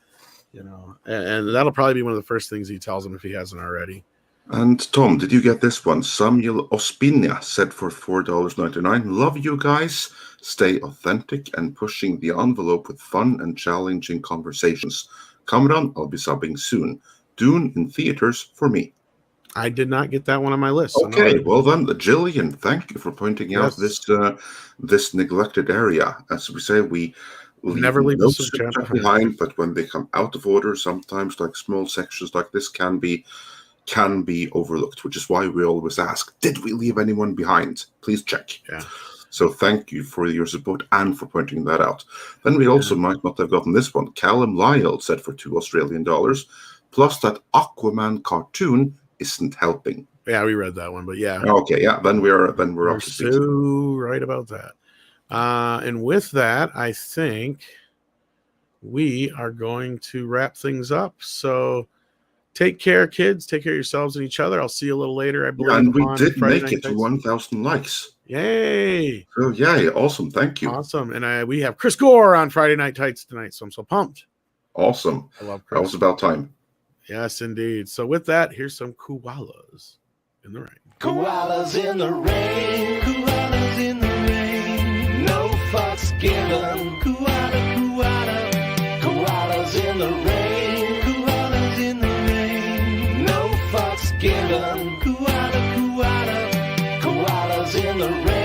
and that'll probably be one of the first things he tells them if he hasn't already. And Tom, did you get this one? Samuel Ospina said for $4.99, love you guys, stay authentic and pushing the envelope with fun and challenging conversations. Kamran, I'll be subbing soon. Dune in theaters for me. I did not get that one on my list. Okay, well then, Jillian, thank you for pointing out this neglected area. As we say, we never leave no chapter behind, but when they come out of order, sometimes like small sections like this can be overlooked, which is why we always ask, did we leave anyone behind? Please check. Yeah. So thank you for your support and for pointing that out. Then we also might not have gotten this one. Callum Lyle said for $2 Australian, plus that Aquaman cartoon isn't helping. Yeah, we read that one, but yeah. Okay, yeah. Then we're up to speed. So right about that. And with that, I think we are going to wrap things up. So take care, kids. Take care of yourselves and each other. I'll see you a little later, I believe. Yeah, and we did make it to 1,000 likes. Yay! So yay, awesome. Thank you. Awesome. And we have Chris Gore on Friday Night Tights tonight, so I'm so pumped. Awesome. I love Chris. That was about time. Yes, indeed. So with that, here's some koalas in the rain. Koalas in the rain, koalas in the rain, no fucks given. Koala, koala, koalas in the rain, koalas in the rain, no fucks given. Koala, koala, koalas in the rain.